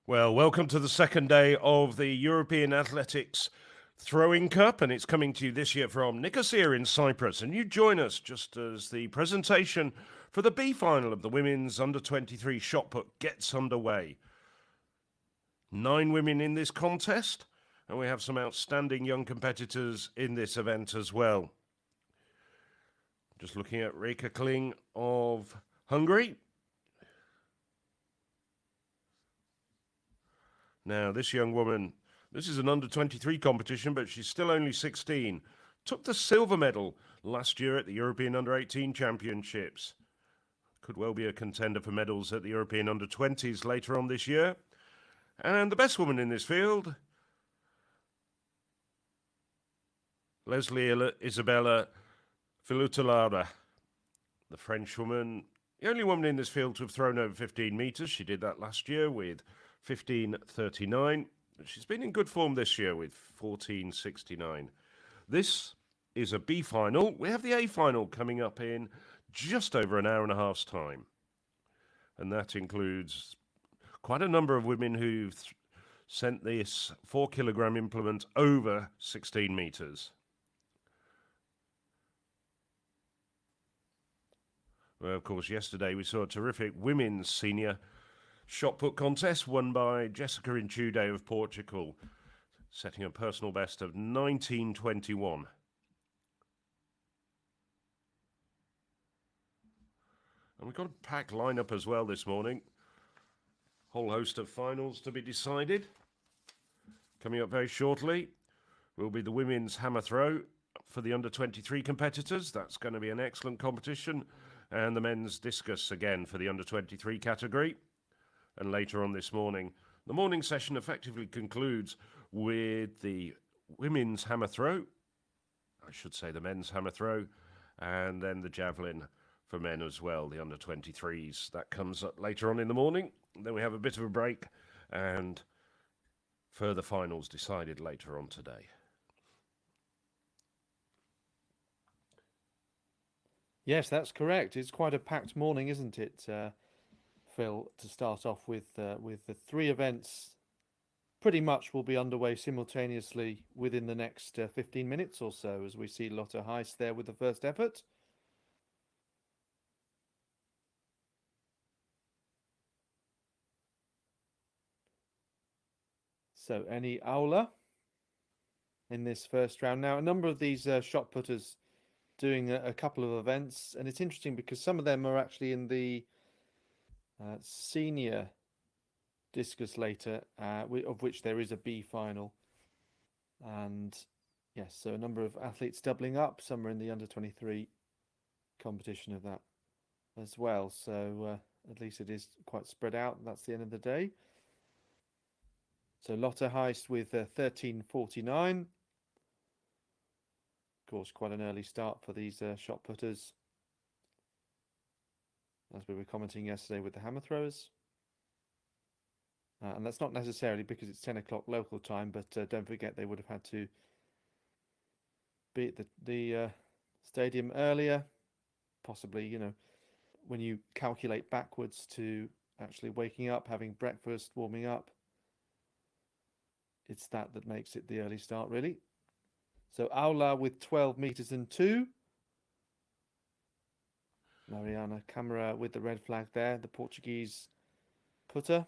Well, welcome to the second day of the European Athletics Throwing Cup, and it's coming to you this year from Nicosia in Cyprus. And you join us just as the presentation for the B final of the women's under-23 shot put gets underway. 9 women in this contest, and we have some outstanding young competitors in this event as well. Just looking at Rika Kling of Hungary. Now, this young woman, this is an under-23 competition, but she's still only 16. Took the silver medal last year at the European Under-18 Championships. Could well be a contender for medals at the European Under-20s later on this year. And the best woman in this field, Leslie Isabella Filutalada, the French woman, the only woman in this field to have thrown over 15 metres. She did that last year with 15.39. She's been in good form this year with 14.69. This is a B final. We have the A final coming up in just over an hour and a half's time. And that includes quite a number of women who've sent this 4-kilogram implement over 16 metres. Well, of course, yesterday we saw a terrific women's senior shot put contest won by Jessica Intude of Portugal, setting a personal best of 19.21. And we've got a packed lineup as well this morning. Whole host of finals to be decided. Coming up very shortly will be the women's hammer throw for the under-23 competitors. That's going to be an excellent competition. And the men's discus again for the under-23 category. And later on this morning, the morning session effectively concludes with the women's hammer throw, I should say the men's hammer throw, and then the javelin for men as well, the under-23s. That comes up later on in the morning. Then we have a bit of a break and further finals decided later on today. Yes, that's correct. It's quite a packed morning, isn't it, Phil, to start off with the 3 events pretty much will be underway simultaneously within the next 15 minutes or so, as we see Lotte Heist there with the first effort. So any Aula in this first round. Now, a number of these shot putters doing a couple of events, and it's interesting because some of them are actually in the senior discus later, of which there is a B final. And yes, so a number of athletes doubling up. Some are in the under-23 competition of that as well. So at least it is quite spread out. That's the end of the day. So Lotte Heist with 13.49. Of course, quite an early start for these shot putters, as we were commenting yesterday with the hammer throwers. And that's not necessarily because it's 10 o'clock local time, but don't forget they would have had to be at the stadium earlier. Possibly, you know, when you calculate backwards to actually waking up, having breakfast, warming up, it's that makes it the early start, really. So Aula with 12 meters and 2. Mariana Camara with the red flag there, the Portuguese putter.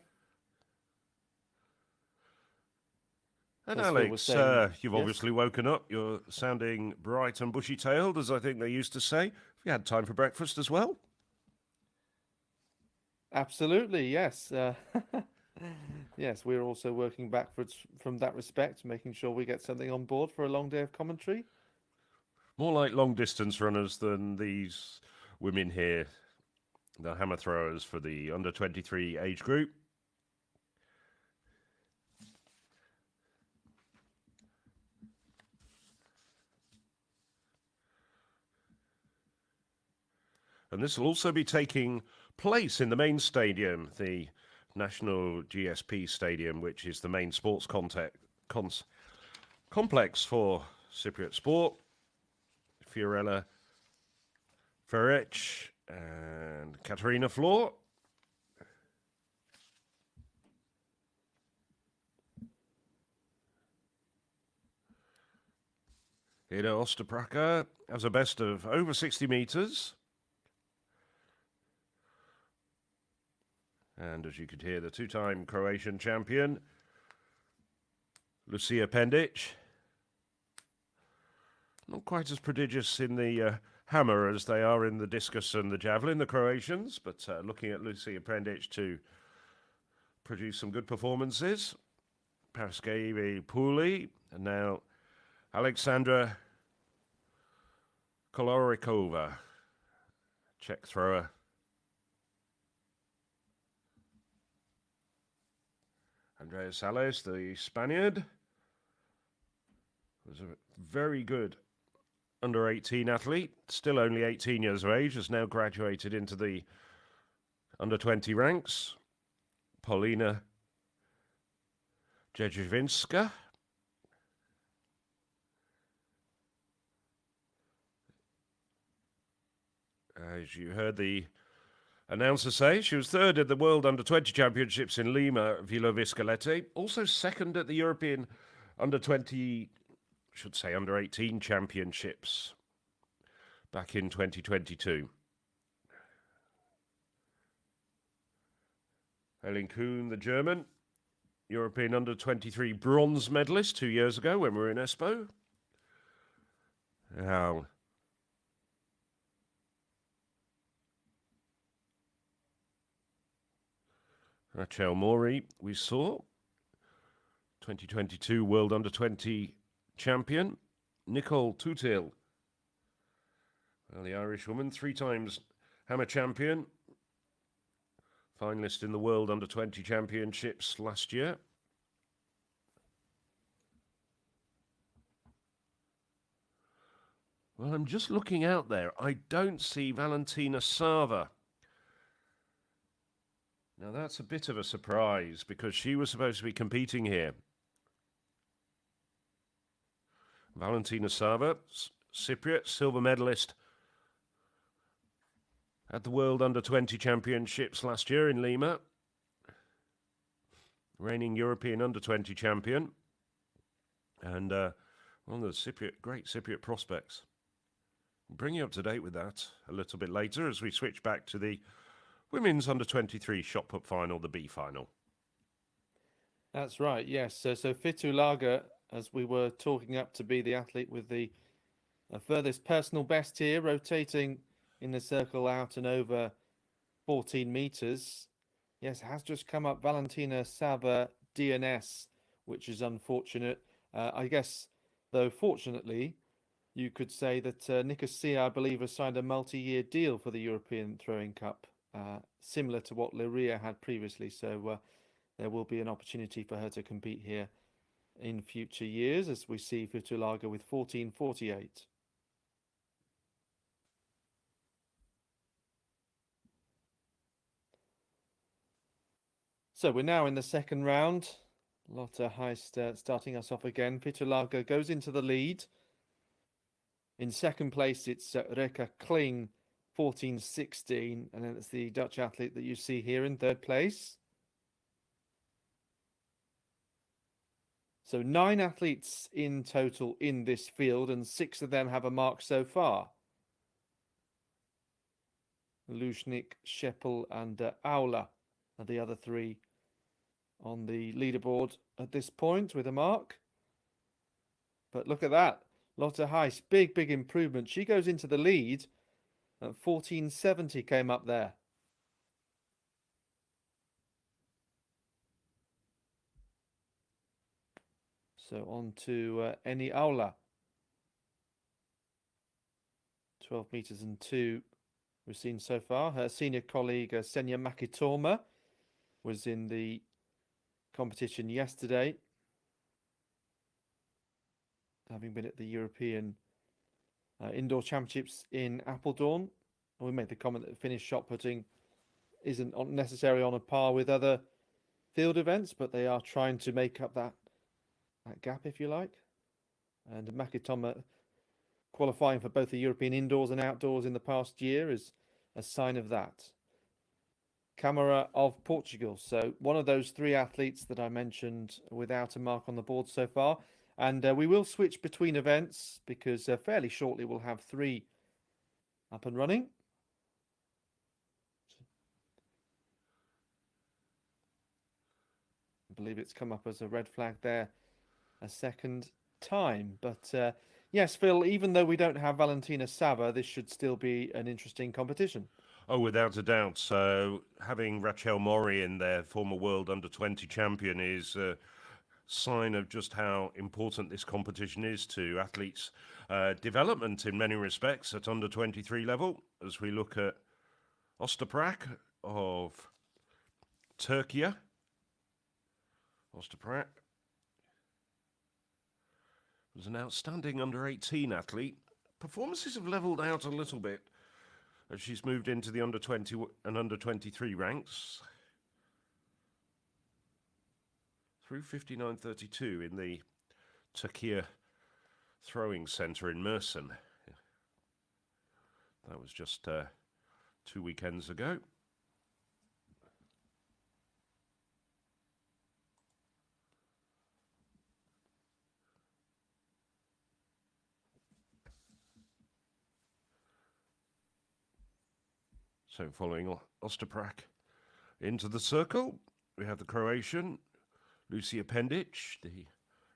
And As Alex, you've obviously woken up. You're sounding bright and bushy-tailed, as I think they used to say. Have you had time for breakfast as well? Absolutely, yes. Yes, we're also working backwards from that respect, making sure we get something on board for a long day of commentary. More like long-distance runners than these women here, the hammer throwers for the under-23 age group. And this will also be taking place in the main stadium, the National GSP Stadium, which is the main sports complex for Cypriot sport. Fiorella Ferrech and Katerina Floor. Ida Osterpracker has a best of over 60 metres. And as you could hear, the two-time Croatian champion, Lucia Pendic. Not quite as prodigious in the hammer as they are in the discus and the javelin, the Croatians, but looking at Lucia Pendic to produce some good performances. Paraskeva Puli, and now Alexandra Kolorikova, Czech thrower. Andrea Sales, the Spaniard, was a very good under-18 athlete, still only 18 years of age, has now graduated into the under-20 ranks. Paulina Jerzewinska. As you heard the announcer say, she was third at the World Under-20 Championships in Lima, Villa Viscoletti. Also second at the European Under-20, should say Under-18 Championships back in 2022. Helen Kuhn, the German, European Under-23 bronze medalist 2 years ago when we were in Espoo. Now, Rachel Mori, we saw, 2022 World Under-20 champion. Nicole Tutil, well, the Irish woman, 3 times hammer champion. Finalist in the World Under-20 Championships last year. Well, I'm just looking out there. I don't see Valentina Sava. Now, that's a bit of a surprise because she was supposed to be competing here. Valentina Sava, Cypriot, silver medalist at the World Under-20 Championships last year in Lima. Reigning European Under-20 champion. And one of the great Cypriot prospects. We'll bring you up to date with that a little bit later as we switch back to the Women's Under-23 shot put final, the B final. That's right, yes. So Fitulaga, as we were talking up to be the athlete with the furthest personal best here, rotating in the circle out and over 14 meters. Yes, has just come up Valentina Sava DNS, which is unfortunate. I guess, though, fortunately, you could say that Nicosia, I believe, has signed a multi-year deal for the European Throwing Cup, similar to what Liria had previously. So there will be an opportunity for her to compete here in future years, as we see Fitulaga with 14.48. So we're now in the second round. Lotte Heist starting us off again. Fitulaga goes into the lead. In second place, it's Reka Kling, 14.16. And then it's the Dutch athlete that you see here in third place. So 9 athletes in total in this field, and 6 of them have a mark so far. Lushnik, Sheppel, and Aula are the other 3 on the leaderboard at this point with a mark. But look at that. Lotte Heist, big improvement. She goes into the lead at 14.70, came up there. So on to Eni Aula. 12 meters and 2 we've seen so far. Her senior colleague, Senya Makitorma, was in the competition yesterday, having been at the European Indoor Championships in Apeldoorn. We made the comment that Finnish shot putting isn't necessarily on a par with other field events, but they are trying to make up that gap, if you like. And Makitoma qualifying for both the European indoors and outdoors in the past year is a sign of that. Camara of Portugal. So one of those 3 athletes that I mentioned without a mark on the board so far. And we will switch between events because fairly shortly we'll have 3 up and running. I believe it's come up as a red flag there a second time. But yes, Phil, even though we don't have Valentina Sava, this should still be an interesting competition. Oh, without a doubt. So having Rachel Mori in there, former world under-20 champion, is a sign of just how important this competition is to athletes' development in many respects at under-23 level. As we look at Ostaprak of Turkey. Ostaprak was an outstanding under-18 athlete. Performances have levelled out a little bit as she's moved into the under-20 and under-23 ranks. Through 59.32 in the Turkey Throwing Centre in Mersin. That was just 2 weekends ago. So following Ostaprak into the circle, we have the Croatian, Lucia Pendic, the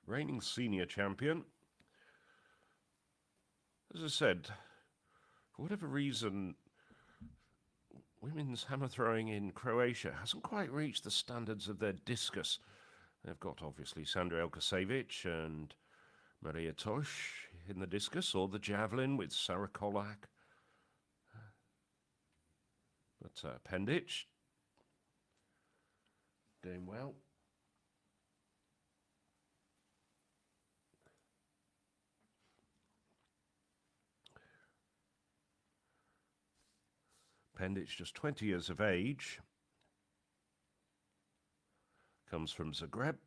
reigning senior champion. As I said, for whatever reason, women's hammer throwing in Croatia hasn't quite reached the standards of their discus. They've got obviously Sandra Elkasevic and Maria Tosh in the discus, or the javelin with Sarah Kolak. But Pendic doing well. Pendic, just 20 years of age, comes from Zagreb.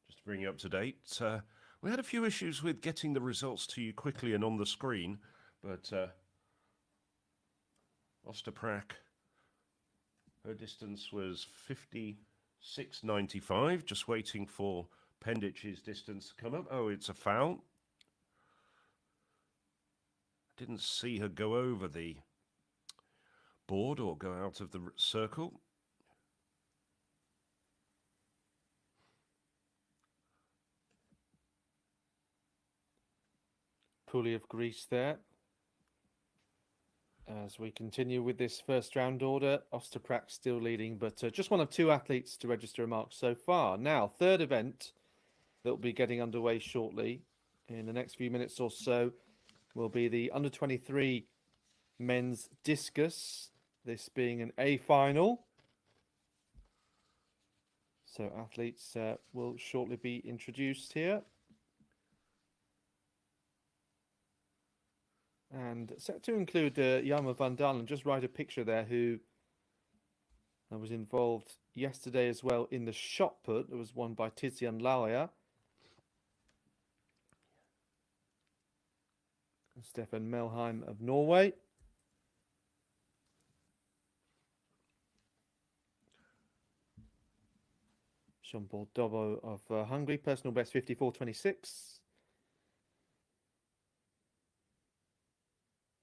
Just to bring you up to date, we had a few issues with getting the results to you quickly and on the screen, but Ostaprak, her distance was 56.95, just waiting for Pendic's distance to come up. Oh, it's a foul. Didn't see her go over the board or go out of the circle. Pulley of Greece there. As we continue with this first round order, Ostaprak still leading, but just one of 2 athletes to register a mark so far. Now, third event that will be getting underway shortly in the next few minutes or so will be the under-23 men's discus, this being an A final. So athletes will shortly be introduced here. And set to include Yama van Dalen, just write a picture there, who was involved yesterday as well in the shot put. It was won by Tizian Lauer. Stefan Melheim of Norway. Jean-Paul Dobo of Hungary, personal best 54.26.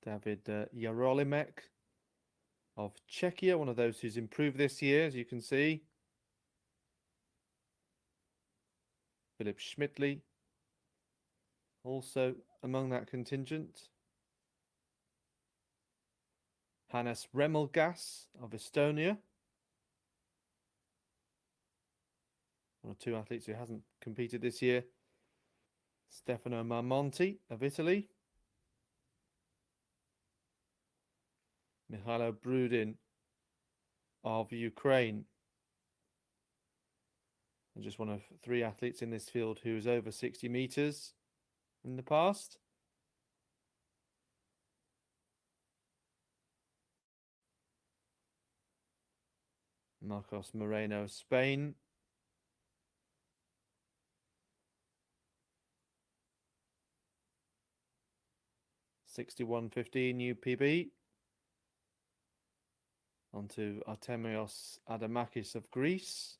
David Jarolimek of Czechia, one of those who's improved this year, as you can see. Philip Schmidtli, also among that contingent. Hannes Remelgas of Estonia. One or 2 athletes who hasn't competed this year. Stefano Marmonti of Italy. Mihailo Brudin of Ukraine. And just one of 3 athletes in this field who is over 60 meters in the past. Marcos Moreno of Spain. (61.15) UPB. onto Artemios Adamakis of Greece.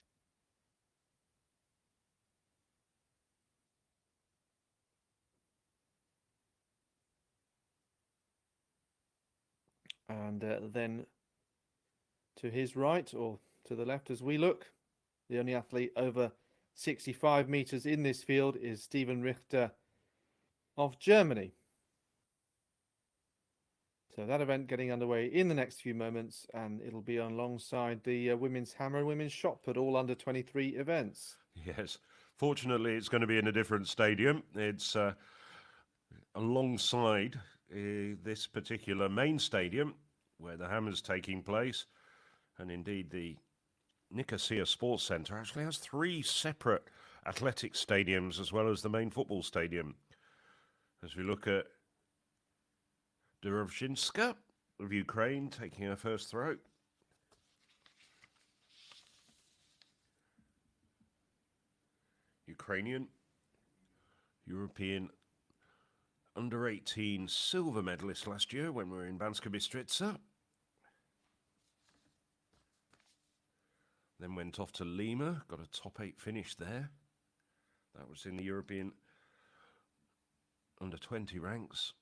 And then to his right, or to the left as we look, the only athlete over 65 meters in this field is Steven Richter of Germany. So that event getting underway in the next few moments, and it'll be alongside the women's hammer and women's shot put, all under 23 events. Yes, fortunately it's going to be in a different stadium. It's alongside this particular main stadium where the hammer's taking place, and indeed the Nicosia Sports Centre actually has 3 separate athletic stadiums as well as the main football stadium. As we look at Derevshinska of Ukraine taking her first throw. Ukrainian, European under-18 silver medalist last year when we were in Banska Bystrica. Then went off to Lima, got a top 8 finish there. That was in the European under-20 ranks.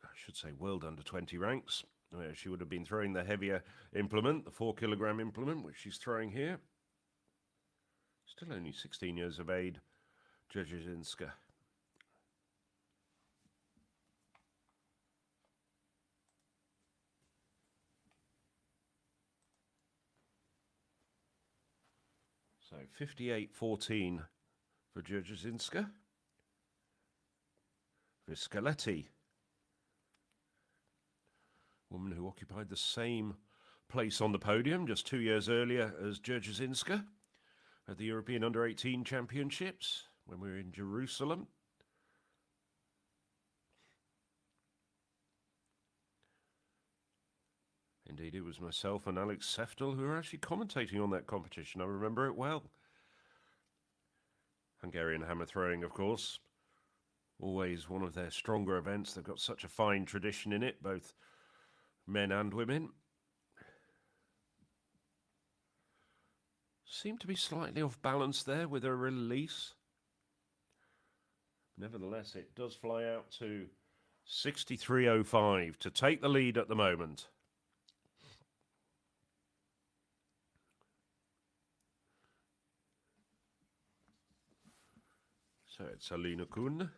I should say world under-20 ranks, where she would have been throwing the heavier implement, the 4-kilogram implement, which she's throwing here. Still only 16 years of age, Dzierżyńska. So 58-14 for Dzierżyńska. Viscaletti, woman who occupied the same place on the podium just 2 years earlier as Dzierżyńska at the European Under-18 Championships when we were in Jerusalem. Indeed, it was myself and Alex Seftel who were actually commentating on that competition. I remember it well. Hungarian hammer throwing, of course, always one of their stronger events. They've got such a fine tradition in it, both men and women. Seemed to be slightly off balance there with a release. Nevertheless, it does fly out to 63.05 to take the lead at the moment. So it's Alina Kuhn.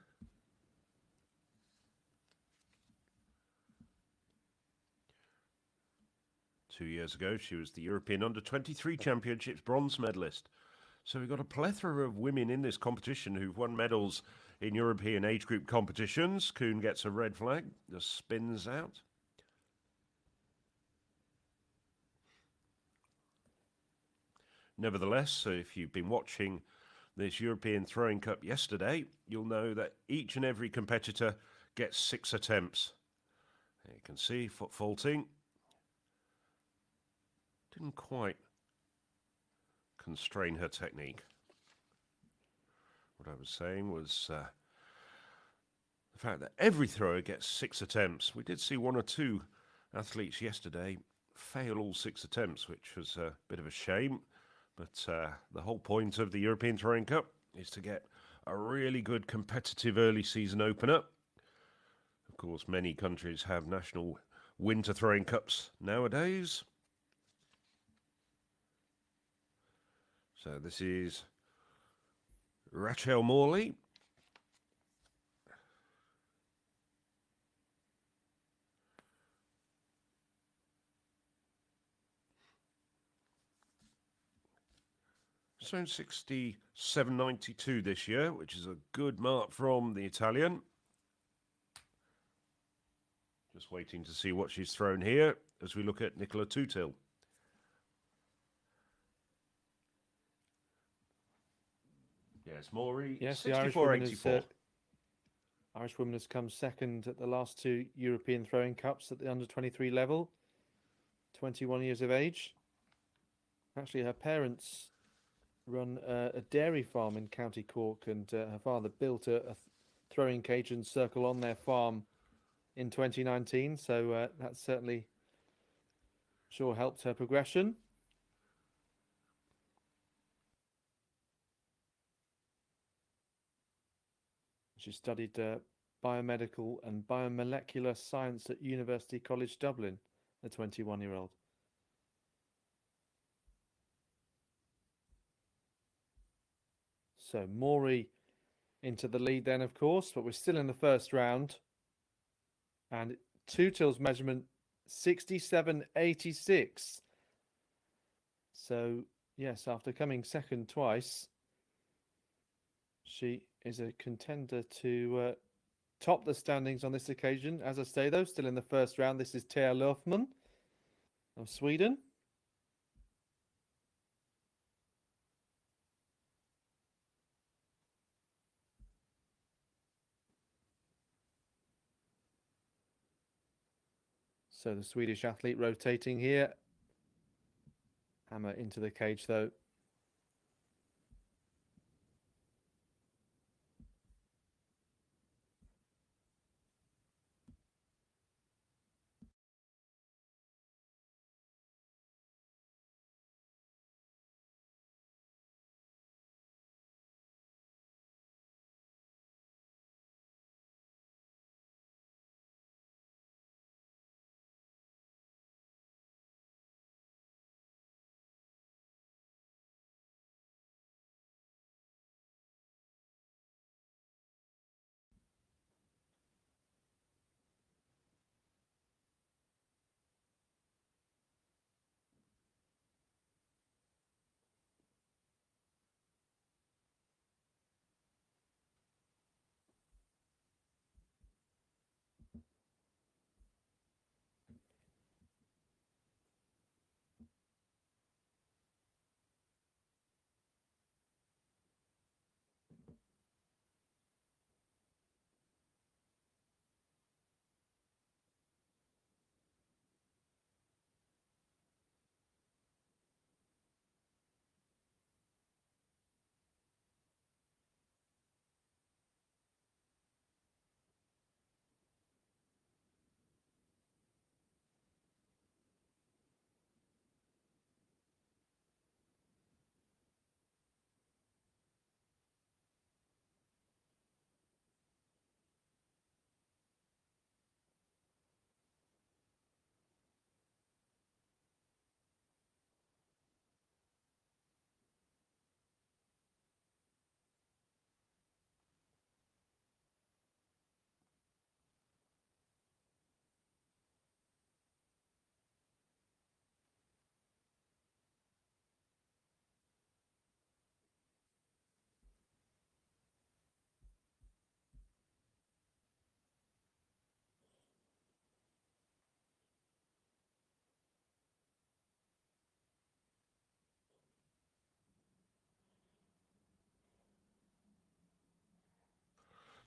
Two years ago, she was the European Under-23 Championships bronze medalist. So we've got a plethora of women in this competition who've won medals in European age group competitions. Kuhn gets a red flag, just spins out. Nevertheless, if you've been watching this European Throwing Cup yesterday, you'll know that each and every competitor gets 6 attempts. There you can see foot faulting. Didn't quite constrain her technique. What I was saying was the fact that every thrower gets 6 attempts. We did see 1 or 2 athletes yesterday fail all 6 attempts, which was a bit of a shame. But the whole point of the European Throwing Cup is to get a really good competitive early season opener. Of course, many countries have national winter throwing cups nowadays. So this is Rachel Morley. So 67.92 this year, which is a good mark from the Italian. Just waiting to see what she's thrown here as we look at Nicola Tutil. Yes, Maury, yes, 64.84. Irish woman has come second at the last 2 European Throwing Cups at the under-23 level, 21 years of age. Actually, her parents run a dairy farm in County Cork, and her father built a throwing cage and circle on their farm in 2019. So that's certainly Sure helped her progression. She studied biomedical and biomolecular science at University College Dublin, the 21-year-old. So Maury into the lead then, of course, but we're still in the first round. And two tills measurement 67.86. So yes, after coming second twice, she is a contender to top the standings on this occasion. As I say, though, still in the first round. This is Thea Löfman of Sweden. So the Swedish athlete rotating here. Hammer into the cage, though.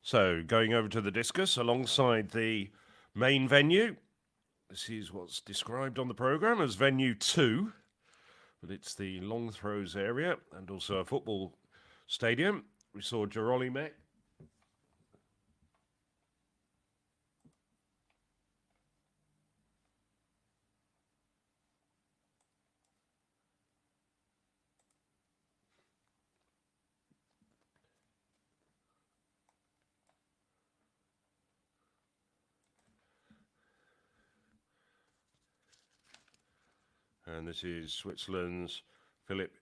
So going over to the discus alongside the main venue. This is what's described on the programme as venue 2, but it's the long throws area and also a football stadium. We saw Gerolimek. And this is Switzerland's Philip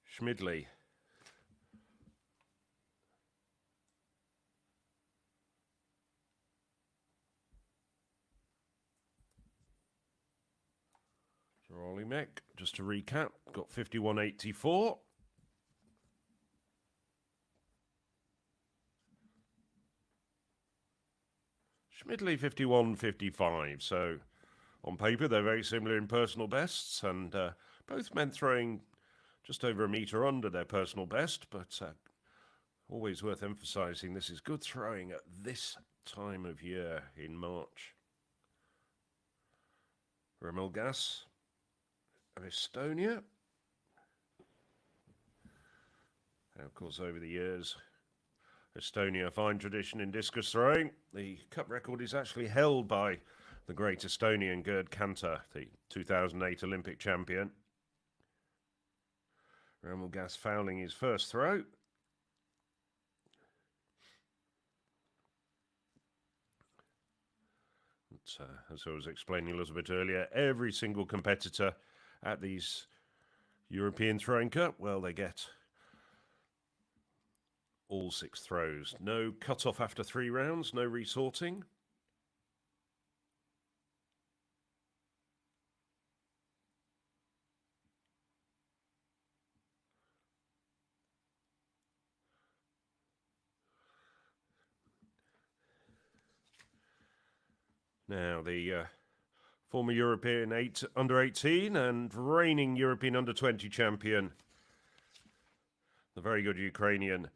Schmidli. Gerolimek, just to recap, got 51.84. Schmidli 51.55. So on paper, they're very similar in personal bests, and both men throwing just over a metre under their personal best, but always worth emphasising this is good throwing at this time of year in March. Remilgas of Estonia. And of course, over the years, Estonia, a fine tradition in discus throwing. The cup record is actually held by the great Estonian Gerd Kanter, the 2008 Olympic champion. Ramilgas fouling his first throw. As I was explaining a little bit earlier, every single competitor at these European Throwing Cup, well, they get all 6 throws. No cut-off after 3 rounds, no resorting. Now, the former European under 18 and reigning European under 20 champion, the very good Ukrainian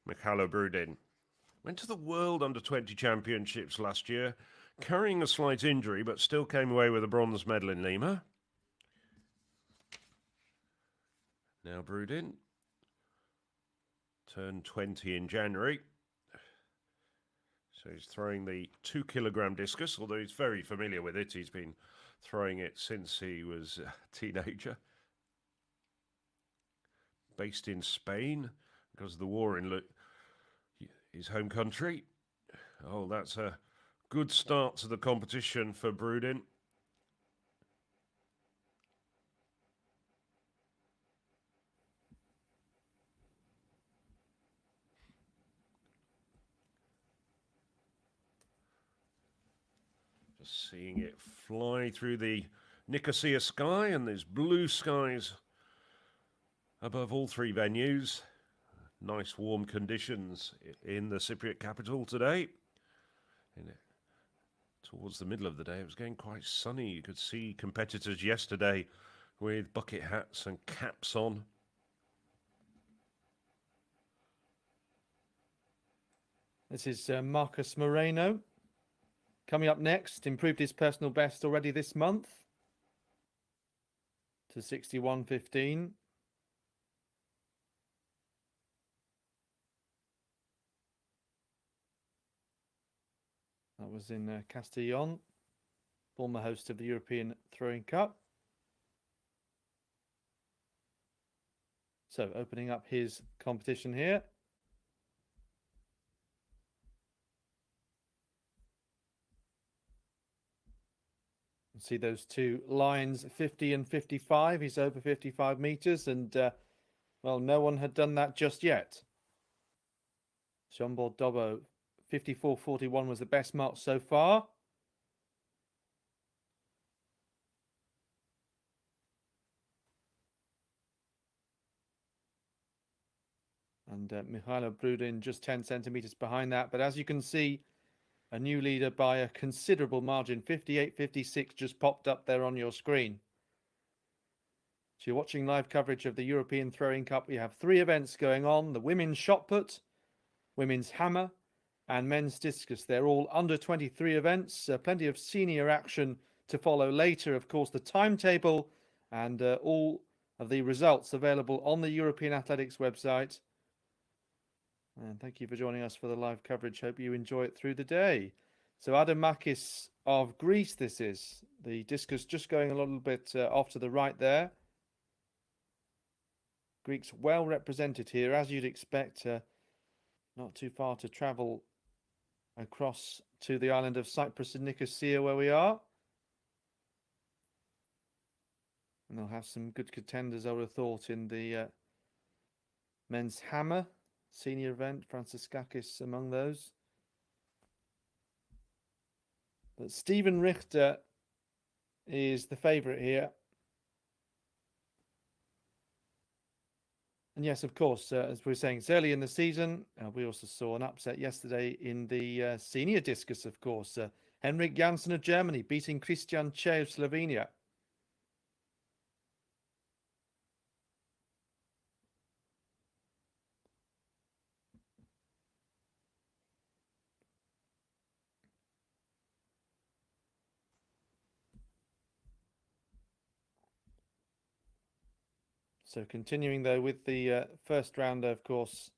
Mikhailo Brudin, went to the World under 20 championships last year, carrying a slight injury, but still came away with a bronze medal in Lima. Now Brudin turned 20 in January. So he's throwing the 2 kilogram discus, although he's very familiar with it. He's been throwing it since he was a teenager. Based in Spain because of the war in his home country. Oh, that's a good start to the competition for Brudin. Just seeing it fly through the Nicosia sky, and there's blue skies above all 3 venues. Nice warm conditions in the Cypriot capital today. Towards the middle of the day, it was getting quite sunny. You could see competitors yesterday with bucket hats and caps on. This is Marcus Moreno. Coming up next, improved his personal best already this month to 61.15. That was in Castellón, former host of the European Throwing Cup. So opening up his competition here. See those 2 lines, 50 and 55. He's over 55 meters, and well, no one had done that just yet. Jean Bordobo, 54.41 was the best mark so far. And Mikhailo Brudin just 10 centimeters behind that. But as you can see, a new leader by a considerable margin. 58.56 just popped up there on your screen. So you're watching live coverage of the European Throwing Cup. We have 3 events going on: the women's shot put, women's hammer, and men's discus. They're all under 23 events. Plenty of senior action to follow later. Of course, the timetable and all of the results available on the European Athletics website. And thank you for joining us for the live coverage. Hope you enjoy it through the day. So Adamakis of Greece, this is. The discus just going a little bit off to the right there. Greeks well represented here, as you'd expect. Not too far to travel across to the island of Cyprus and Nicosia, where we are. And they'll have some good contenders, I would have thought, in the men's hammer senior event. Franciscakis among those. But Stephen Richter is the favourite here. And yes, of course, as we were saying, it's early in the season. We also saw an upset yesterday in the senior discus, of course. Henrik Janssen of Germany beating Christian Che of Slovenia. So continuing, though, with the first rounder, of course,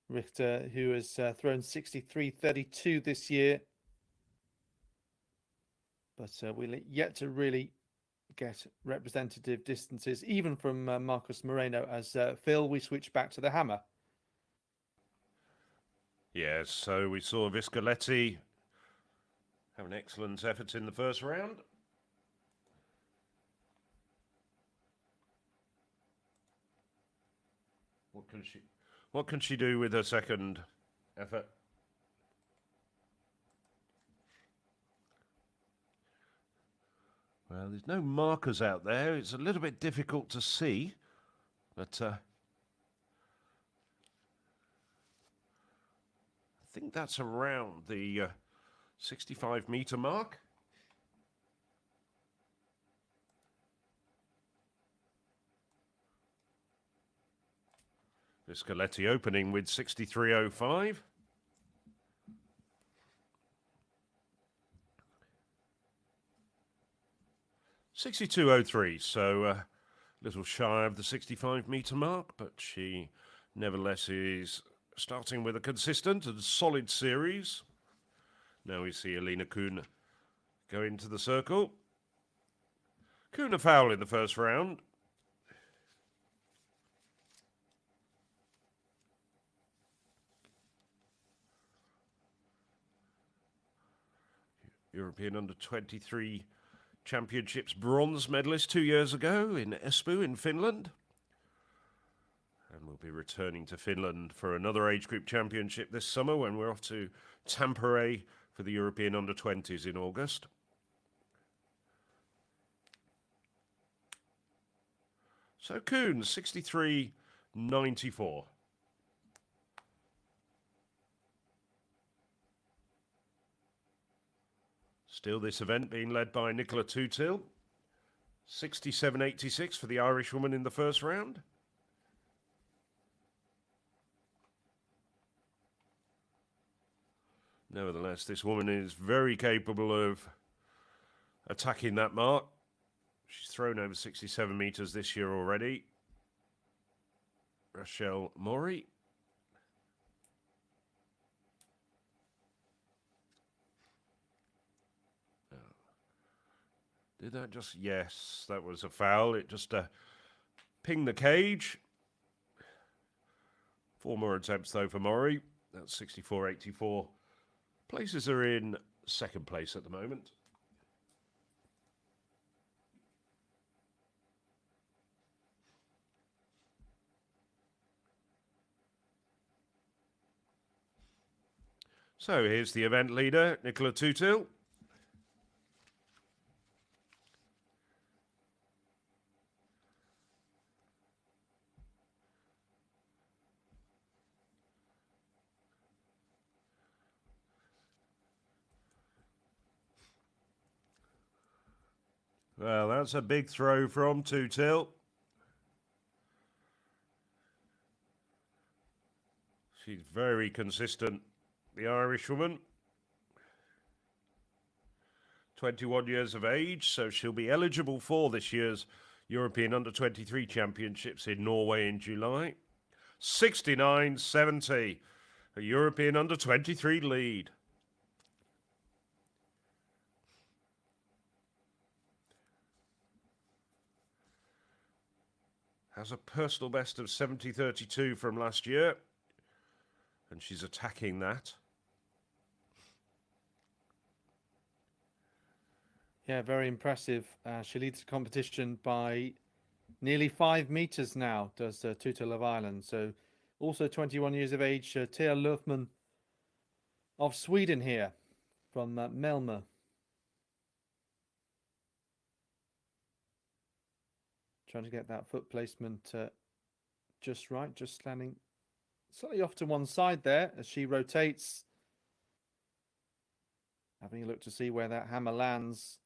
Richter, who has thrown 63.32 this year, but we'll yet to really get representative distances, even from Marcus Moreno. As Phil, we switch back to the hammer. Yes, so we saw Viscoletti have an excellent effort in the first round. What can she do with her second effort? Well, there's no markers out there. It's a little bit difficult to see, but I think that's around the 65-meter mark. Viscoletti opening with 63.05. .62.03, so a little shy of the 65-meter mark, but she nevertheless is starting with a consistent and solid series. Now we see Alina Kuhn go into the circle. Kuhn a foul in the first round. European Under-23 Championships bronze medalist 2 years ago in Espoo in Finland. And we'll be returning to Finland for another age group championship this summer when we're off to Tampere for the European Under-20s in August. So Kuhn, 63.94. Still this event being led by Nicola Tutil. 67.86 for the Irishwoman in the first round. Nevertheless, this woman is very capable of attacking that mark. She's thrown over 67 meters this year already. Rachel Mori. Did that just... Yes, that was a foul. It just pinged the cage. 4 more attempts, though, for Mori. That's 64.84. Places her in second place at the moment. So here's the event leader, Nicola Tutil. Well, that's a big throw from Tutil. She's very consistent, the Irishwoman. 21 years of age, so she'll be eligible for this year's European Under-23 Championships in Norway in July. 69.70, a European Under-23 lead. Has a personal best of 70.32 from last year, and she's attacking that. Yeah, very impressive. She leads the competition by nearly 5 meters now, does Tutil of Ireland. So also 21 years of age, Thea Löfman of Sweden here from Malmö. Trying to get that foot placement just right, just standing slightly off to one side there as she rotates. Having a look to see where that hammer lands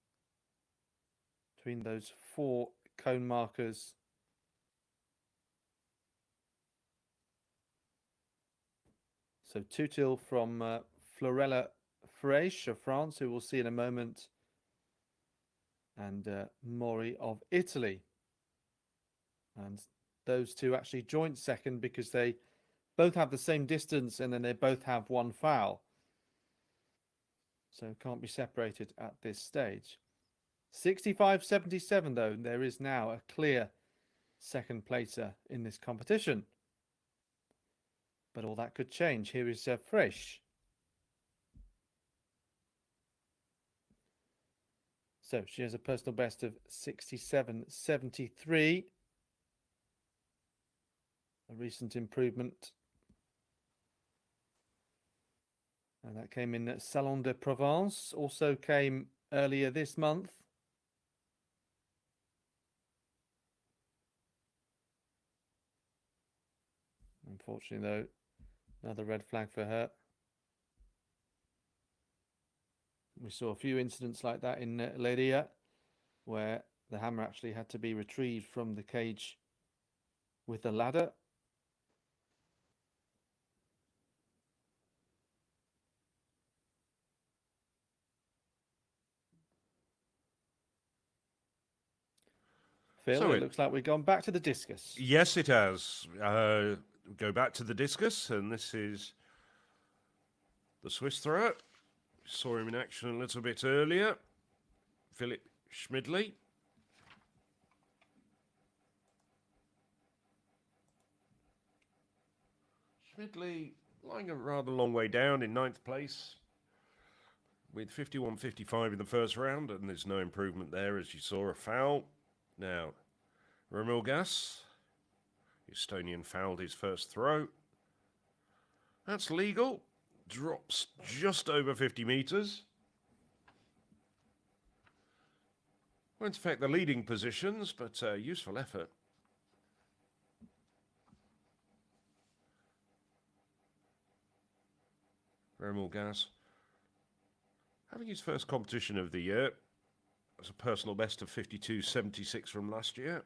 between those 4 cone markers. So Tutil from Florella Fraiche of France, who we'll see in a moment, and Mori of Italy. And those two actually joint second because they both have the same distance and then they both have 1 foul. so can't be separated at this stage. 65.77 though, there is now a clear second placer in this competition. But all that could change. Here is Fresh. So she has a personal best of 67.73. A recent improvement. And that came in at Salon de Provence. Also came earlier this month. Unfortunately, though, another red flag for her. We saw a few incidents like that in Leiria, where the hammer actually had to be retrieved from the cage with a ladder. Phil, So it looks like we've gone back to the discus. Yes, it has. Go back to the discus, and this is the Swiss thrower. Saw him in action a little bit earlier. Philip Schmidley. Schmidley lying a rather long way down in 9th place with 51.55 in the first round, and there's no improvement there as you saw a foul. Now, Remilgas, Estonian, fouled his first throw. That's legal. Drops just over 50 metres. Won't affect the leading positions, but useful effort. Remilgas, having his first competition of the year, as a personal best of 52.76 from last year.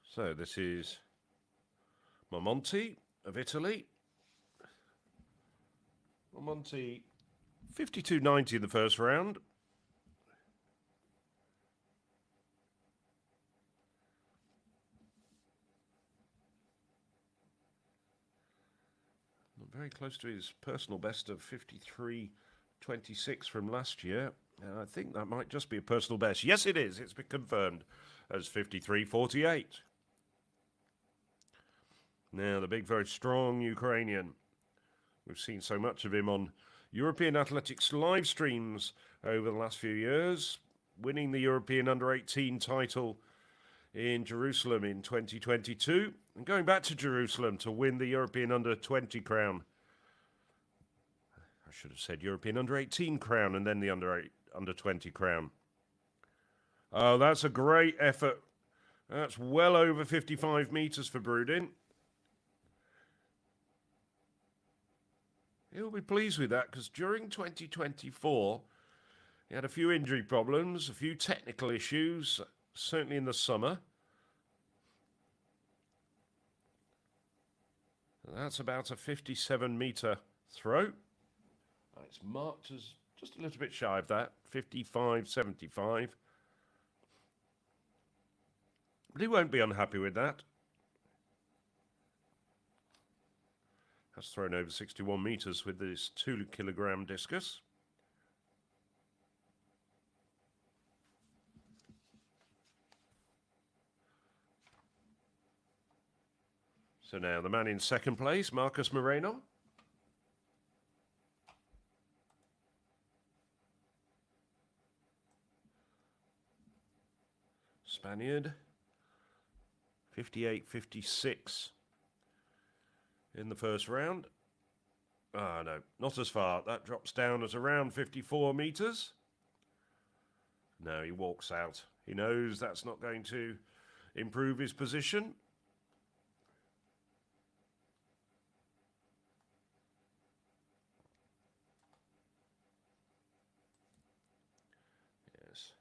So this is Marmonti of Italy. Marmonti, 52.90 in the first round. Very close to his personal best of 53.26 from last year. I think that might just be a personal best. Yes, it is. It's been confirmed as 53.48. Now, the big, very strong Ukrainian. We've seen so much of him on European Athletics live streams over the last few years, winning the European Under-18 title in Jerusalem in 2022, and going back to Jerusalem to win the European Under-20 crown. I should have said European Under-18 crown and then the Under-20 crown. Oh, that's a great effort. That's well over 55 metres for Brudin. He'll be pleased with that because during 2024, he had a few injury problems, a few technical issues, certainly in the summer. And that's about a 57-metre throw. It's marked as just a little bit shy of that, 55.75. But he won't be unhappy with that. Has thrown over 61 metres with this 2-kilogram discus. So now the man in second place, Marcus Moreno. Spaniard. 58.56 in the first round. Ah, no, not as far. That drops down at around 54 metres. No, he walks out. He knows that's not going to improve his position. Yes.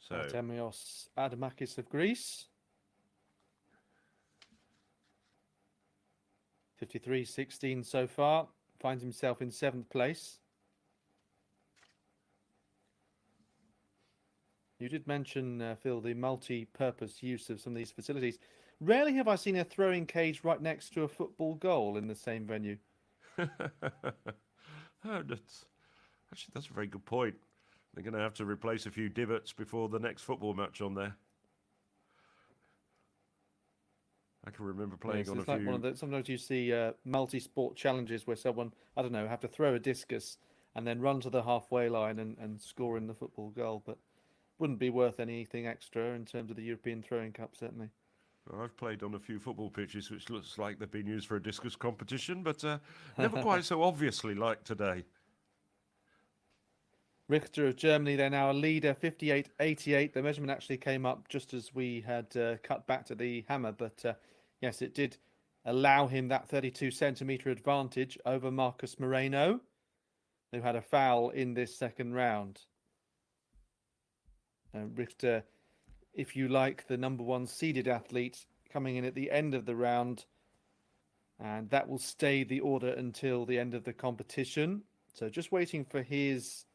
So Artemios Adamakis of Greece. 53.16 so far. Finds himself in 7th place. You did mention, Phil, the multi-purpose use of some of these facilities. Rarely have I seen a throwing cage right next to a football goal in the same venue. That's a very good point. They're going to have to replace a few divots before the next football match on there. I can remember playing on a like few. one of the, sometimes you see multi-sport challenges where someone, I don't know, have to throw a discus and then run to the halfway line and score in the football goal, but wouldn't be worth anything extra in terms of the European Throwing Cup, certainly. I've played on a few football pitches which looks like they've been used for a discus competition, but never quite so obviously like today. Richter of Germany, they're now a leader, 58.88. The measurement actually came up just as we had cut back to the hammer, but yes, it did allow him that 32-centimetre advantage over Marcus Moreno, who had a foul in this second round. Richter, if you like, the number 1 seeded athlete coming in at the end of the round, and that will stay the order until the end of the competition. So just waiting for his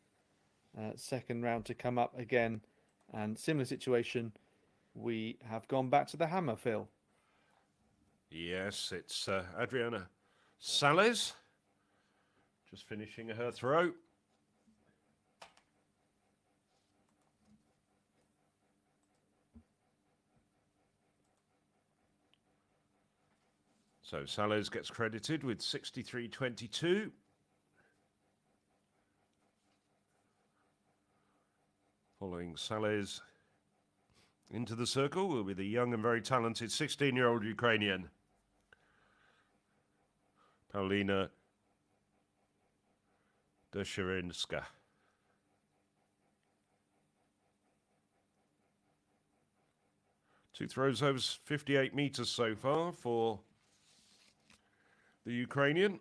second round to come up again, and similar situation, we have gone back to the hammer, Phil. Yes, it's Adriana Sales just finishing her throw. So Sales gets credited with 63.22. Following Sales into the circle will be the young and very talented 16-year-old Ukrainian, Paulina Dushirinska. Two throws over 58 meters so far for the Ukrainian.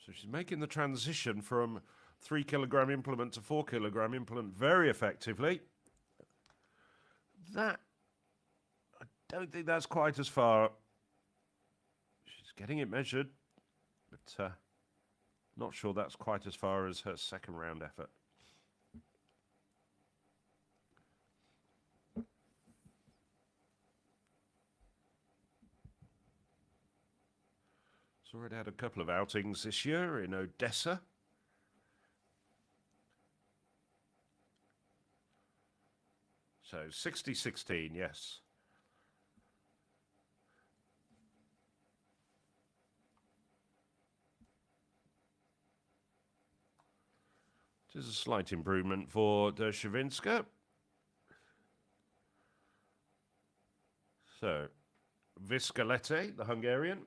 So she's making the transition from 3-kilogram implement to 4-kilogram implement very effectively. I don't think that's quite as far. She's getting it measured, but not sure that's quite as far as her second round effort. She's already had a couple of outings this year in Odessa. So 60-16, yes. It is a slight improvement for Dershvinska. So, Viscalete, the Hungarian.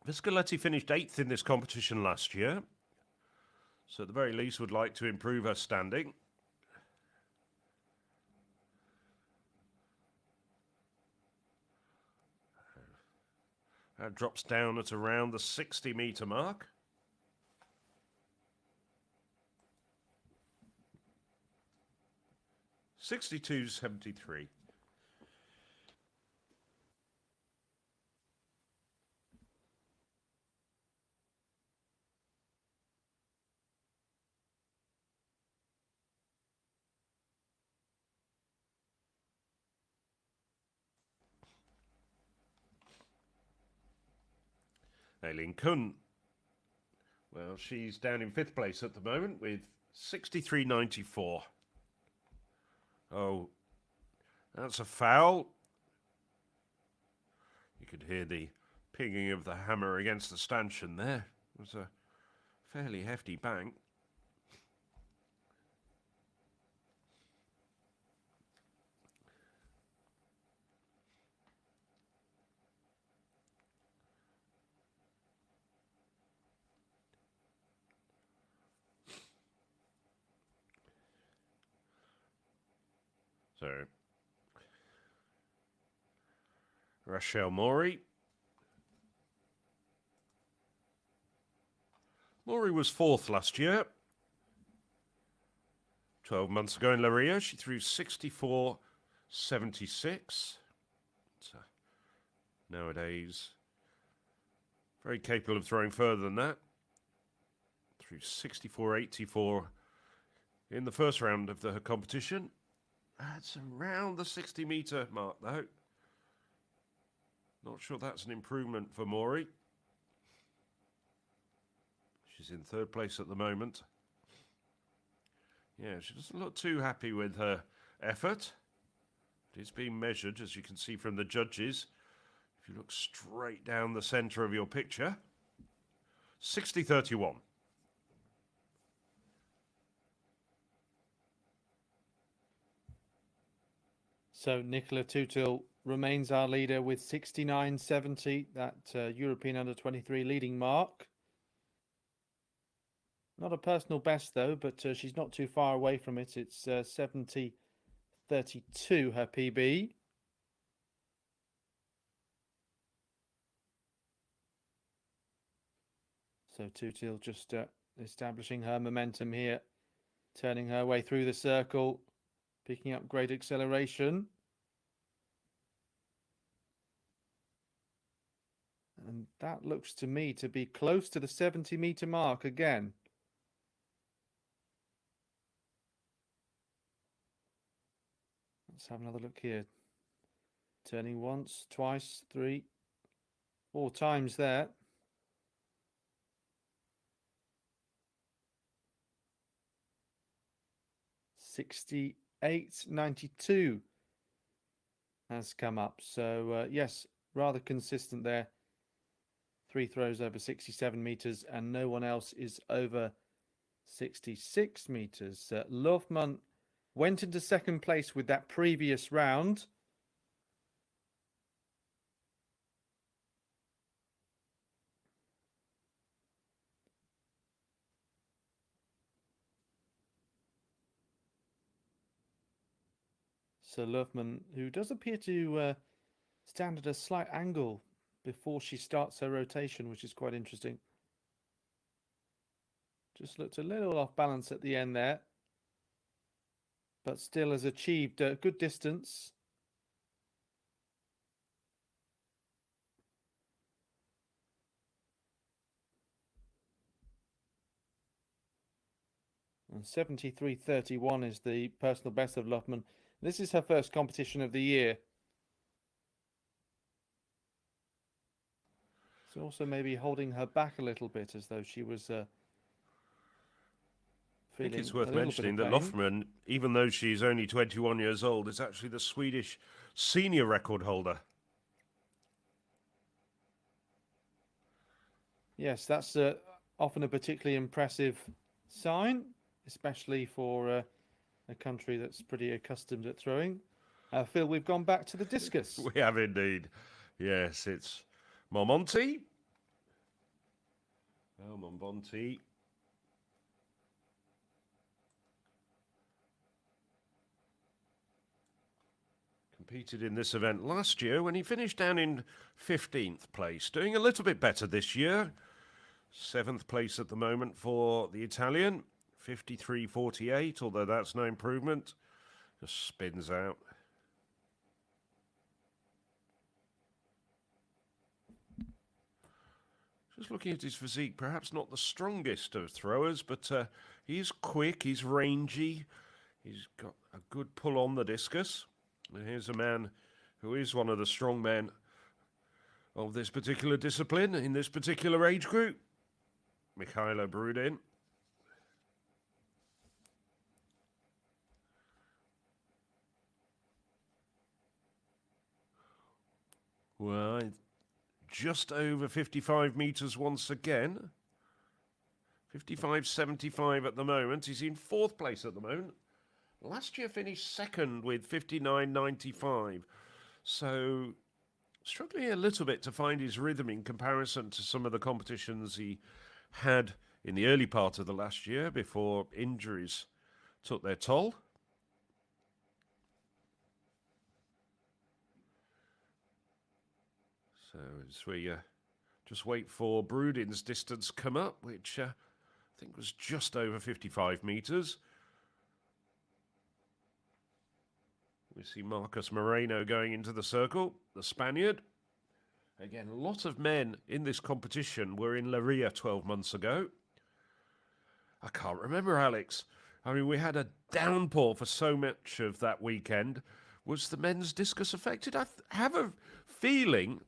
Viscalete finished 8th in this competition last year, so at the very least would like to improve her standing. That drops down at around the 60-meter mark. $62.73. Aileen Kuhn. Well, she's down in 5th place at the moment with 63.94. Oh, that's a foul. You could hear the pinging of the hammer against the stanchion there. It was a fairly hefty bang. So, Rachel Maury. Maury was 4th last year. 12 months ago in La Rio, she threw 64.76. So, nowadays, very capable of throwing further than that. Threw 64.84 in the first round of the competition. That's around the 60-metre mark, though. Not sure that's an improvement for Maury. She's in 3rd place at the moment. Yeah, she doesn't look too happy with her effort. It is being measured, as you can see from the judges. If you look straight down the centre of your picture, 60.31. So Nicola Tutil remains our leader with 69.70, that European Under-23 leading mark. Not a personal best, though, but she's not too far away from it. It's 70.32, her PB. So Tutil just establishing her momentum here, turning her way through the circle, picking up great acceleration. And that looks to me to be close to the 70-metre mark again. Let's have another look here. Turning once, twice, 3, 4 times there. $68.92 has come up. So yes, rather consistent there. 3 throws over 67 meters, and no one else is over 66 meters. Lofman went into 2nd place with that previous round. So Lofman, who does appear to stand at a slight angle before she starts her rotation, which is quite interesting. Just looked a little off balance at the end there, but still has achieved a good distance. And 73.31 is the personal best of Lofman. This is her first competition of the year. So also maybe holding her back a little bit, as though she was feeling I think it's worth a little mentioning bit that of pain. Lofman, even though she's only 21 years old, is actually the Swedish senior record holder. Yes, that's often a particularly impressive sign, especially for a country that's pretty accustomed at throwing. Phil, we've gone back to the discus. We have indeed. Yes, it's Monmonti. Oh, Monmonti. Competed in this event last year when he finished down in 15th place. Doing a little bit better this year. 7th place at the moment for the Italian. 53.48, although that's no improvement. Just spins out. Just looking at his physique, perhaps not the strongest of throwers, but he's quick, he's rangy, he's got a good pull on the discus. And here's a man who is one of the strong men of this particular discipline, in this particular age group, Mikhailo Brudin. Well, just over 55 metres once again. 55.75 at the moment. He's in 4th place at the moment. Last year finished 2nd with 59.95. So struggling a little bit to find his rhythm in comparison to some of the competitions he had in the early part of the last year before injuries took their toll. So as we just wait for Brooding's distance come up, which I think was just over 55 metres. We see Marcus Moreno going into the circle, the Spaniard. Again, a lot of men in this competition were in Leiria 12 months ago. I can't remember, Alex. I mean, we had a downpour for so much of that weekend. Was the men's discus affected? I have a feeling,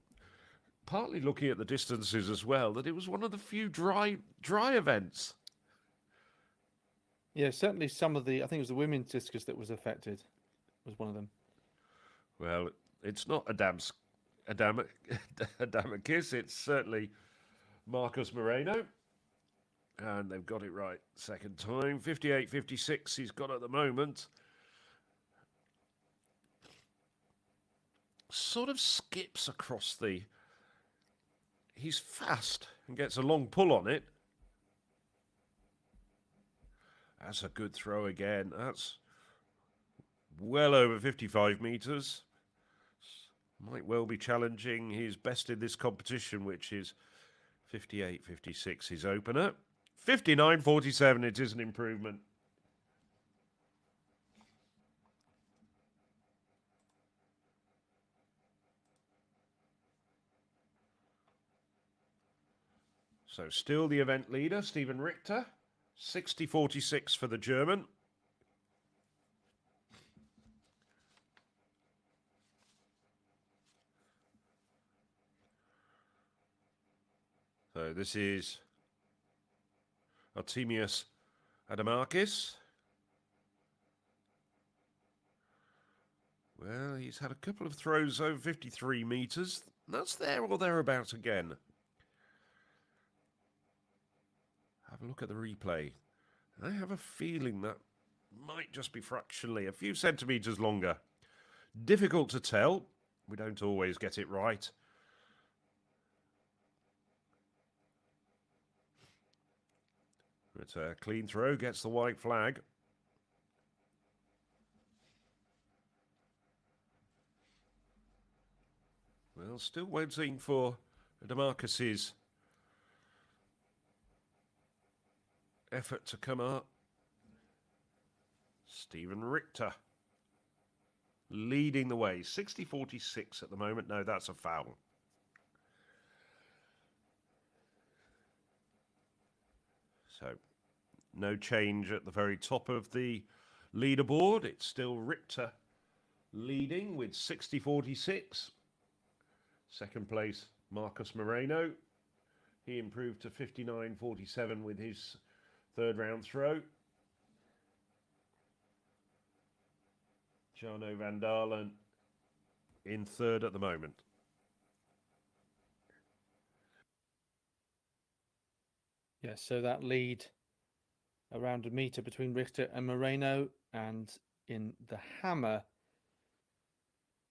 partly looking at the distances as well, that it was one of the few dry events. Yeah, certainly some of the, I think it was the women's discus that was affected, was one of them. Well, it's not Adam's Adamicus, it's certainly Marcus Moreno. And they've got it right second time. 58.56 he's got at the moment. Sort of skips across the... He's fast and gets a long pull on it. That's a good throw again. That's well over 55 metres. Might well be challenging his best in this competition, which is 58.56 his opener. 59.47, it is an improvement. So still the event leader, Stephen Richter. 60.46 for the German. So this is Artemius Adamakis. Well, he's had a couple of throws over 53 metres. That's there or thereabouts again. Have a look at the replay. I have a feeling that might just be fractionally a few centimetres longer. Difficult to tell. We don't always get it right. But a clean throw gets the white flag. Well, still waiting for Adamakis's effort to come up. Stephen Richter leading the way. 60.46 at the moment. No, that's a foul. So no change at the very top of the leaderboard. It's still Richter leading with 60.46. Second place, Marcus Moreno. He improved to 59.47 with his third round throw. Jarno van Dalen in third at the moment. Yes, so that lead around a metre between Richter and Moreno, and in the hammer,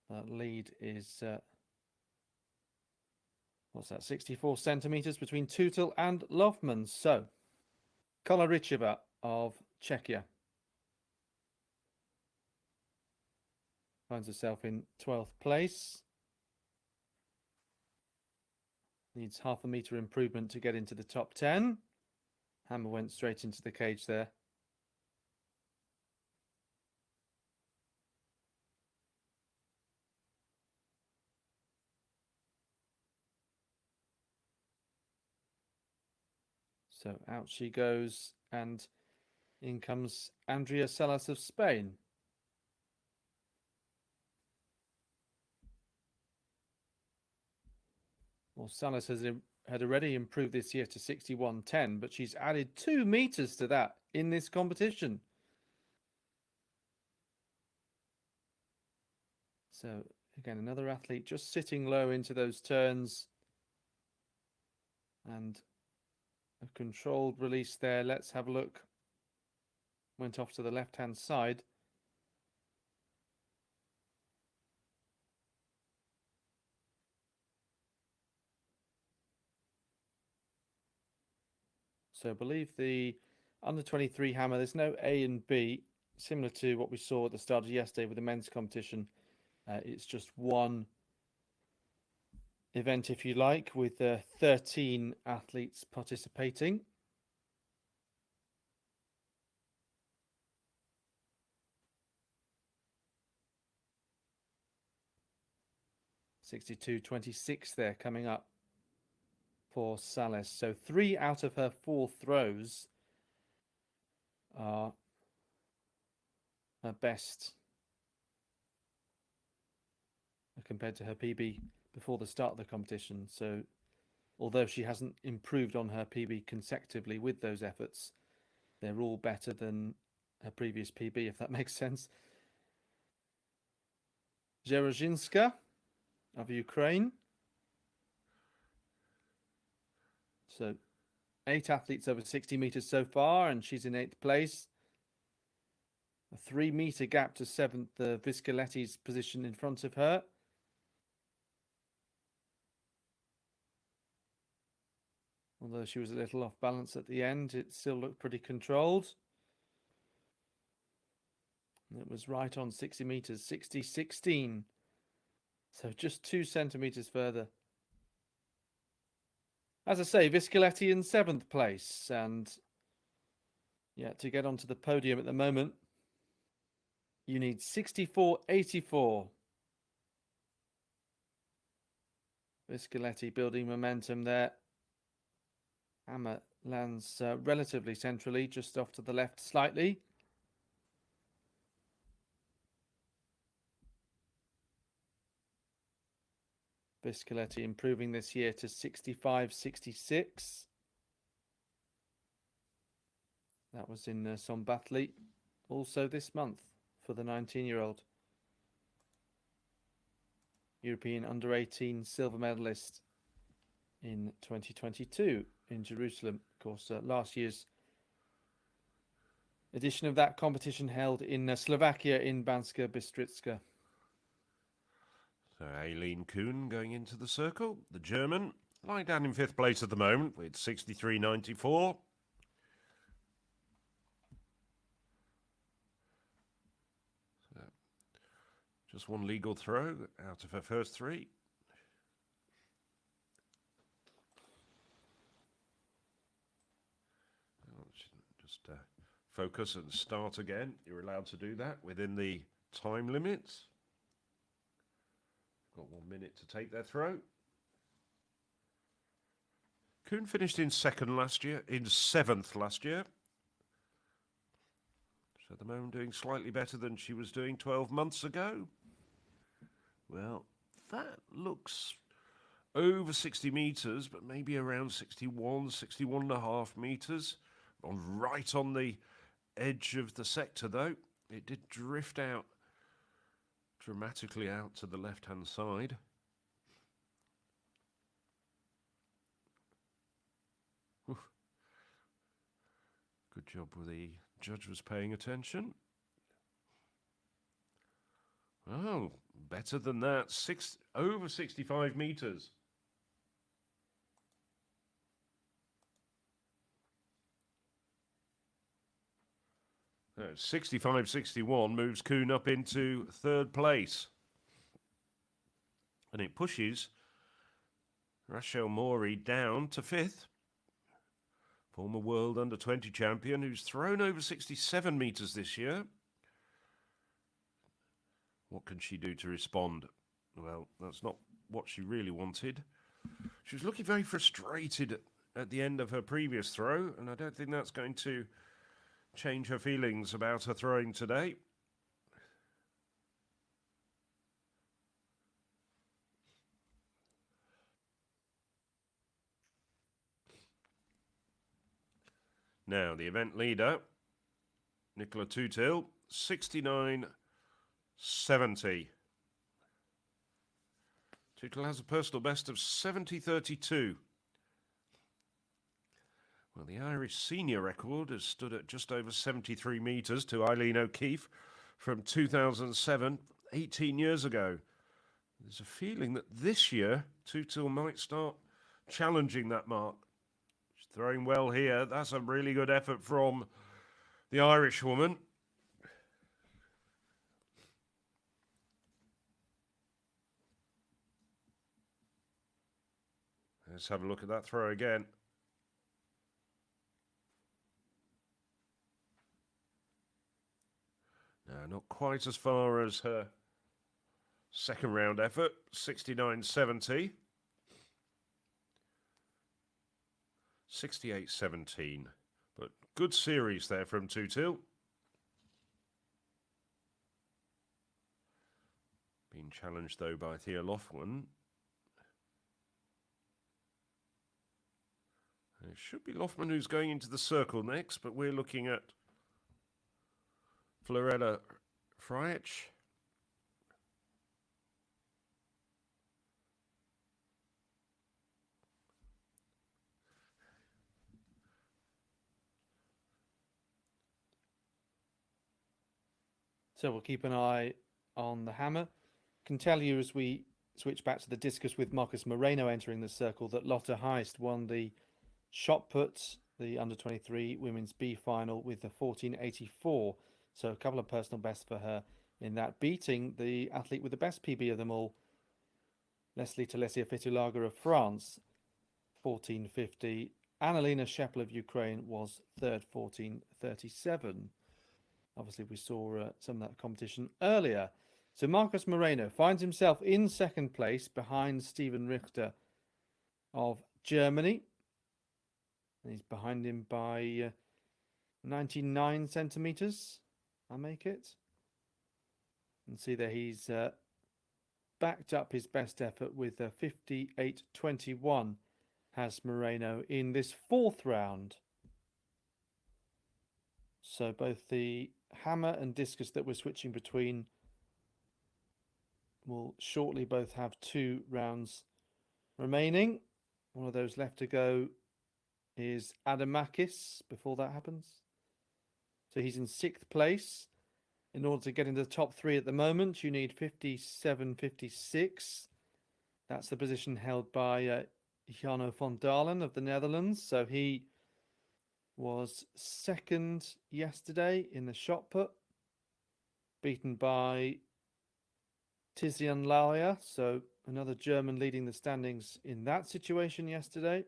that lead is, what's that, 64 centimetres between Tutel and Lofman. So, Kolaricheva of Czechia finds herself in 12th place. Needs half a metre improvement to get into the top 10. Hammer went straight into the cage there. So out she goes, and in comes Andrea Salas of Spain. Well, Salas had already improved this year to 61.10, but she's added 2 meters to that in this competition. So again, another athlete just sitting low into those turns, and a controlled release there. Let's have a look. Went off to the left-hand side. So I believe the under 23 hammer, there's no A and B, similar to what we saw at the start of yesterday with the men's competition. It's just one event, if you like, with 13 athletes participating. (62.26) there coming up for Salas. So 3 out of her 4 throws are her best compared to her PB before the start of the competition. So although she hasn't improved on her PB consecutively with those efforts, they're all better than her previous PB, if that makes sense. Zherozhinska of Ukraine. So 8 athletes over 60 meters so far, and she's in 8th place. A 3-meter gap to 7th, Viscoletti's position in front of her. Although she was a little off balance at the end, it still looked pretty controlled. It was right on 60 meters, 60.16. So just 2 centimeters further. As I say, Viscoletti in 7th place, and yeah, to get onto the podium at the moment, you need 64.84. Viscoletti building momentum there. Hammer lands relatively centrally, just off to the left slightly. Viscoletti improving this year to 65.66. That was in Szombathely also this month for the 19-year-old. European under-18 silver medalist in 2022 in Jerusalem. Of course, last year's edition of that competition held in Slovakia in Banska Bystrica. So Aileen Kuhn going into the circle. The German lying down in 5th place at the moment with 63.94. So just one legal throw out of her first 3. Just focus and start again. You're allowed to do that within the time limits. Got 1 minute to take their throw. Kuhn finished in 7th last year. So at the moment doing slightly better than she was doing 12 months ago. Well, that looks over 60 meters, but maybe around 61.5 meters. Right on the edge of the sector, though. It did drift out dramatically out to the left-hand side. Oof. Good job with the judge was paying attention. Oh, better than that. Over 65 meters. 65.61 moves Kuhn up into 3rd place. And it pushes Rachel Mori down to 5th. Former world under-20 champion who's thrown over 67 meters this year. What can she do to respond? Well, that's not what she really wanted. She was looking very frustrated at the end of her previous throw, and I don't think that's going to change her feelings about her throwing today. Now, the event leader, Nicola Tutil, 69.70. Tutil has a personal best of 70.32. Well, the Irish senior record has stood at just over 73 metres to Eileen O'Keefe from 2007, 18 years ago. There's a feeling that this year Tutil might start challenging that mark. She's throwing well here. That's a really good effort from the Irish woman. Let's have a look at that throw again. No, not quite as far as her second round effort, 69.70. 68.17. But good series there from Tutil. Being challenged though by Thea Lothman. It should be Lothman who's going into the circle next, but we're looking at Florella Friach. So we'll keep an eye on the hammer. Can tell you as we switch back to the discus with Marcus Moreno entering the circle that Lotte Heist won the shot put, the under 23 women's B final with a 14.84. So a couple of personal bests for her in that, beating the athlete with the best PB of them all, Leslie Telesia Fitulaga of France, 14.50. Annalena Shepel of Ukraine was third, 14.37. Obviously, we saw some of that competition earlier. So Marcus Moreno finds himself in second place behind Steven Richter of Germany. And he's behind him by 99 centimetres, I make it. And see there he's backed up his best effort with a 58.21 has Moreno in this fourth round. So both the hammer and discus that we're switching between will shortly both have 2 rounds remaining. One of those left to go is Adamakis before that happens. So he's in 6th place. In order to get into the top 3 at the moment, you need 57.56. That's the position held by Jarno van Dalen of the Netherlands. So he was second yesterday in the shot put, beaten by Tizian Lauer, so another German leading the standings in that situation yesterday.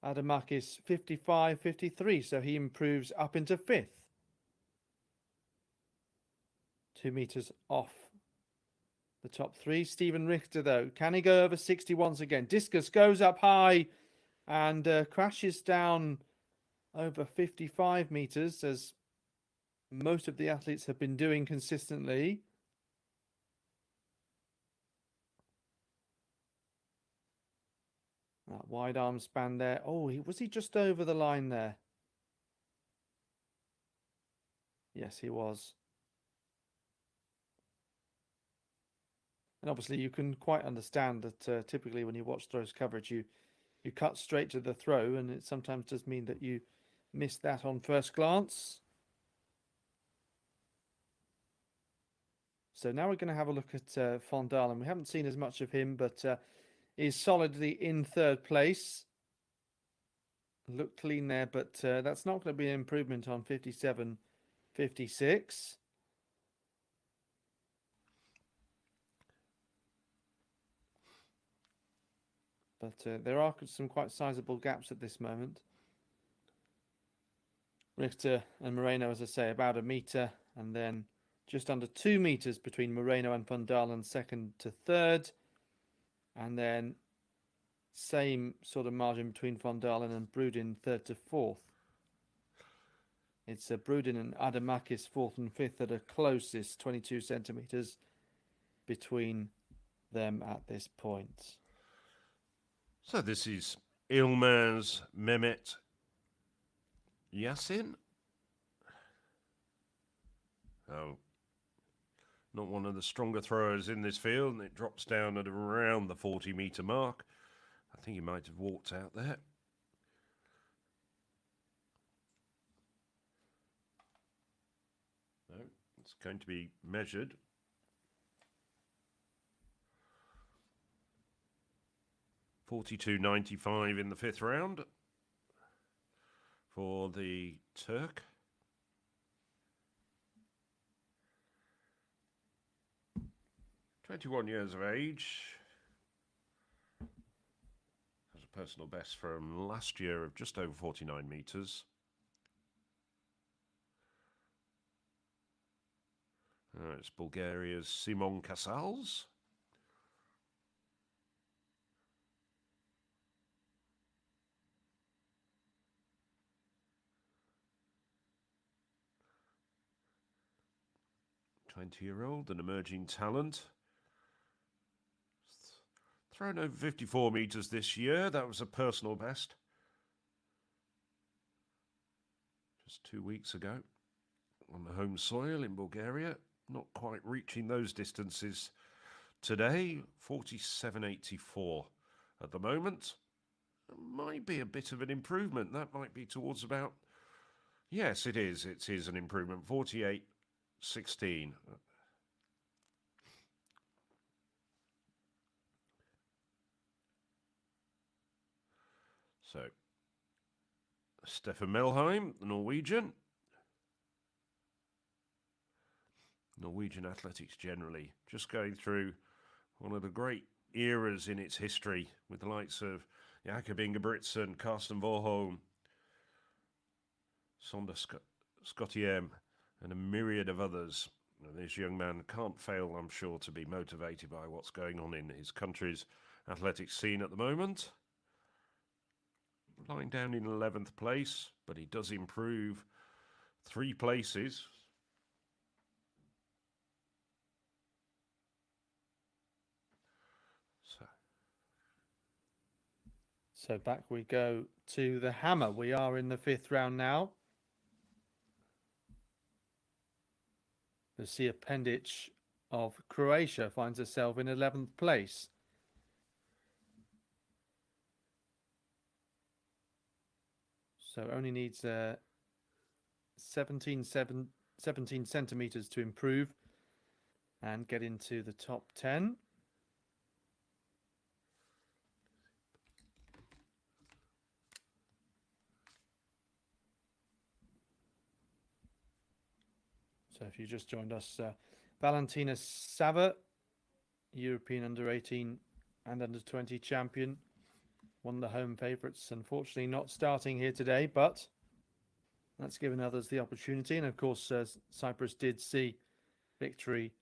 Adamakis 55.53, so he improves up into 5th. 2 meters off the top 3. Steven Richter, though, can he go over 60 once again? Discus goes up high and crashes down over 55 meters, as most of the athletes have been doing consistently. That wide arm span there. Oh, was he just over the line there? Yes, he was. And obviously you can quite understand that typically when you watch throws coverage, you cut straight to the throw, and it sometimes does mean that you miss that on first glance. So now we're going to have a look at Van Dalen. We haven't seen as much of him, but is solidly in 3rd place. Looked clean there, but that's not going to be an improvement on 57.56. But there are some quite sizable gaps at this moment. Richter and Moreno, as I say, about 1 meter, and then just under 2 meters between Moreno and Van Dalen, 2nd to 3rd. And then same sort of margin between Van Dalen and Brudin, 3rd to 4th. It's Brudin and Adamakis, 4th and 5th, that are closest, 22 centimeters between them at this point. So this is Ilmaz Mehmet Yasin. Oh, not one of the stronger throwers in this field, and it drops down at around the 40-meter mark. I think he might have walked out there. No, it's going to be measured. $42.95 in the 5th round for the Turk. 21 years of age. Has a personal best from last year of just over 49 metres. It's Bulgaria's Simon Casals. '20-year-old, an emerging talent. Thrown over 54 metres this year. That was a personal best. Just 2 weeks ago on the home soil in Bulgaria. Not quite reaching those distances today. 47.84 at the moment. Might be a bit of an improvement. That might be towards about... Yes, it is. It is an improvement. 48.16. So, Stefan Melheim, the Norwegian. Norwegian athletics generally just going through one of the great eras in its history with the likes of Jakob Ingebrigtsen, Karsten Warholm, Sonda Scottiem, and a myriad of others. And this young man can't fail, I'm sure, to be motivated by what's going on in his country's athletics scene at the moment. Lying down in 11th place, but he does improve 3 places. So back we go to the hammer. We are in the 5th round now. The Sia Pendic of Croatia finds herself in 11th place. So only needs 17 centimeters to improve and get into the top 10. So if you just joined us, Valentina Sava, European under-18 and under-20 champion, one of the home favourites, unfortunately not starting here today, but that's given others the opportunity. And of course, Cyprus did see victory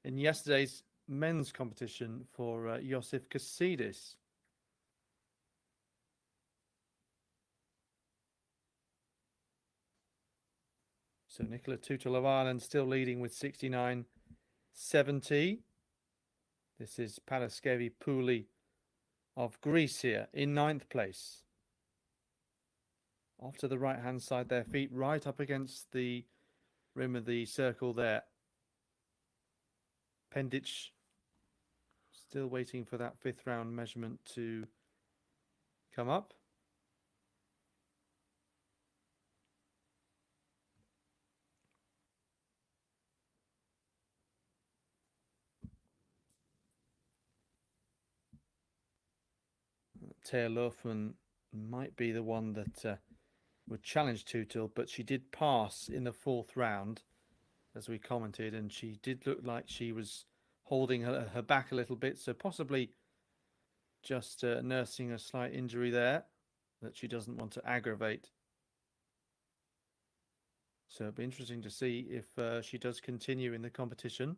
in yesterday's men's competition for Iosif Kassidis. So Nicola Tutel of Ireland still leading with 69.70. This is Paraskevi Pouli of Greece here in 9th place. Off to the right-hand side, their feet right up against the rim of the circle there. Pendic still waiting for that 5th round measurement to come up. Thea Lofman might be the one that would challenge Tutel, but she did pass in the 4th round, as we commented, and she did look like she was holding her back a little bit, so possibly just nursing a slight injury there that she doesn't want to aggravate. So it'll be interesting to see if she does continue in the competition.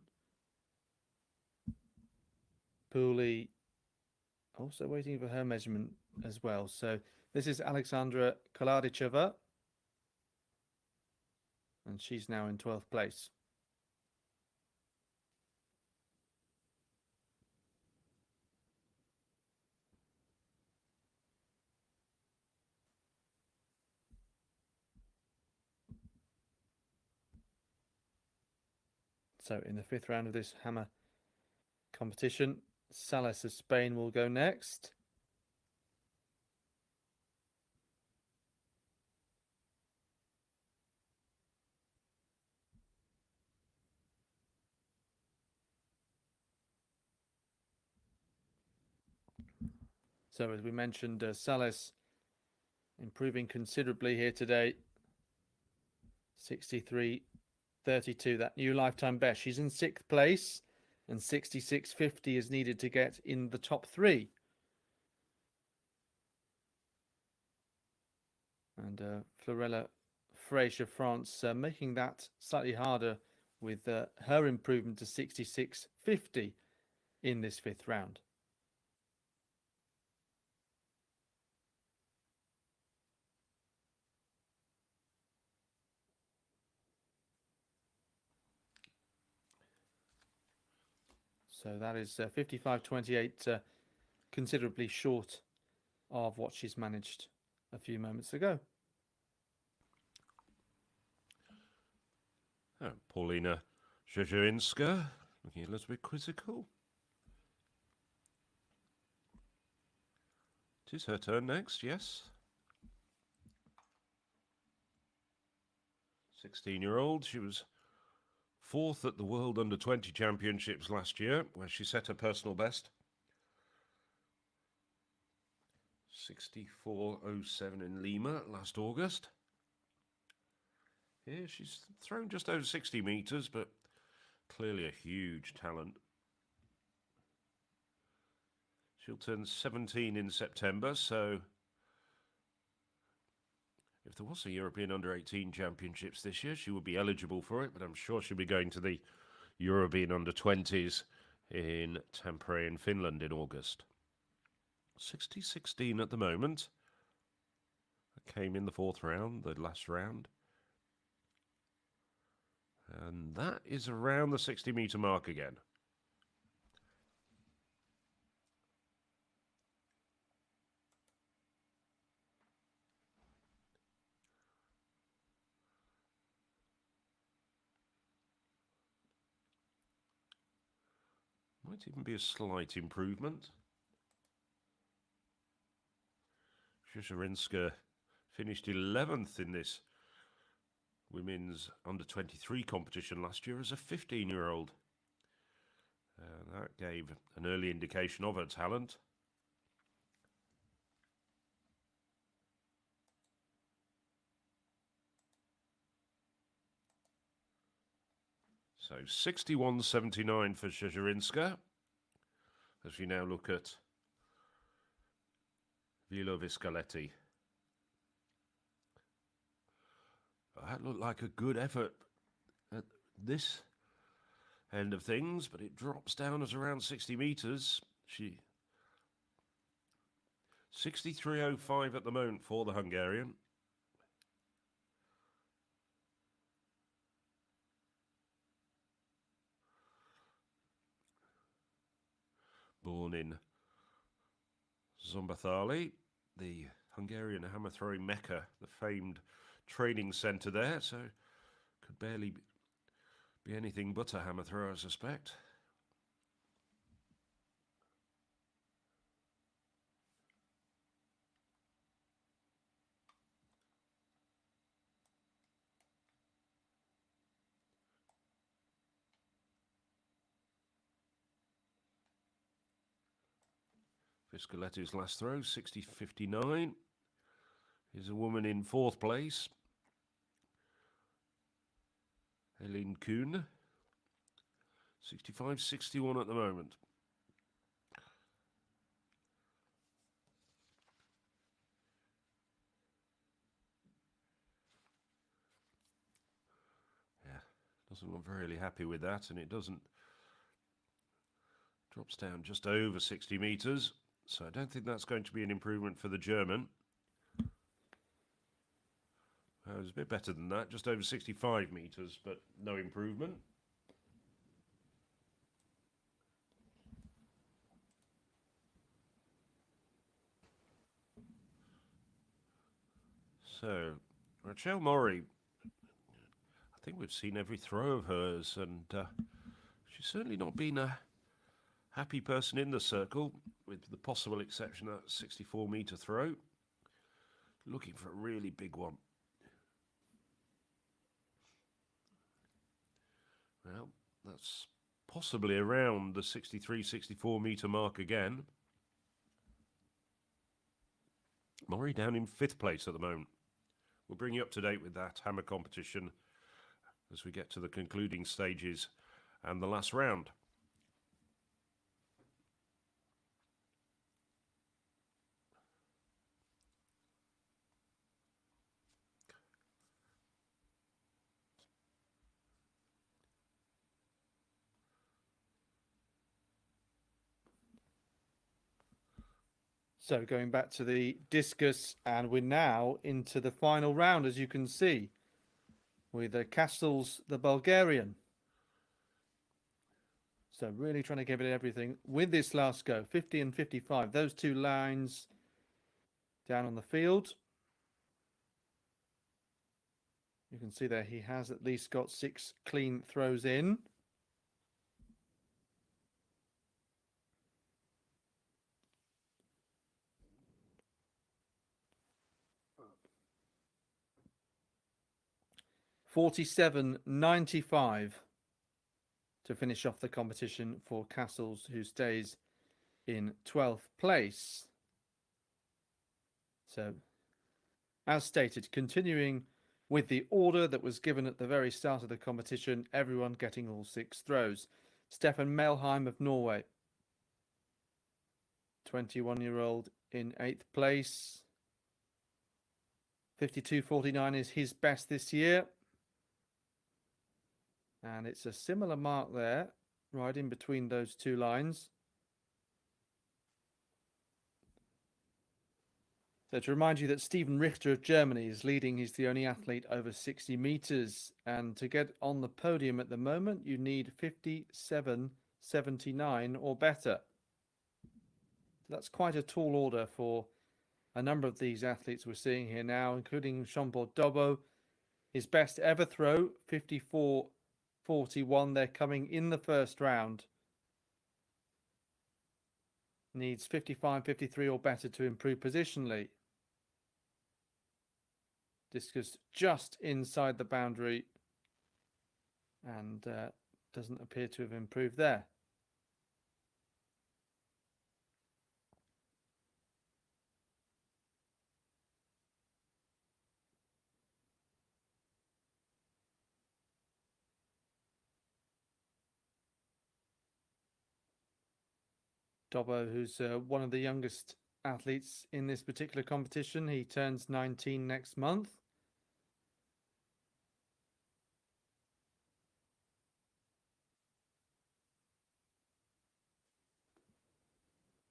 Pooley also waiting for her measurement as well. So this is Alexandra Koladicheva, and she's now in 12th place. So in the 5th round of this hammer competition, Salas of Spain will go next. So as we mentioned, Salas improving considerably here today. 63.32, that new lifetime best. She's in 6th place. and 66.50 is needed to get in the top 3. And Florella Fraser France making that slightly harder with her improvement to 66.50 in this 5th round. So that is 55.28, considerably short of what she's managed a few moments ago. Oh, Paulina Jezerinska looking a little bit quizzical. It is her turn next, yes. 16-year-old. She was 4th at the World Under-20 Championships last year, where she set her personal best. 64.07 in Lima last August. Here she's thrown just over 60 metres, but clearly a huge talent. She'll turn 17 in September, so if there was a European Under-18 Championships this year, she would be eligible for it, but I'm sure she'll be going to the European Under-20s in Tampere in Finland in August. 60-16 at the moment. Came in the 4th round, the last round. And that is around the 60-metre mark again. Might even be a slight improvement. Jezerinska finished 11th in this women's under-23 competition last year as a 15-year-old. That gave an early indication of her talent. So 61.79 for Jezerinska. As we now look at Vilo Viscaletti. That looked like a good effort at this end of things, but it drops down at around 60 metres. 63.05 at the moment for the Hungarian. Born in Szombathely, the Hungarian hammer throwing mecca, the famed training centre there, so could barely be anything but a hammer thrower, I suspect. Viscaletti's last throw, 60.59. Is a woman in 4th place. Helene Kuhn. 65.61 at the moment. Yeah, doesn't look really happy with that, and it doesn't. Drops down just over 60 metres. So I don't think that's going to be an improvement for the German. It was a bit better than that, just over 65 metres, but no improvement. So, Rachel Mori, I think we've seen every throw of hers, and she's certainly not been a happy person in the circle, with the possible exception of that 64-metre throw. Looking for a really big one. Well, that's possibly around the 63, 64-metre mark again. Mori down in 5th place at the moment. We'll bring you up to date with that hammer competition as we get to the concluding stages and the last round. So going back to the discus, and we're now into the final round, as you can see, with Castles, the Bulgarian. So really trying to give it everything with this last go, 50 and 55. Those two lines down on the field. You can see there he has at least got 6 clean throws in. $47.95 to finish off the competition for Castles, who stays in 12th place. So, as stated, continuing with the order that was given at the very start of the competition, everyone getting all 6 throws. Stefan Melheim of Norway, 21-year-old in 8th place. 52.49 is his best this year. And it's a similar mark there, right in between those two lines. So to remind you that Steven Richter of Germany is leading. He's the only athlete over 60 meters. And to get on the podium at the moment, you need 57.79 or better. So that's quite a tall order for a number of these athletes we're seeing here now, including Jean-Paul Dobo. His best ever throw, 54.41. They're coming in the first round. Needs 55.53 or better to improve positionally. Discus just inside the boundary and doesn't appear to have improved there. Dobbo, who's one of the youngest athletes in this particular competition. He turns 19 next month.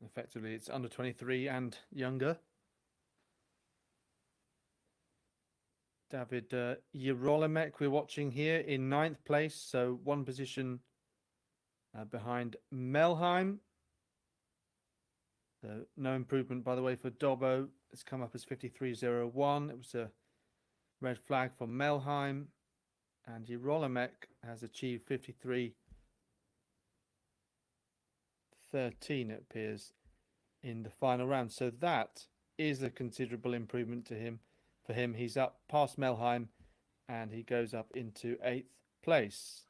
Effectively, it's under 23 and younger. David Yerolimek we're watching here in 9th place, so one position behind Melheim. So no improvement, by the way, for Dobbo. It's come up as 53.01. It was a red flag for Melheim. And Yerolimek has achieved 53.13, it appears, in the final round. So that is a considerable improvement to him. For him, he's up past Melheim and he goes up into 8th place.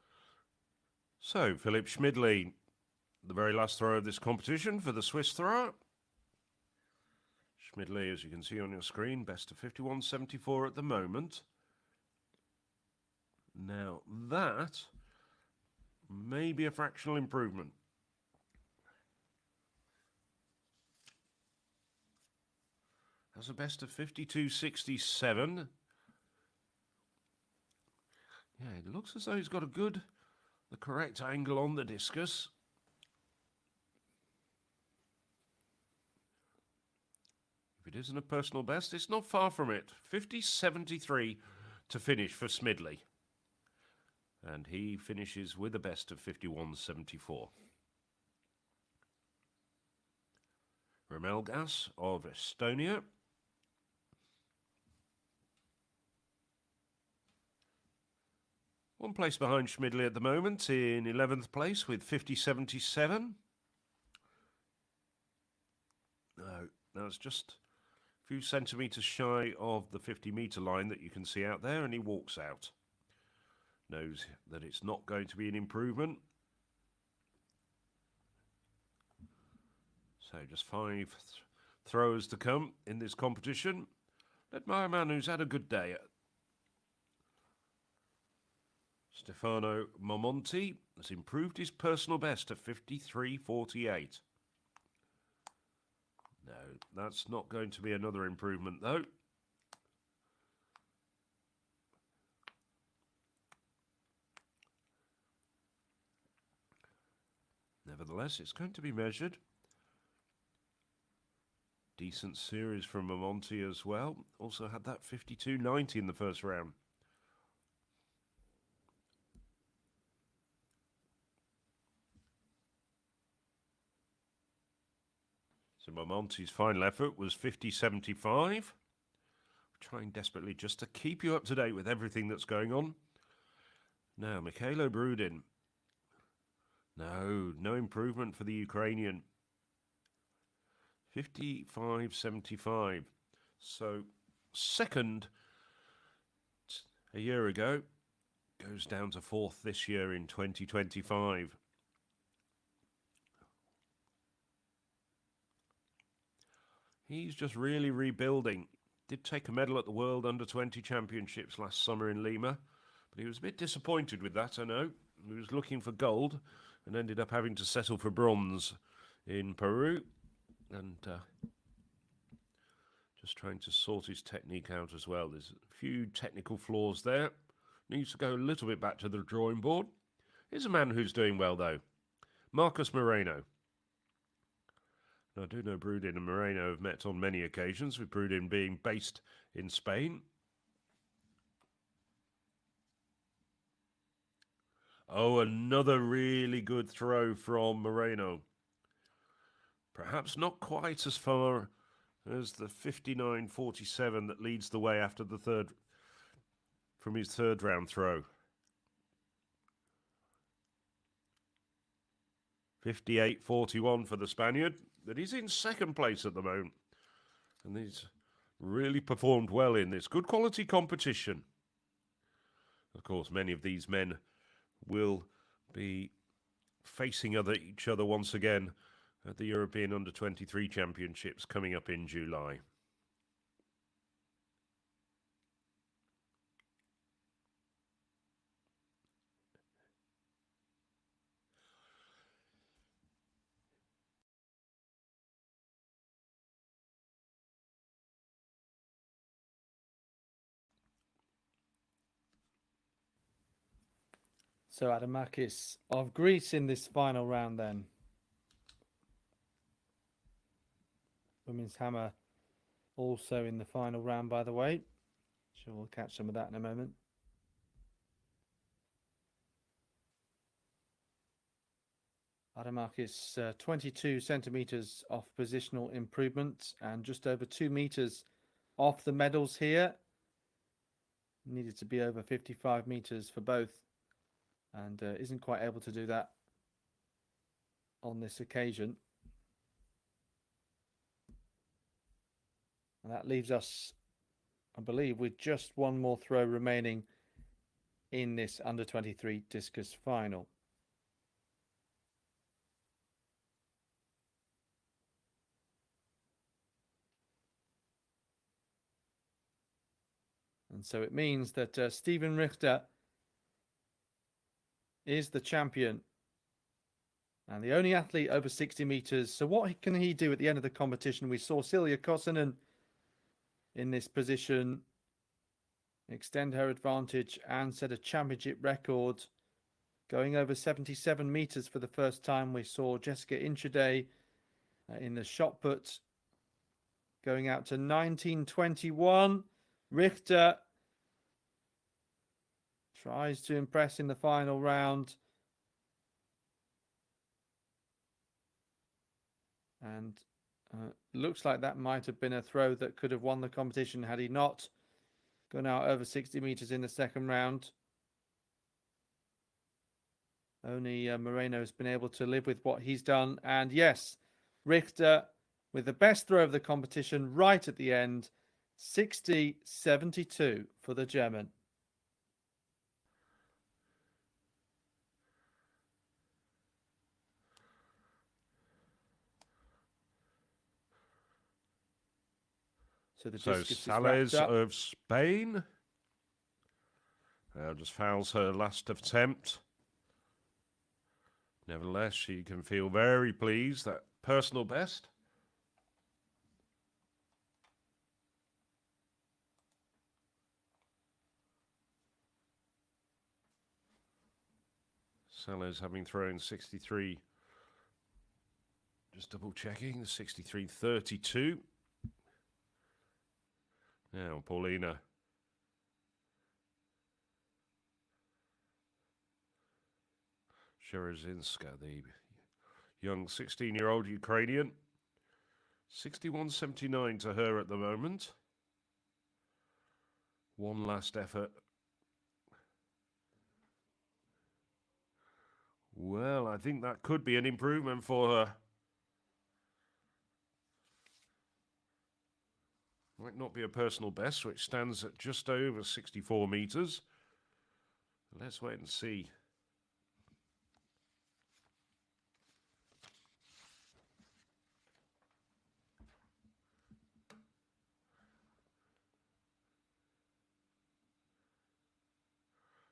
So, Philip Schmidley, the very last throw of this competition for the Swiss thrower. Schmidley, as you can see on your screen, best of 51.74 at the moment. Now, that may be a fractional improvement. Has a best of 52.67. Yeah, it looks as though he's got the correct angle on the discus. If it isn't a personal best, it's not far from it. 50.73 to finish for Schmidley. And he finishes with a best of 51.74. Ramelgas of Estonia. One place behind Schmidley at the moment, in 11th place with 50.77. No, that's just a few centimetres shy of the 50-metre line that you can see out there, and he walks out. Knows that it's not going to be an improvement. So just 5 throws to come in this competition. Led by a man who's had a good day. Stefano Momonti has improved his personal best to 53.48. No, that's not going to be another improvement though. Nevertheless, it's going to be measured. Decent series from Amonti as well. Also had that 52.90 in the first round. So Amonti's final effort was 50.75. Trying desperately just to keep you up to date with everything that's going on. Now, Mikhailo Brudin. No improvement for the Ukrainian. 55.75. So, second a year ago, goes down to fourth this year in 2025. He's just really rebuilding. Did take a medal at the World Under-20 Championships last summer in Lima, but he was a bit disappointed with that, I know. He was looking for gold and ended up having to settle for bronze in Peru. And just trying to sort his technique out as well. There's a few technical flaws there. Needs to go a little bit back to the drawing board. Here's a man who's doing well, though. Marcus Moreno. Now, I do know Brudin and Moreno have met on many occasions, with Brudin being based in Spain. Oh, another really good throw from Moreno. Perhaps not quite as far as the 59.47 that leads the way after the third, from his third round throw. 58.41 for the Spaniard, but he's in second place at the moment. And he's really performed well in this good quality competition. Of course, many of these men will be facing each other once again at the European Under-23 Championships coming up in July. So Adamakis of Greece in this final round then. Women's hammer also in the final round, by the way. Sure, we'll catch some of that in a moment. Adamakis 22 centimeters off positional improvement and just over 2 meters off the medals here. Needed to be over 55 meters for both, and isn't quite able to do that on this occasion. And that leaves us, I believe, with just one more throw remaining in this under-23 discus final. And so it means that Steven Richter is the champion and the only athlete over 60 meters. So what can he do at the end of the competition? We saw Silja Kosonen in this position extend her advantage and set a championship record, going over 77 meters for the first time. We saw Jessica Intraday in the shot put going out to 19.21. Richter tries to impress in the final round. And looks like that might have been a throw that could have won the competition had he not gone out over 60 meters in the second round. Only Moreno has been able to live with what he's done. And yes, Richter with the best throw of the competition right at the end. 60.72 for the German. So the discus Sales of Spain just fouls her last attempt. Nevertheless, she can feel very pleased, that personal best. Sellers having thrown 63, just double checking, 63.32. Now, Paulina. Sherezinska, the young 16-year-old Ukrainian. 61.79 to her at the moment. One last effort. Well, I think that could be an improvement for her. Might not be a personal best, which stands at just over 64 metres. Let's wait and see.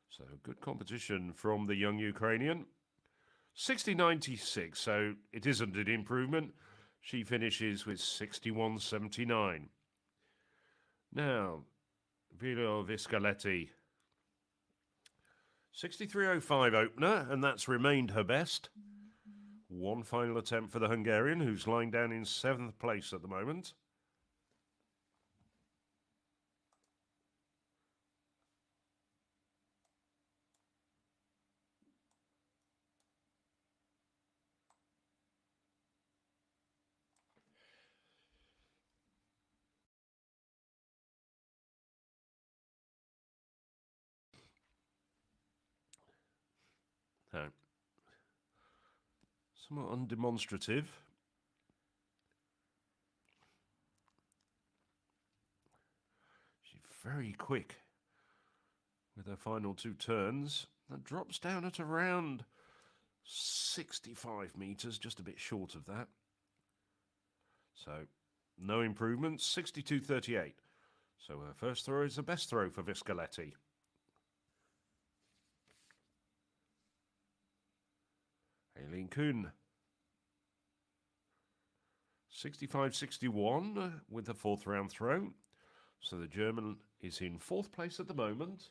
So good competition from the young Ukrainian. 60.96, so it isn't an improvement. She finishes with 61.79. Now, Vilo Viscaletti. 63.05 opener, and that's remained her best. One final attempt for the Hungarian, who's lying down in 7th place at the moment. No. Somewhat undemonstrative. She's very quick with her final two turns. That drops down at around 65 metres, just a bit short of that. So, no improvements, 62.38. So her first throw is the best throw for Viscaletti. Aileen Kuhn. 65.61 with the fourth round throw. So the German is in 4th place at the moment.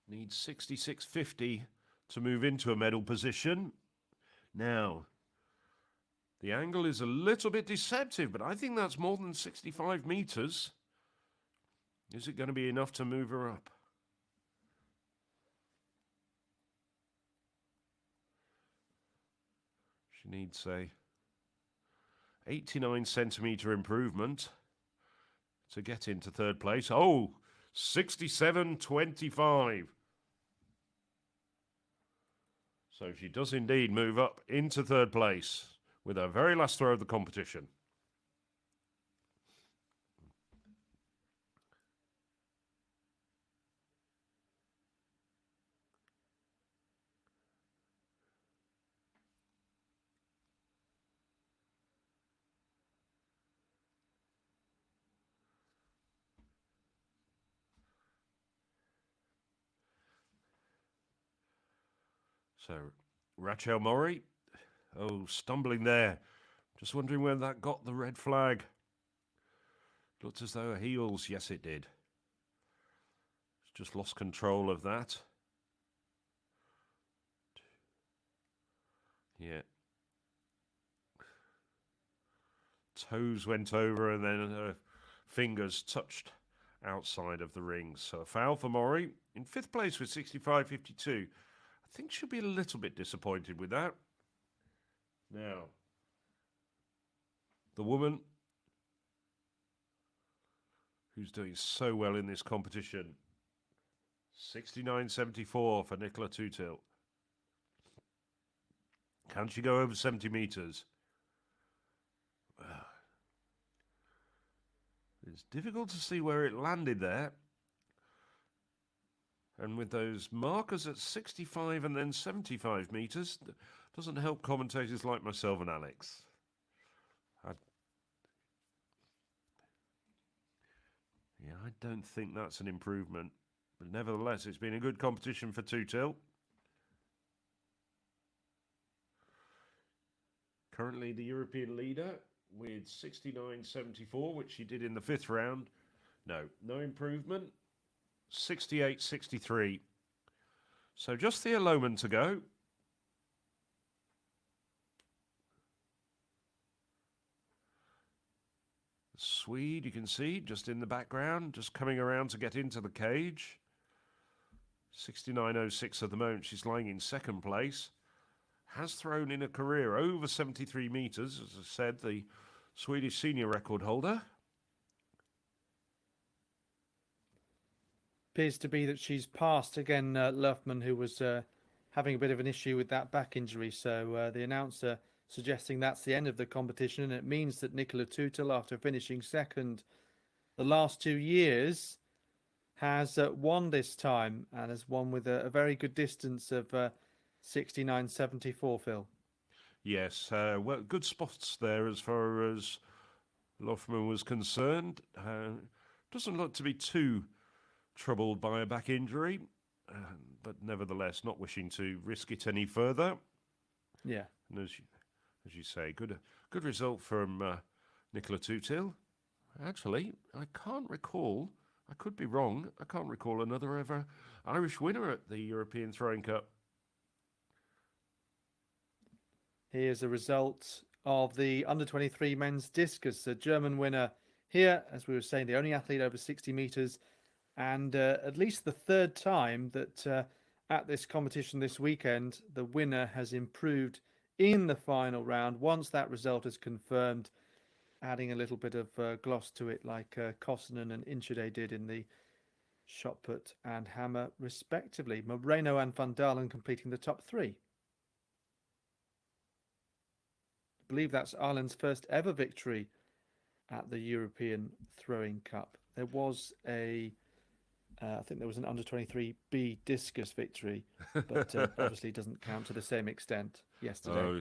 Needs 66.50 to move into a medal position. Now, the angle is a little bit deceptive, but I think that's more than 65 metres. Is it going to be enough to move her up? She needs a 89 centimetre improvement to get into 3rd place. Oh, 67.25. So she does indeed move up into 3rd place with her very last throw of the competition. So, Rachel Murray, oh, stumbling there. Just wondering whether that got the red flag. Looked as though her heels, yes it did. Just lost control of that. Yeah. Toes went over and then her fingers touched outside of the ring. So a foul for Murray. In 5th place with 65.52. I think she'll be a little bit disappointed with that. Now, the woman who's doing so well in this competition. 69.74 for Nicola Tutil. Can she go over 70 metres? It's difficult to see where it landed there. And with those markers at 65 and then 75 metres, doesn't help commentators like myself and Alex. I don't think that's an improvement. But nevertheless, it's been a good competition for Tutil. Currently the European leader with 69.74, which she did in the 5th round. No improvement. 68.63. So just the allotment to go. Swede, you can see, just in the background, just coming around to get into the cage. 69.06 at the moment. She's lying in second place. Has thrown in a career over 73 metres, as I said, the Swedish senior record holder. Appears to be that she's passed again Luffman, who was having a bit of an issue with that back injury. So the announcer suggesting that's the end of the competition, and it means that Nicola Tutel, after finishing second the last 2 years, has won this time, and has won with a very good distance of 69.74, Phil. Yes, well, good spots there as far as Loffman was concerned. Doesn't look to be too troubled by a back injury, but nevertheless not wishing to risk it any further. Yeah. And as you say, good result from Nicola Tutil. Actually, I can't recall, I could be wrong, I can't recall another ever Irish winner at the European Throwing Cup. Here's a result of the under-23 men's discus. A German winner here, as we were saying, the only athlete over 60 metres, and at least the third time that at this competition this weekend, the winner has improved in the final round. Once that result is confirmed, adding a little bit of gloss to it, like Kosonen and Inchide did in the shot put and hammer, respectively. Moreno and Van Dalen completing the top three. I believe that's Ireland's first ever victory at the European Throwing Cup. There was I think there was an under-23 B discus victory, but obviously doesn't count to the same extent yesterday. Oh,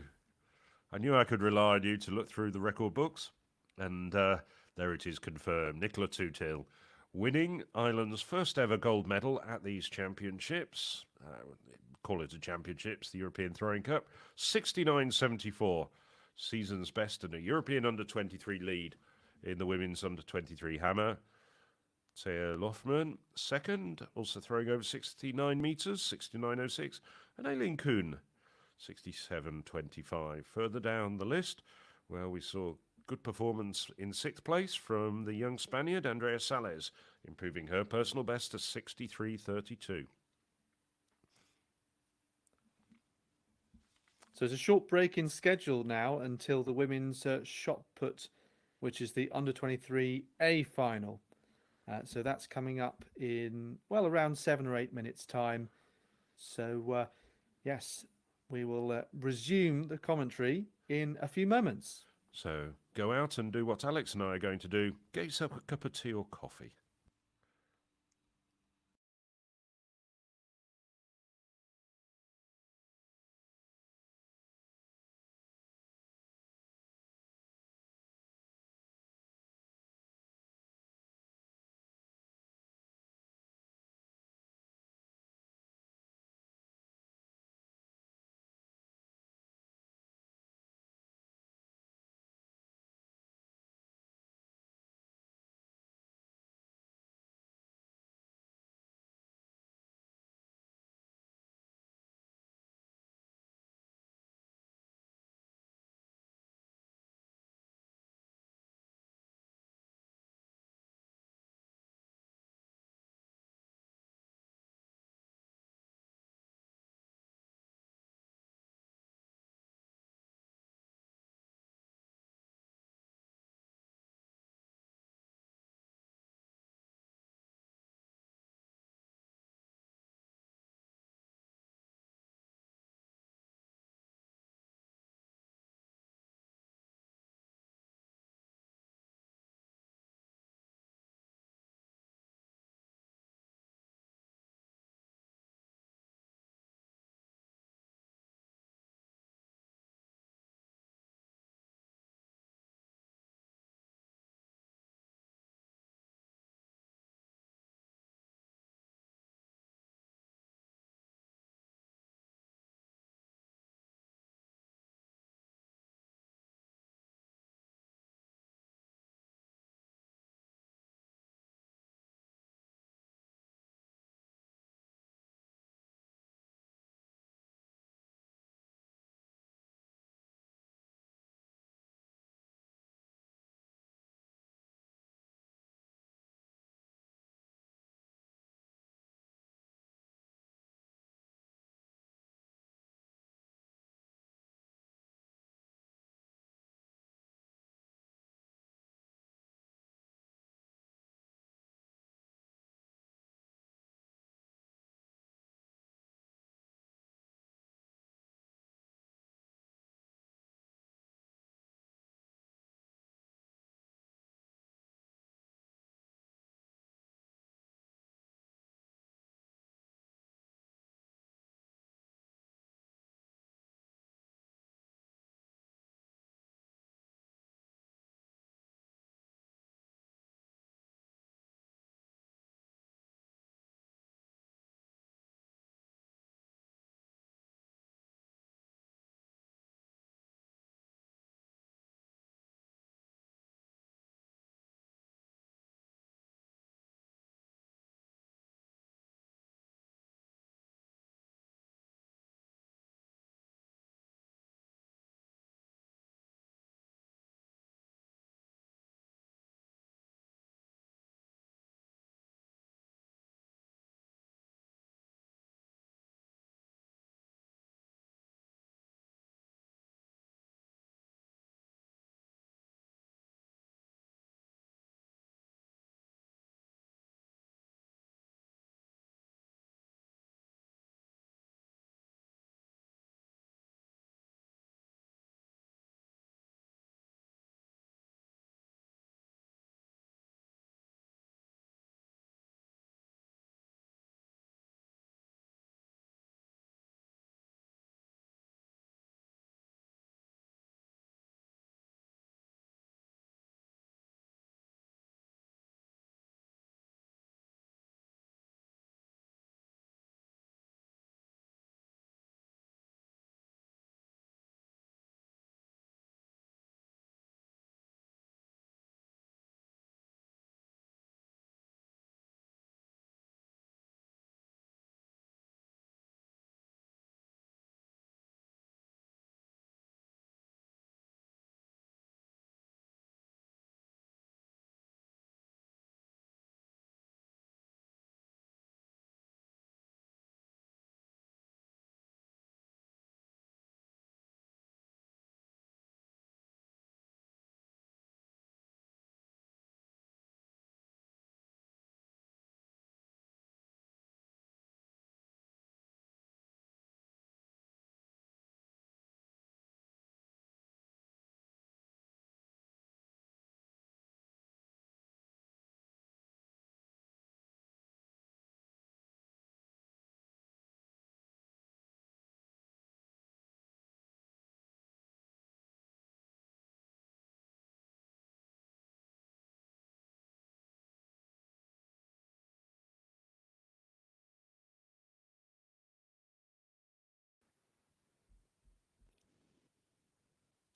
I knew I could rely on you to look through the record books, and there it is confirmed. Nicola Tutil winning Ireland's first ever gold medal at these championships. Call it a championships, the European Throwing Cup. 69.74, season's best, and a European under-23 lead in the women's under-23 hammer. Thea Loffman, second, also throwing over 69 metres, 69.06, and Aileen Kuhn, 67.25. Further down the list, well, we saw good performance in sixth place from the young Spaniard, Andrea Sales, improving her personal best to 63.32. So there's a short break in schedule now until the women's shot put, which is the under-23 A final. So that's coming up in, well, around 7 or 8 minutes' time. So, yes, we will resume the commentary in a few moments. So go out and do what Alex and I are going to do. Get yourself a cup of tea or coffee.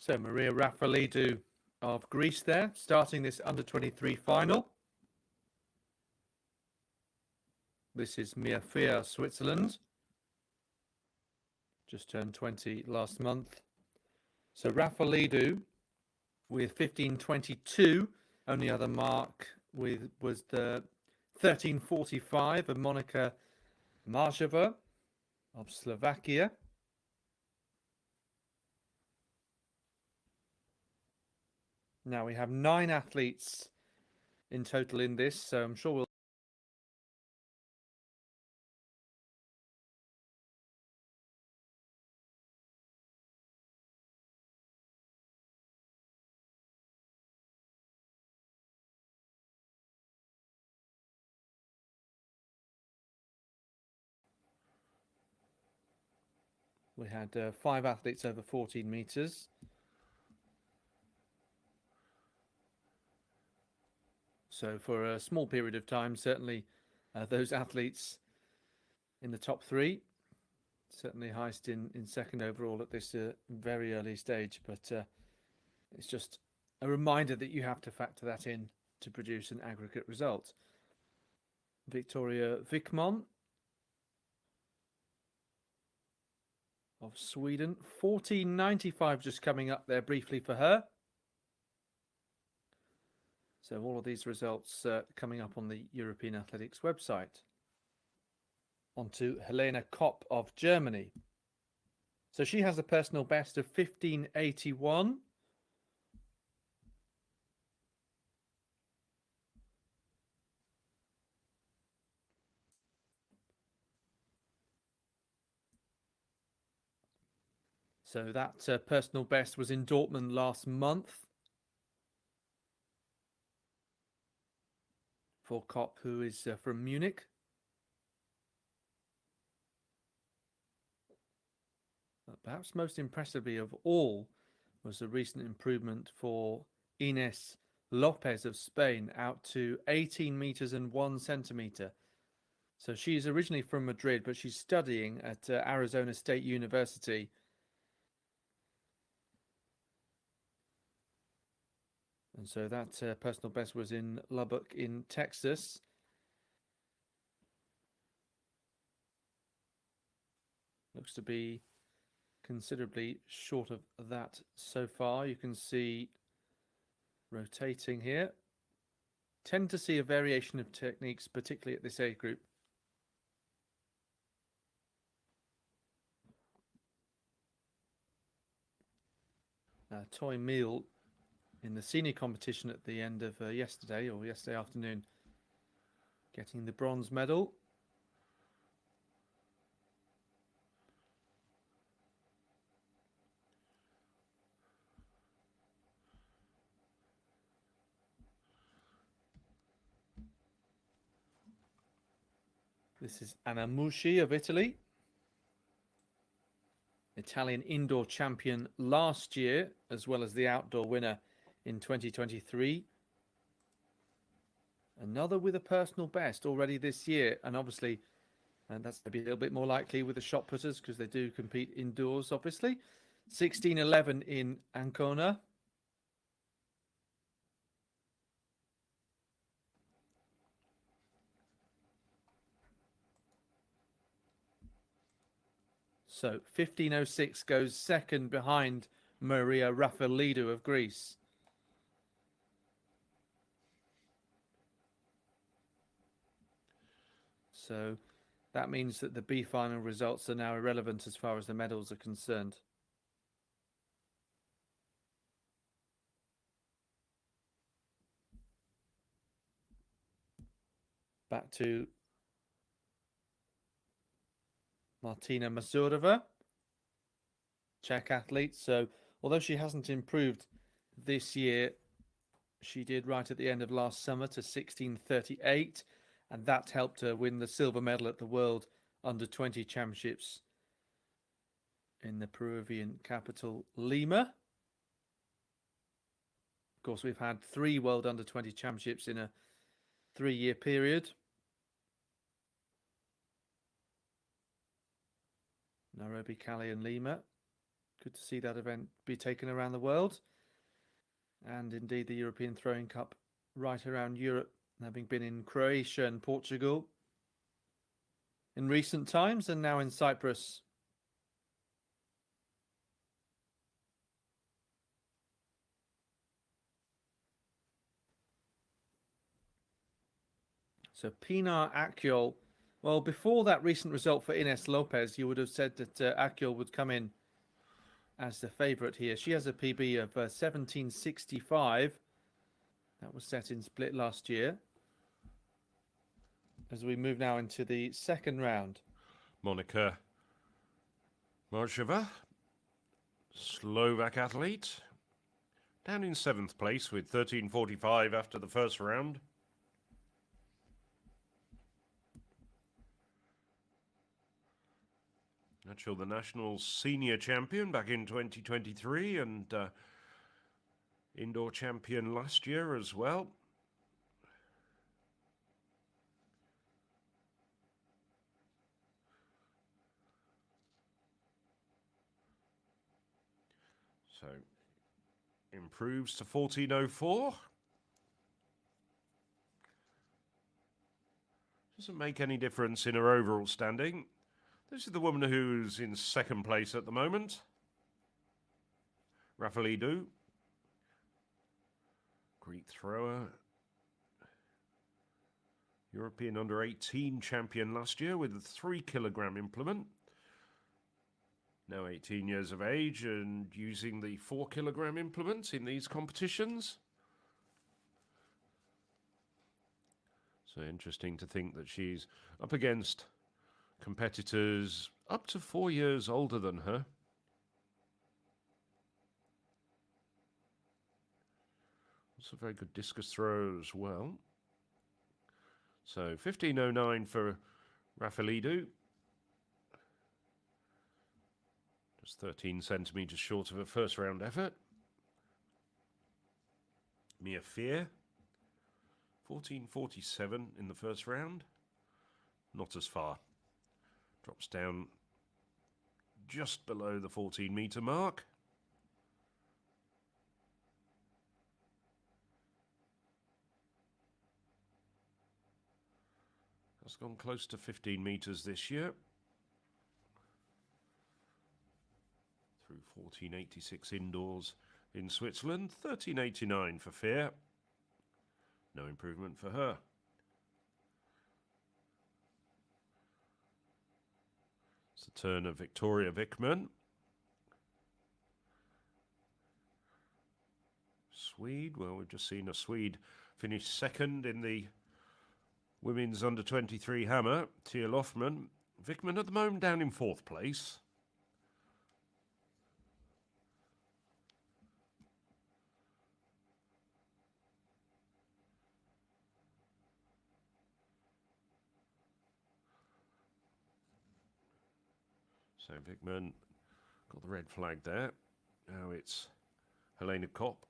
So Maria Raffaelidou of Greece there, starting this under-23 final. This is Mia Fear, Switzerland. Just turned 20 last month. So Raffaelidou with 15.22. Only other mark was the 13.45 of Monika Marshova of Slovakia. Now we have 9 athletes in total in this, so I'm sure we'll We had 5 athletes over 14 meters. So for a small period of time, certainly those athletes in the top 3, certainly highest in second overall at this very early stage. But it's just a reminder that you have to factor that in to produce an aggregate result. Victoria Wickman of Sweden, 14.95 just coming up there briefly for her. So all of these results coming up on the European Athletics website. On to Helena Kopp of Germany. So she has a personal best of 15.81. So that personal best was in Dortmund last month for Kopp, who is from Munich. Perhaps most impressively of all was the recent improvement for Ines Lopez of Spain, out to 18 meters and 1 centimeter. So she's originally from Madrid, but she's studying at Arizona State University. And so that personal best was in Lubbock in Texas. Looks to be considerably short of that so far. You can see rotating here. Tend to see a variation of techniques, particularly at this age group. Toy Meal in the senior competition at the end of yesterday afternoon, getting the bronze medal. This is Anna Musci of Italy, Italian indoor champion last year, as well as the outdoor winner in 2023. Another with a personal best already this year, and obviously, and that's maybe a little bit more likely with the shot putters because they do compete indoors, obviously. 16.11 in Ancona. So 15.06 goes second behind Maria Raffaelidou of Greece. So that means that the B final results are now irrelevant as far as the medals are concerned. Back to Martina Mazurova, Czech athlete. So although she hasn't improved this year, she did right at the end of last summer to 16.38, and that helped her win the silver medal at the World Under-20 Championships in the Peruvian capital, Lima. Of course, we've had 3 World Under-20 Championships in a 3-year period. Nairobi, Cali and Lima. good to see that event be taken around the world. And indeed the European Throwing Cup right around Europe, having been in Croatia and Portugal in recent times, and now in Cyprus. So Pinar Akyol, well, before that recent result for Ines Lopez, you would have said that Akyol would come in as the favourite here. She has a PB of 17.65. That was set in Split last year. As we move now into the second round. Monika Marsheva, Slovak athlete, down in 7th place with 13.45 after the first round. Actually, the national senior champion back in 2023 and indoor champion last year as well. So improves to 14.04. Doesn't make any difference in her overall standing. This is the woman who's in 2nd place at the moment. Rafalidou, Greek thrower. European under-18 champion last year with a 3-kilogram implement. Now 18 years of age and using the 4-kilogram implement in these competitions. So interesting to think that she's up against competitors up to 4 years older than her. Also very good discus throw as well. So 15.09 for Rafalidou. Just 13 centimetres short of her first round effort. Mia Fear, 14.47 in the first round. Not as far. Drops down just below the 14-metre mark. Has gone close to 15 metres this year. Through 14.86 indoors in Switzerland. 13.89 for Fear. No improvement for her. It's the turn of Victoria Wickman. Swede, well, we've just seen a Swede finish 2nd in the women's under-23 hammer. Tia Lofman. Wickman at the moment down in 4th place. So Wickman got the red flag there. Now it's Helena Kopp.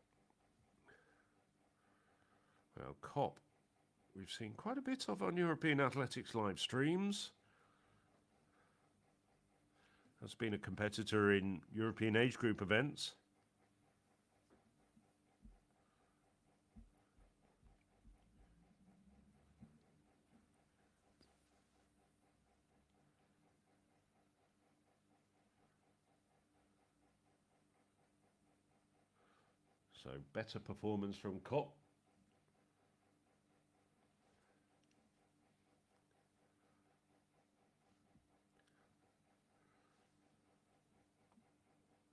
Well, Kopp, we've seen quite a bit of on European Athletics live streams. Has been a competitor in European age group events. So better performance from Kopp.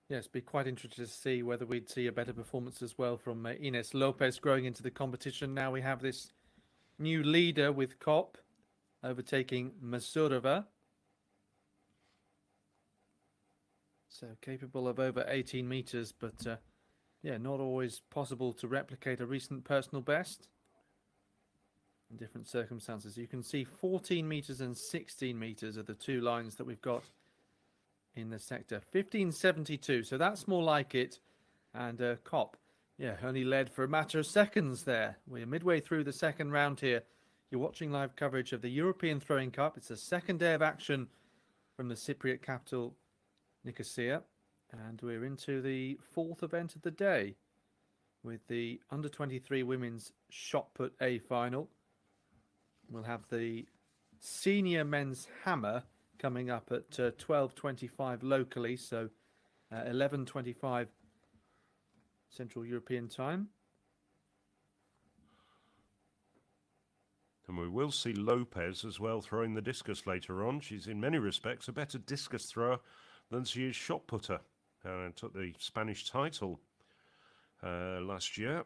Yes, be quite interested to see whether we'd see a better performance as well from Ines Lopez growing into the competition. Now we have this new leader with Kopp overtaking Masurova. So capable of over 18 meters, but yeah, not always possible to replicate a recent personal best in different circumstances. You can see 14 meters and 16 meters are the two lines that we've got in the sector. 15.72, so that's more like it. And Kopp, yeah, only led for a matter of seconds there. We're midway through the second round here. You're watching live coverage of the European Throwing Cup. It's the second day of action from the Cypriot capital, Nicosia. And we're into the fourth event of the day with the under-23 women's shot put A final. We'll have the senior men's hammer coming up at 12:25 locally, so 11:25 Central European time. And we will see Lopez as well throwing the discus later on. She's in many respects a better discus thrower than she is shot putter. Took the Spanish title last year.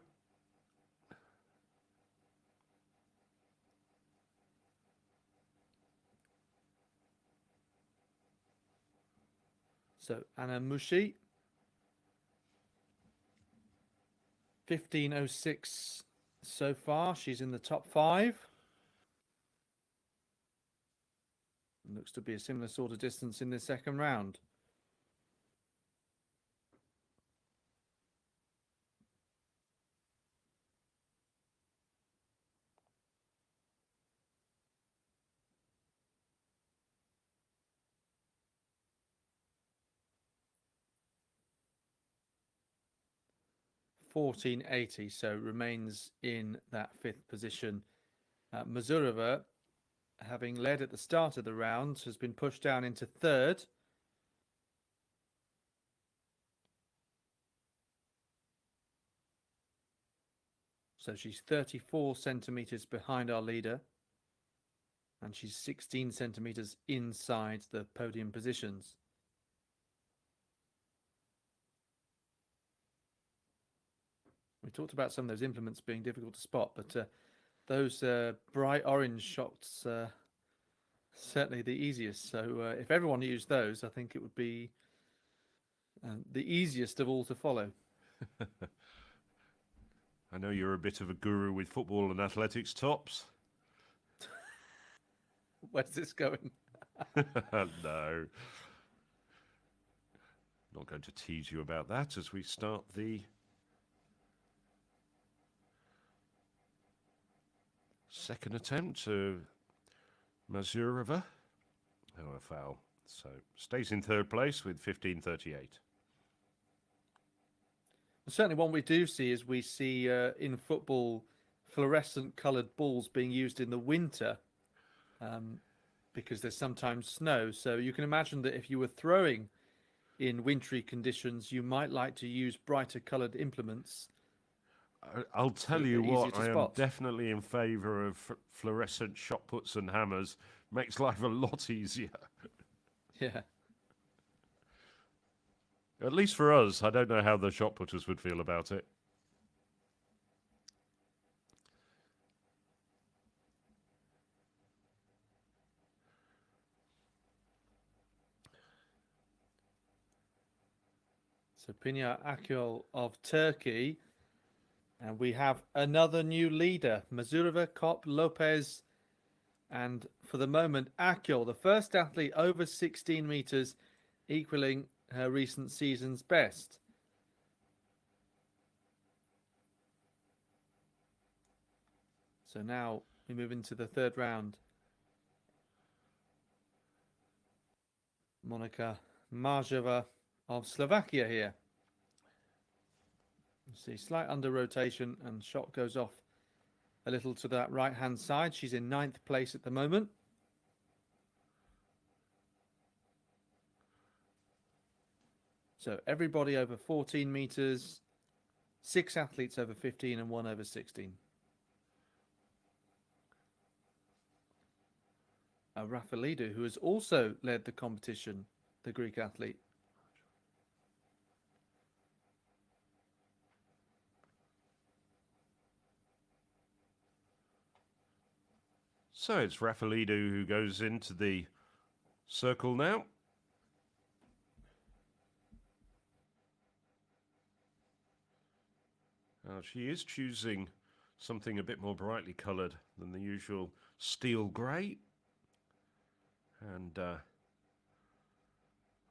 So Anna Mushi, 15:06 so far. She's in the top 5. Looks to be a similar sort of distance in the second round. $14.80, so remains in that 5th position. Mazurova, having led at the start of the round, has been pushed down into 3rd. So she's 34 centimeters behind our leader, and she's 16 centimeters inside the podium positions. We talked about some of those implements being difficult to spot, but those bright orange shots certainly the easiest. So if everyone used those, I think it would be the easiest of all to follow. I know you're a bit of a guru with football and athletics tops. Where's this going? No. Not going to tease you about that as we start the second attempt to Mazurova. Oh, a foul. So stays in 3rd place with 15.38. Certainly one we do see is we see in football fluorescent coloured balls being used in the winter because there's sometimes snow. So you can imagine that if you were throwing in wintry conditions, you might like to use brighter coloured implements. I'll tell you what, I am definitely in favour of fluorescent shot puts and hammers. Makes life a lot easier. Yeah. At least for us. I don't know how the shot putters would feel about it. So Pinya Akyol of Turkey. And we have another new leader, Mazurova, Kopp, Lopez, and for the moment, Akyol, the first athlete over 16 meters, equaling her recent season's best. So now we move into the 3rd round. Monika Marzheva of Slovakia here. See, slight under rotation and shot goes off a little to that right-hand side. She's in 9th place at the moment. So everybody over 14 meters, 6 athletes over 15 and 1 over 16. Rafalidou, who has also led the competition, the Greek athlete. So it's Rafalidou who goes into the circle now. She is choosing something a bit more brightly coloured than the usual steel grey. And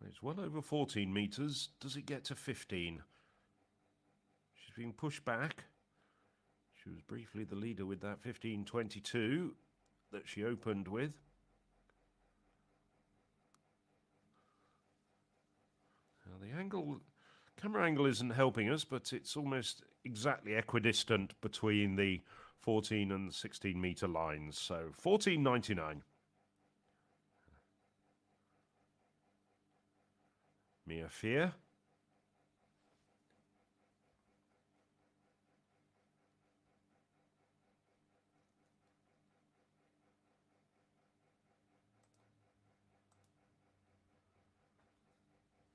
it's well over 14 metres. Does it get to 15? She's being pushed back. She was briefly the leader with that 15.22 that she opened with. The angle, camera angle isn't helping us, but it's almost exactly equidistant between the 14 and 16 meter lines. So 14.99. Mia Fear.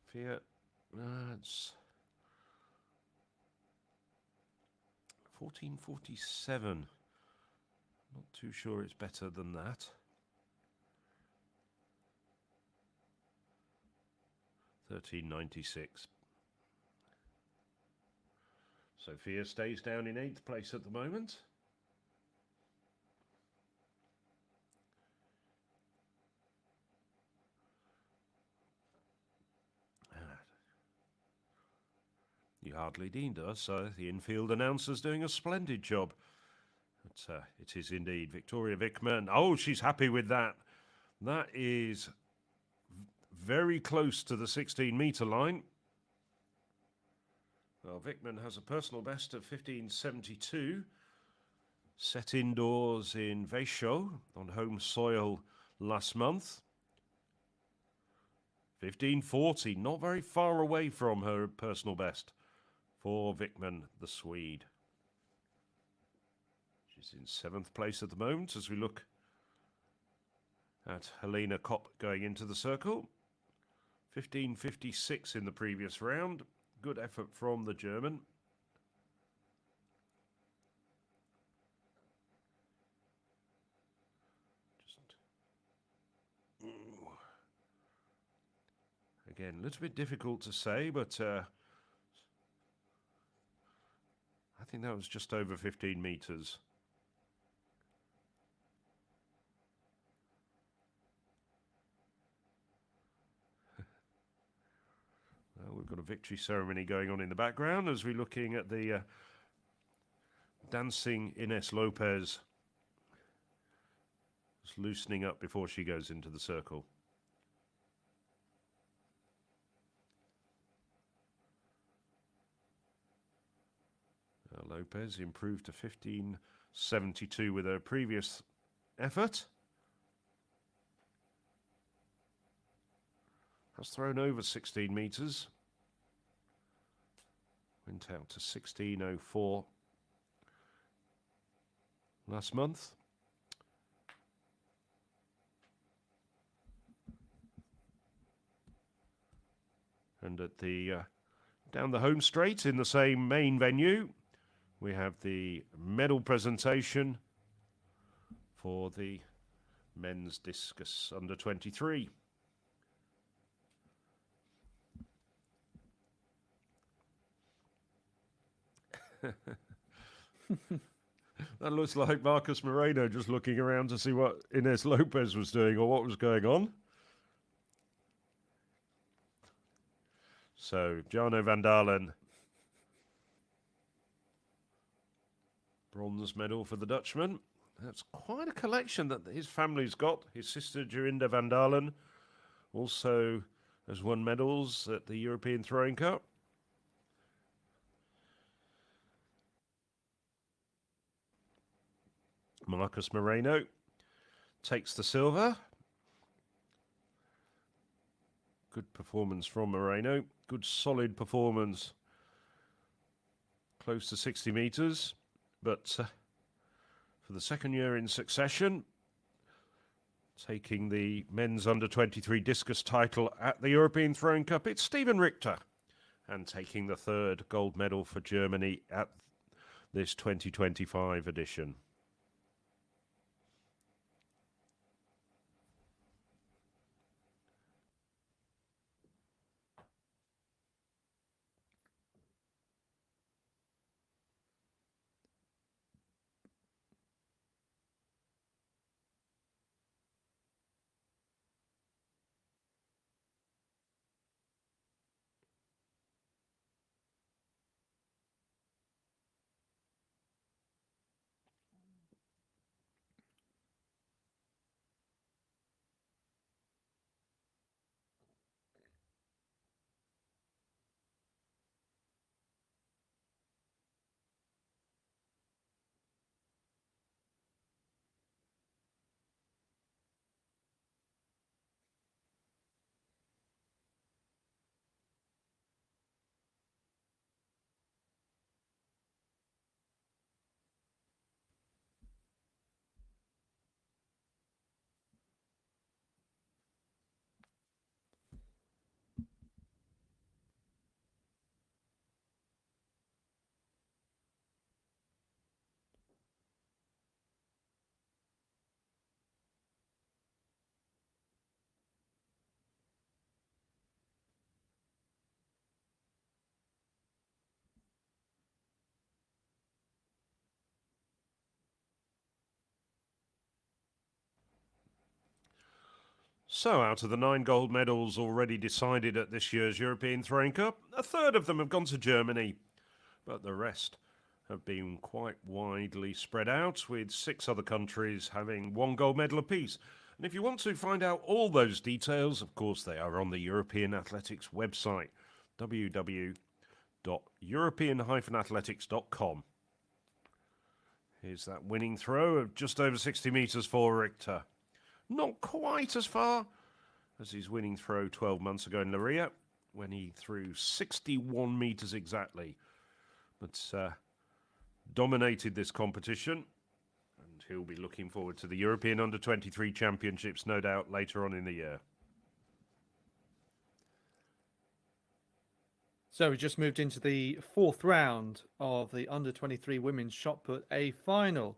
Fear. It's 14.47. Not too sure it's better than that. 13.96. Sophia stays down in 8th place at the moment. You hardly need us, so the infield announcer's doing a splendid job. But, it is indeed Victoria Vickman. Oh, she's happy with that. That is very close to the 16 meter line. Well, Vickman has a personal best of 15.72, set indoors in Vaisho on home soil last month. 15.40, not very far away from her personal best for Vickman, the Swede. She's in 7th place at the moment as we look at Helena Kopp going into the circle. 15.56 in the previous round. Good effort from the German. Again, a little bit difficult to say, but I think that was just over 15 meters. Well, we've got a victory ceremony going on in the background as we're looking at the dancing Ines Lopez. Just loosening up before she goes into the circle. Lopez improved to 15.72 with her previous effort. Has thrown over 16 meters. Went out to 16.04 last month. And at the down the home straight in the same main venue, we have the medal presentation for the men's discus under 23. That looks like Marcus Moreno just looking around to see what Ines Lopez was doing or what was going on. So, Jarno van Dalen, bronze medal for the Dutchman. That's quite a collection that his family's got. His sister Jorinda van Dalen also has won medals at the European Throwing Cup. Marcus Moreno takes the silver. Good performance from Moreno. Good solid performance. Close to 60 meters. But for the second year in succession, taking the men's under-23 discus title at the European Throwing Cup, it's Stephen Richter. And taking the third gold medal for Germany at this 2025 edition. So, out of the 9 gold medals already decided at this year's European Throwing Cup, a third of them have gone to Germany, but the rest have been quite widely spread out, with 6 other countries having 1 gold medal apiece. And if you want to find out all those details, of course, they are on the European Athletics website, www.european-athletics.com. Here's that winning throw of just over 60 metres for Richter. Not quite as far as his winning throw 12 months ago in Leiria, when he threw 61 metres exactly. But dominated this competition, and he'll be looking forward to the European Under-23 Championships, no doubt, later on in the year. So we just moved into the 4th round of the Under-23 Women's Shot Put A final.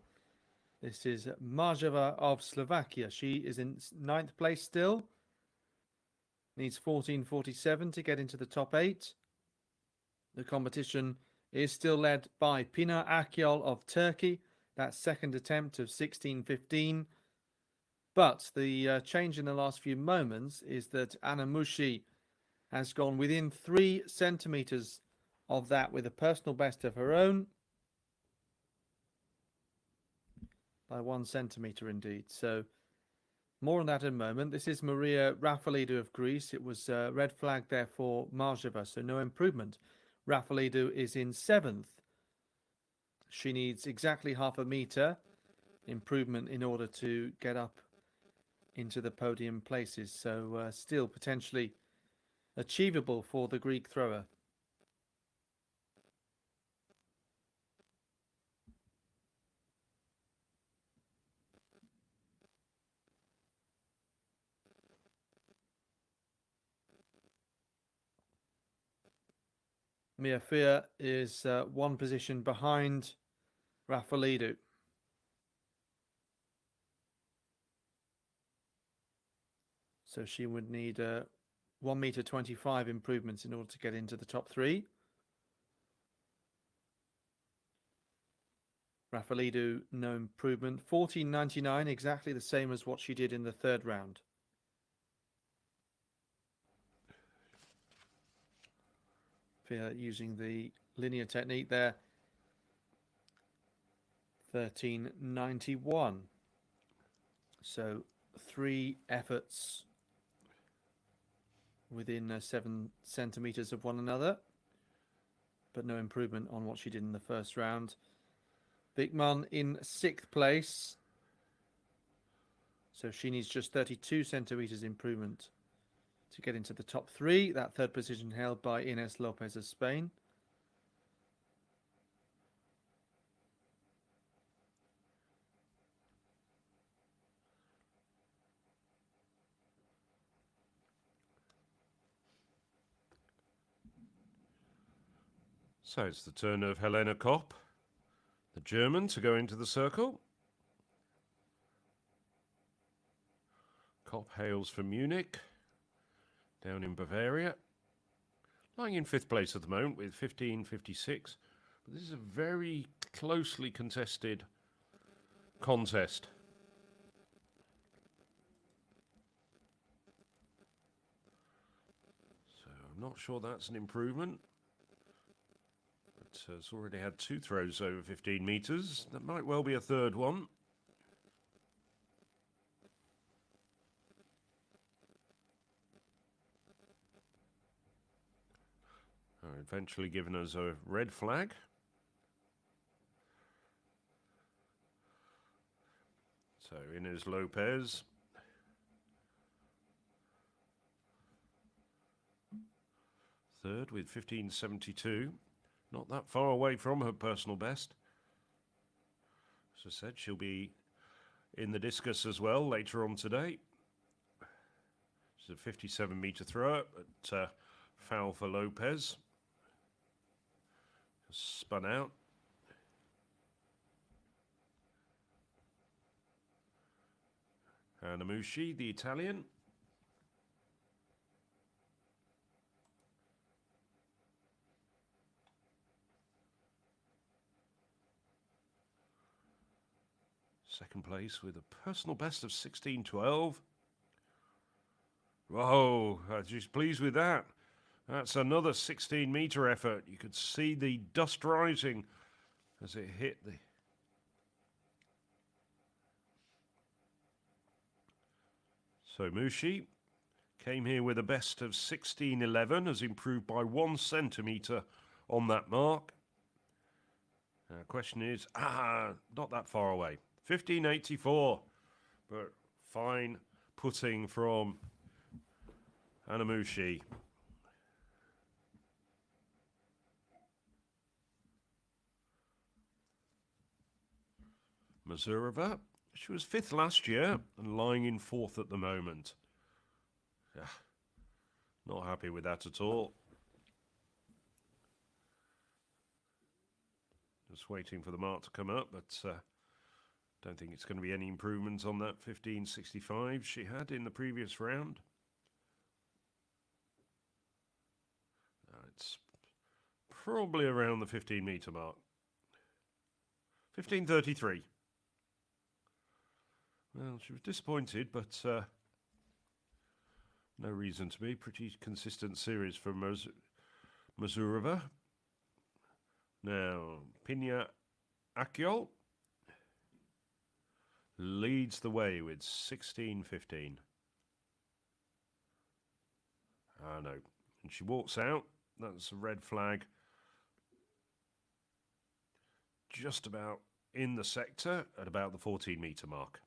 This is Marzeva of Slovakia. She is in 9th place still. Needs 14.47 to get into the top 8. The competition is still led by Pınar Akyol of Turkey. That second attempt of 16.15. But the change in the last few moments is that Anna Mushi has gone within 3 centimetres of that with a personal best of her own. By 1 centimetre indeed. So more on that in a moment. This is Maria Rafalidou of Greece. It was red flag there for Marzeva, so no improvement. Rafalidou is in 7th. She needs exactly half a metre improvement in order to get up into the podium places. So still potentially achievable for the Greek thrower. Mia Fear is 1 position behind Rafalidou. So she would need 1 metre 25 improvements in order to get into the top 3. Rafalidou, no improvement. 14.99, exactly the same as what she did in the 3rd round. Using the linear technique there. 13.91. So 3 efforts within 7 centimetres of one another, but no improvement on what she did in the 1st round. Bickman in 6th place. So she needs just 32 centimetres improvement to get into the top 3. That 3rd position held by Ines Lopez of Spain. So it's the turn of Helena Kopp, the German, to go into the circle. Kopp hails from Munich, down in Bavaria. Lying in 5th place at the moment with 15.56. But this is a very closely contested contest. So I'm not sure that's an improvement. But it's already had 2 throws over 15 metres. That might well be a 3rd one. Eventually given us a red flag. So Ines Lopez. Third with 15.72. Not that far away from her personal best. As I said, she'll be in the discus as well later on today. She's a 57-metre thrower, but foul for Lopez. Spun out. And Amushi, the Italian. Second place with a personal best of 16.12. Oh, she's pleased with that. That's another 16-meter effort. You could see the dust rising as it hit the... So Mushi came here with a best of 16.11, has improved by 1 centimetre on that mark. Now, the question is, not that far away. 15.84, but fine putting from Anamushi. Mazurova, she was 5th last year and lying in 4th at the moment. Not happy with that at all. Just waiting for the mark to come up, but don't think it's going to be any improvement on that 15.65 she had in the previous round. It's probably around the 15-meter mark. 15.33. Well, she was disappointed, but no reason to be. Pretty consistent series for Mazurova. Now, Pina Akyol leads the way with 16.15. No. And she walks out. That's a red flag. Just about in the sector at about the 14-meter mark.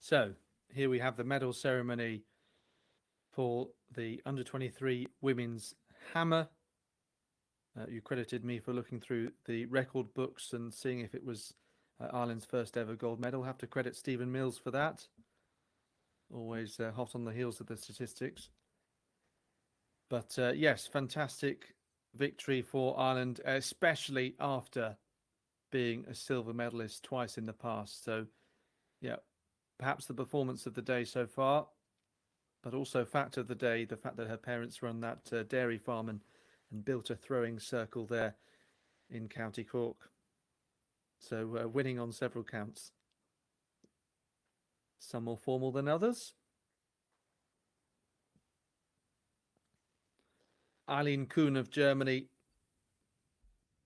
So here we have the medal ceremony for the under-23 women's hammer. You credited me for looking through the record books and seeing if it was Ireland's first ever gold medal. Have to credit Stephen Mills for that. Always hot on the heels of the statistics. But yes, fantastic victory for Ireland, especially after being a silver medalist twice in the past. So, yeah, perhaps the performance of the day so far, but also fact of the day, the fact that her parents run that dairy farm and built a throwing circle there in County Cork. So winning on several counts. Some more formal than others. Eileen Kuhn of Germany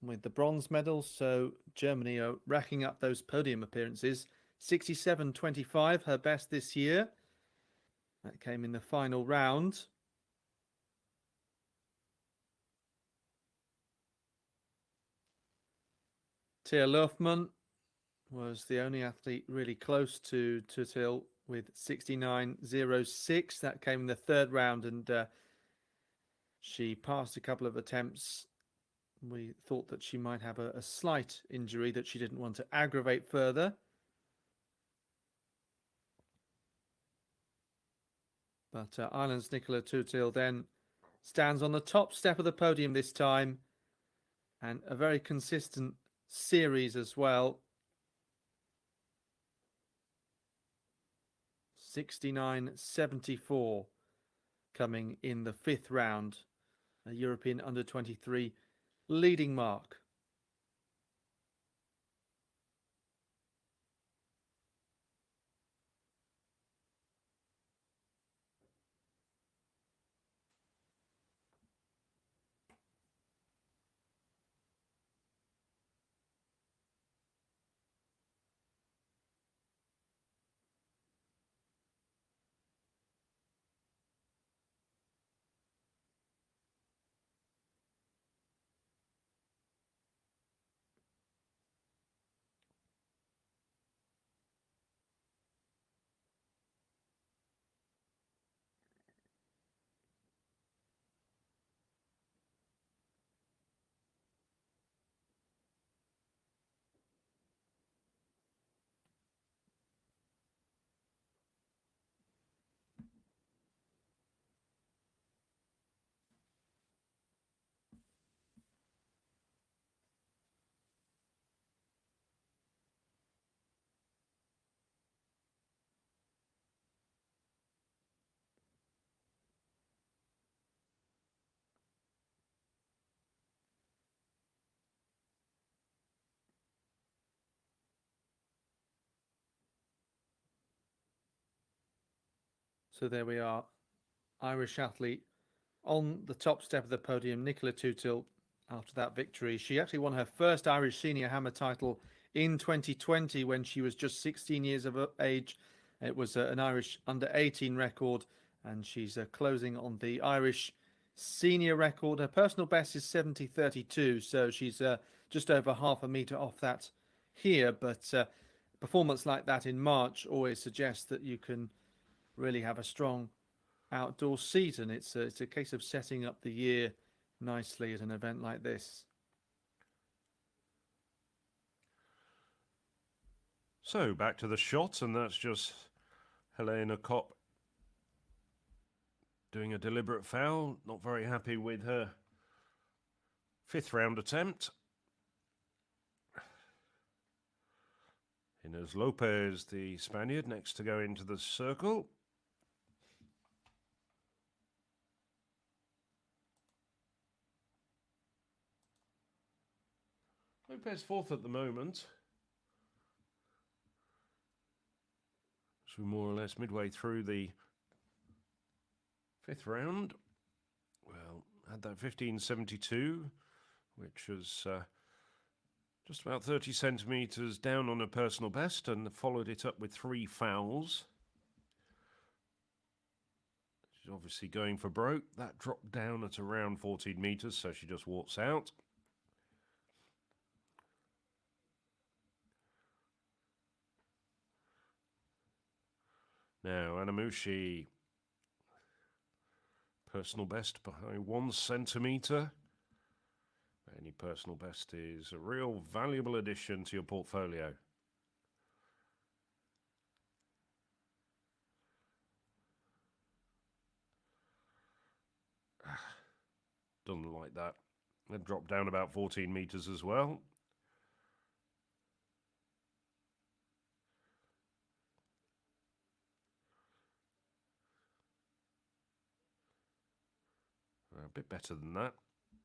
with the bronze medal. So Germany are racking up those podium appearances. 67.25, her best this year. That came in the final round. Tia Lofman was the only athlete really close to Till with 69.06. That came in the third round, and she passed a couple of attempts. We thought that she might have a slight injury that she didn't want to aggravate further. But Ireland's Nicola Tutil then stands on the top step of the podium this time, and a very consistent series as well. 69.74 coming in the fifth round, a European under-23 leading mark. So there we are, Irish athlete on the top step of the podium, Nicola Tutil, after that victory. She actually won her first Irish senior hammer title in 2020 when she was just 16 years of age. It was an Irish under 18 record, and she's closing on the Irish senior record. Her personal best is 70.32, so she's just over half a metre off that here, but performance like that in March always suggests that you can really have a strong outdoor season. It's a case of setting up the year nicely at an event like this. So back to the shot, and that's just Helena Kopp doing a deliberate foul. Not very happy with her 5th round attempt. Inez Lopez, the Spaniard, next to go into the circle. Lopez 4th at the moment. So more or less midway through the 5th round. Well, had that 15.72, which was just about 30 centimetres down on a personal best, and followed it up with 3 fouls. She's obviously going for broke. That dropped down at around 14 metres, so she just walks out. Now, Anamushi, personal best by 1 centimetre. Any personal best is a real valuable addition to your portfolio. Doesn't like that. It dropped down about 14 metres as well. A bit better than that,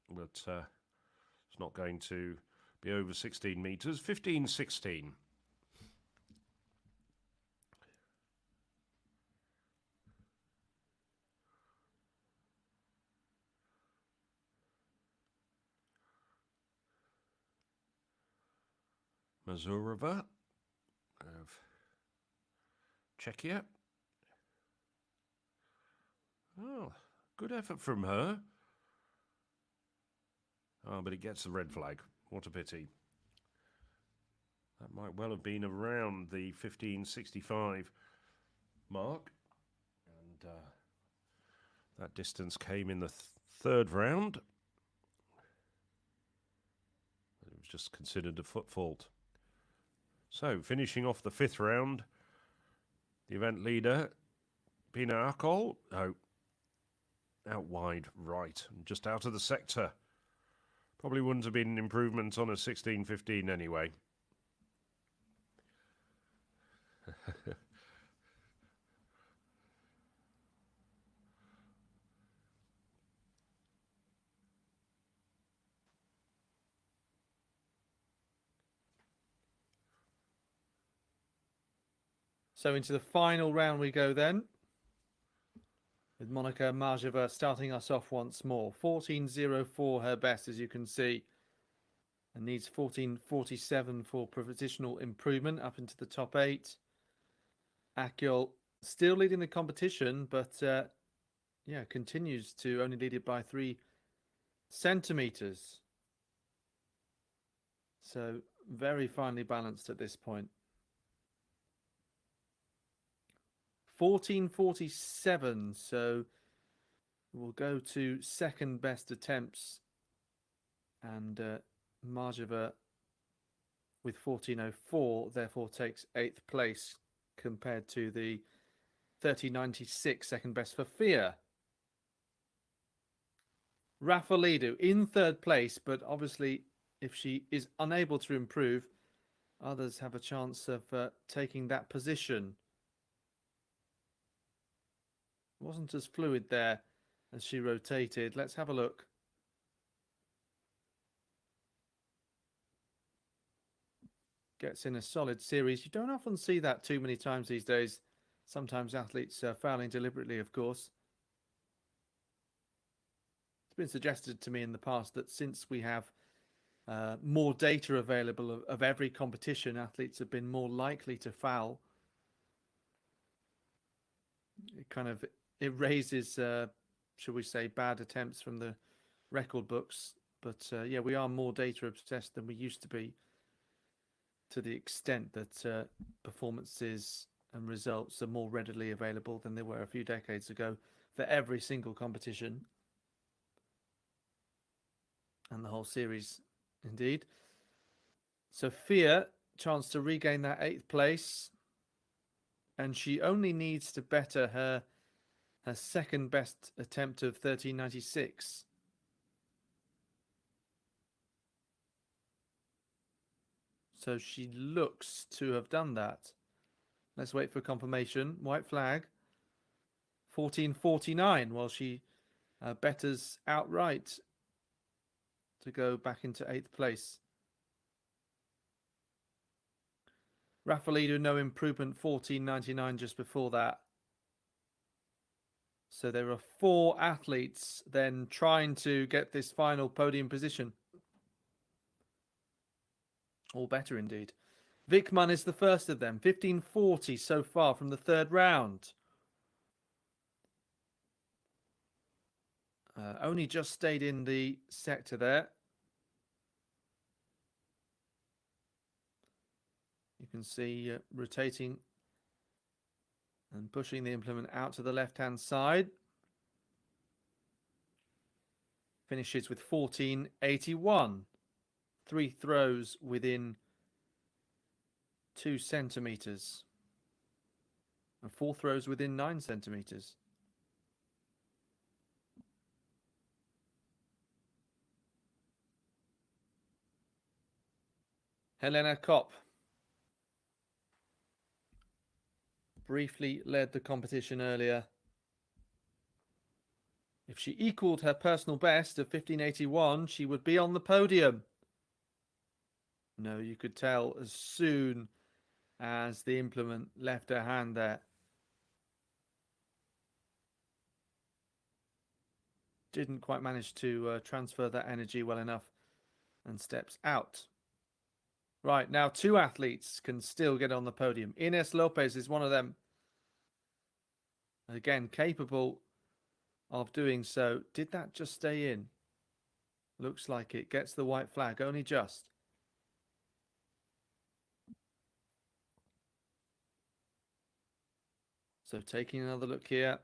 but it's not going to be over 16 metres. 15.16. Mazurova of Czechia. Oh, good effort from her. Oh, but it gets the red flag. What a pity. That might well have been around the 15.65 mark. And that distance came in the 3rd round. It was just considered a foot fault. So, finishing off the 5th round, the event leader, Pina Akol, out wide right, and just out of the sector. Probably wouldn't have been an improvement on a 16.15 anyway. So into the final round we go then, with Monika Marjeva starting us off once more. 14.04 her best, as you can see, and needs 14.47 for provisional improvement up into the top 8. Akyol still leading the competition, but yeah, continues to only lead it by 3 centimetres. So very finely balanced at this point. 14.47, so we'll go to second best attempts, and Marjeva with 14.04 therefore takes 8th place compared to the 30.96 second best for Fia. Rafalidou in 3rd place, but obviously if she is unable to improve, others have a chance of taking that position. Wasn't as fluid there as she rotated. Let's have a look. Gets in a solid series. You don't often see that too many times these days. Sometimes athletes fouling deliberately, of course. It's been suggested to me in the past that since we have more data available of every competition, athletes have been more likely to foul. It raises, shall we say, bad attempts from the record books. But yeah, we are more data obsessed than we used to be, to the extent that performances and results are more readily available than they were a few decades ago for every single competition and the whole series, indeed. Sophia, chance to regain that 8th place, and she only needs to better her second best attempt of 13.96. So she looks to have done that. Let's wait for confirmation. White flag. 14.49, while she betters outright to go back into 8th place. Raffaello, no improvement, 14.99 just before that. So there are 4 athletes then trying to get this final podium position. All better indeed. Vikman is the first of them. 15.40 so far from the 3rd round. Only just stayed in the sector there. You can see rotating and pushing the implement out to the left-hand side. Finishes with 14.81. 3 throws within 2 centimeters. And 4 throws within 9 centimeters. Helena Kopp briefly led the competition earlier. If she equaled her personal best of 15.81, she would be on the podium. No, you could tell as soon as the implement left her hand there. Didn't quite manage to transfer that energy well enough and steps out. Right, now 2 athletes can still get on the podium. Ines Lopez is one of them. Again, capable of doing so. Did that just stay in? Looks like it. Gets the white flag, only just. So taking another look here.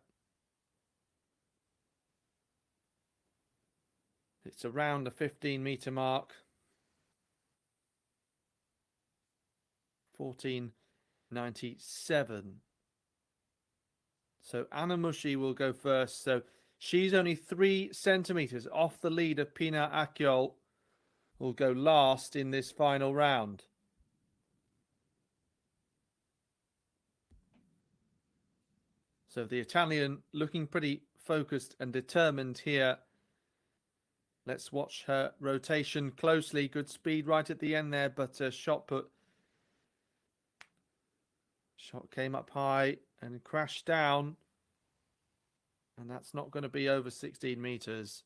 It's around the 15-meter mark. 14.97. So Anna Mushi will go first. So she's only 3 centimeters off the lead of Pina Akyol, will go last in this final round. So the Italian looking pretty focused and determined here. Let's watch her rotation closely. Good speed right at the end there, but shot came up high and crashed down. And that's not going to be over 16 meters.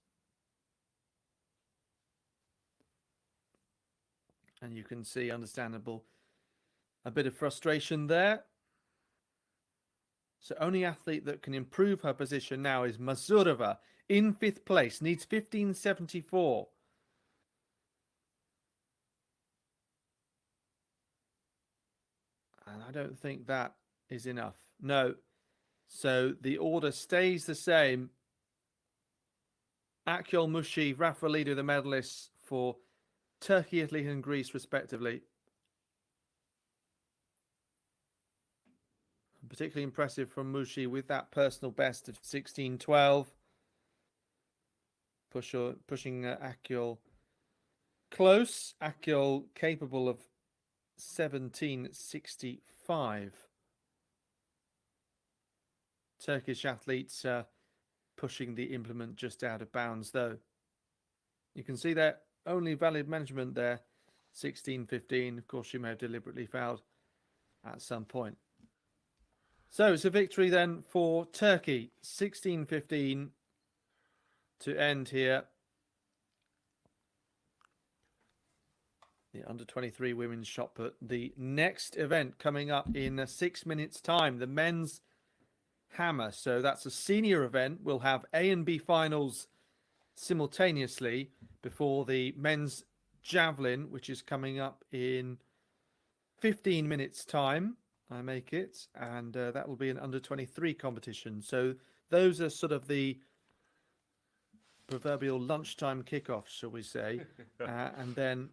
And you can see, understandable, a bit of frustration there. So only athlete that can improve her position now is Mazurova in 5th place, needs 15.74. And I don't think that is enough. No. So the order stays the same. Akyol, Mushi, Raffaello, the medalists for Turkey, Italy and Greece respectively. Particularly impressive from Mushi with that personal best of 16.12. Pushing Akyol close. Akyol capable of 17.65. Turkish athletes pushing the implement just out of bounds, though. You can see that only valid measurement there, 16.15. Of course, she may have deliberately fouled at some point. So it's a victory then for Turkey, 16-15 to end here. The under-23 women's shot put. The next event coming up in 6 minutes' time, the men's hammer. So that's a senior event. We'll have A and B finals simultaneously before the men's javelin, which is coming up in 15 minutes' time. I make it, and that will be an under-23 competition. So those are sort of the proverbial lunchtime kickoffs, shall we say. And then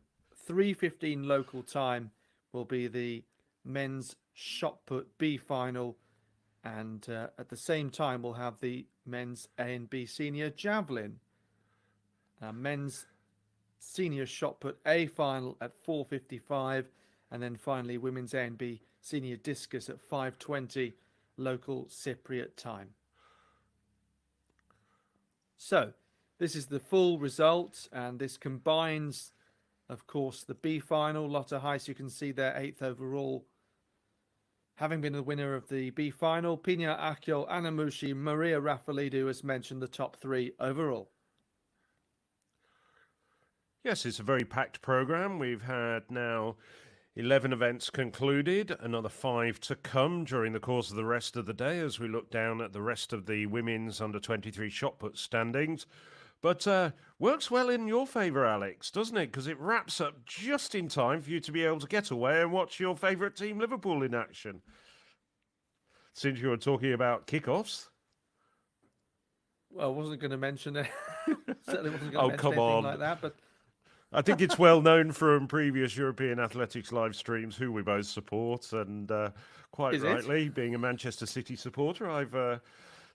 3:15 local time will be the men's shot put B final, and at the same time we'll have the men's A and B senior javelin. Men's senior shot put A final at 4:55, and then finally women's A and B senior discus at 5:20 local Cypriot time. So this is the full result, and this combines, of course, the B final. Lotta Heiss, you can see there, 8th overall, having been the winner of the B final. Pina Akio, Anna Mushi, Maria Rafalidou, as mentioned, the top 3 overall. Yes, it's a very packed programme. We've had now 11 events concluded, another 5 to come during the course of the rest of the day as we look down at the rest of the women's under-23 shot put standings. But works well in your favour, Alex, doesn't it? Because it wraps up just in time for you to be able to get away and watch your favourite team, Liverpool, in action. Since you were talking about kickoffs. Well, I wasn't going to mention it. Certainly wasn't going to mention come anything on. like that, but I think it's well known from previous European Athletics live streams who we both support, and quite rightly, being a Manchester City supporter, I've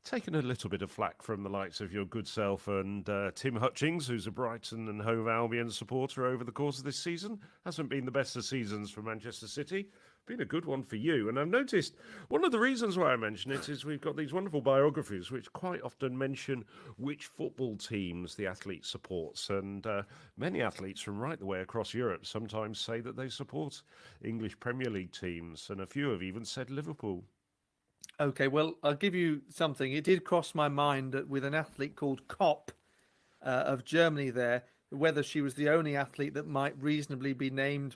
taken a little bit of flack from the likes of your good self and Tim Hutchings, who's a Brighton and Hove Albion supporter over the course of this season. Hasn't been the best of seasons for Manchester City. Been a good one for you. And I've noticed one of the reasons why I mention it is we've got these wonderful biographies which quite often mention which football teams the athlete supports. And many athletes from right the way across Europe sometimes say that they support English Premier League teams. And a few have even said Liverpool. Okay, well, I'll give you something. It did cross my mind that with an athlete called Kopp of Germany there, whether she was the only athlete that might reasonably be named,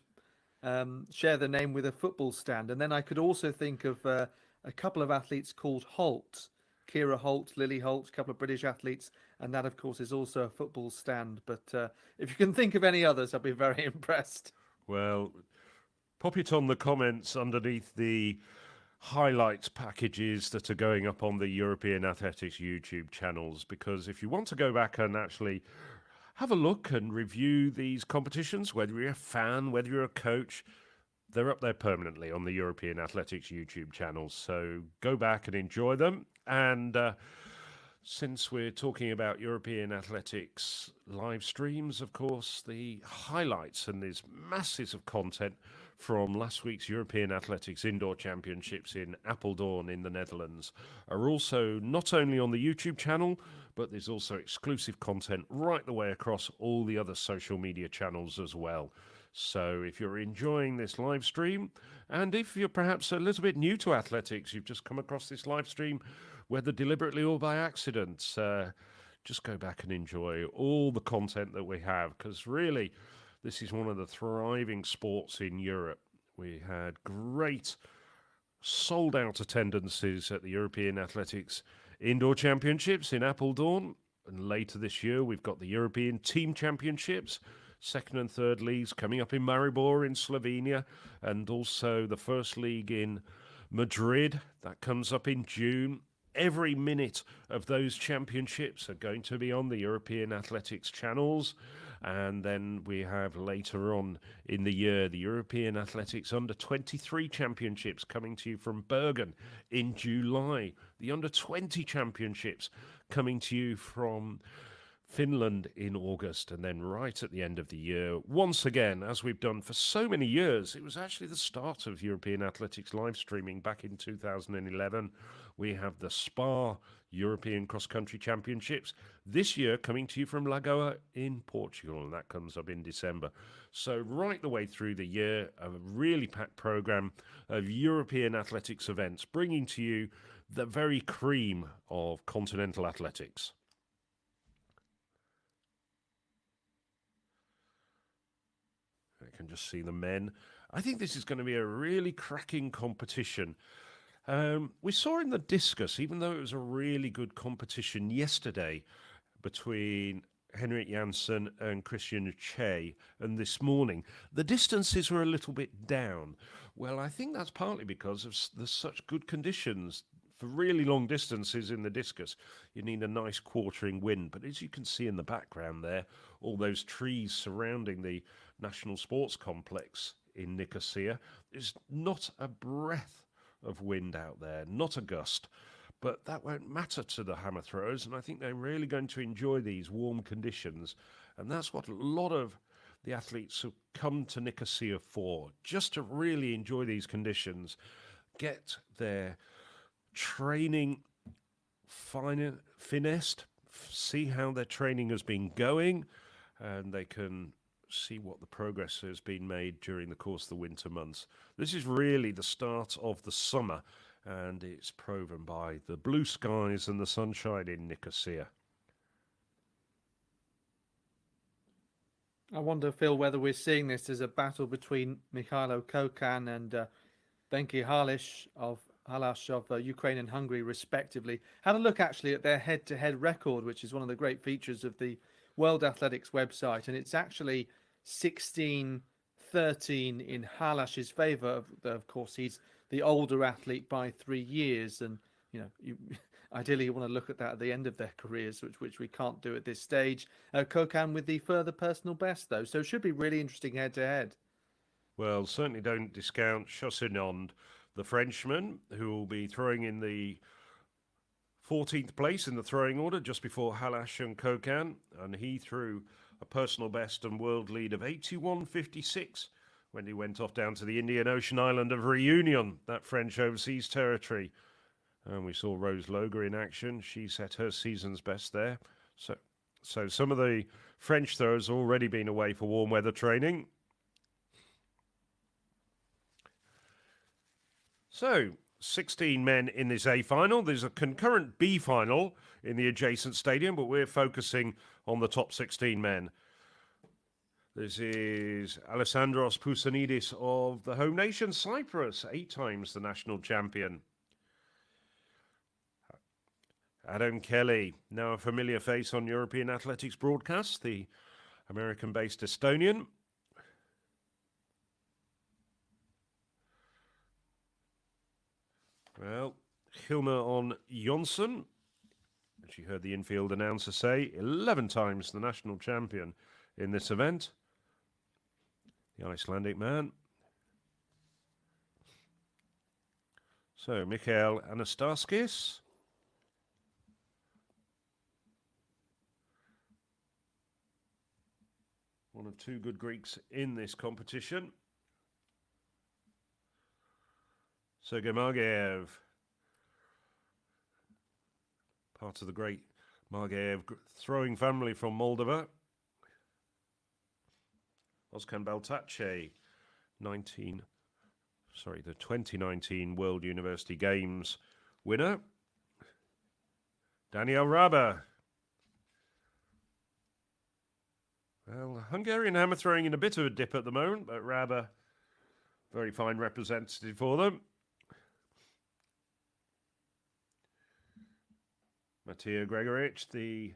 share the name with a football stand. And then I could also think of a couple of athletes called Holt, Kira Holt, Lily Holt, a couple of British athletes. And that, of course, is also a football stand. But if you can think of any others, I'd be very impressed. Well, pop it on the comments underneath the highlights packages that are going up on the European Athletics YouTube channels, because if you want to go back and actually have a look and review these competitions, whether you're a fan, whether you're a coach, they're up there permanently on the European Athletics YouTube channels. So go back and enjoy them. And since we're talking about European Athletics live streams, of course, the highlights and there's masses of content from last week's European Athletics Indoor Championships in Apeldoorn in the Netherlands are also not only on the YouTube channel, but there's also exclusive content right the way across all the other social media channels as well. So if you're enjoying this live stream, and if you're perhaps a little bit new to athletics, you've just come across this live stream, whether deliberately or by accident, just go back and enjoy all the content that we have, because really, this is one of the thriving sports in Europe. We had great sold-out attendances at the European Athletics Indoor Championships in Apeldoorn. And later this year, we've got the European Team Championships, second and third leagues coming up in Maribor in Slovenia, and also the first league in Madrid. That comes up in June. Every minute of those championships are going to be on the European Athletics channels. And then we have later on in the year the European Athletics Under-23 Championships coming to you from Bergen in July. The Under-20 Championships coming to you from Finland in August. And then right at the end of the year, once again, as we've done for so many years, it was actually the start of European Athletics live streaming back in 2011. We have the Spa European Cross-Country Championships. This year coming to you from Lagoa in Portugal, and that comes up in December. So right the way through the year, a really packed programme of European athletics events, bringing to you the very cream of continental athletics. I can just see the men. I think this is going to be a really cracking competition. We saw in the discus, even though it was a really good competition yesterday between Henrik Janssen and Christian Che, and this morning, the distances were a little bit down. Well, I think that's partly because of there's such good conditions for really long distances in the discus. You need a nice quartering wind, but as you can see in the background there, all those trees surrounding the National Sports Complex in Nicosia, there's not a breath of wind out there, not a gust. But that won't matter to the hammer throwers, and I think they're really going to enjoy these warm conditions. And that's what a lot of the athletes have come to Nicosia for, just to really enjoy these conditions, get their training finessed, see how their training has been going, and they can see what the progress has been made during the course of the winter months. This is really the start of the summer, and it's proven by the blue skies and the sunshine in Nicosia. I wonder, Phil, whether we're seeing this as a battle between Mikhailo Kokan and Benki Halash of Ukraine and Hungary, respectively. Had a look, actually, at their head-to-head record, which is one of the great features of the World Athletics website, and it's actually 16-13 in Halash's favour. Of course, he's the older athlete by 3 years, and ideally you want to look at that at the end of their careers, which we can't do at this stage. Kokan with the further personal best, though, so it should be really interesting head-to-head. Well, certainly don't discount Chassinond, the Frenchman, who will be throwing in the 14th place in the throwing order just before Halash and Kokan, and he threw a personal best and world lead of 81.56 when he went off down to the Indian Ocean island of Reunion, that French overseas territory. And we saw Rose Loger in action. She set her season's best there. So some of the French throwers have already been away for warm weather training. So 16 men in this A final. There's a concurrent B final in the adjacent stadium, but we're focusing on the top 16 men. This is Alessandros Poussanidis of the home nation Cyprus, 8 times the national champion. Adam Kelly, now a familiar face on European athletics broadcasts, the American-based Estonian. Well, Hilma on Jonsson, as you heard the infield announcer say, 11 times the national champion in this event. The Icelandic man. So, Mikhail Anastaskis. One of 2 good Greeks in this competition. Sergei Margev, part of the great Margev throwing family from Moldova. Ozkan Baltace, the 2019 World University Games winner. Daniel Raba. Well, Hungarian hammer throwing in a bit of a dip at the moment, but Raba, very fine representative for them. Matija Gregoric, the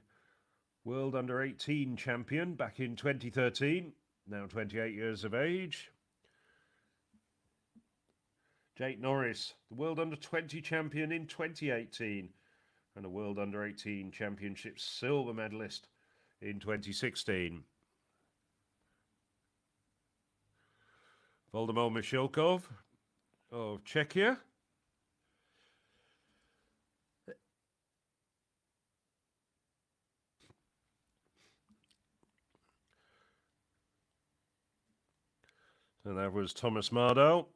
World Under-18 champion back in 2013, now 28 years of age. Jake Norris, the World Under-20 champion in 2018, and a World Under-18 Championship silver medalist in 2016. Voldemar Mishilkov of Czechia. So that was Thomas Mardell.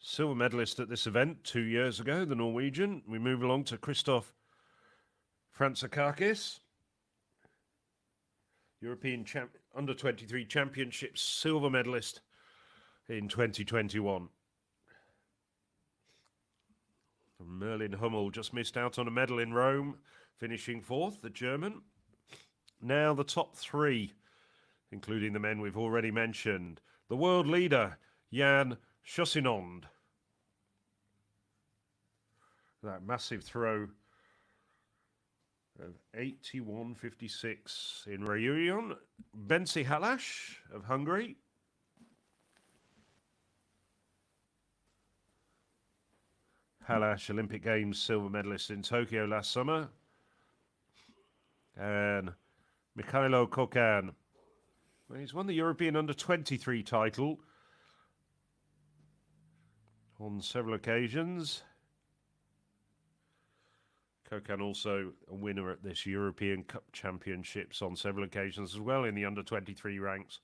Silver medalist at this event 2 years ago, the Norwegian. We move along to Christoph Frantzakakis, European Under-23 Championships silver medalist in 2021. Merlin Hummel just missed out on a medal in Rome, finishing fourth, the German. Now the top three, including the men we've already mentioned. The world leader, Jan Chussinond. That massive throw of 81.56 in Reunion. Benci Halas of Hungary. Halas, Olympic Games silver medalist in Tokyo last summer. And Mikhailo Kokan. He's won the European Under-23 title on several occasions. Kokan also a winner at this European Cup Championships on several occasions as well in the Under-23 ranks.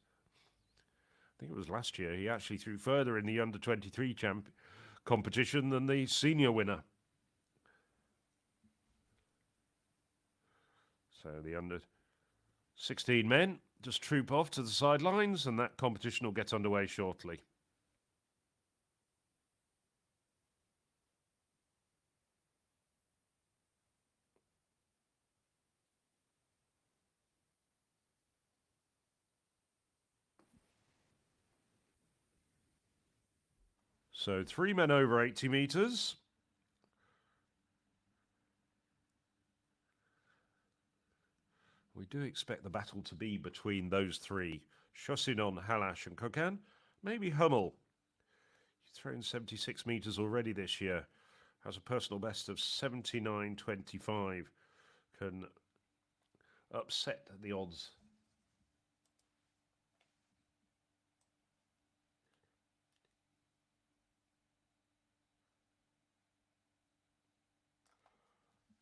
I think it was last year. He actually threw further in the Under-23 competition than the senior winner. So the Under-16 men just troop off to the sidelines, and that competition will get underway shortly. So 3 men over 80 metres. We do expect the battle to be between those three. Chussinond, Halas and Kokan. Maybe Hummel. He's thrown 76 metres already this year. Has a personal best of 79.25. Can upset the odds.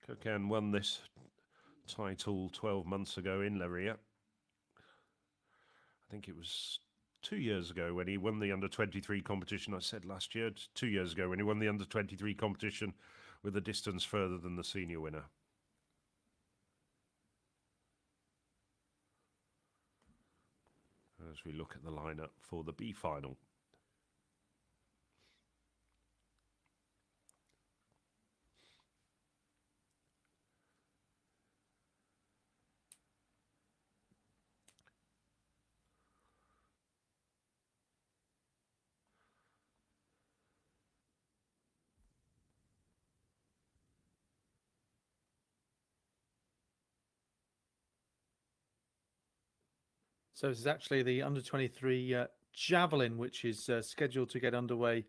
Kokan won this title 12 months ago in Leiria. I think it was 2 years ago when he won the Under-23 competition. I said last year, 2 years ago when he won the Under-23 competition with a distance further than the senior winner. As we look at the lineup for the B final. So this is actually the Under-23 Javelin, which is scheduled to get underway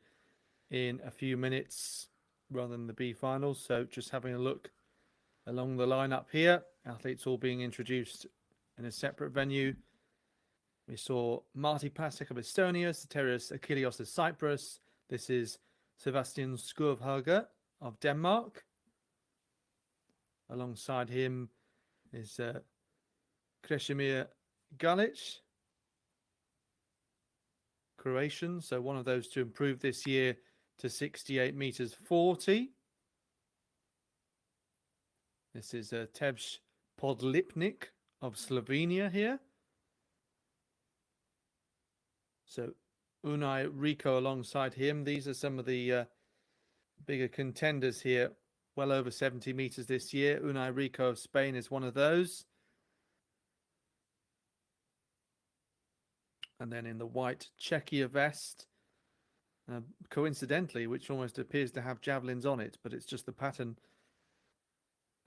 in a few minutes rather than the B finals. So just having a look along the lineup here, athletes all being introduced in a separate venue. We saw Marty Pasek of Estonia, Soterios Achilleos of Cyprus. This is Sebastian Skurvhager of Denmark. Alongside him is Krešimir Galic, Croatian, so one of those to improve this year to 68 meters 40. This is Tevž Podlipnik of Slovenia here. So Unai Rico alongside him. These are some of the bigger contenders here, well over 70 meters this year. Unai Rico of Spain is one of those. And then in the white Czechia vest, coincidentally, which almost appears to have javelins on it, but it's just the pattern.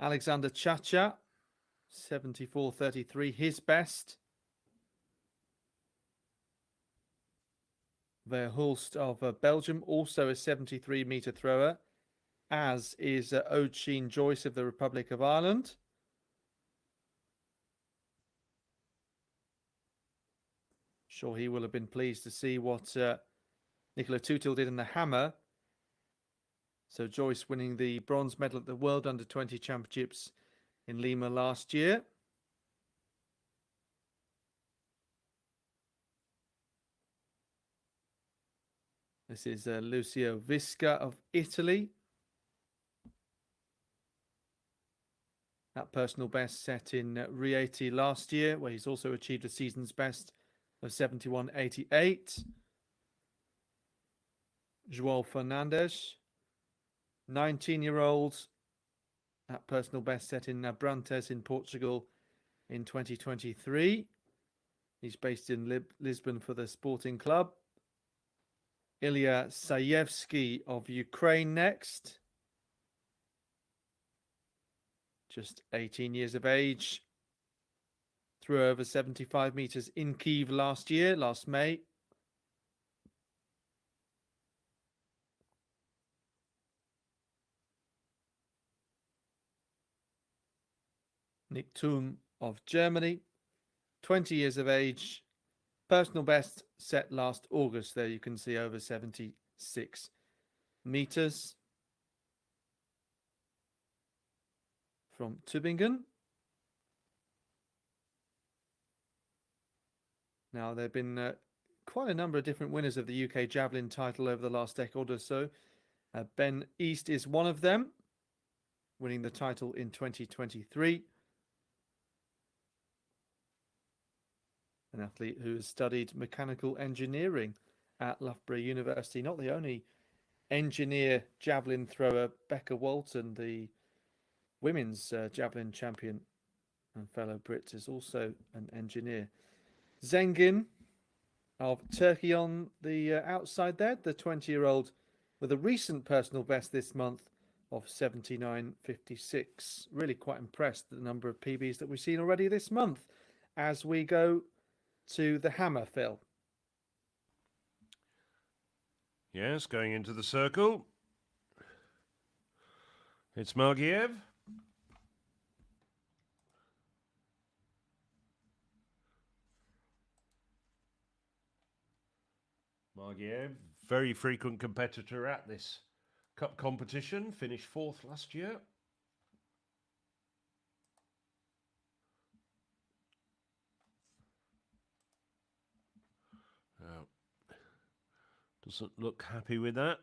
Alexander Chacha, 74.33, his best. Verhulst of Belgium, also a 73-meter thrower, as is Oisin Joyce of the Republic of Ireland. Sure, he will have been pleased to see what Nicola Tutil did in the hammer. So Joyce winning the bronze medal at the World Under-20 Championships in Lima last year. The This is Lucio Visca of Italy. That personal best set in Rieti last year, where he's also achieved a season's best of 71.88. João Fernandes, 19-year-old. That personal best set in Abrantes in Portugal in 2023. He's based in Lisbon for the Sporting Club. Ilya Sayevsky of Ukraine next. Just 18 years of age. Threw over 75 meters in Kyiv last May. Nick Thum of Germany, 20 years of age. Personal best set last August. There you can see over 76 meters. From Tübingen. Now, there have been quite a number of different winners of the UK Javelin title over the last decade or so. Ben East is one of them, winning the title in 2023. An athlete who has studied mechanical engineering at Loughborough University. Not the only engineer javelin thrower. Becca Walton, the women's javelin champion and fellow Brit, is also an engineer. Zengin of Turkey on the outside there, the 20-year-old with a recent personal best this month of 79.56. Really quite impressed at the number of PBs that we've seen already this month. As we go to the hammer, Phil. Yes, going into the circle. It's Margiev. Margiev, very frequent competitor at this cup competition, finished 4th last year. Doesn't look happy with that.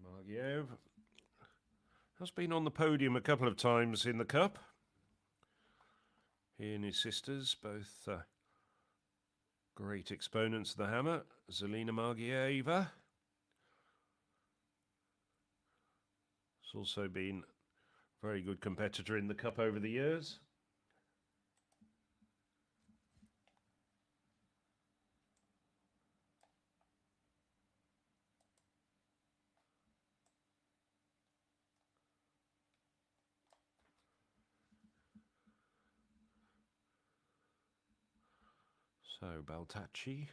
Margiev has been on the podium a couple of times in the cup. He and his sisters, both great exponents of the hammer. Zelina Margieva. Has also been a very good competitor in the cup over the years. So Baltacci.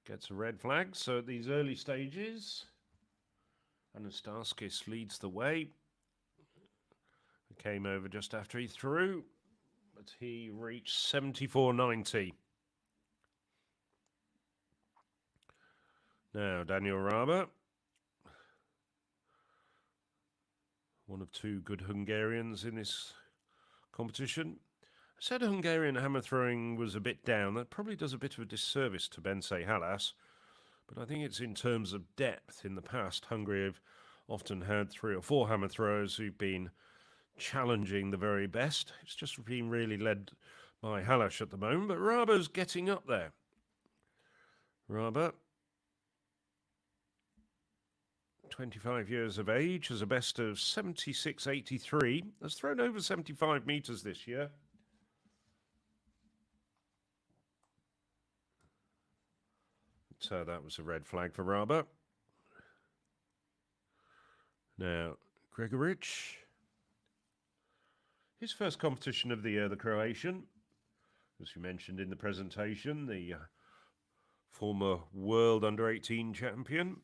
Gets a red flag. So at these early stages, Anastaskis leads the way. He came over just after he threw, but he reached 74.90. Now Daniel Raba, one of two good Hungarians in this competition. I said Hungarian hammer throwing was a bit down. That probably does a bit of a disservice to Bence Halas, but I think it's in terms of depth. In the past, Hungary have often had 3 or 4 hammer throwers who've been challenging the very best. It's just been really led by Halas at the moment, but Raba's getting up there. Raba, 25 years of age, has a best of 76.83, has thrown over 75 meters this year. So that was a red flag for Raba. Now, Gregoric. His first competition of the year, the Croatian. As you mentioned in the presentation, the former world under-18 champion.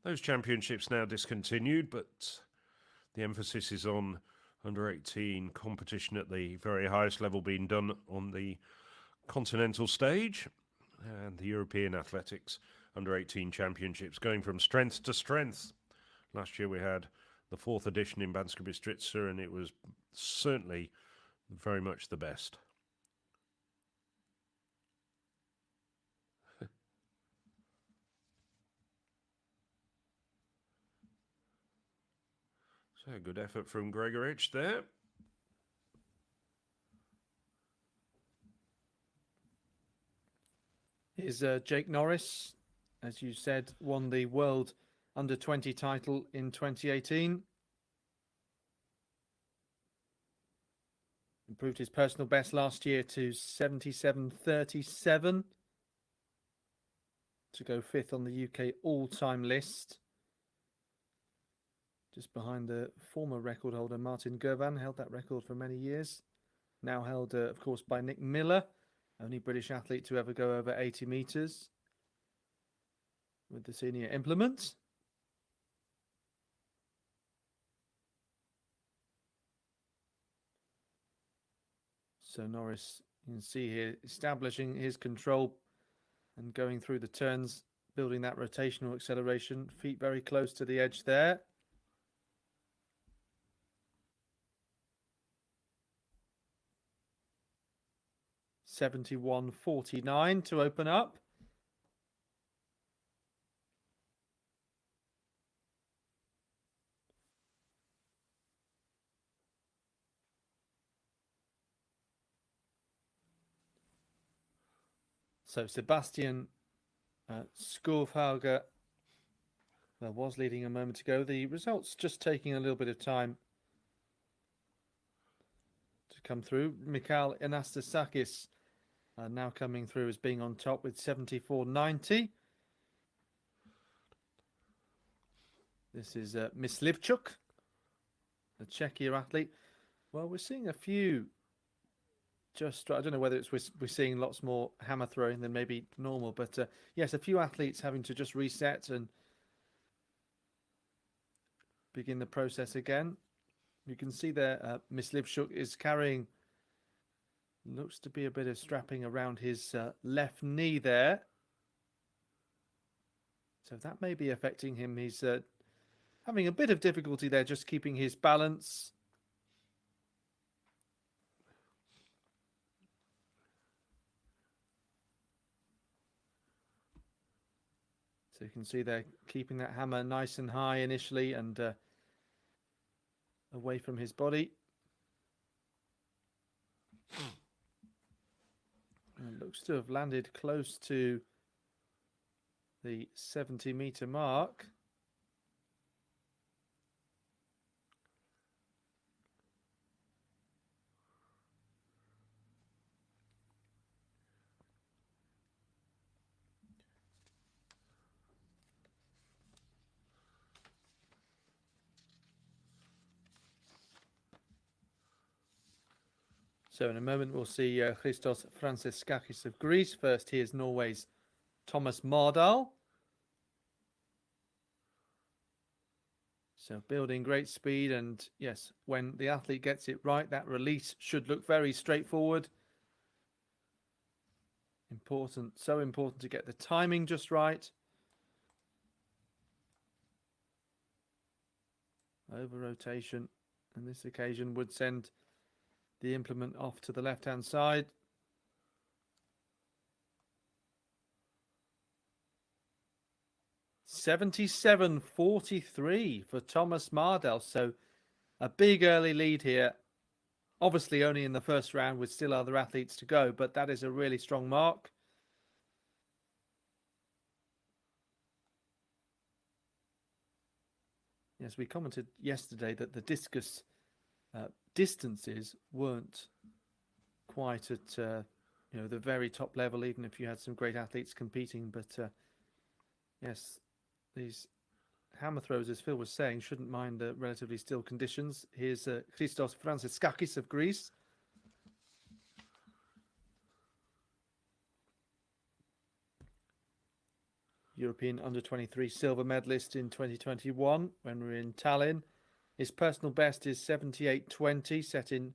Those championships now discontinued, but the emphasis is on under-18 competition at the very highest level being done on the continental stage. and the European Athletics Under-18 Championships, going from strength to strength. Last year we had the 4th edition in Banska Bystrica, and it was certainly very much the best. So, good effort from Gregorich there. Is Jake Norris, as you said, won the World Under-20 title in 2018. Improved his personal best last year to 77.37 to go 5th on the UK all-time list. Just behind the former record holder Martin Gervan, held that record for many years. Now held, of course, by Nick Miller, only British athlete to ever go over 80 metres with the senior implement. So Norris, you can see here, establishing his control and going through the turns, building that rotational acceleration. Feet very close to the edge there. .71.49 to open up. So Sebastian Skorfhauger was leading a moment ago. The results just taking a little bit of time to come through. Mikhail Anastasakis now coming through as being on top with 74.90. This is Myslivchuk, the Czechia athlete. Well, we're seeing a few. I don't know whether it's we're seeing lots more hammer throwing than maybe normal, but yes, a few athletes having to just reset and begin the process again. You can see there, Myslivchuk is carrying, looks to be a bit of strapping around his left knee there. So that may be affecting him. He's having a bit of difficulty there, just keeping his balance. So you can see they're keeping that hammer nice and high initially and away from his body. And it looks to have landed close to the 70-meter mark. So in a moment, we'll see Christos Franciskakis of Greece. First, here's Norway's Thomas Mardal. So building great speed. And yes, when the athlete gets it right, that release should look very straightforward. Important, so important to get the timing just right. Over rotation. And this occasion would send the implement off to the left-hand side. .77.43 for Thomas Mardal. So a big early lead here. Obviously only in the first round with still other athletes to go, but that is a really strong mark. Yes, we commented yesterday that the discus distances weren't quite at the very top level, even if you had some great athletes competing. But yes, these hammer throws, as Phil was saying, shouldn't mind the relatively still conditions. Here's Christos Franciskakis of Greece. European Under-23 silver medalist in 2021 when we were in Tallinn. His personal best is 78.20, set in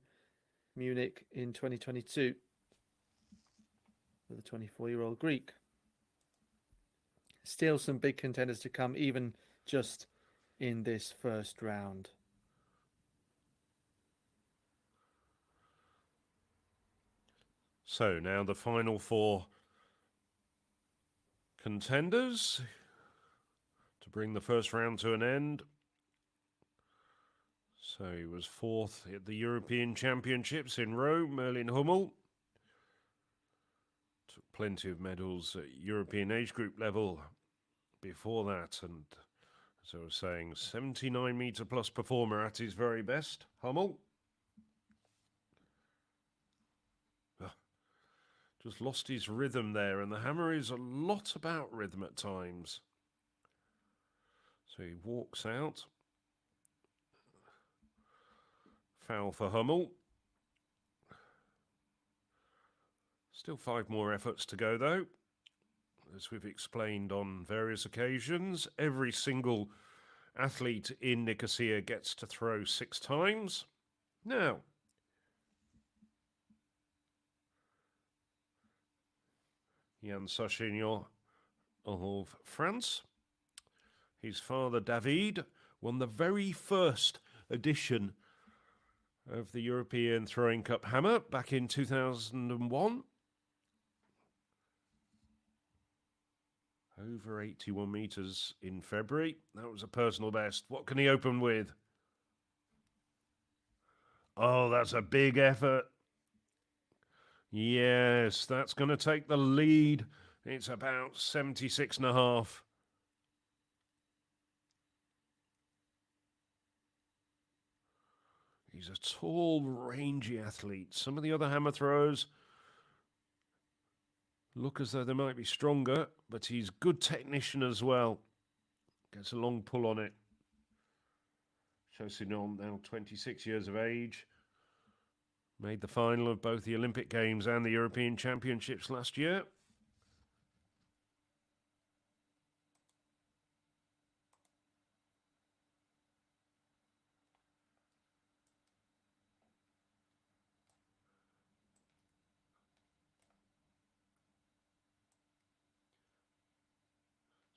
Munich in 2022 for the 24-year-old Greek. Still some big contenders to come, even just in this first round. So now the final 4 contenders to bring the first round to an end. So he was 4th at the European Championships in Rome, Merlin Hummel. Took plenty of medals at European age group level before that, and as I was saying, 79-metre plus performer at his very best, Hummel. Just lost his rhythm there, and the hammer is a lot about rhythm at times. So he walks out. Foul for Hummel. Still 5 more efforts to go, though. As we've explained on various occasions, every single athlete in Nicosia gets to throw 6 times. Now, Yann Sauchignon of France. His father, David, won the very first edition of the European Throwing Cup hammer back in 2001. Over 81 metres in February. That was a personal best. What can he open with? Oh, that's a big effort. Yes, that's going to take the lead. It's about 76.5. He's a tall, rangy athlete. Some of the other hammer throwers look as though they might be stronger, but he's a good technician as well. Gets a long pull on it. Chaussignon, now 26 years of age. Made the final of both the Olympic Games and the European Championships last year.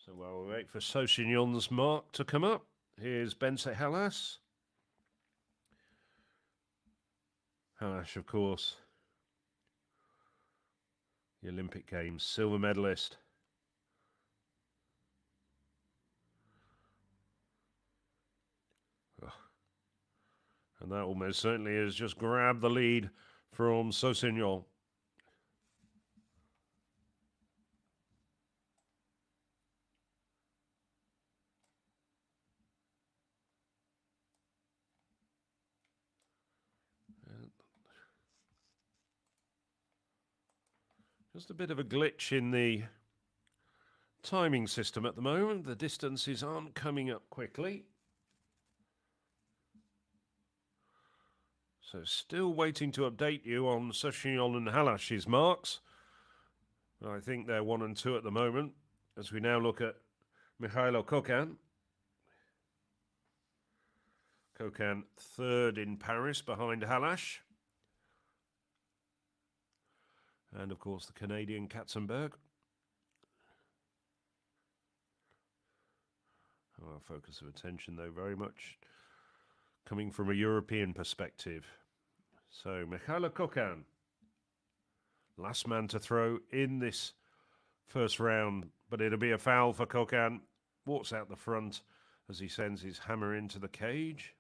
So while we wait for Sauchignon's mark to come up, here's Bense Hellas. Hellas, of course, the Olympic Games silver medalist. And that almost certainly has just grabbed the lead from Sauchignon. Just a bit of a glitch in the timing system at the moment. The distances aren't coming up quickly. So still waiting to update you on Sauchignon and Halash's marks. I think they're 1 and 2 at the moment, as we now look at Mikhailo Kokan. Kokan 3rd in Paris behind Halash. And, of course, the Canadian Katzenberg. Our focus of attention, though, very much coming from a European perspective. So, Mikhailo Kokan, last man to throw in this first round, but it'll be a foul for Kokan. Walks out the front as he sends his hammer into the cage.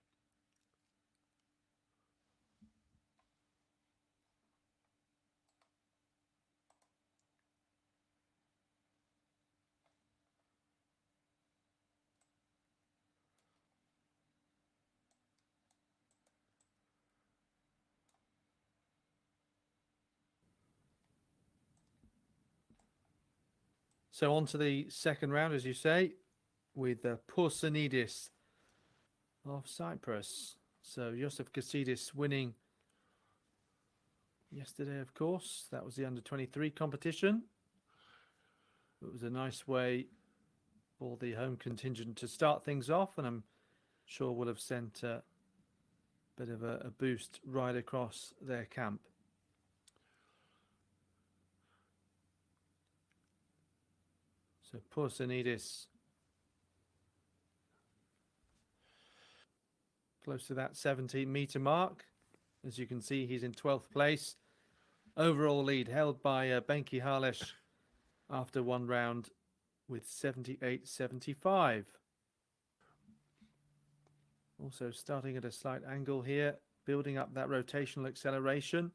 So on to the second round, as you say, with Poursanidis of Cyprus. So Joseph Kassidis winning yesterday, of course. That was the under-23 competition. It was a nice way for the home contingent to start things off, and I'm sure will have sent a bit of a boost right across their camp. So Porzingis close to that 17-meter mark. As you can see, he's in 12th place. Overall lead held by Benki Halesh after one round with 78.75. Also starting at a slight angle here, building up that rotational acceleration.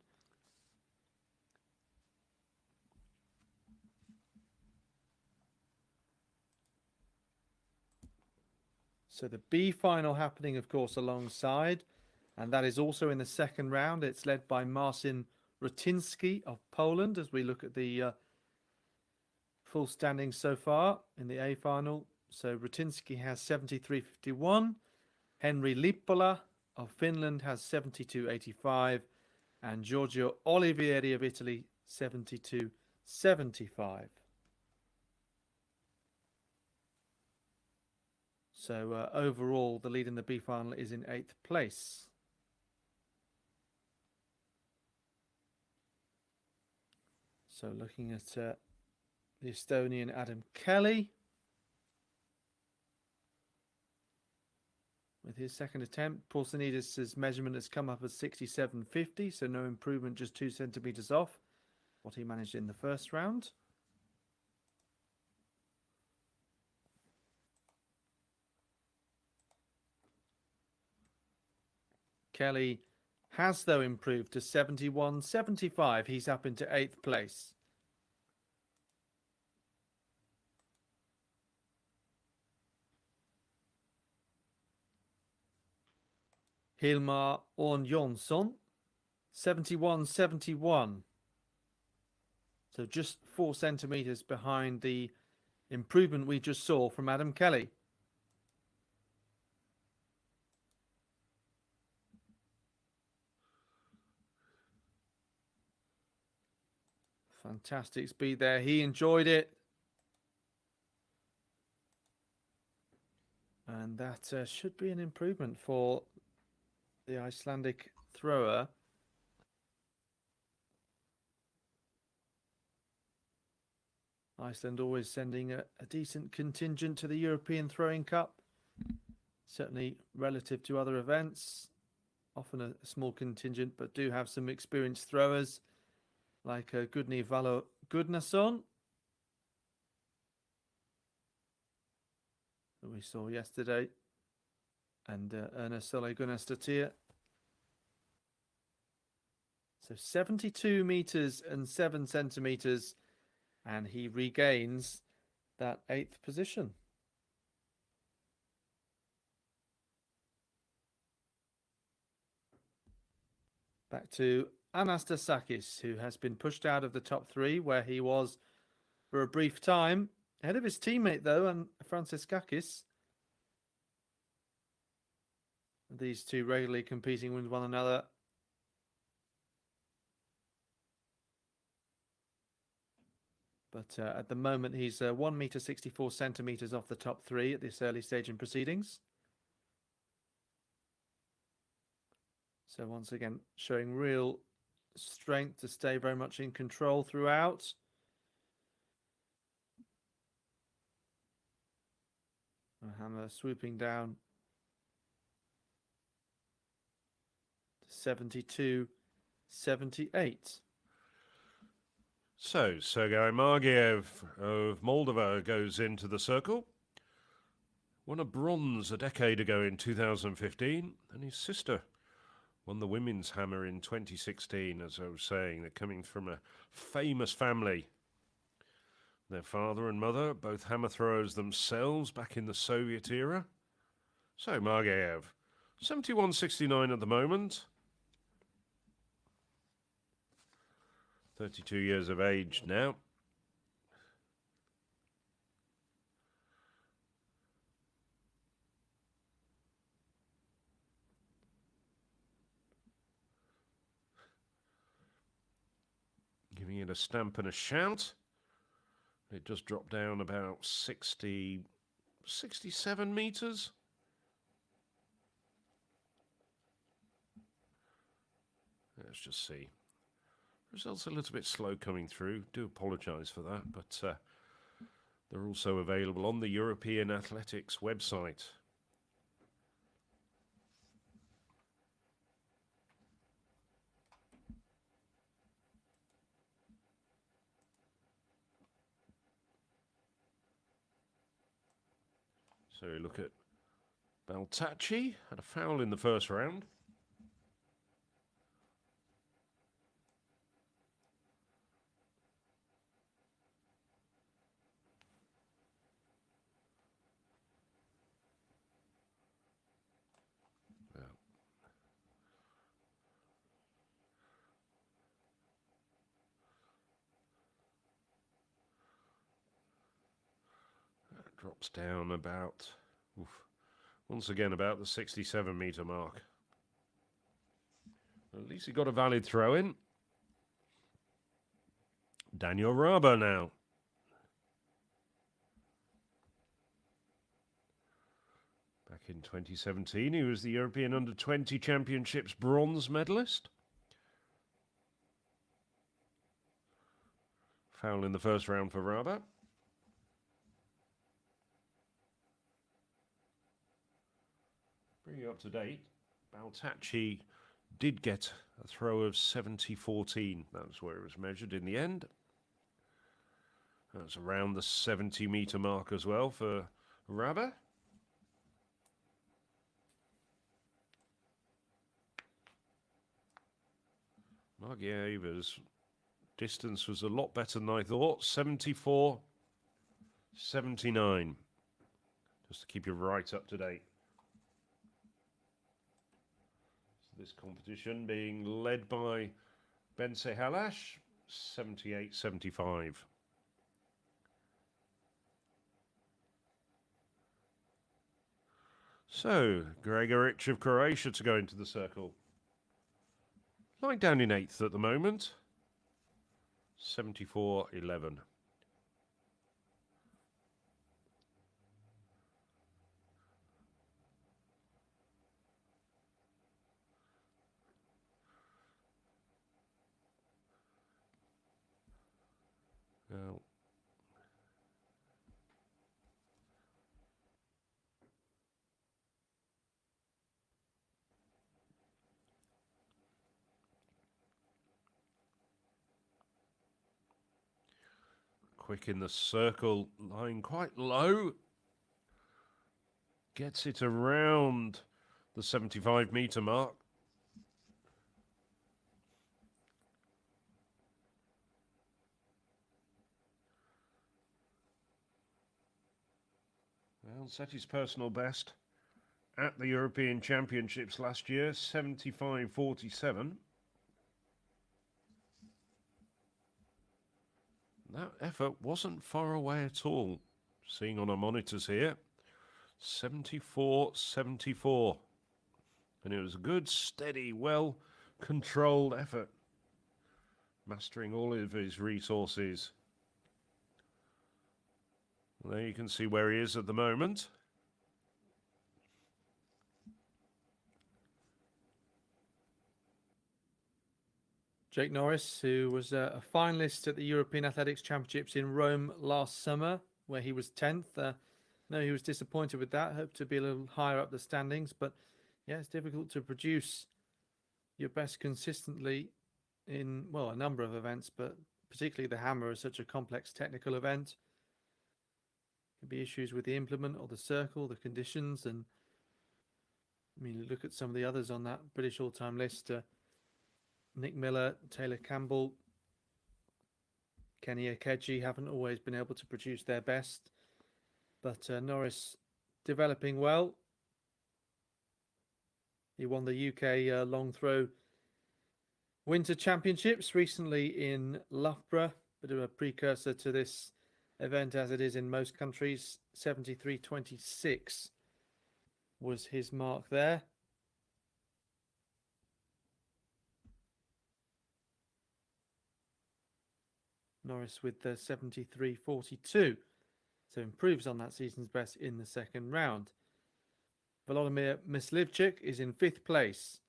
So the B final happening, of course, alongside, and that is also in the second round. It's led by Marcin Rutinski of Poland as we look at the full standings so far in the A final. So Rutinski has 73.51. Henry Lippola of Finland has 72.85. And Giorgio Olivieri of Italy, 72.75. So overall, the lead in the B final is in 8th place. So looking at the Estonian Adam Kelly with his second attempt. Porzingis' measurement has come up as 67.50, so no improvement, just 2 centimeters off what he managed in the first round. Kelly has, though, improved to 71.75. He's up into 8th place. Hilmar Orn Jonsson, 71.71. So just 4 centimeters behind the improvement we just saw from Adam Kelly. Fantastic speed there. He enjoyed it. And that should be an improvement for the Icelandic thrower. Iceland always sending a decent contingent to the European Throwing Cup. Certainly relative to other events. Often a small contingent, but do have some experienced throwers like Gudni Valo Gudnason, that we saw yesterday, and Ernest Ole Gunnarsdottir. So 72 meters and 7 centimeters, and he regains that 8th position. Back to Anastasakis, who has been pushed out of the top 3, where he was for a brief time. Ahead of his teammate, though, and Franciskakis. These two regularly competing with one another. But at the moment, he's 1 meter 64 centimeters off the top 3 at this early stage in proceedings. So once again, showing real strength to stay very much in control throughout. A hammer swooping down to 72.78. So Sergei Margiev of Moldova goes into the circle. Won a bronze a decade ago in 2015, and his sister won the women's hammer in 2016. As I was saying, they're coming from a famous family. Their father and mother, both hammer throwers themselves back in the Soviet era. So Margiev, 71.69 at the moment. 32 years of age now. Giving it a stamp and a shout. It just dropped down about 67 meters. Let's just see. Results a little bit slow coming through. Do apologise for that, but the They're also available on the European Athletics website. So we look at Baltacci, had a foul in the first round. That drops down about, once again, about the 67-metre mark. At least he got a valid throw in. Daniel Raber now. Back in 2017, he was the European Under-20 Championships bronze medalist. Foul in the first round for Raber. Bring you up to date, Baltacci did get a throw of 70-14. That's where it was measured in the end. That's around the 70-metre mark as well for Raber. Margieva's distance was a lot better than I thought. 74-79. Just to keep you right up to date. So this competition being led by Bense Halash, 78-75. So, Gregoric of Croatia to go into the circle. Lying down in 8th at the moment. 74-11. Now, quick in the circle, lying quite low. Gets it around the 75-metre mark. Well, set his personal best at the European Championships last year, 75-47. That effort wasn't far away at all. Seeing on our monitors here, 74-74. And it was a good, steady, well-controlled effort. Mastering all of his resources. There you can see where he is at the moment. Jake Norris, who was a finalist at the European Athletics Championships in Rome last summer, where he was 10th. No, he was disappointed with that. Hoped to be a little higher up the standings, but yeah, it's difficult to produce your best consistently in, well, a number of events, but particularly the hammer is such a complex technical event. Could be issues with the implement or the circle, the conditions, and I mean, look at some of the others on that British all-time list. Nick Miller, Taylor Campbell, Kenny Akeji haven't always been able to produce their best, but Norris developing well. He won the UK long throw Winter Championships recently in Loughborough, bit of a precursor to this event as it is in most countries. 73.26 was his mark there. Norris with the 73.42, so improves on that season's best in the second round. Volodymyr Myslivchuk is in 5th place.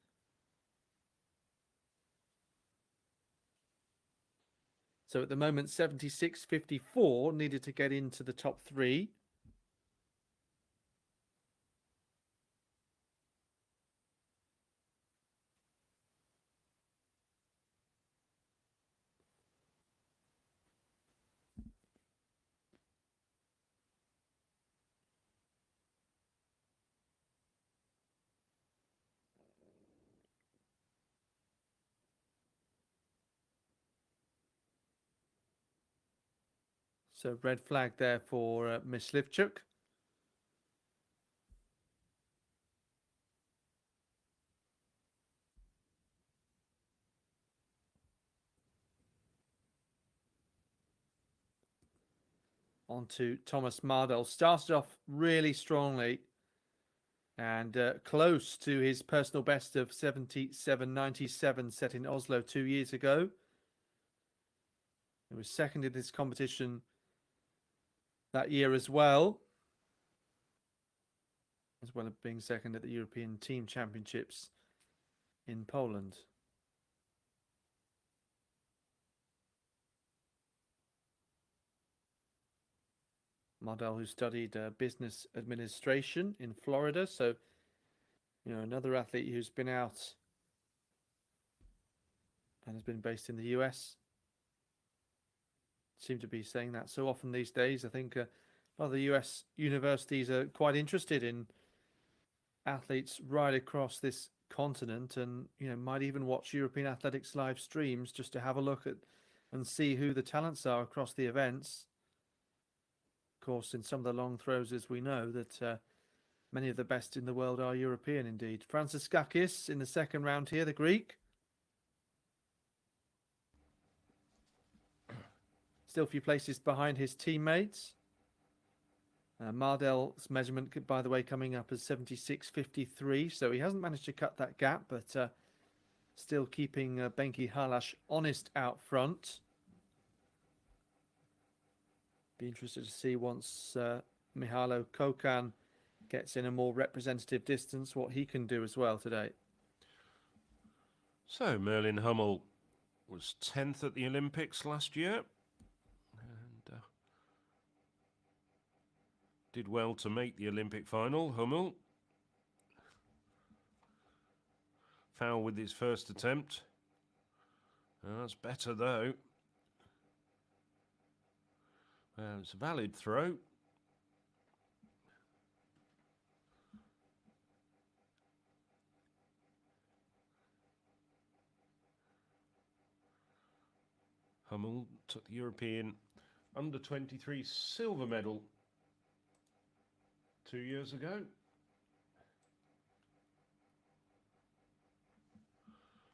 So at the moment, 76.54 needed to get into the top three. So red flag there for Miss Slivchuk. On to Thomas Mardell. Started off really strongly and close to his personal best of 77.97 set in Oslo 2 years ago. He was second in this competition that year as well as being second at the European Team Championships in Poland. Mardell, who studied business administration in Florida, so another athlete who's been out and has been based in the US. Seem to be saying that so often these days. I think a lot of the US universities are quite interested in athletes right across this continent, and might even watch European athletics live streams just to have a look at and see who the talents are across the events. Of course, in some of the long throws, as we know, that many of the best in the world are European indeed. Francis in the second round here, the Greek. Still a few places behind his teammates. Mardell's measurement, by the way, coming up as 76.53, so he hasn't managed to cut that gap, but still keeping Benki Halash honest out front. Be interested to see once Mihailo Kokan gets in a more representative distance what he can do as well today. So Merlin Hummel was 10th at the Olympics last year. And did well to make the Olympic final. Hummel foul with his first attempt. That's better though. Well, it's a valid throw. Hummel took the European under-23 silver medal 2 years ago.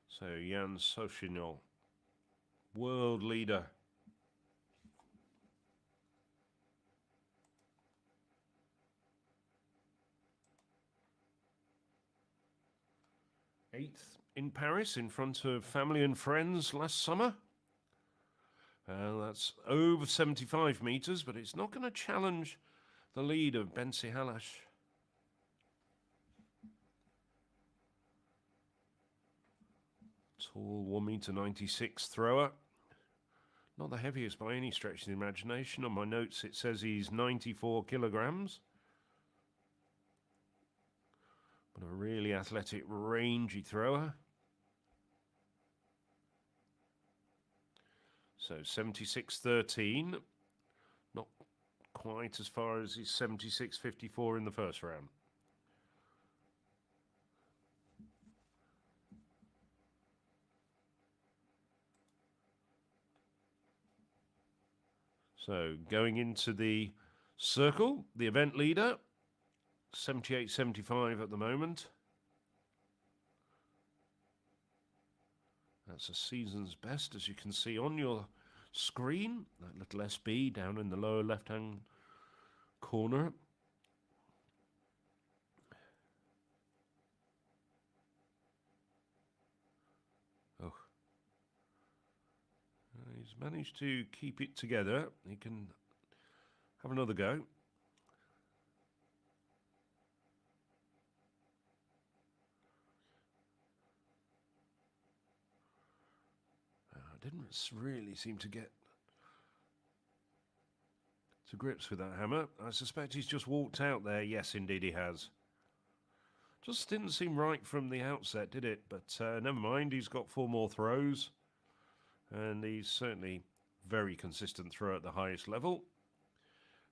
So Jan Soshinol, world leader. Eighth in Paris in front of family and friends last summer. That's over 75 metres, but it's not going to challenge the lead of Bensi Halash. Tall 1m96 thrower. Not the heaviest by any stretch of the imagination. On my notes it says he's 94 kilograms. But a really athletic, rangy thrower. So 76.13. Not quite as far as his 76.54 in the first round. So going into the circle, the event leader, 78.75 at the moment. That's a season's best, as you can see on your screen. That little SB down in the lower left-hand corner. Oh. He's managed to keep it together. He can have another go. Didn't really seem to get to grips with that hammer. I suspect he's just walked out there. Yes, indeed he has. Just didn't seem right from the outset, did it? But never mind, he's got 4 more throws. And he's certainly very consistent throw at the highest level.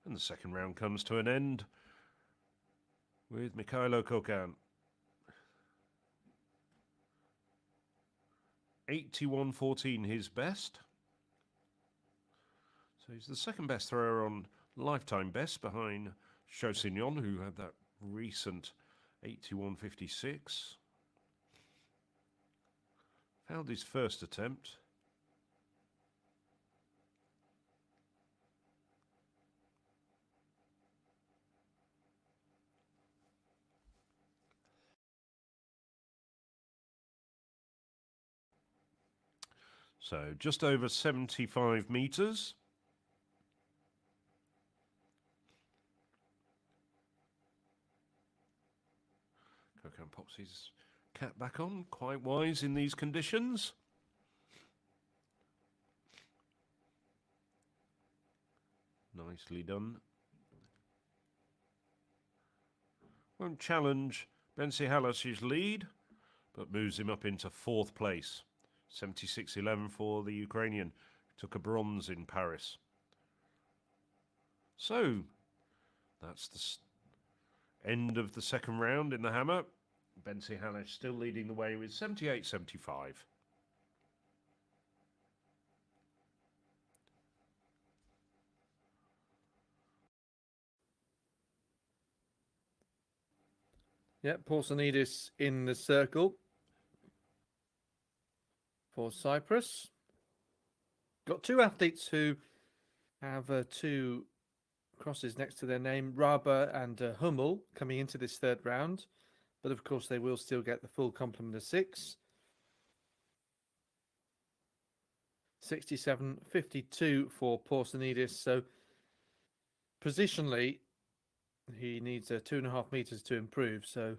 And the second round comes to an end with Mikhailo Kokan. 81.14 his best. So he's the second best thrower on lifetime best behind Chosignon, who had that recent 81.56. Failed his first attempt. So just over 75 metres. Kokan pops his cap back on, quite wise in these conditions. Nicely done. Won't challenge Bensihalas's lead, but moves him up into 4th place. 76.11 for the Ukrainian. Took a bronze in Paris. So, that's the end of the second round in the hammer. Bensihalas still leading the way with 78.75. Yep, Porzonidis in the circle for Cyprus. Got 2 athletes who have 2 crosses next to their name, Raba and Hummel, coming into this third round. But of course, they will still get the full complement of 6. 67.52 for Porzonidis. So positionally, he needs 2.5 meters to improve. So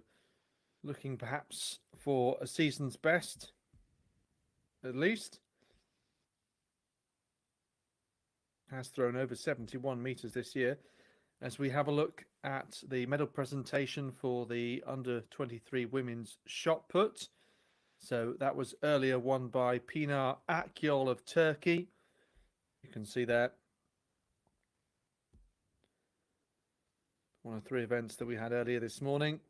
looking perhaps for a season's best, at least. Has thrown over 71 meters this year. As we have a look at the medal presentation for the under-23 women's shot put. So that was earlier won by Pinar Akyol of Turkey. You can see that. One of 3 events that we had earlier this morning,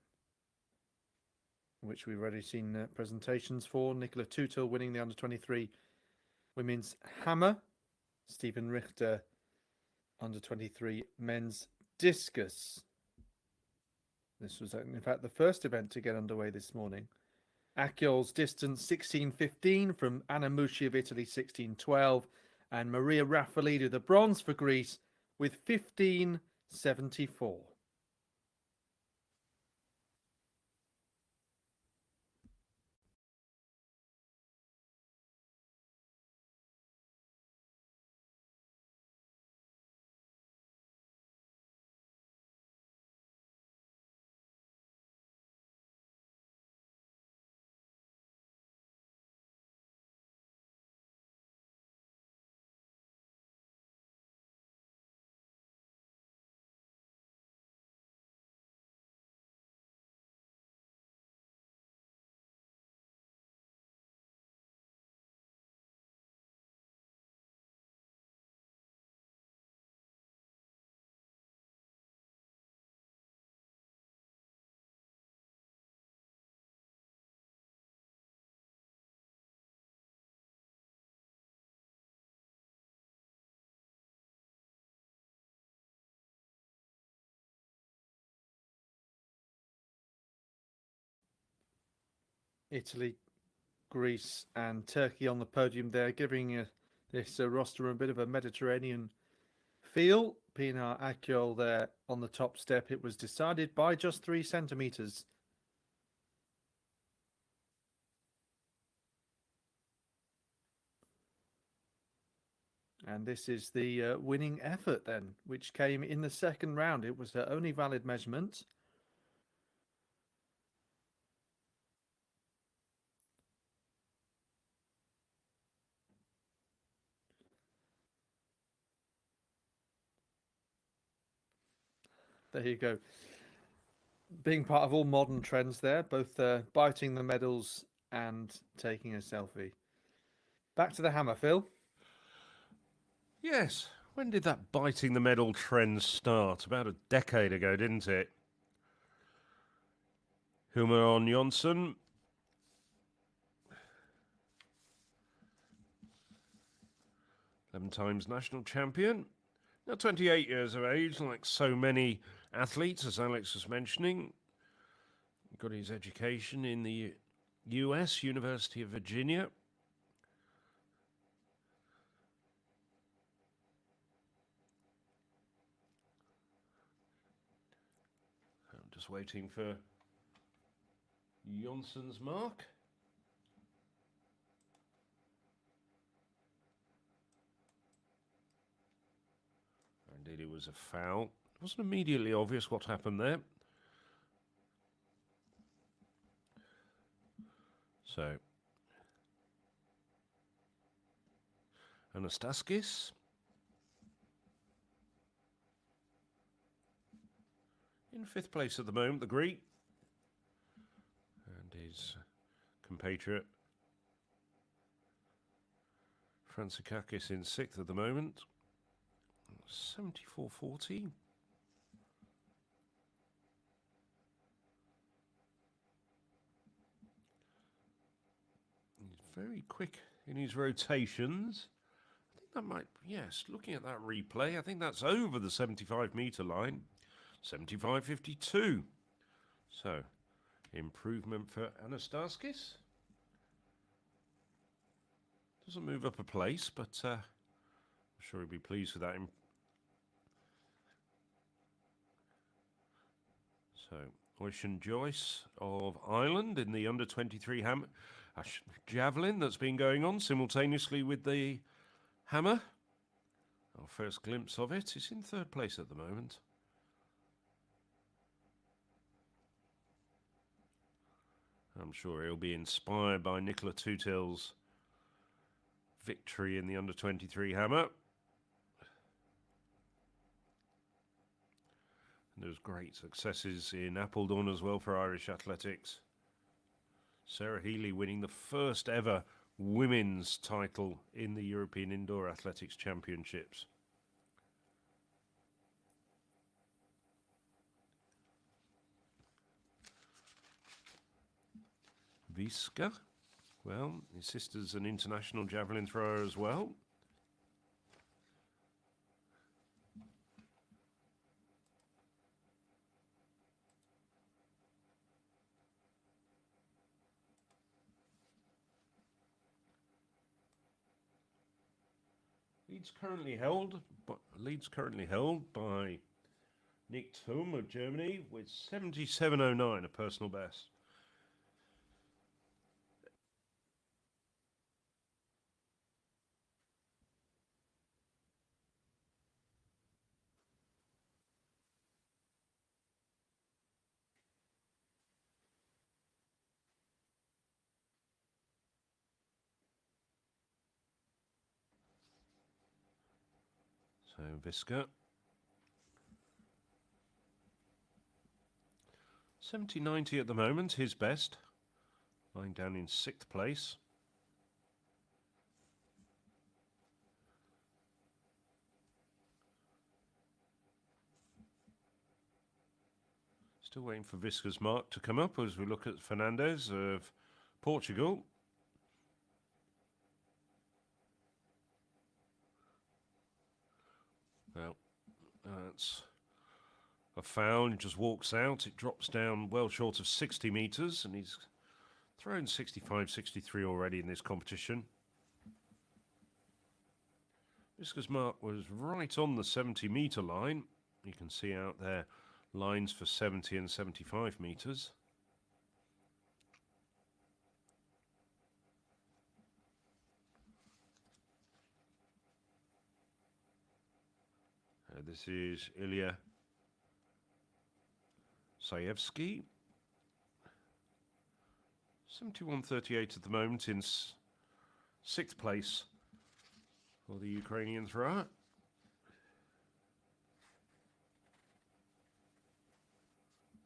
which we've already seen presentations for. Nicola Tutel winning the under-23 women's hammer. Stephen Richter, under-23 men's discus. This was, in fact, the first event to get underway this morning. Akyol's distance 16.15 from Anna Mushi of Italy 16.12, and Maria Raffaelidou, the bronze for Greece, with 15.74. Italy, Greece and Turkey on the podium there, giving this roster a bit of a Mediterranean feel. Pinar Akyol there on the top step. It was decided by just 3 centimetres. And this is the winning effort then, which came in the second round. It was her only valid measurement. There you go. Being part of all modern trends there, both biting the medals and taking a selfie. Back to the hammer, Phil. Yes. When did that biting the medal trend start? About a decade ago, didn't it? Human Jonsson. Seven times national champion. Now 28 years of age, like so many athletes, as Alex was mentioning. Got his education in the US, University of Virginia. I'm just waiting for Jonsson's mark. Indeed, it was a foul. It wasn't immediately obvious what happened there. So, Anastaskis. In fifth place at the moment, the Greek. And his compatriot, Franzikakis, in sixth at the moment. 74.40. He's very quick in his rotations. I think that might, yes, looking at that replay, I think that's over the 75-meter line. 75.52. So, improvement for Anastaskis. Doesn't move up a place, but I'm sure he'll be pleased with that. So, Ocean Joyce of Ireland in the under-23 javelin that's been going on simultaneously with the hammer. Our first glimpse of it is in third place at the moment. I'm sure he'll be inspired by Nicola Tutil's victory in the under-23 hammer. And there's great successes in Appledon as well for Irish athletics. Sarah Healy winning the first ever women's title in the European Indoor Athletics Championships. Viska, well, his sister's an international javelin thrower as well. Lead's currently held by Nick Thum of Germany with 77.09, a personal best. So Viska. 70.90 at the moment, his best. Lying down in sixth place. Still waiting for Viska's mark to come up as we look at Fernandez of Portugal. Well, that's a foul. He just walks out. It drops down well short of 60 metres, and he's thrown 65-63 already in this competition. Discus mark was right on the 70-metre line. You can see out there lines for 70 and 75 metres. This is Ilya Sayevsky. 71.38 at the moment in sixth place for the Ukrainian thrower.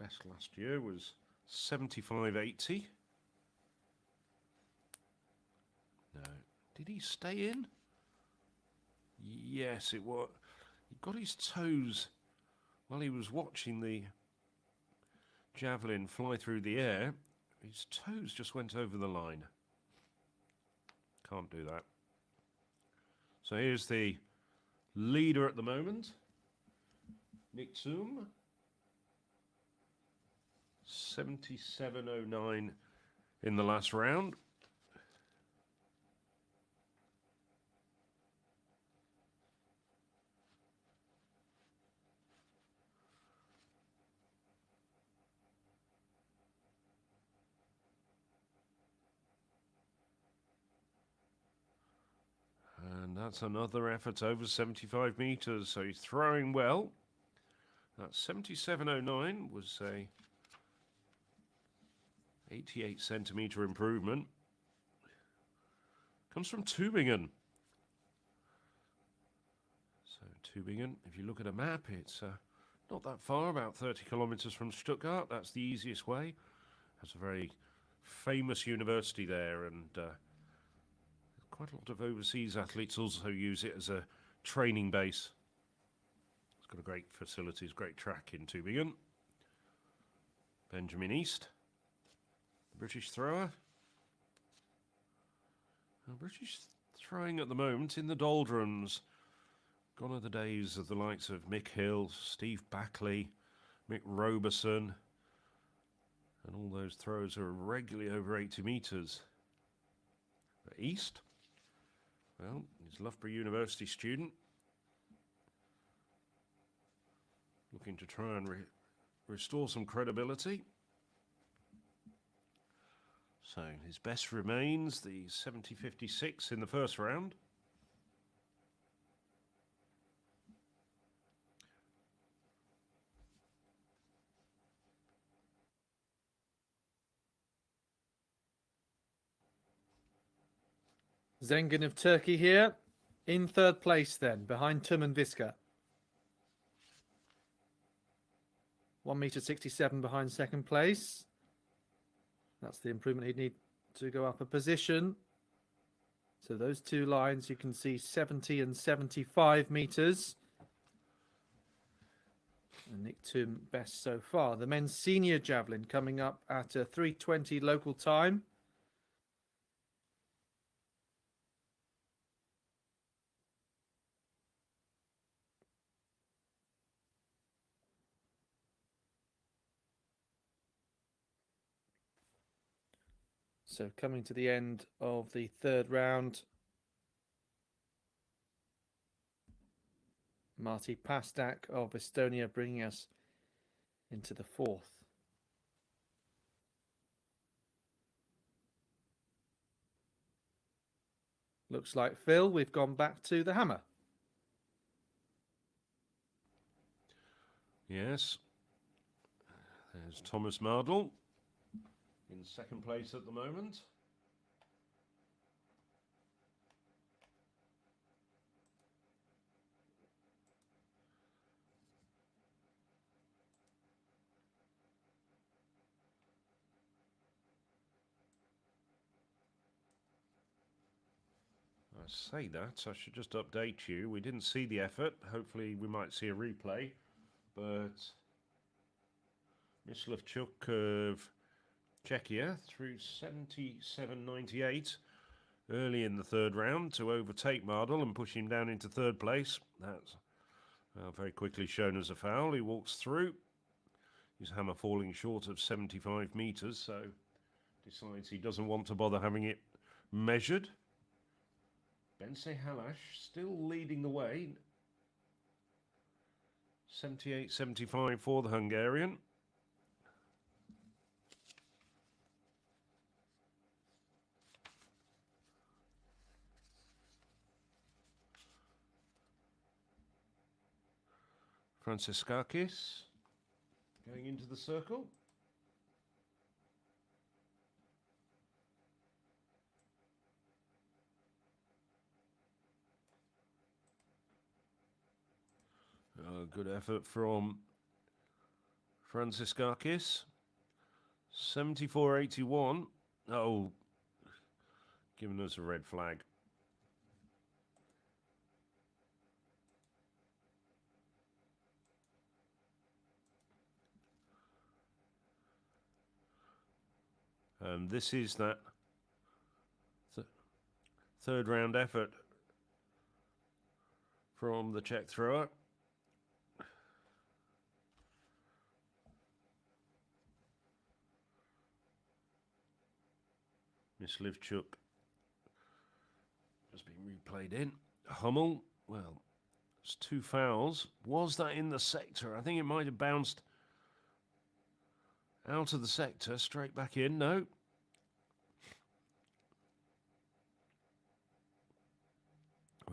best last year was 75.80. No. Did he stay in? Yes, it was. He got his toes while he was watching the javelin fly through the air. His toes just went over the line. Can't do that. So here's the leader at the moment, Nicosia, 77.09 in the last round. And that's another effort over 75 metres, so he's throwing well. That 77.09 was a 88 centimetre improvement. Comes from Tübingen. So Tübingen, if you look at a map, it's not that far, about 30 kilometres from Stuttgart. That's the easiest way. Has a very famous university there, and quite a lot of overseas athletes also use it as a training base. It's got a great facilities, great track in Tübingen. Benjamin East, the British thrower. British throwing at the moment in the doldrums. Gone are the days of the likes of Mick Hill, Steve Backley, Mick Roberson, and all those throws are regularly over 80 metres. East, well, he's a Loughborough University student, looking to try and restore some credibility. So his best remains the 70.56 in the first round. Zengin of Turkey here, in third place then, behind Tumen Viska. 1m67 behind second place. That's the improvement he'd need to go up a position. So those two lines, you can see 70 and 75 meters. And Nick Thum best so far. The men's senior javelin coming up at a 3:20 local time. So coming to the end of the third round. Marty Pastak of Estonia bringing us into the fourth. Looks like, Phil, we've gone back to the hammer. Yes. There's Thomas Mardell in second place at the moment. I say that, I should just update you. We didn't see the effort. Hopefully we might see a replay. But Myslavchuk of Czechia threw 77.98 early in the third round to overtake Mardell and push him down into third place. That's very quickly shown as a foul. He walks through. His hammer falling short of 75 metres, so decides he doesn't want to bother having it measured. Bence Halash still leading the way. 78.75 for the Hungarian. Franciskakis going into the circle. Good effort from Franciscakis. 74.81. Oh, giving us a red flag. And this is that third round effort from the Czech thrower. Myslivchuk has been replayed in. Hummel, well, it's 2 fouls. Was that in the sector? I think it might have bounced out of the sector, straight back in. No.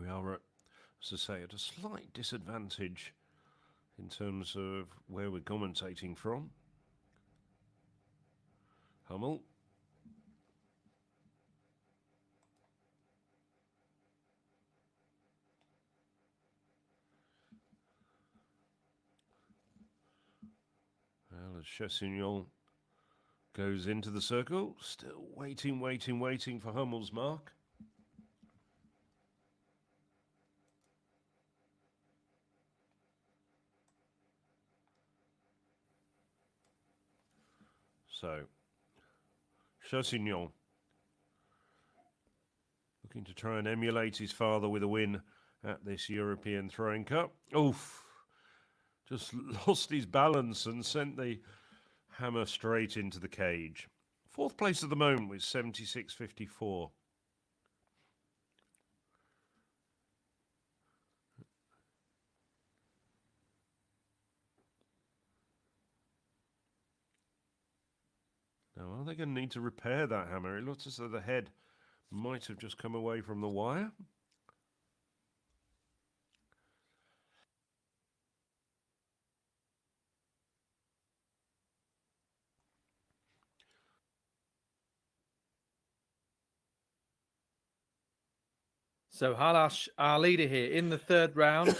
We are, as I say, at a slight disadvantage in terms of where we're commentating from. Hummel. Well, as Chessignon goes into the circle, still waiting for Hummel's mark. So, Chessignon looking to try and emulate his father with a win at this European Throwing Cup. Oof! Just lost his balance and sent the hammer straight into the cage. 4th place at the moment with 76.54. Now, are they going to need to repair that hammer? It looks as though the head might have just come away from the wire. So Halash, our leader here in the 3rd round,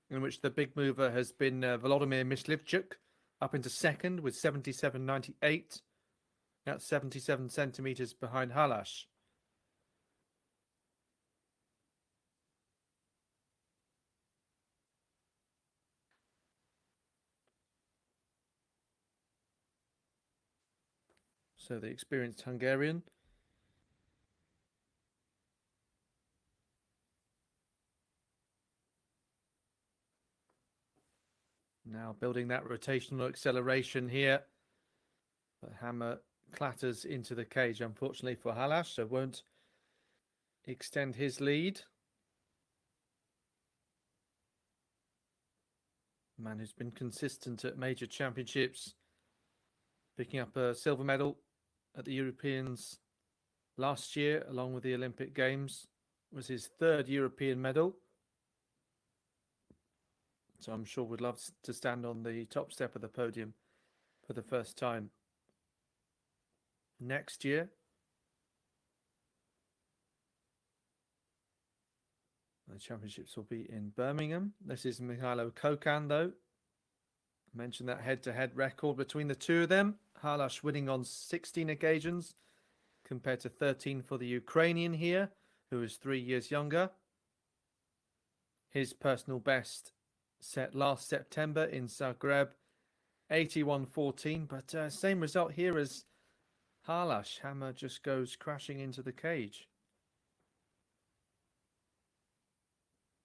in which the big mover has been Volodymyr Myslivchuk, up into 2nd with 77.98. That's 77 centimetres behind Halash. So the experienced Hungarian. Now building that rotational acceleration here. The hammer clatters into the cage, unfortunately for Halash, so won't extend his lead. Man who's been consistent at major championships, picking up a silver medal at the Europeans last year, along with the Olympic Games. Was his 3rd European medal. So I'm sure would love to stand on the top step of the podium for the first time next year. The championships will be in Birmingham. This is Mihailo Kokan, though. I mentioned that head-to-head record between the two of them. Halash winning on 16 occasions compared to 13 for the Ukrainian here, who is 3 years younger. His personal best set last September in Zagreb, 81.14, but same result here as Halash. Hammer just goes crashing into the cage.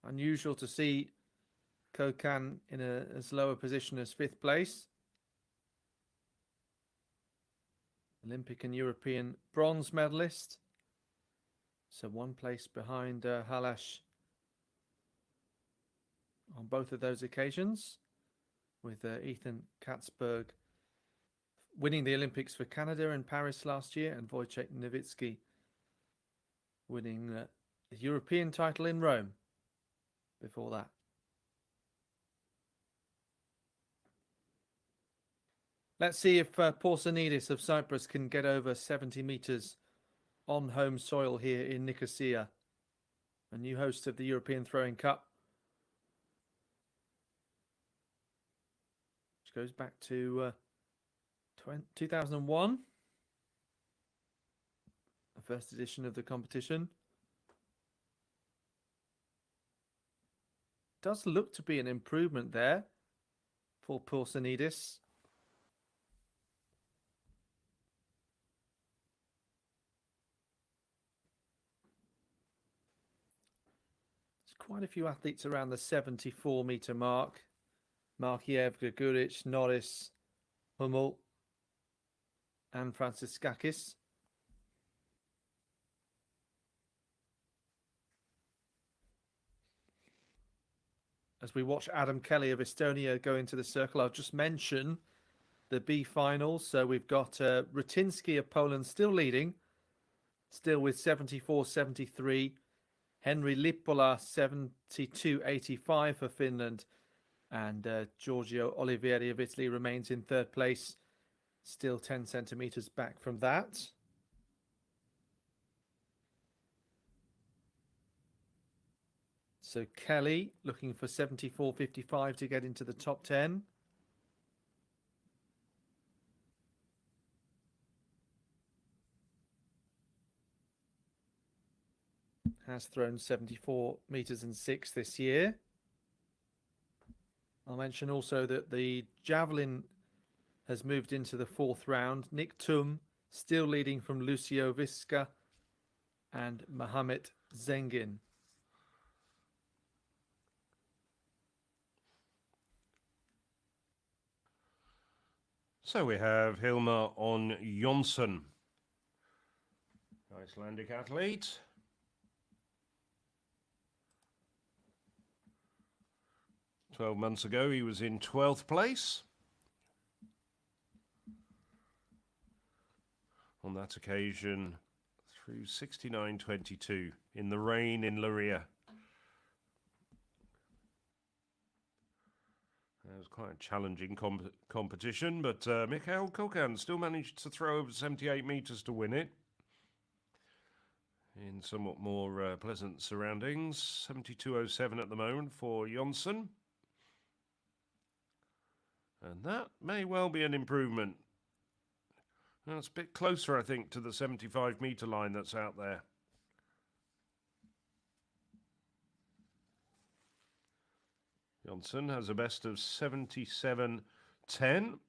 Unusual to see Kokan in as low a position as 5th place. Olympic and European bronze medalist. So 1 place behind Halash on both of those occasions, with Ethan Katzberg winning the Olympics for Canada in Paris last year, and Wojciech Nowicki winning the European title in Rome before that. Let's see if Porsanidis of Cyprus can get over 70 metres on home soil here in Nicosia, a new host of the European Throwing Cup, which goes back to 2001, the first edition of the competition. Does look to be an improvement there for Poulsenidis. There's quite a few athletes around the 74-meter mark. Markiev, Greguric, Norris, Hummel, and Franciskakis. As we watch Adam Kelly of Estonia go into the circle, I'll just mention the B finals. So we've got Rutinsky of Poland still leading, still with 74.73. Henry Lippola 72.85 for Finland. And Giorgio Olivieri of Italy remains in third place, still 10 centimeters back from that. So Kelly looking for 74.55 to get into the top 10. Has thrown 74 meters and 6 this year. I'll mention also that the javelin has moved into the fourth round. Nick Tum still leading from Lucio Visca and Mohamed Zengin. So we have Hilmar on Jonsson, Icelandic athlete. "12 months ago, he was in 12th place. On that occasion, through 69.22 in the rain in Luria. It was quite a challenging competition, but Mikhail Kokan still managed to throw over 78 metres to win it. In somewhat more pleasant surroundings, 72.07 at the moment for Jonsson. And that may well be an improvement. Well, it's a bit closer, I think, to the 75-metre line that's out there. Jonsson has a best of 77.10.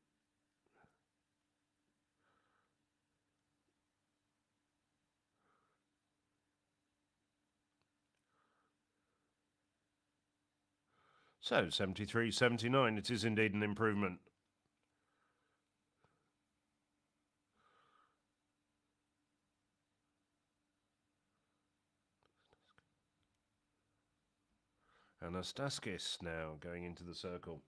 So 73.79, it is indeed an improvement. Anastaskis now going into the circle.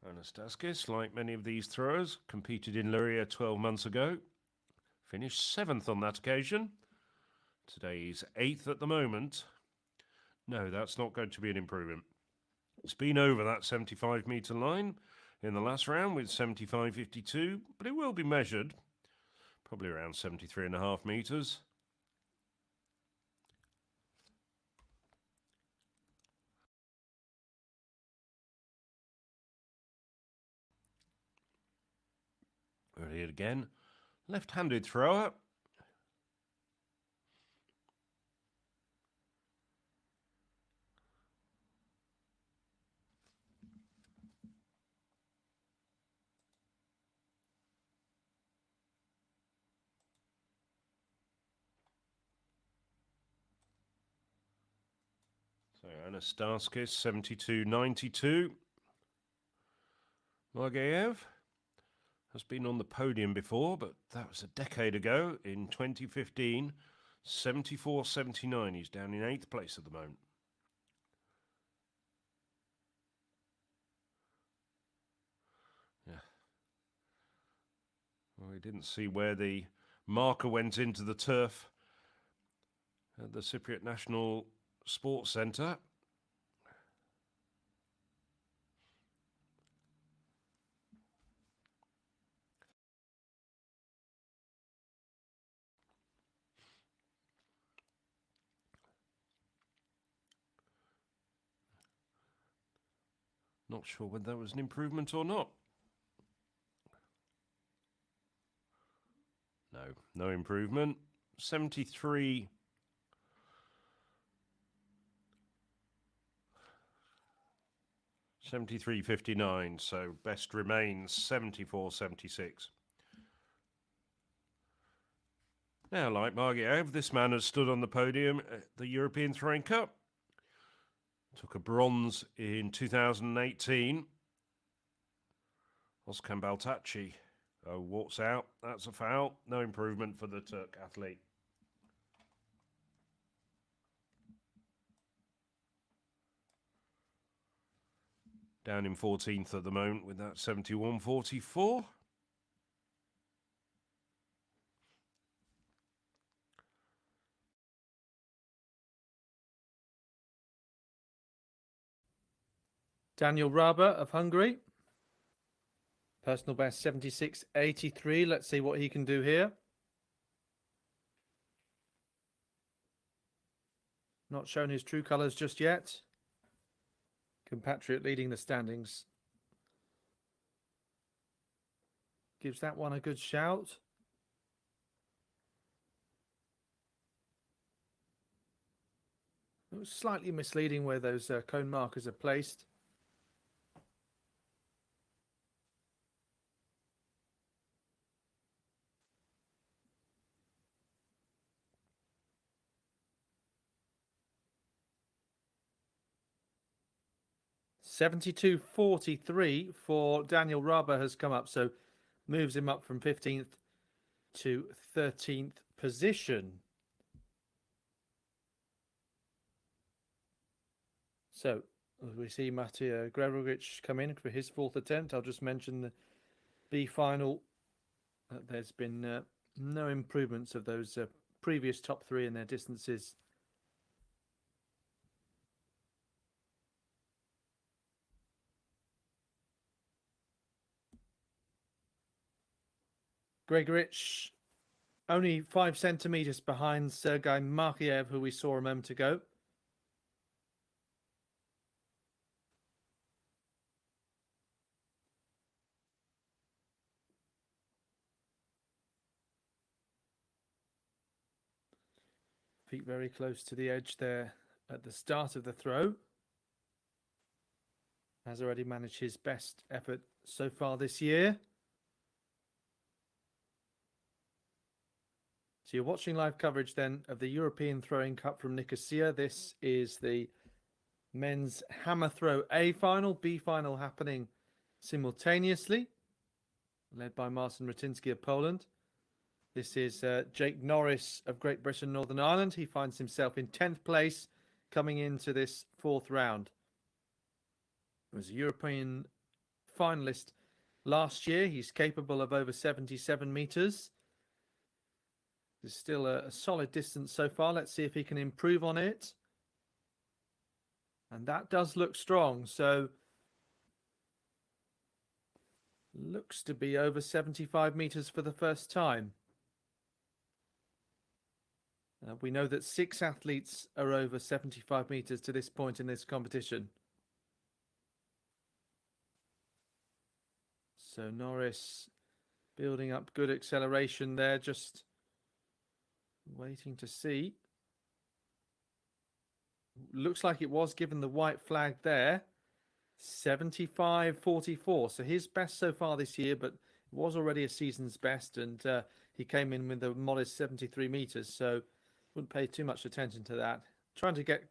Anastaskis, like many of these throwers, competed in Luria 12 months ago. Finished 7th on that occasion. Today he's 8th at the moment. No, that's not going to be an improvement. It's been over that 75-metre line in the last round with 75.52, but it will be measured, probably around 73.5 metres. Ready again. Left-handed thrower. So Anastaskis, 72.92. Margeyev has been on the podium before, but that was a decade ago in 2015. 74.79. He's down in 8th place at the moment. Yeah. Well, we didn't see where the marker went into the turf at the Cypriot National Sports Centre. Not sure whether that was an improvement or not. No, no improvement. 73. 73.59, so best remains 74.76. Now, like Margiev, this man has stood on the podium at the European Throwing Cup. Took a bronze in 2018. Oskan Baltachi walks out. That's a foul. No improvement for the Turk athlete. Down in 14th at the moment with that 71.44. Daniel Raba of Hungary. Personal best 76.83. Let's see what he can do here. Not shown his true colours just yet. Compatriot leading the standings. Gives that one a good shout. It was slightly misleading where those cone markers are placed. $72.43 for Daniel Raba has come up, so moves him up from 15th to 13th position. So we see Matija Gregovic come in for his fourth attempt. I'll just mention the B final. There's been no improvements of those previous top three in their distances. Gregovic only 5 centimeters behind Sergei Markiev, who we saw a moment ago. Feet very close to the edge there at the start of the throw. Has already managed his best effort so far this year. So you're watching live coverage then of the European Throwing Cup from Nicosia. This is the men's hammer throw A final, B final happening simultaneously, led by Marcin Rutiński of Poland. This is Jake Norris of Great Britain, Northern Ireland. He finds himself in 10th place coming into this fourth round. He was a European finalist last year. He's capable of over 77 meters. There's still a solid distance so far. Let's see if he can improve on it. And that does look strong. So looks to be over 75 meters for the first time. We know that 6 athletes are over 75 meters to this point in this competition. So Norris building up good acceleration there, just waiting to see. Looks like it was given the white flag there. 75.44. So his best so far this year, but it was already a season's best, and he came in with a modest 73 meters. So wouldn't pay too much attention to that. Trying to get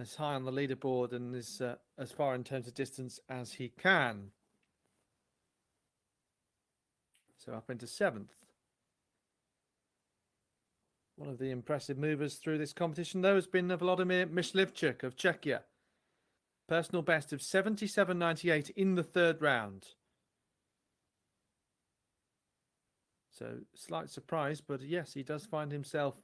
as high on the leaderboard and as far in terms of distance as he can. So up into 7th. One of the impressive movers through this competition, though, has been Vladimir Myslivchuk of Czechia. Personal best of 77.98 in the third round. So slight surprise, but yes, he does find himself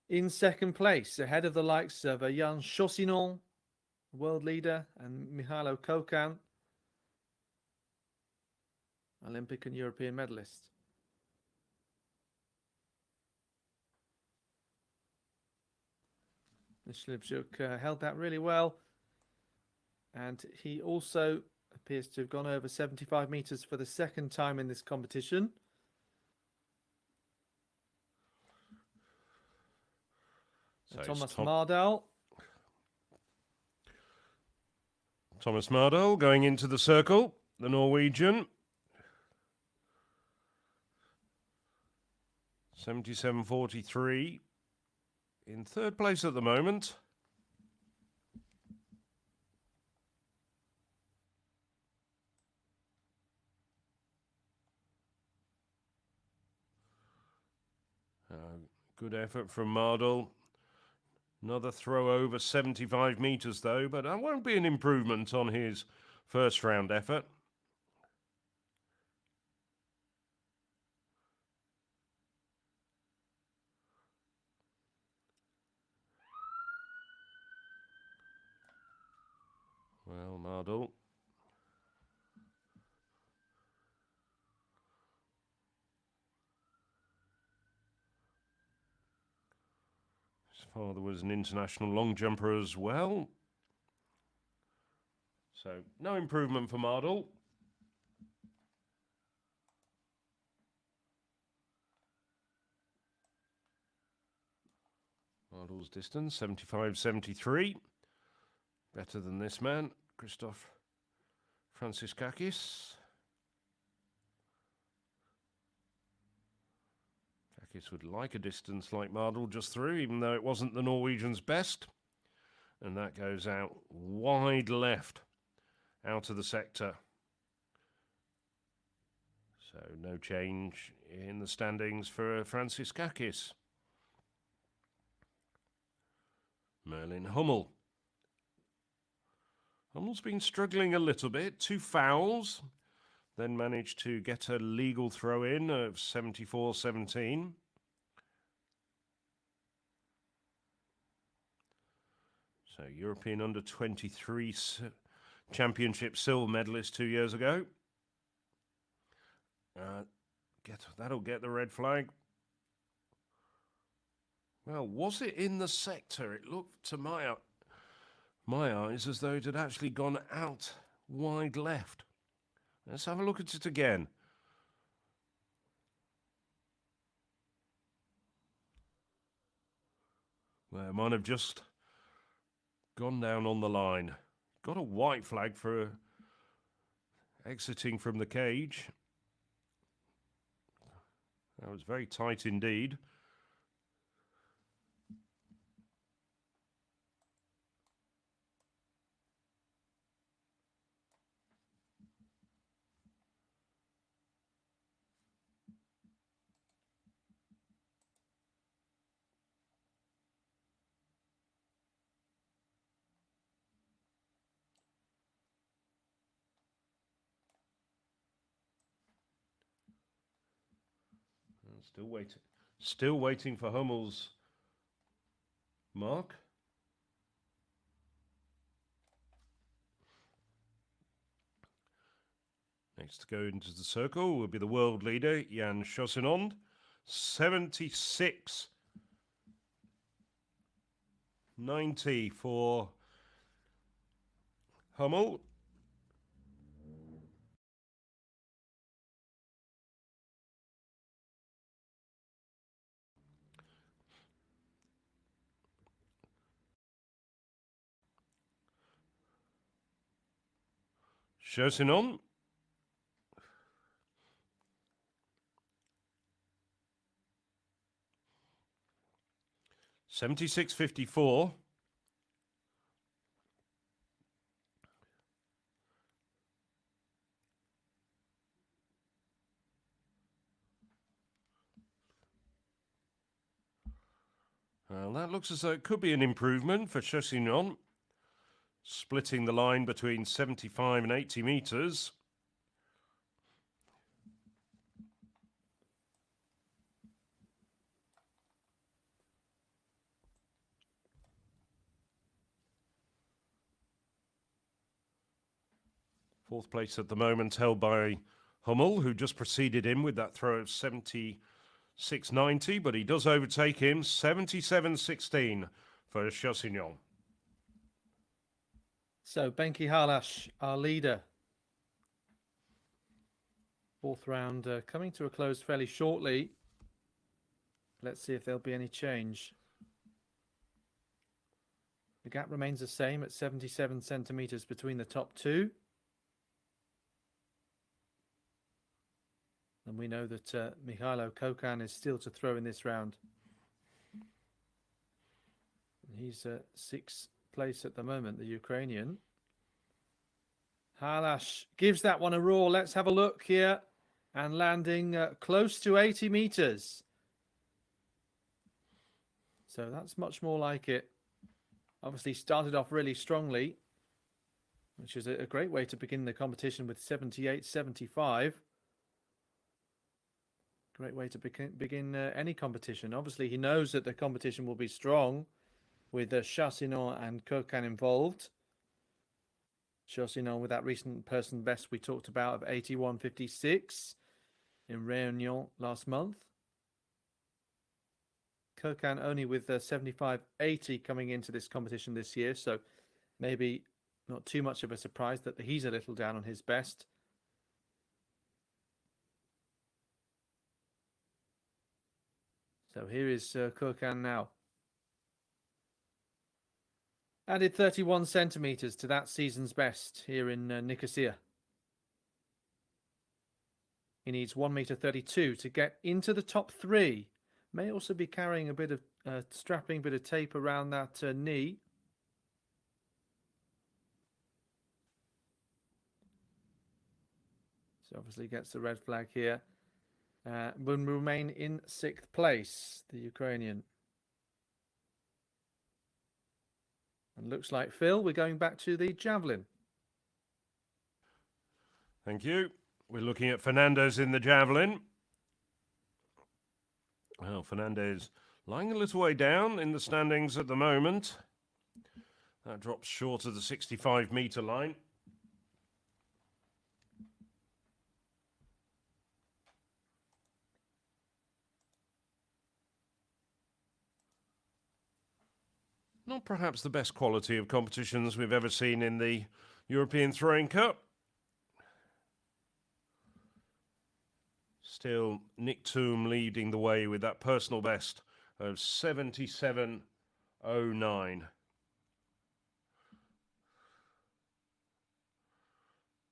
in second place, ahead of the likes of Jan Chaussinon, world leader, and Mihailo Kokan, Olympic and European medalist. Myslivchuk held that really well. and he also appears to have gone over 75 metres for the second time in this competition. So Thomas Mardal. Thomas Mardal going into the circle, the Norwegian. 77.43 in third place at the moment. Good effort from Mardal. Another throw over 75 metres though, but that won't be an improvement on his first round effort. Well, Mardal. His father was an international long jumper as well. So, no improvement for Mardal. Mardal's distance, 75.73. Better than this man, Christoph Franciskakis. Kakis would like a distance like Mardal just through, even though it wasn't the Norwegian's best. And that goes out wide left, out of the sector. So no change in the standings for Franciskakis. Merlin Hummel. Hummel's been struggling a little bit. 2 fouls. Then managed to get a legal throw in of 74.17. So European under-23 championship silver medalist 2 years ago. That'll get the red flag. Well, was it in the sector? It looked to my eyes as though it had actually gone out wide left. Let's have a look at it again. Well, it might have just gone down on the line. Got a white flag for exiting from the cage. That was very tight indeed. Still waiting for Hummel's mark. Next to go into the circle will be the world leader, Jan Schosinond. 76.90 for Hummel. Schosinond. $76.54. Well, that looks as though it could be an improvement for Schosinond, splitting the line between 75 and 80 metres. Fourth place at the moment held by Hummel, who just preceded him with that throw of 76.90, but he does overtake him, 77.16 for Schosinond. So Benki Halash, our leader. Fourth round coming to a close fairly shortly. Let's see if there'll be any change. The gap remains the same at 77 centimeters between the top two. And we know that Mikhailo Kokan is still to throw in this round. He's sixth place at the moment, the Ukrainian. Halash gives that one a roar. Let's have a look here. And landing close to 80 meters. So that's much more like it. Obviously started off really strongly, which is a great way to begin the competition with 78.75. Great way to begin any competition. Obviously, he knows that the competition will be strong with Chassinon and Kokan involved. Chassinon with that recent person best we talked about of 81.56 in Réunion last month. Kokan only with 75.80 coming into this competition this year, so maybe not too much of a surprise that he's a little down on his best. So here is Kokan now. Added 31 centimeters to that season's best here in Nicosia. He needs 1.32 meters to get into the top three. May also be carrying a bit of strapping, bit of tape around that knee. So obviously gets the red flag here. Will remain in sixth place, the Ukrainian. And looks like, Phil, we're going back to the javelin. Thank you. We're looking at Fernandez in the javelin. Well, Fernandez lying a little way down in the standings at the moment. That drops short of the 65-meter line. Not perhaps the best quality of competitions we've ever seen in the European Throwing Cup. Still, Nick Toom leading the way with that personal best of 77.09.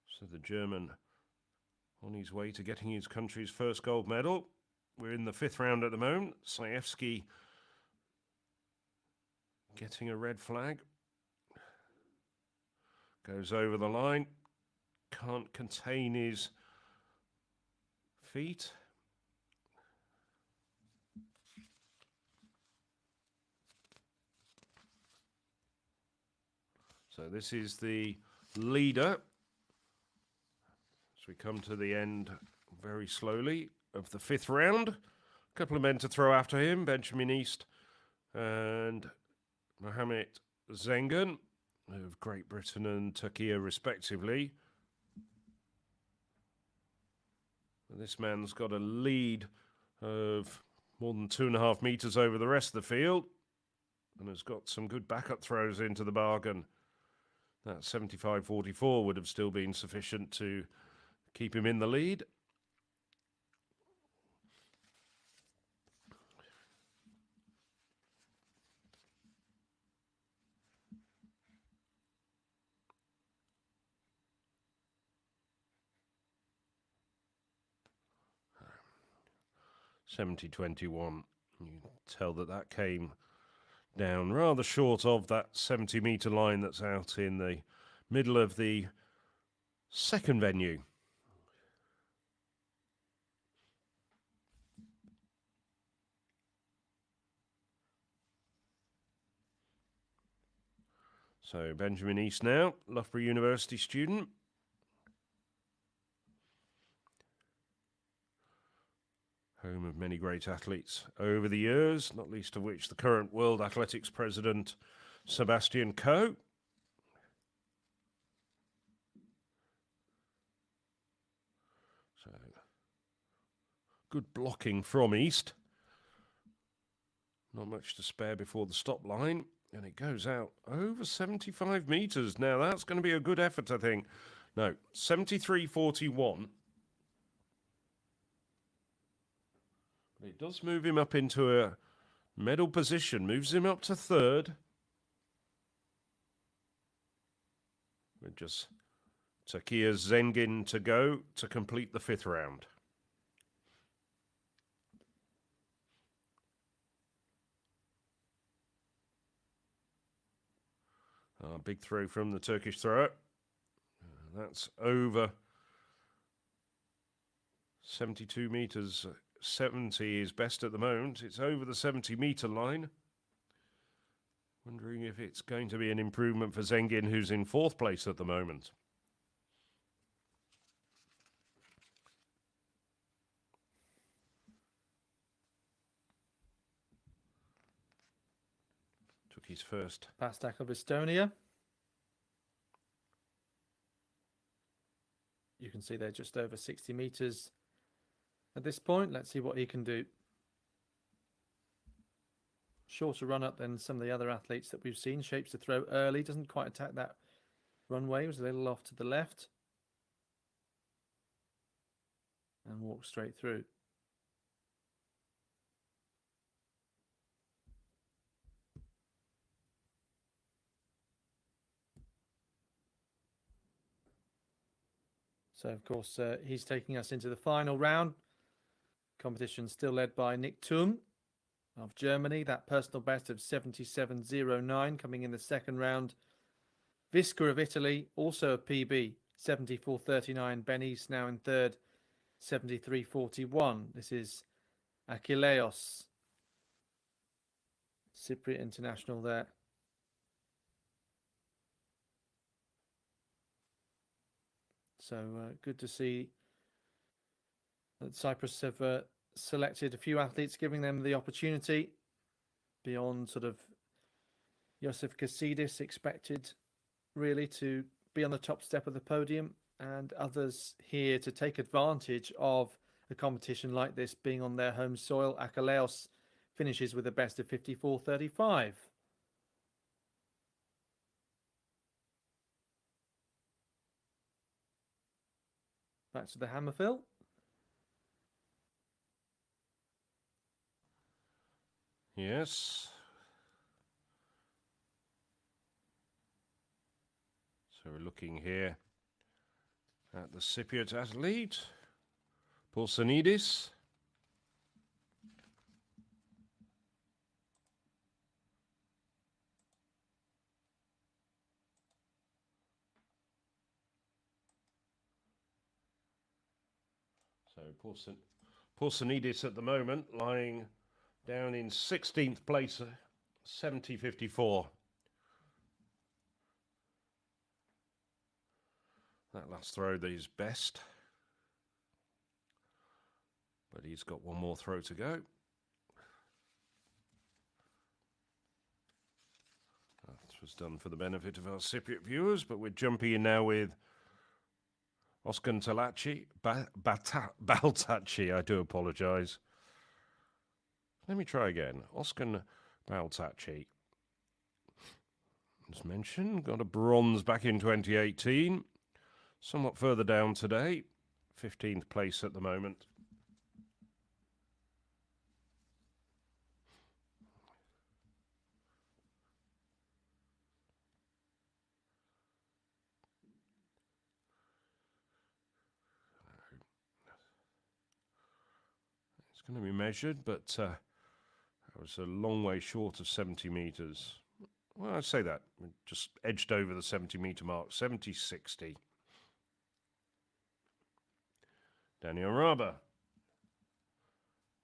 So the German on his way to getting his country's first gold medal. We're in the fifth round at the moment. Sayevsky getting a red flag. Goes over the line. Can't contain his feet. So this is the leader. As we come to the end very slowly of the fifth round. A couple of men to throw after him. Benjamin East and Mohamed Zengen of Great Britain and Turkey respectively. This man's got a lead of more than 2.5 meters over the rest of the field and has got some good backup throws into the bargain. That 75.44 would have still been sufficient to keep him in the lead. $70.21. You can tell that came down rather short of that 70-meter line that's out in the middle of the second venue. So Benjamin East now, Loughborough University student. Home of many great athletes over the years, not least of which the current World Athletics President, Sebastian Coe. So, good blocking from East. Not much to spare before the stop line. And it goes out over 75 metres. Now, that's going to be a good effort, I think. No, 73.41. But it does move him up into a medal position. Moves him up to third. With just Takia Zengin to go to complete the fifth round. Big throw from the Turkish thrower. That's over 72 metres. 70 is best at the moment. It's over the 70-metre line. Wondering if it's going to be an improvement for Zengin, who's in fourth place at the moment. Took his first. Pastak of Estonia. You can see they're just over 60 metres at this point. Let's see what he can do. Shorter run up than some of the other athletes that we've seen. Shapes to throw early. Doesn't quite attack that runway. Was a little off to the left. And walks straight through. So, of course, he's taking us into the final round. Competition still led by Nick Thum of Germany. That personal best of 77.09 coming in the second round. Visca of Italy, also a PB, 74.39. Benis now in third, 73.41. This is Achilleos, Cypriot international there. So good to see that Cyprus have selected a few athletes, giving them the opportunity beyond sort of Josef Kassidis, expected really to be on the top step of the podium, and others here to take advantage of a competition like this being on their home soil. Achilleos finishes with a best of 54.35. Back to the hammerfill. Yes. So we're looking here at the Cypriot athlete, Poulsanidis. So Poulsanidis at the moment lying down in 16th place, 70.54. That last throw is best. But he's got one more throw to go. That was done for the benefit of our Cypriot viewers, but we're jumping in now with Oskan Talachi, Baltachi, I do apologise. Let me try again. Oskan Baltachi. As mentioned, got a bronze back in 2018. Somewhat further down today. 15th place at the moment. It's going to be measured, but I was a long way short of 70 metres. Well, I'd say that. We just edged over the 70-metre mark. 70.60. Daniel Raba.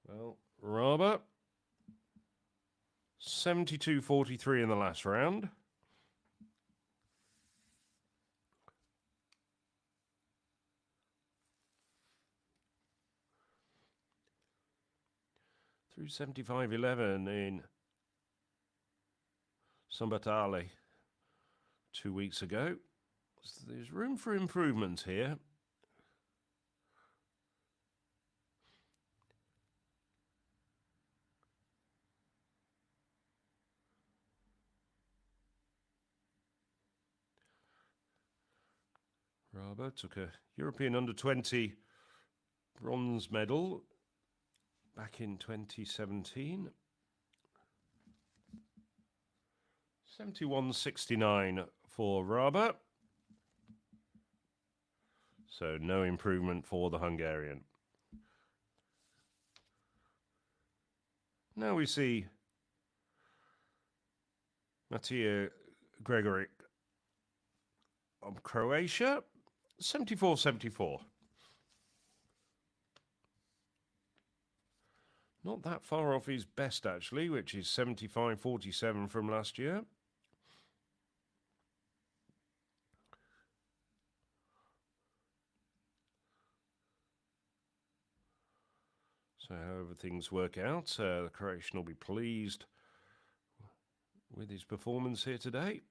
Well, Raba, 72.43 in the last round. Through 75.11 in Sambatali 2 weeks ago. So there's room for improvement here. Raber took a European Under-20 bronze medal back in 2017. 71.69 for Raber. So no improvement for the Hungarian. Now we see Matija Gregoric of Croatia, 74.74. Not that far off his best, actually, which is 75.47 from last year. So however things work out, the Croatian will be pleased with his performance here today.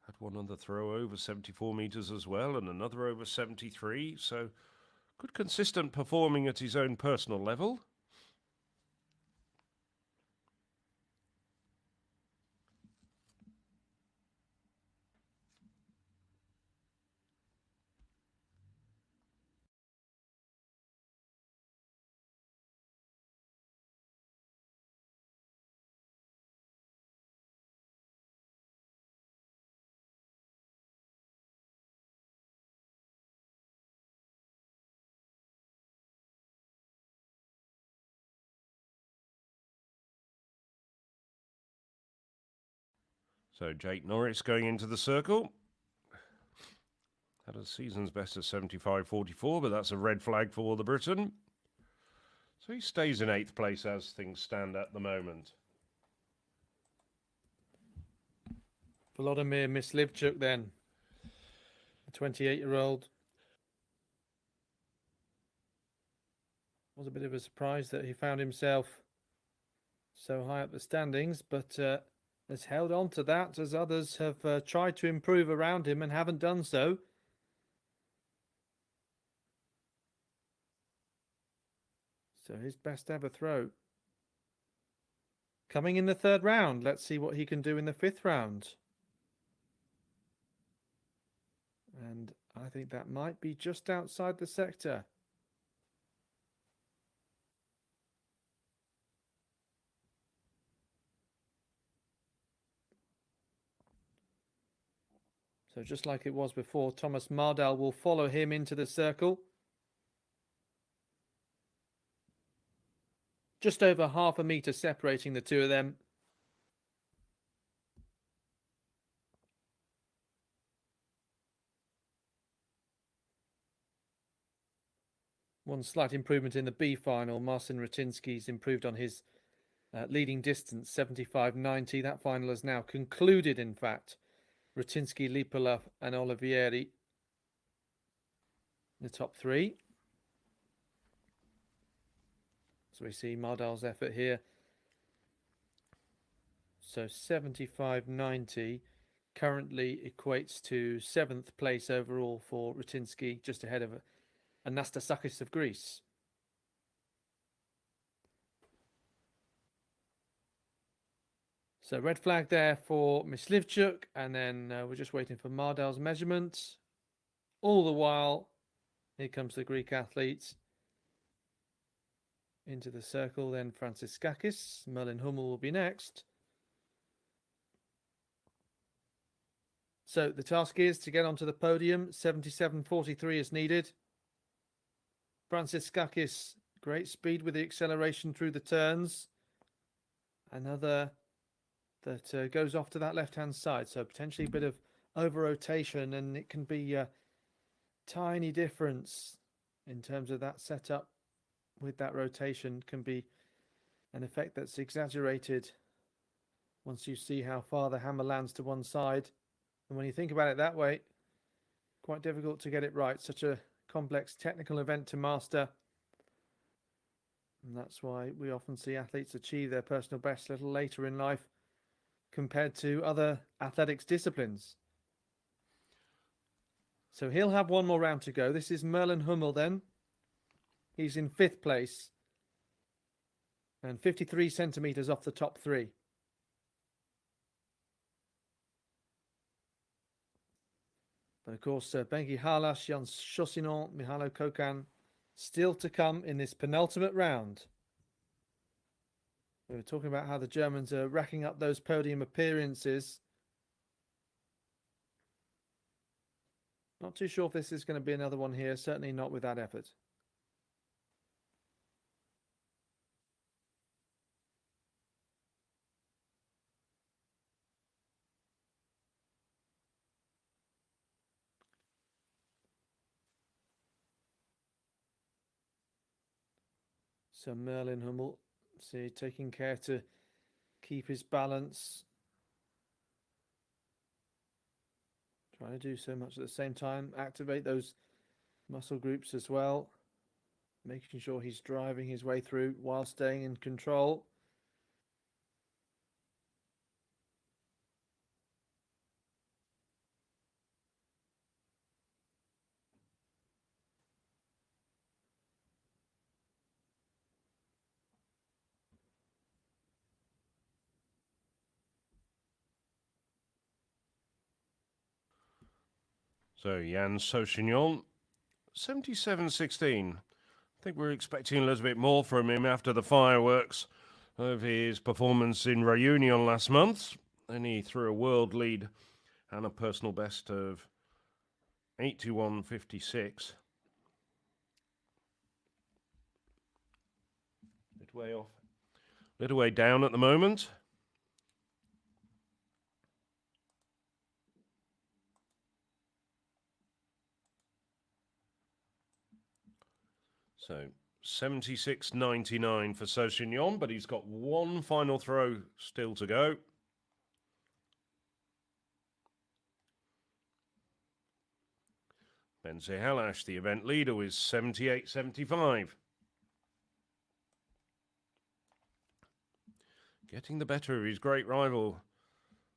Had one other throw over 74 metres as well, and another over 73, so good consistent performing at his own personal level. So Jake Norris going into the circle. Had a season's best of 75.44, but that's a red flag for the Briton. So he stays in 8th place as things stand at the moment. Volodymyr Myslivchuk then, a 28-year-old. Was a bit of a surprise that he found himself so high up the standings, but has held on to that as others have tried to improve around him and haven't done so. So his best ever throw. Coming in the 3rd round. Let's see what he can do in the 5th round. And I think that might be just outside the sector. So just like it was before, Thomas Mardal will follow him into the circle. Just over half a metre separating the two of them. One slight improvement in the B final. Marcin Rutiński's improved on his leading distance, 75.90. That final has now concluded, in fact. Rutiński, Lipola and Olivieri in the top 3. So we see Mardal's effort here. So 75.90 currently equates to 7th place overall for Rutiński, just ahead of Anastasakis of Greece. So red flag there for Myslivchuk, and then we're just waiting for Mardal's measurement. All the while, here comes the Greek athletes into the circle, then Franciskakis. Merlin Hummel will be next. So the task is to get onto the podium. 77.43 is needed. Franciskakis, great speed with the acceleration through the turns. Another that goes off to that left-hand side, so potentially a bit of over-rotation, and it can be a tiny difference in terms of that setup with that rotation. Can be an effect that's exaggerated once you see how far the hammer lands to one side. And when you think about it that way, quite difficult to get it right. Such a complex technical event to master. And that's why we often see athletes achieve their personal best a little later in life compared to other athletics disciplines. So he'll have one more round to go. This is Merlin Hummel then. He's in 5th place and 53 centimetres off the top 3. But of course, Bengi Halas, Jan Chaussinon, Mihailo Kokan, still to come in this penultimate round. We were talking about how the Germans are racking up those podium appearances. Not too sure if this is going to be another one here. Certainly not with that effort. So Merlin Hummel, see, taking care to keep his balance. Trying to do so much at the same time. Activate those muscle groups as well. Making sure he's driving his way through while staying in control. So Jan Chaussinon, 77-16. I think we're expecting a little bit more from him after the fireworks of his performance in Reunion last month. And he threw a world lead and a personal best of 81.56. Little way off. Little way down at the moment. So 76.99 for Chaussinon, but he's got one final throw still to go. Benze Halash, the event leader, is 78.75. Getting the better of his great rival,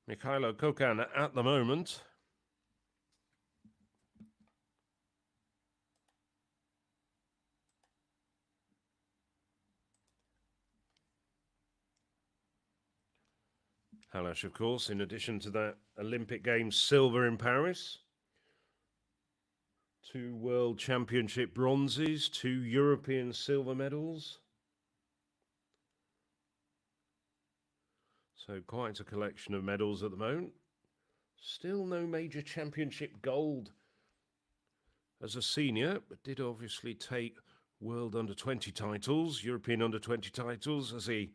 Mihailo Kokan, at the moment. Halash, of course, in addition to that Olympic Games silver in Paris, 2 World Championship bronzes, 2 European silver medals. So quite a collection of medals at the moment. Still no major championship gold as a senior, but did obviously take World Under-20 titles, European Under-20 titles, as he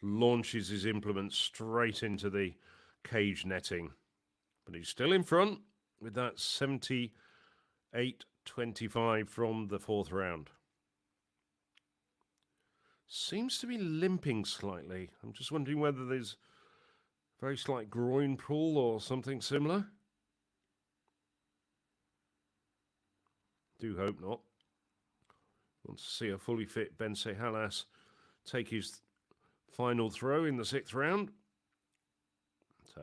launches his implement straight into the cage netting. But he's still in front with that 78.25 from the 4th round. Seems to be limping slightly. I'm just wondering whether there's a very slight groin pull or something similar. Do hope not. Want to see a fully fit Benze Halas take his final throw in the 6th round. So,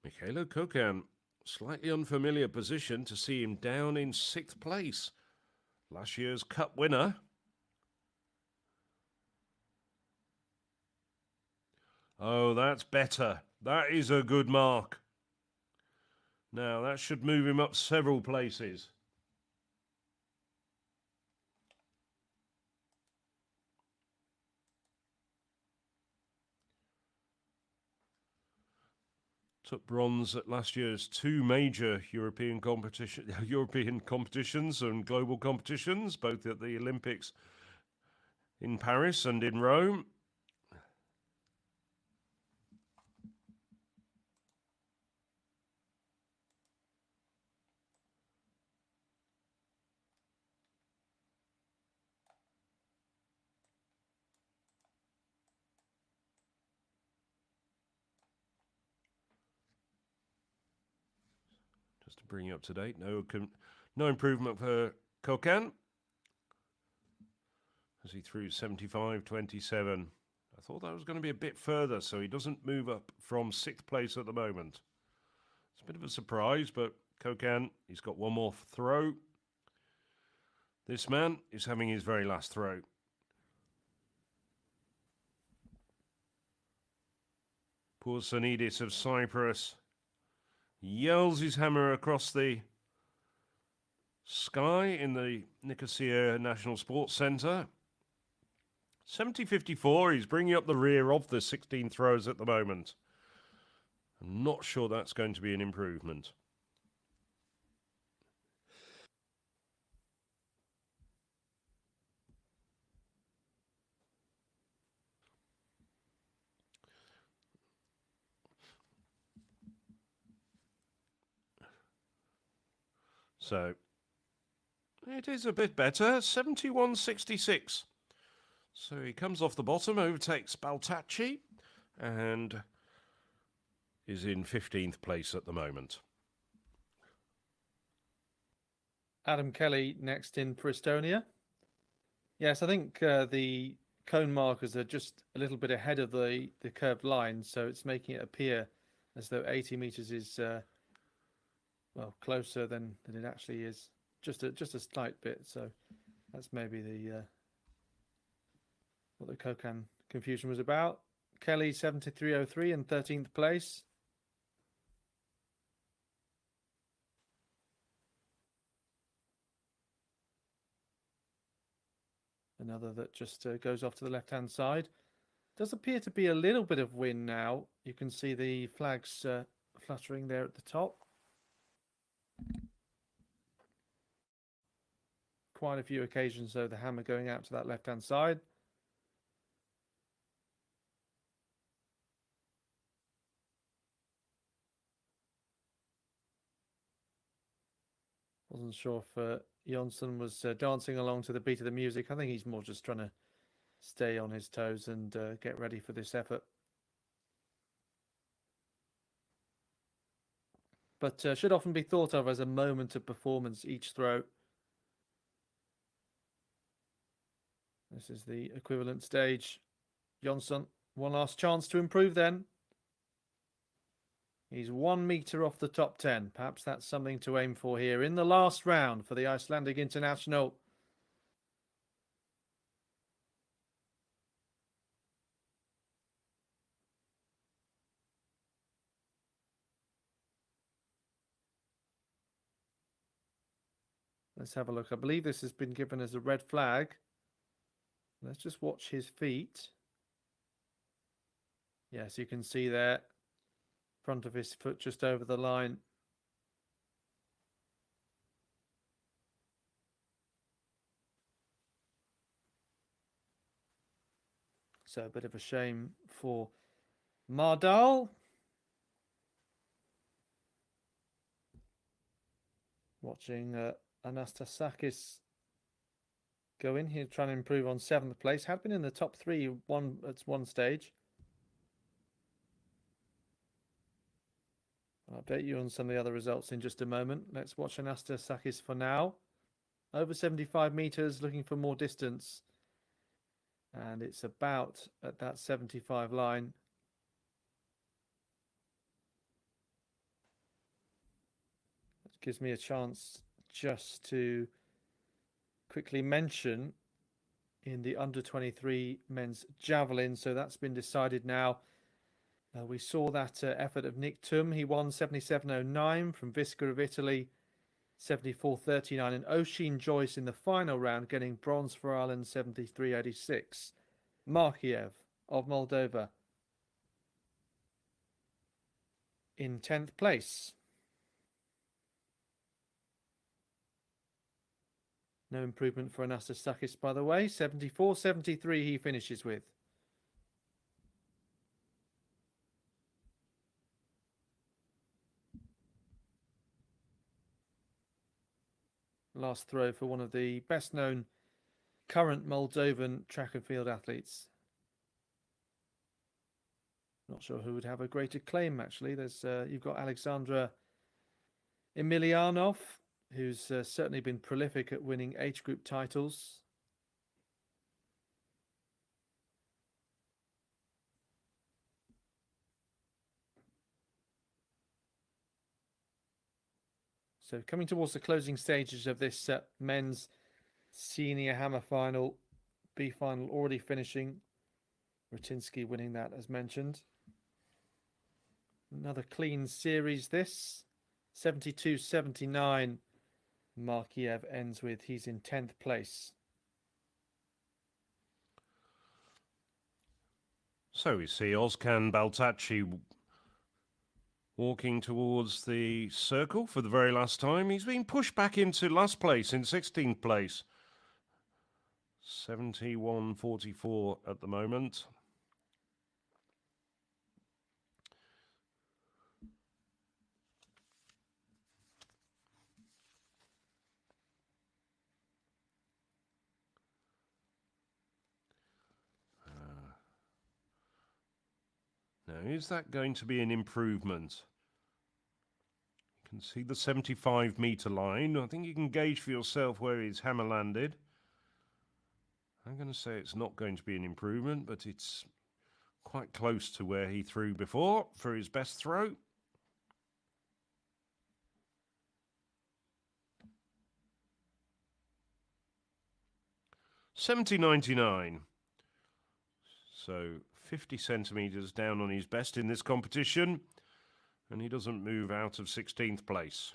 Mihailo Kokan, slightly unfamiliar position to see him down in 6th place. Last year's cup winner. Oh, that's better. That is a good mark. Now, that should move him up several places. Took bronze at last year's 2 major European competitions and global competitions, both at the Olympics in Paris and in Rome. Just to bring you up to date, no improvement for Kokan as he threw 75.27. I thought that was going to be a bit further, so he doesn't move up from 6th place at the moment. It's a bit of a surprise, but Kokan, he's got one more throw. This man is having his very last throw. Poor Sonidis of Cyprus yells his hammer across the sky in the Nicosia National Sports Centre. 70.54, he's bringing up the rear of the 16 throws at the moment. I'm not sure that's going to be an improvement. So it is a bit better, 71.66. So he comes off the bottom, overtakes Baltacci, and is in 15th place at the moment. Adam Kelly next in for Estonia. Yes, I think the cone markers are just a little bit ahead of the curved line, so it's making it appear as though 80 meters is well closer than it actually is, just a slight bit. So that's maybe the what the Kokan confusion was about. Kelly 73.03 in 13th place. Another that just goes off to the left-hand side. Does appear to be a little bit of wind now. You can see the flags fluttering there at the top. Quite a few occasions, though, the hammer going out to that left-hand side. Wasn't sure if Jonsson was dancing along to the beat of the music. I think he's more just trying to stay on his toes and get ready for this effort. But should often be thought of as a moment of performance each throw. This is the equivalent stage. Jonsson, one last chance to improve then. He's 1 meter off the top 10. Perhaps that's something to aim for here in the last round for the Icelandic international. Let's have a look. I believe this has been given as a red flag. Let's just watch his feet. Yes, you can see there, front of his foot just over the line. So a bit of a shame for Mardal. Watching Anastasakis go in here, trying to improve on 7th place. Had been in the top 3 at one stage. I'll update you on some of the other results in just a moment. Let's watch Anastasakis for now. Over 75 meters, looking for more distance. And it's about at that 75 line. That gives me a chance just to quickly mention in the under-23 men's javelin. So that's been decided now. We saw that effort of Nick Tum. He won 77.09 from Visca of Italy, 74.39. And Oshin Joyce in the final round getting bronze for Ireland, 73.86. Markiev of Moldova in 10th place. No improvement for Anastasakis, by the way. 74.73 he finishes with. Last throw for one of the best known current Moldovan track and field athletes. Not sure who would have a greater claim, actually. There's you've got Alexandra Emilianov, who's certainly been prolific at winning age group titles. So coming towards the closing stages of this men's senior hammer final, B final already finishing. Rutinsky winning that as mentioned. Another clean series this. 72.79 Markiev ends with. He's in 10th place. So we see Ozkan Baltachi walking towards the circle for the very last time. He's been pushed back into last place, in 16th place. 71.44 at the moment. Now, is that going to be an improvement? You can see the 75-metre line. I think you can gauge for yourself where his hammer landed. I'm going to say it's not going to be an improvement, but it's quite close to where he threw before for his best throw. $70.99. So 50 centimetres down on his best in this competition, and he doesn't move out of 16th place.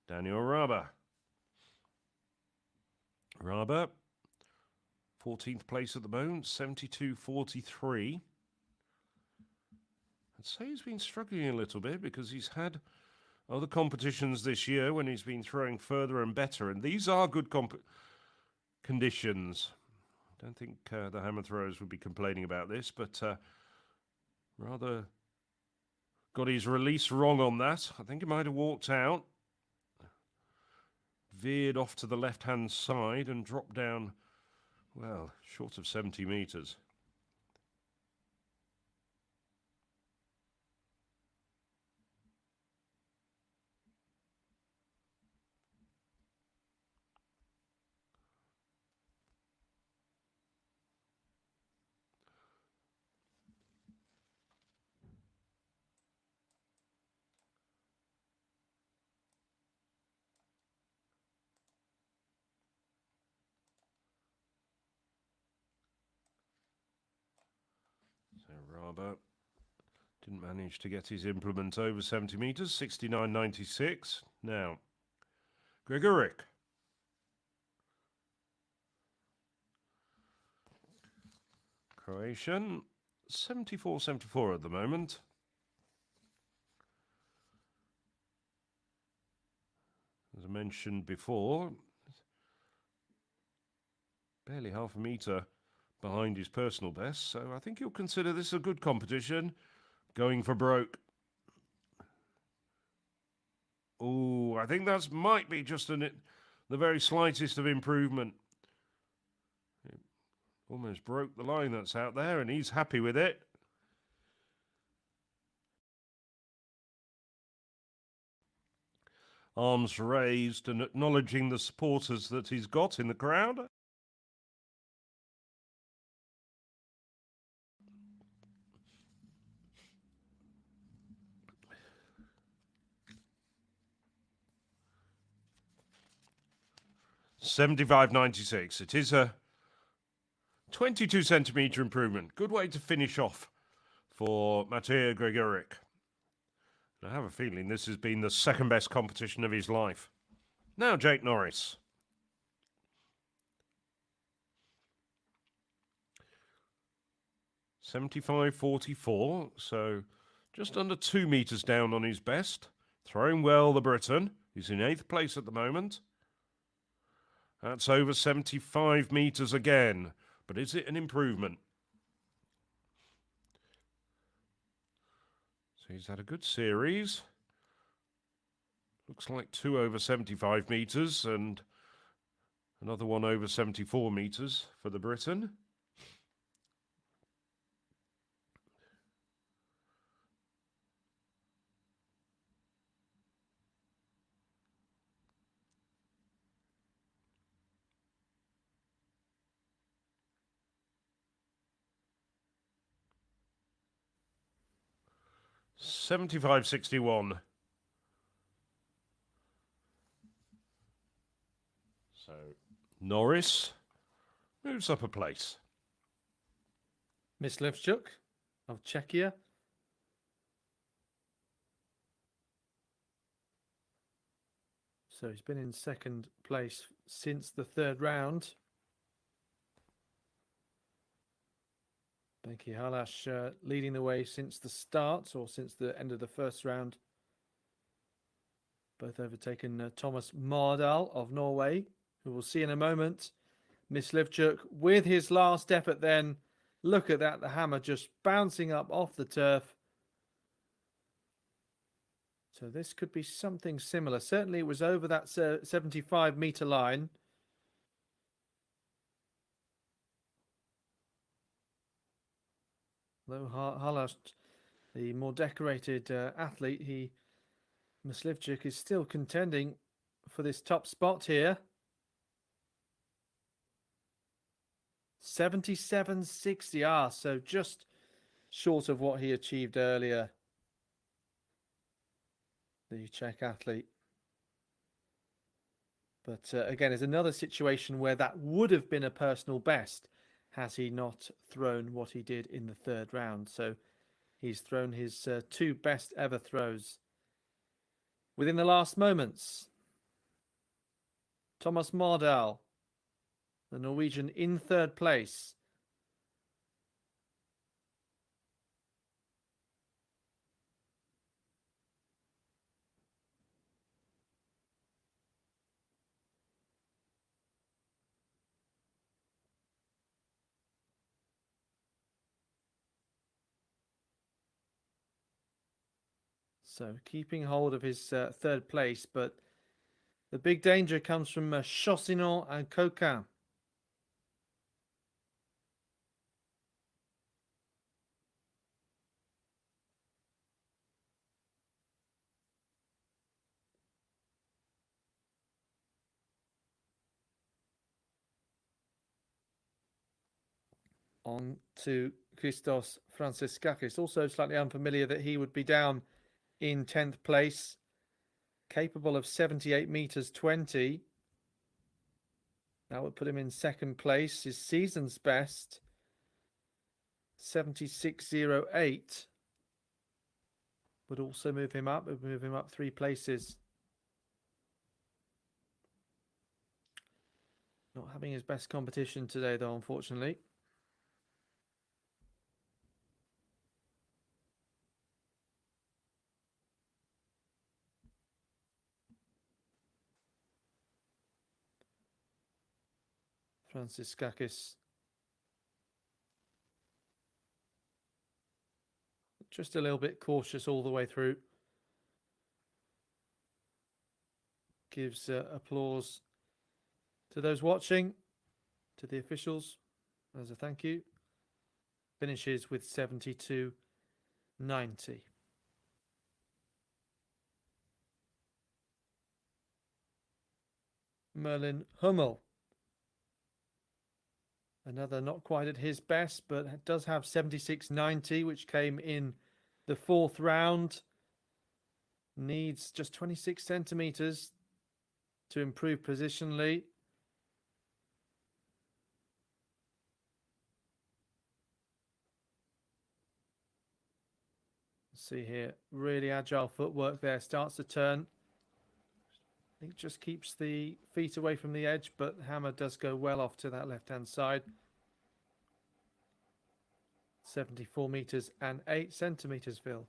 Daniel Raba. Raba, 14th place at the moment, 72.43. I'd say he's been struggling a little bit because he's had other competitions this year when he's been throwing further and better, and these are good conditions. I don't think the hammer throwers would be complaining about this, but rather got his release wrong on that. I think he might have walked out, veered off to the left-hand side and dropped down, well, short of 70 metres. So Raba didn't manage to get his implement over 70 metres, 69.96. Now, Gregoric. Croatian, 74.74 at the moment. As I mentioned before, barely half a metre behind his personal best, so I think you'll consider this a good competition. Going for broke. Oh, I think that might be just the very slightest of improvement. It almost broke the line that's out there, and he's happy with it. Arms raised and acknowledging the supporters that he's got in the crowd. $75.96. It is a 22 centimetre improvement. Good way to finish off for Matej Gregoric. I have a feeling this has been the second best competition of his life. Now Jake Norris. $75.44, so just under 2 metres down on his best. Throwing well, the Briton. He's in 8th place at the moment. That's over 75 metres again, but is it an improvement? So he's had a good series. Looks like 2 over 75 metres and another one over 74 metres for the Briton. $75.61. So Norris moves up a place. Myslevchuk of Czechia. So he's been in second place since the third round. Benki Halash leading the way since the start, or since the end of the first round. Both overtaken Thomas Mardal of Norway, who we'll see in a moment. Myslivchuk with his last effort then. Look at that, the hammer just bouncing up off the turf. So this could be something similar. Certainly it was over that 75-meter line. Though Halash, the more decorated athlete, Myslivchuk is still contending for this top spot here. 77.60, so just short of what he achieved earlier, the Czech athlete. But again, it's another situation where that would have been a personal best has he not thrown what he did in the third round. So he's thrown his two best ever throws within the last moments. Thomas Mardal, the Norwegian, in third place. So keeping hold of his third place, but the big danger comes from Chaussinon and Coquin. On to Christos Franciskakis. Also slightly unfamiliar that he would be down in 10th place. Capable of 78 meters 20. That would put him in second place. His season's best, 76.08. Would also move him up. Would move him up 3 places. Not having his best competition today, though, unfortunately. Franciskakis. Just a little bit cautious all the way through. Gives applause to those watching, to the officials as a thank you. Finishes with 72.90. Merlin Hummel. Another not quite at his best, but does have 76.90, which came in the fourth round. Needs just 26 centimeters to improve positionally. See here, really agile footwork there. Starts to turn. I think just keeps the feet away from the edge, but hammer does go well off to that left-hand side. 74 meters and 8 centimeters, Phil.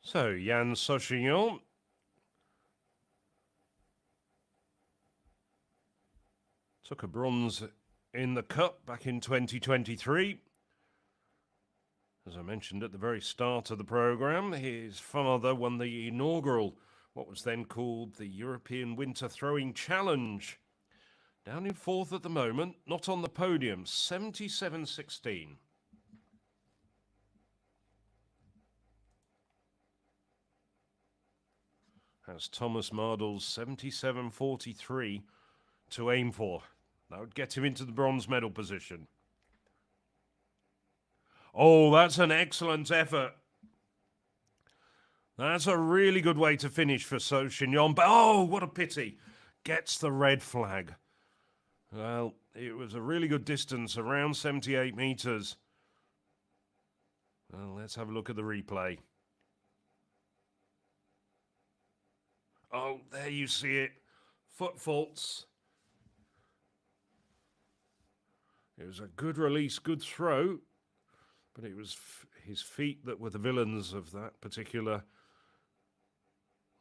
So, Jan Sochignon took a bronze in the Cup back in 2023. As I mentioned at the very start of the programme, his father won the inaugural, what was then called the European Winter Throwing Challenge. Down in fourth at the moment, not on the podium, 77.16. Has Thomas Mardal's 77.43 to aim for. That would get him into the bronze medal position. Oh, that's an excellent effort. That's a really good way to finish for Sochignon. But oh, what a pity. Gets the red flag. Well, it was a really good distance, around 78 meters. Well, let's have a look at the replay. Oh, there you see it. Foot faults. It was a good release, good throw, but it was his feet that were the villains of that particular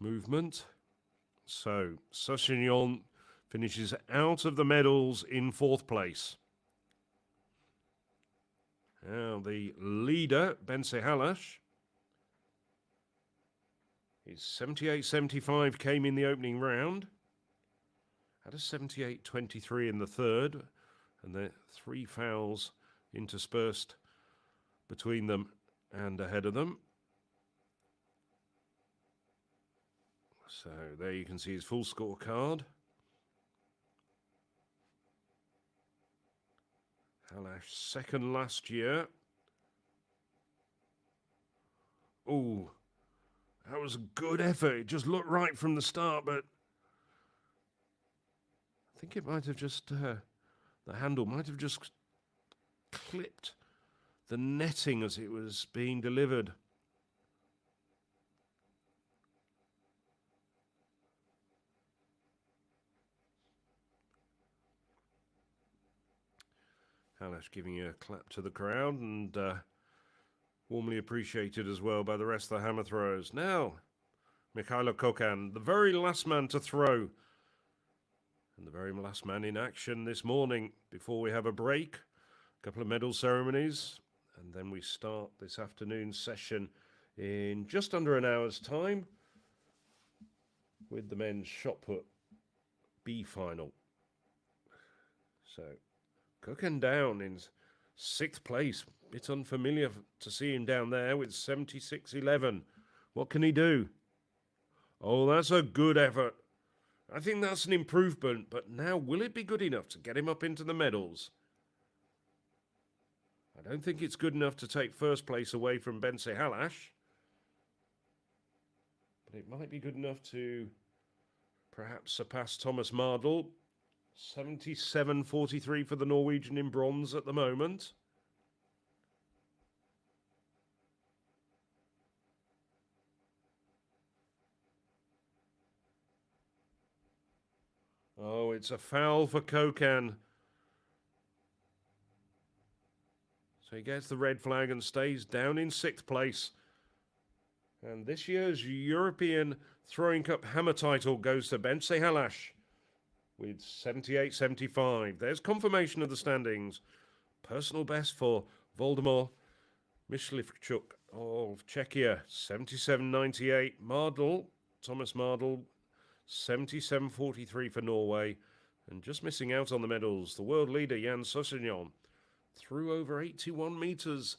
movement. So Sassignon finishes out of the medals in 4th place. Now the leader, Bense Halash, his 78.75 came in the opening round. Had a 78.23 in the third, and the 3 fouls interspersed between them and ahead of them. So there you can see his full scorecard. Halash second last year. Oh, that was a good effort. It just looked right from the start, but I think it might have just, the handle might have just clipped the netting as it was being delivered. Halash giving you a clap to the crowd and warmly appreciated as well by the rest of the hammer throwers. Now, Mikhailo Kokan, the very last man to throw. And the very last man in action this morning before we have a break. A couple of medal ceremonies. And then we start this afternoon's session in just under an hour's time with the men's shot put B final. So, Kokan down in 6th place. Bit unfamiliar to see him down there with 76.11. What can he do? Oh, that's a good effort. I think that's an improvement, but now will it be good enough to get him up into the medals? I don't think it's good enough to take 1st place away from Bense Halash. But it might be good enough to perhaps surpass Thomas Mardell. 77.43 for the Norwegian in bronze at the moment. Oh, it's a foul for Kokan. So he gets the red flag and stays down in 6th place. And this year's European Throwing Cup hammer title goes to Bense Halash with 78.75. There's confirmation of the standings. Personal best for Voldemar Myslivchuk of Czechia, 77.98. Mardell, Thomas Mardell, 77.43 for Norway. And just missing out on the medals, the world leader Jan Sassignon threw over 81 metres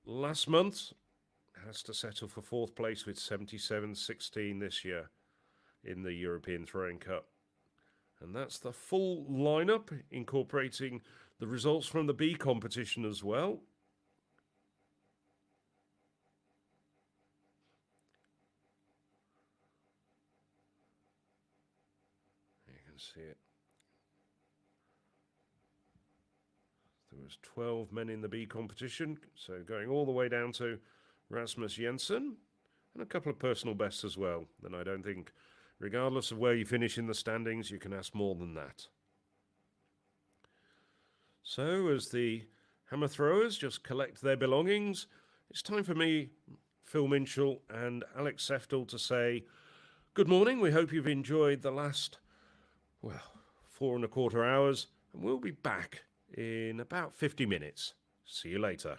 last month. Has to settle for 4th place with 77.16 this year in the European Throwing Cup. And that's the full lineup, incorporating the results from the B competition as well. You can see it. There was 12 men in the B competition, so going all the way down to Rasmus Jensen, and a couple of personal bests as well. Then I don't think, regardless of where you finish in the standings, you can ask more than that. So as the hammer throwers just collect their belongings, it's time for me, Phil Minchell and Alex Seftel to say good morning. We hope you've enjoyed the last, 4¼ hours, and we'll be back in about 50 minutes. See you later.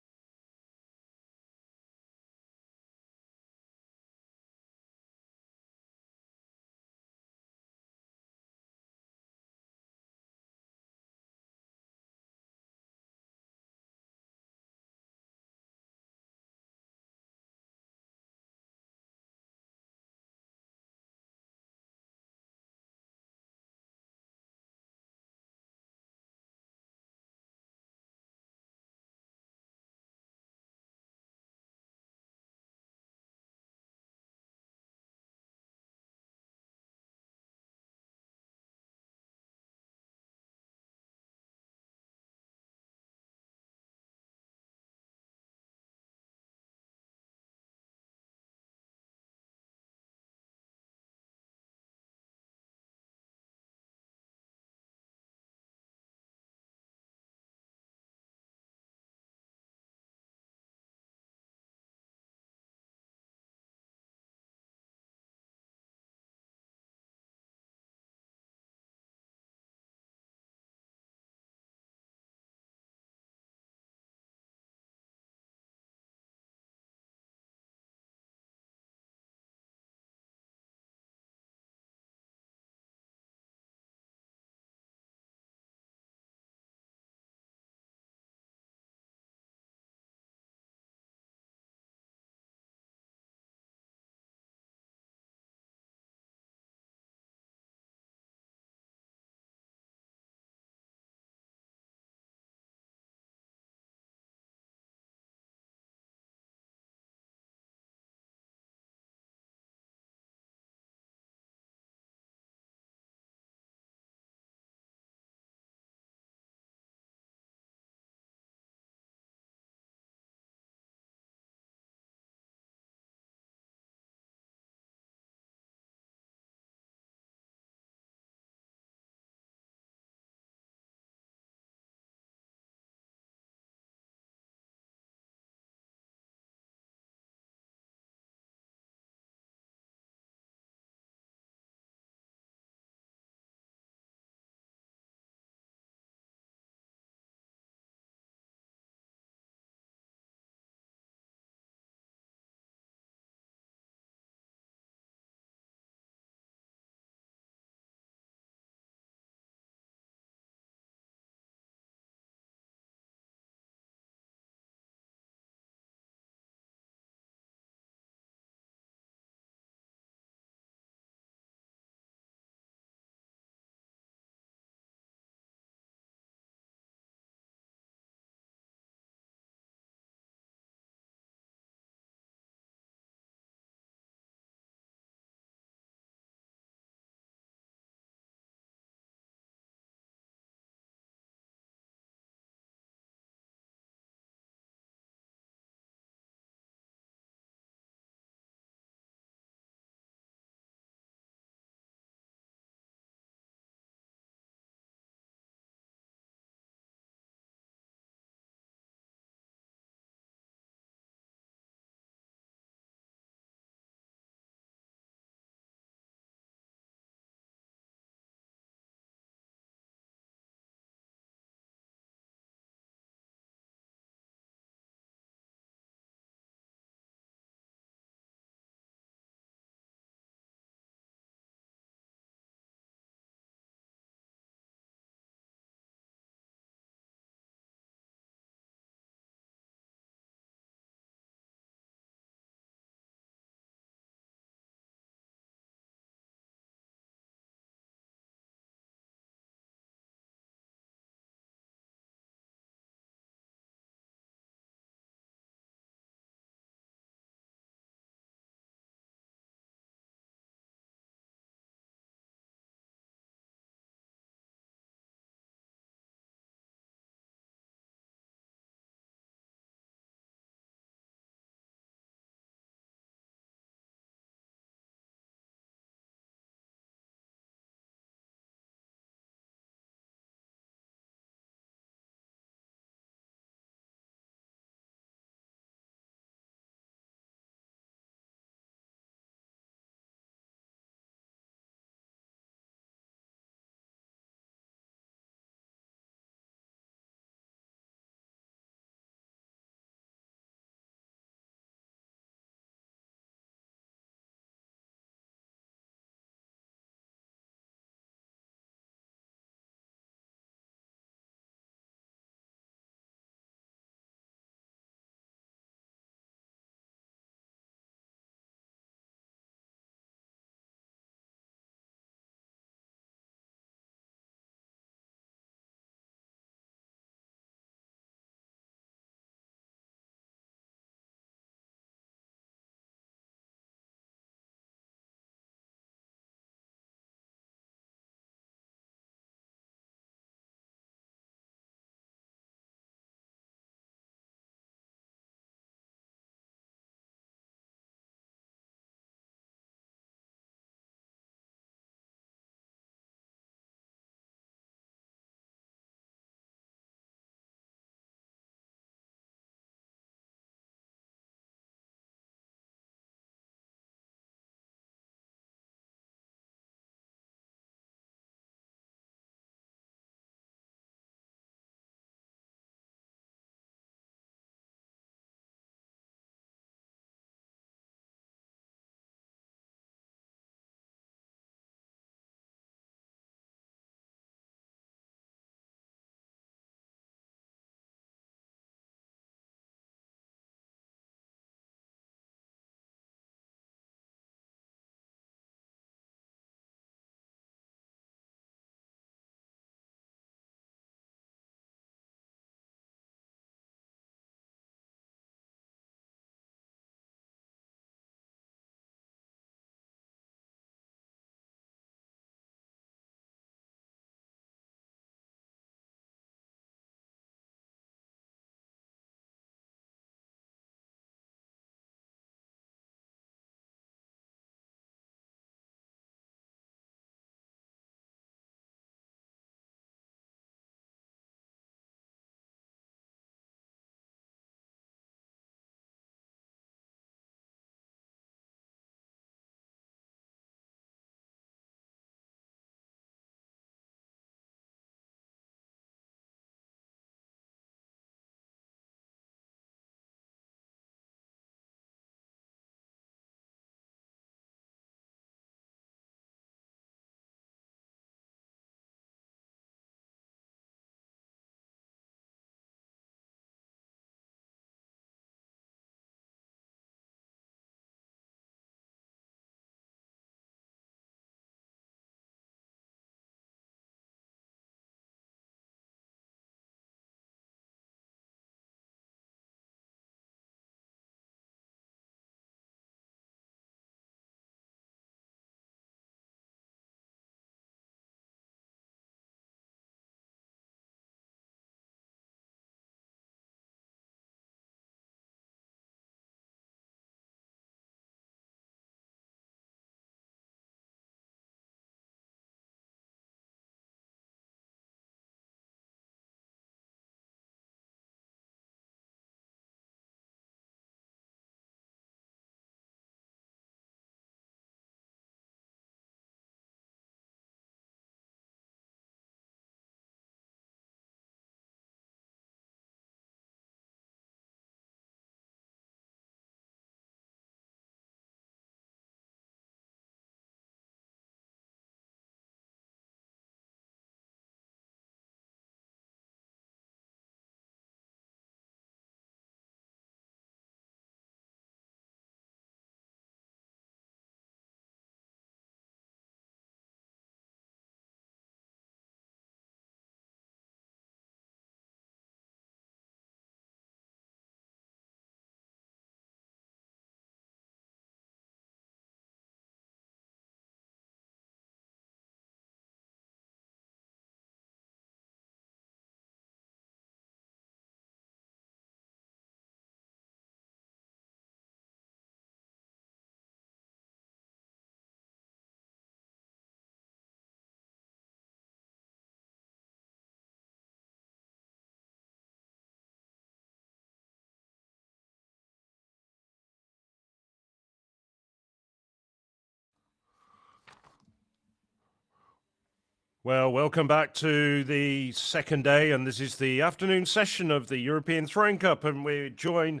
Well, welcome back to the second day, and this is the afternoon session of the European Throwing Cup, and we join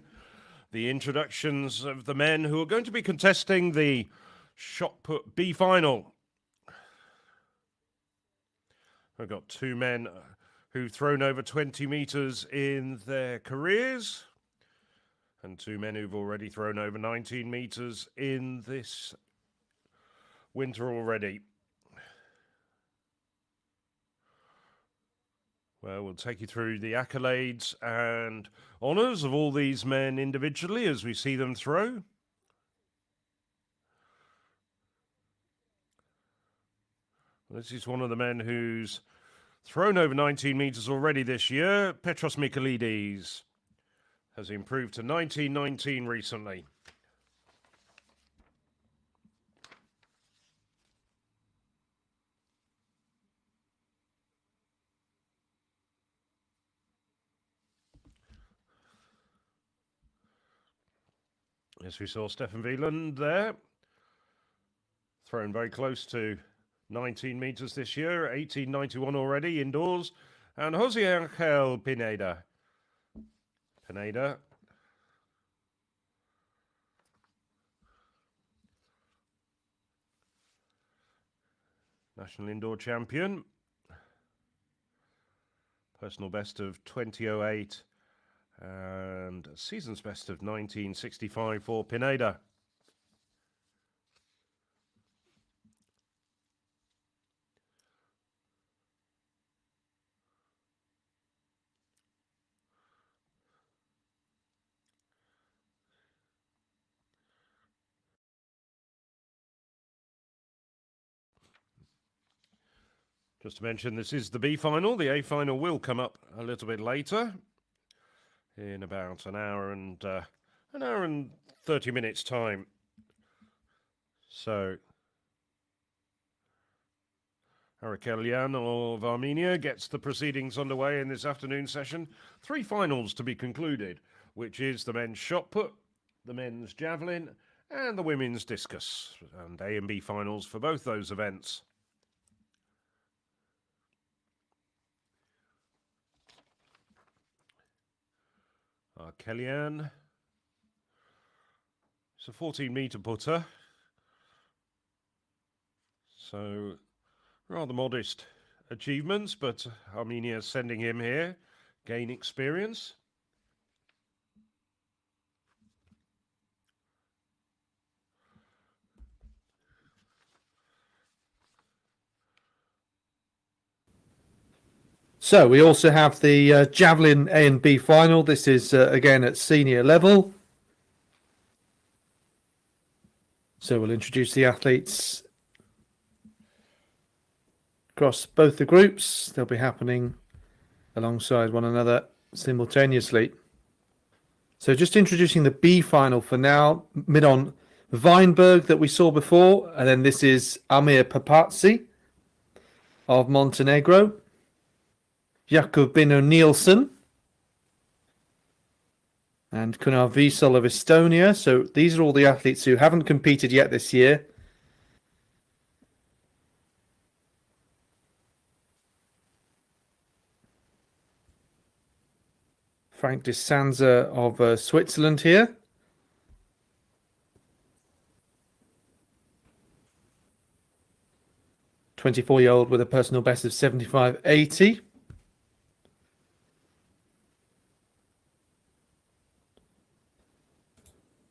the introductions of the men who are going to be contesting the shot put B final. We've got two men who've thrown over 20 meters in their careers, and two men who've already thrown over 19 meters in this winter already. Well, we'll take you through the accolades and honours of all these men individually as we see them throw. This is one of the men who's thrown over 19 metres already this year. Petros Michailidis has improved to 19.19 recently. Yes, we saw Stefan Wieland there, thrown very close to 19 metres this year, 18.91 already indoors. And Jose Angel Pineda. National indoor champion. Personal best of 20.08 and a season's best of 19.65 for Pineda. Just to mention, this is the B final. The A final will come up a little bit later, in about an hour and 30 minutes time. So Arakelian of Armenia gets the proceedings underway in this afternoon session. Three finals to be concluded, which is the men's shot put, the men's javelin, and the women's discus, and A and B finals for both those events. Kellyanne. It's a 14-meter putter, so rather modest achievements, but Armenia is sending him here, gain experience. So we also have the Javelin A and B final. This is again at senior level. So we'll introduce the athletes across both the groups. They'll be happening alongside one another simultaneously. So just introducing the B final for now. Midon Weinberg that we saw before, and then this is Amir Papazzi of Montenegro. Jakobino Nielsen and Kunar Wiesel of Estonia. So these are all the athletes who haven't competed yet this year. Frank de Sanza of Switzerland here. '24-year-old with a personal best of 75.80.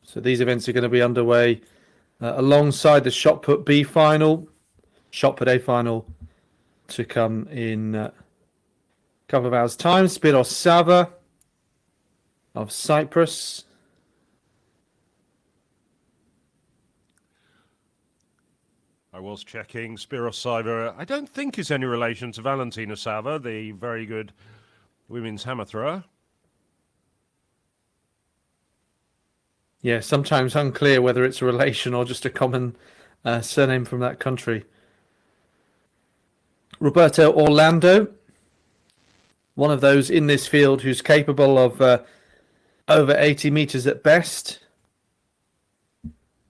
So these events are going to be underway alongside the shot put B final, shot put A final to come in a couple of hours' time. Spiros Sava of Cyprus. I was checking. Spiros Sava, I don't think is any relation to Valentina Sava, the very good women's hammer thrower. Yeah, sometimes unclear whether it's a relation or just a common surname from that country. Roberto Orlando, one of those in this field who's capable of over 80 meters at best.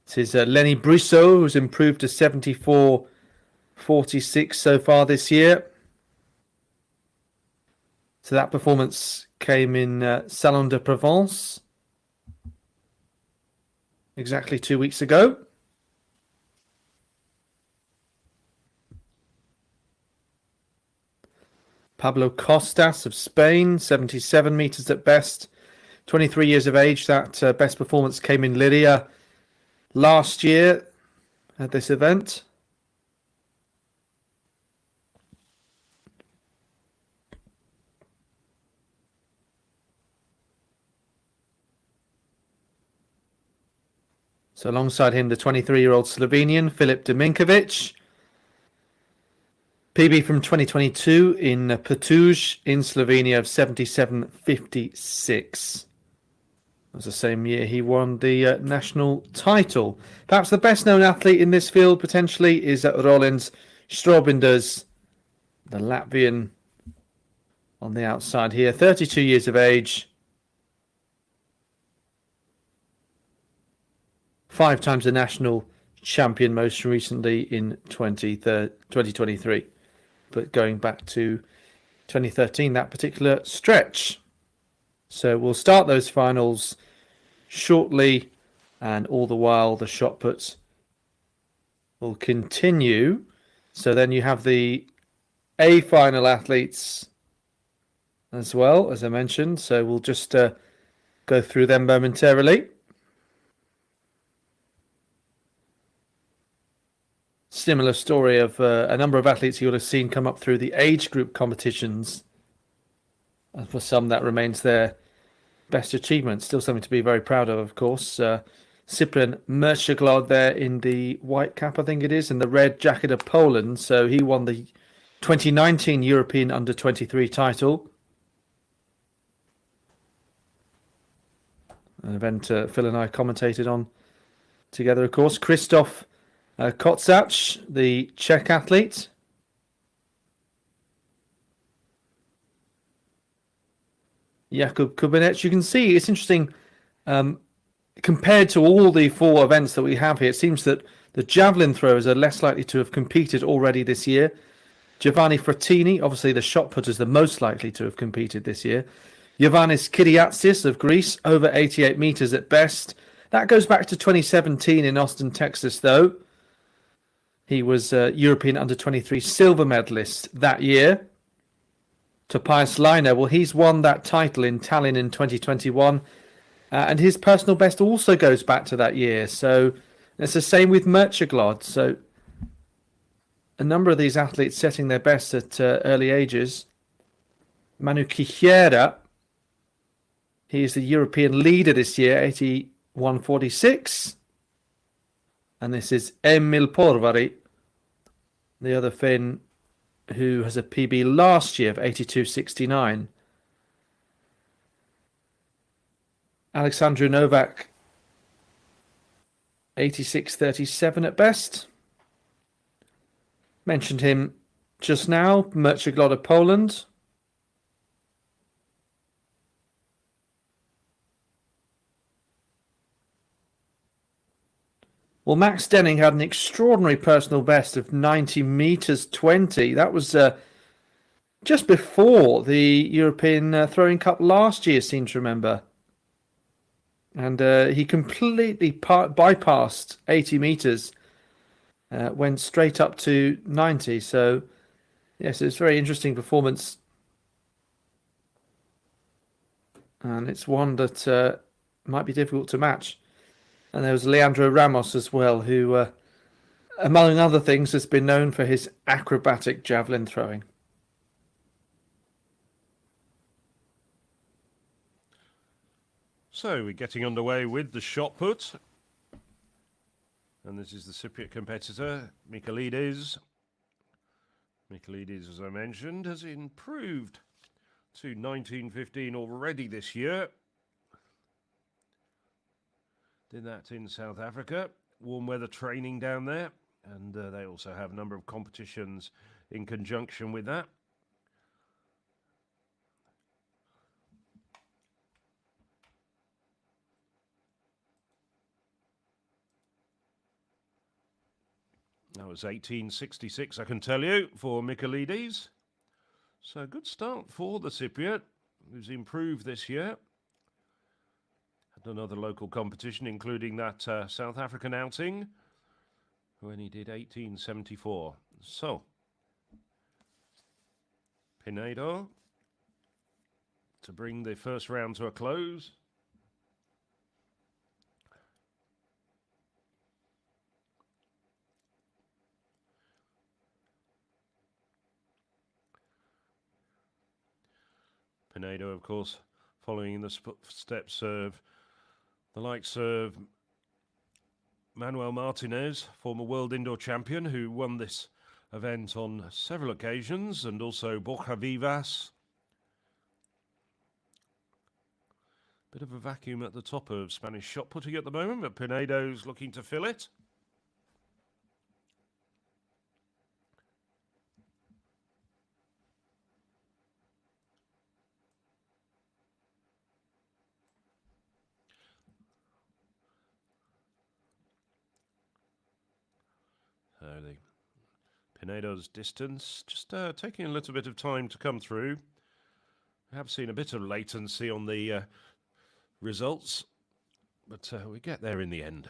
This is Lenny Brissot, who's improved to 74 46 so far this year. So that performance came in Salon de Provence exactly 2 weeks ago. Pablo Costas of Spain, 77 meters at best, 23 years of age. That best performance came in Lyria last year at this event. So alongside him, the 23-year-old Slovenian Filip Dominkovic. PB from 2022 in Patuj in Slovenia of 77.56. It was the same year he won the national title. Perhaps the best known athlete in this field potentially is Roland Strobinders, the Latvian on the outside here, 32 years of age. 5 times a national champion, most recently in 2023. But going back to 2013, that particular stretch. So we'll start those finals shortly, and all the while the shot puts will continue. So then you have the A final athletes as well, as I mentioned. So we'll just go through them momentarily. Similar story of a number of athletes you'll have seen come up through the age group competitions. And for some, that remains their best achievement. Still something to be very proud of course. Cyprian Mercheglod there in the white cap, I think it is, and the red jacket of Poland. So he won the 2019 European Under-23 title. An event Phil and I commentated on together, of course. Krzysztof Kocacz, the Czech athlete. Jakub Kubinec. You can see it's interesting compared to all the 4 events that we have here. It seems that the javelin throwers are less likely to have competed already this year. Giovanni Frattini, obviously the shot putters, the most likely to have competed this year. Ioannis Kyriatsis of Greece, over 88 meters at best. That goes back to 2017 in Austin, Texas, though. He was European Under-23 silver medalist that year. Tobias Leiner, well, he's won that title in Tallinn in 2021. And his personal best also goes back to that year. So it's the same with Mercheglod. So a number of these athletes setting their best at early ages. Manu Kijera, he is the European leader this year, 81.46. And this is Emil Porvari, the other Finn, who has a PB last year of 82.69. Alexandru Novak, 86.37 at best. Mentioned him just now, Mercheglod of Poland. Well, Max Denning had an extraordinary personal best of 90 meters 20. That was just before the European Throwing Cup last year, seem to remember. And he completely bypassed 80 meters, went straight up to 90. So, yes, it's a very interesting performance. And it's one that might be difficult to match. And there was Leandro Ramos as well, who, among other things, has been known for his acrobatic javelin throwing. So we're getting underway with the shot put. And this is the Cypriot competitor, Michaelides. Michaelides, as I mentioned, has improved to 19.15 already this year. Did that in South Africa. Warm weather training down there. And they also have a number of competitions in conjunction with that. That was 1866, I can tell you, for Michaelides. So good start for the Cypriot, who's improved this year. Had another local competition, including that South African outing, when he did 1874. So, Pinedo to bring the first round to a close. Pinedo, of course, following in the steps of the likes of Manuel Martinez, former world indoor champion, who won this event on several occasions, and also Borja Vivas. Bit of a vacuum at the top of Spanish shot putting at the moment, but Pinedo's looking to fill it. So the Pinedo's distance just taking a little bit of time to come through. I have seen a bit of latency on the results, but we get there in the end.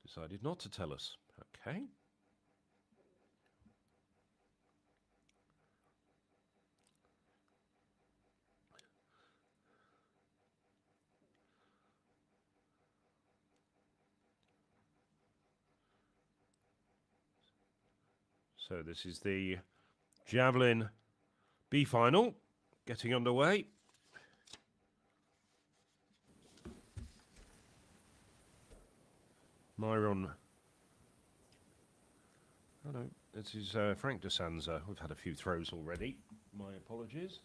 Decided not to tell us. Okay. So this is the Javelin B final getting underway. Myron. Oh no, this is Frank de Sanza. We've had a few throws already. My apologies.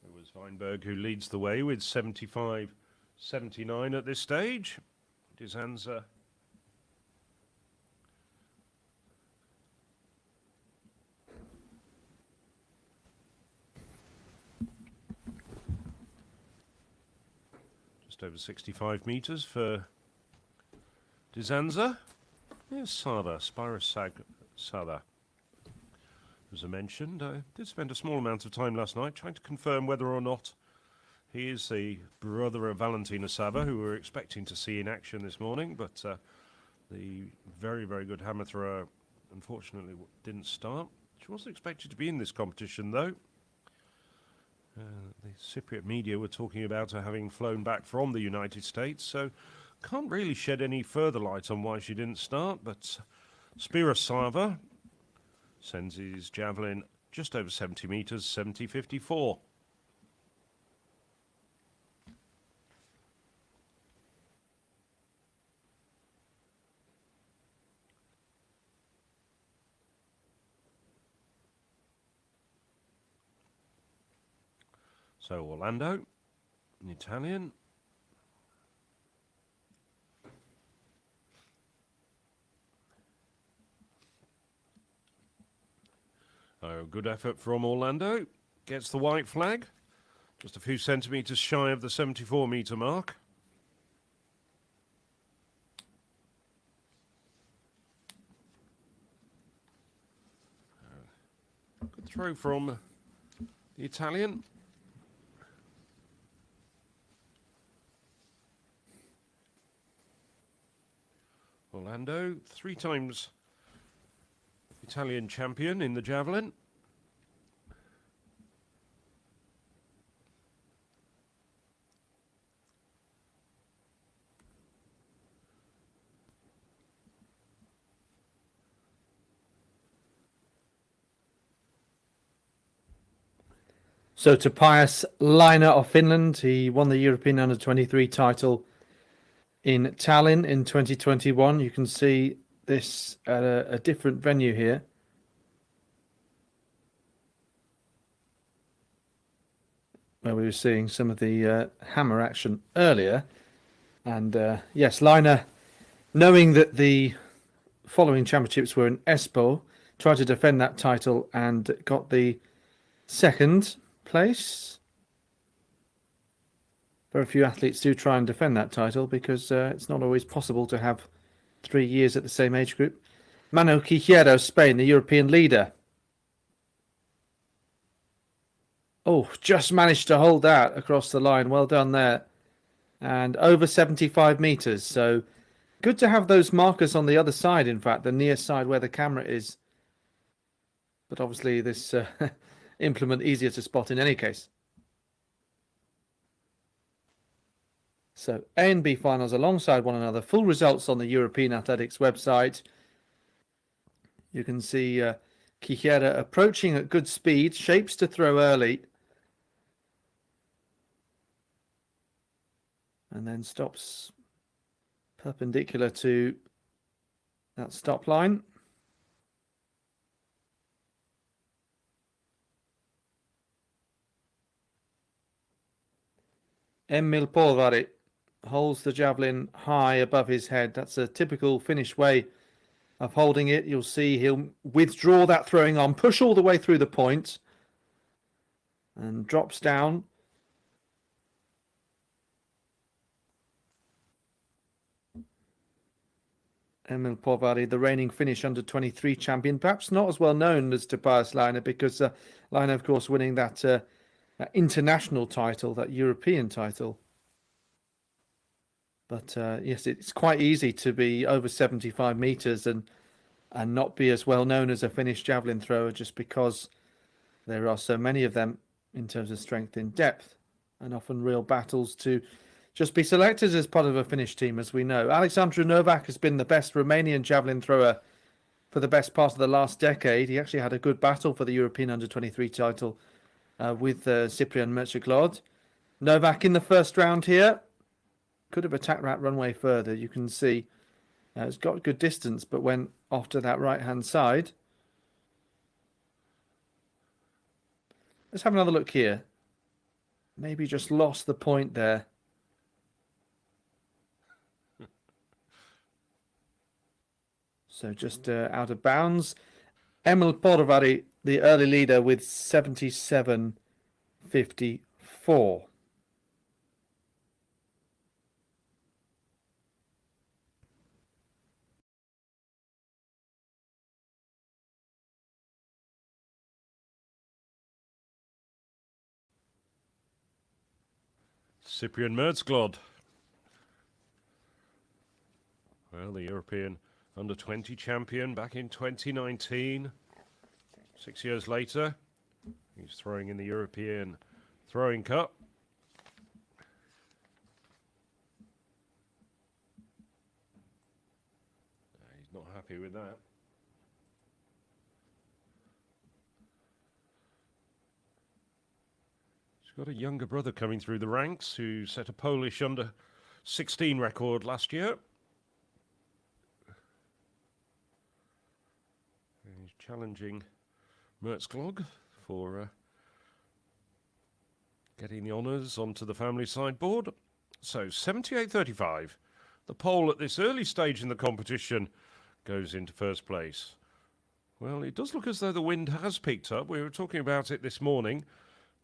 It was Weinberg who leads the way with 75.79 at this stage. De Sanza. Over 65 metres for De Sanza. Here's Sada, Spyros Sada. As I mentioned, I did spend a small amount of time last night trying to confirm whether or not he is the brother of Valentina Sava, who we're expecting to see in action this morning, but the very, very good hammer thrower unfortunately didn't start. She wasn't expected to be in this competition, though. The Cypriot media were talking about her having flown back from the United States, so can't really shed any further light on why she didn't start, but Spyros Sava sends his javelin just over 70 metres, 70.54. So Orlando, an Italian. Oh, good effort from Orlando. Gets the white flag. Just a few centimetres shy of the 74-metre mark. Good throw from the Italian. Orlando, 3 times Italian champion in the javelin. So Topias Laine of Finland, he won the European Under-23 title in Tallinn in 2021. You can see this at a different venue here. where we were seeing some of the hammer action earlier. And yes, Liner, knowing that the following championships were in Espoo, tried to defend that title and got the second place. Very few athletes do try and defend that title because it's not always possible to have 3 years at the same age group. Manu Quijero, Spain, the European leader. Oh, just managed to hold that across the line. Well done there. And over 75 meters. So good to have those markers on the other side, in fact, the near side where the camera is. But obviously this implement easier to spot in any case. So A and B finals alongside one another. Full results on the European Athletics website. You can see Quijera approaching at good speed, shapes to throw early. And then stops perpendicular to that stop line. Emil Polvari holds the javelin high above his head. That's a typical Finnish way of holding it. You'll see he'll withdraw that throwing arm, push all the way through the point, and drops down. Emil Polvari, the reigning Finnish under-23 champion, perhaps not as well known as Tobias Liner, because Liner, of course, winning that international title, that European title. But yes, it's quite easy to be over 75 meters and not be as well known as a Finnish javelin thrower, just because there are so many of them in terms of strength in depth, and often real battles to just be selected as part of a Finnish team, as we know. Alexandru Novak has been the best Romanian javelin thrower for the best part of the last decade. He actually had a good battle for the European under-23 title with Cyprian Merceglod. Novak in the first round here. Could have attacked that runway further. You can see it's got good distance, but went off to that right-hand side. Let's have another look here. Maybe just lost the point there. So just out of bounds. Emil Polvari, the early leader, with 77.54. Cyprian Mertzglod. Well, the European under-20 champion back in 2019. 6 years later, he's throwing in the European Throwing Cup. He's not happy with that. He's got a younger brother coming through the ranks who set a Polish under-16 record last year. He's challenging Mertzglod for getting the honours onto the family sideboard. So 78.35. The Pole at this early stage in the competition goes into first place. Well, it does look as though the wind has picked up. We were talking about it this morning.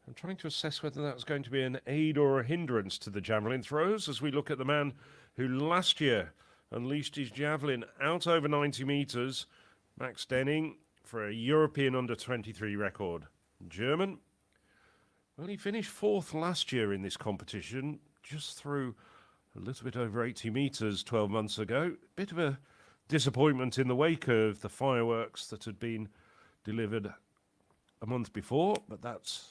I'm trying to assess whether that's going to be an aid or a hindrance to the javelin throws as we look at the man who last year unleashed his javelin out over 90 metres, Max Denning, for a European under-23 record. German. Well, he finished fourth last year in this competition, just through a little bit over 80 metres 12 months ago. Bit of a disappointment in the wake of the fireworks that had been delivered a month before, but that's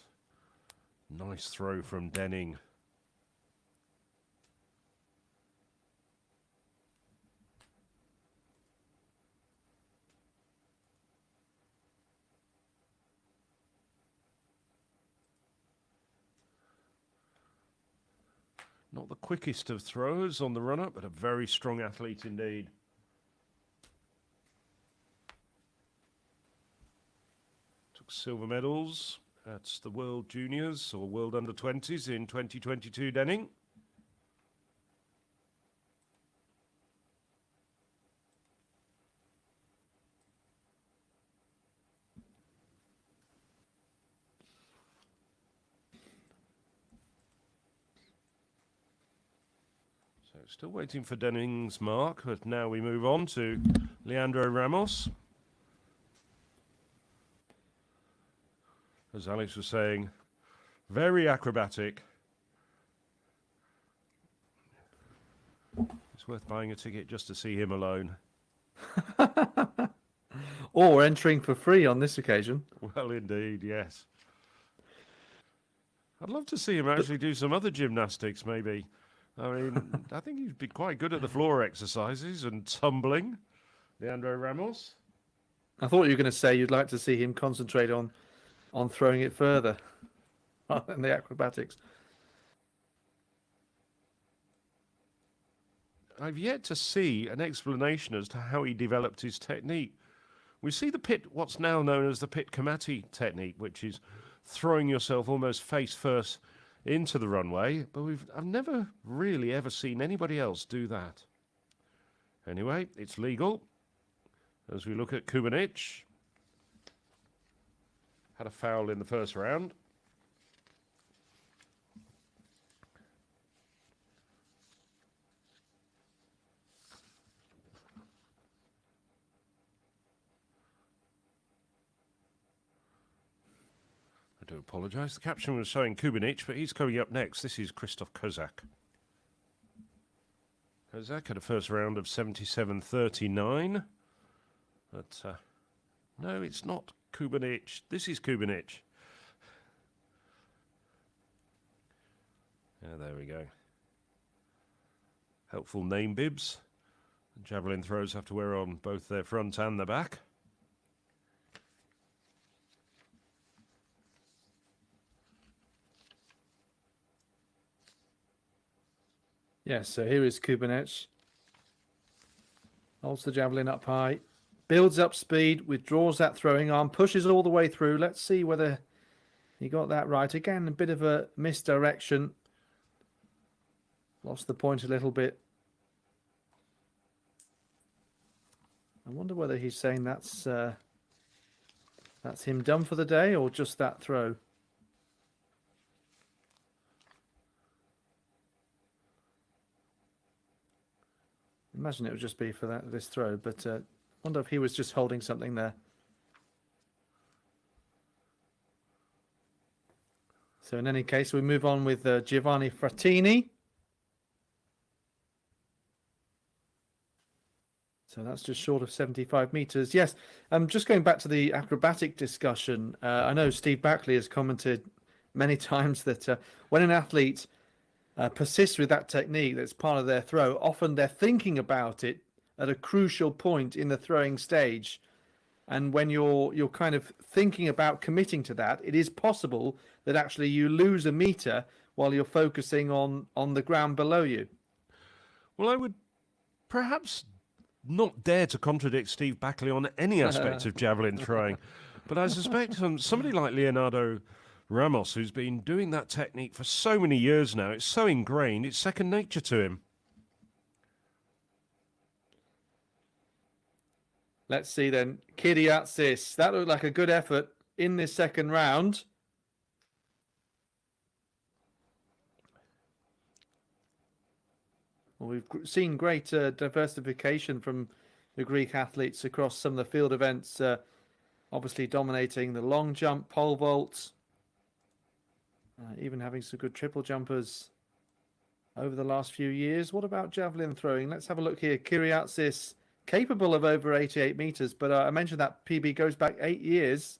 a nice throw from Denning. Not the quickest of throwers on the run-up, but a very strong athlete indeed. Took silver medals That's the World Juniors or World Under-20s in 2022, Denning. So still waiting for Denning's mark, but now we move on to Leandro Ramos. As Alex was saying, very acrobatic. It's worth buying a ticket just to see him alone. Or entering for free on this occasion. Well, indeed, yes. I'd love to see him actually do some other gymnastics, maybe. I mean, I think he'd be quite good at the floor exercises and tumbling, Leandro Ramos. I thought you were going to say you'd like to see him concentrate on throwing it further rather than the acrobatics. I've yet to see an explanation as to how he developed his technique. We see the pit, what's now known as the pit Kamati technique, which is throwing yourself almost face first into the runway, but I've never really ever seen anybody else do that. Anyway, it's legal. As we look at Kubanic, had a foul in the first round. I do apologise. The caption was showing Kubanic, but he's coming up next. This is Krzysztof Kozak. Kozak had a first round of 77.39. But no, it's not Kubanic. This is Kubanic. Yeah, there we go. Helpful name bibs. Javelin throws have to wear on both their front and the back. Yes, so here is Kubanic. Holds the javelin up high. Builds up speed, withdraws that throwing arm, pushes all the way through. Let's see whether he got that right. Again, a bit of a misdirection. Lost the point a little bit. I wonder whether he's saying that's him done for the day or just that throw. Imagine it would just be for this throw, but I wonder if he was just holding something there. So in any case, we move on with Giovanni Frattini. So that's just short of 75 meters. Yes, just going back to the acrobatic discussion, I know Steve Backley has commented many times that when an athlete persists with that technique that's part of their throw, often they're thinking about it at a crucial point in the throwing stage. And when you're kind of thinking about committing to that, it is possible that actually you lose a meter while you're focusing on the ground below you. Well, I would perhaps not dare to contradict Steve Backley on any aspect of javelin throwing, but I suspect somebody like Leonardo Ramos, who's been doing that technique for so many years now, it's so ingrained, it's second nature to him. Let's see then. Kyriatsis. That looked like a good effort in this second round. Well, we've seen great diversification from the Greek athletes across some of the field events, obviously dominating the long jump, pole vault, even having some good triple jumpers over the last few years. What about javelin throwing? Let's have a look here. Kyriatsis, capable of over 88 meters, but I mentioned that PB goes back 8 years.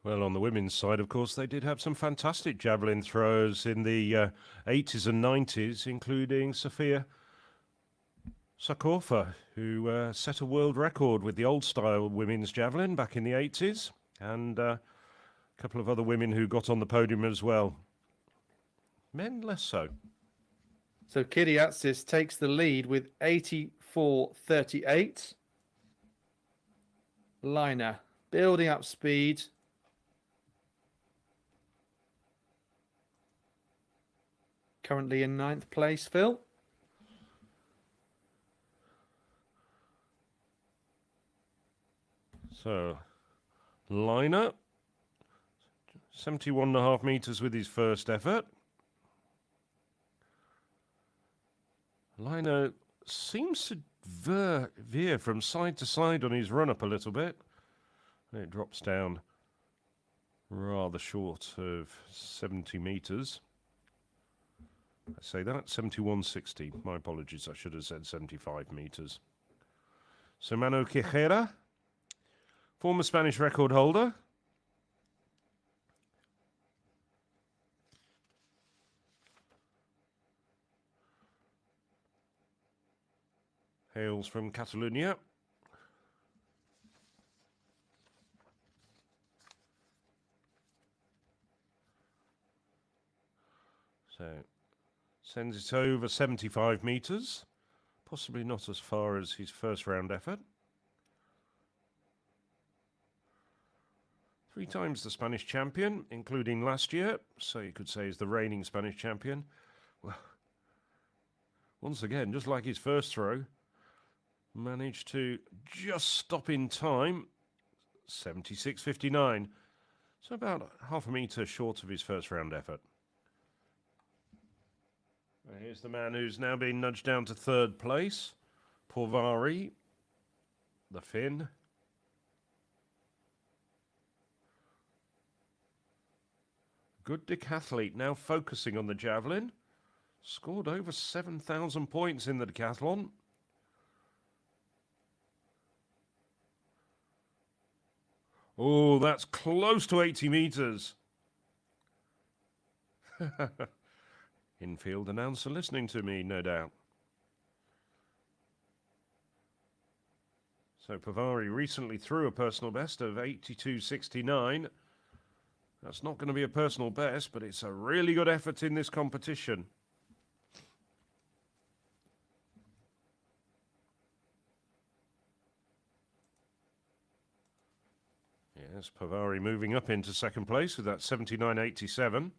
Well, on the women's side, of course, they did have some fantastic javelin throws in the 80s and 90s, including Sofia Sakofa, who set a world record with the old-style women's javelin back in the 80s, and a couple of other women who got on the podium as well. Men, less so. So Kyriatsis takes the lead with 84.38. Liner, building up speed. Currently in 9th place, Phil. So, Liner, 71.5 metres with his first effort. Liner seems to veer from side to side on his run up a little bit. And it drops down rather short of 70 metres. I say that, 71.60. My apologies, I should have said 75 metres. So Mano Quijera, former Spanish record holder. Hails from Catalonia. So, sends it over 75 metres. Possibly not as far as his first round effort. 3 times the Spanish champion, including last year. So you could say he's the reigning Spanish champion. Well, once again, just like his first throw, managed to just stop in time. 76.59. So about half a metre short of his first round effort. Here's the man who's now been nudged down to 3rd place. Porvari, the Finn. Good decathlete, now focusing on the javelin. Scored over 7,000 points in the decathlon. Oh, that's close to 80 metres. Infield announcer listening to me, no doubt. So Porvari recently threw a personal best of 82.69. That's not going to be a personal best, but it's a really good effort in this competition. Yes, Porvari moving up into 2nd place with that 79.87.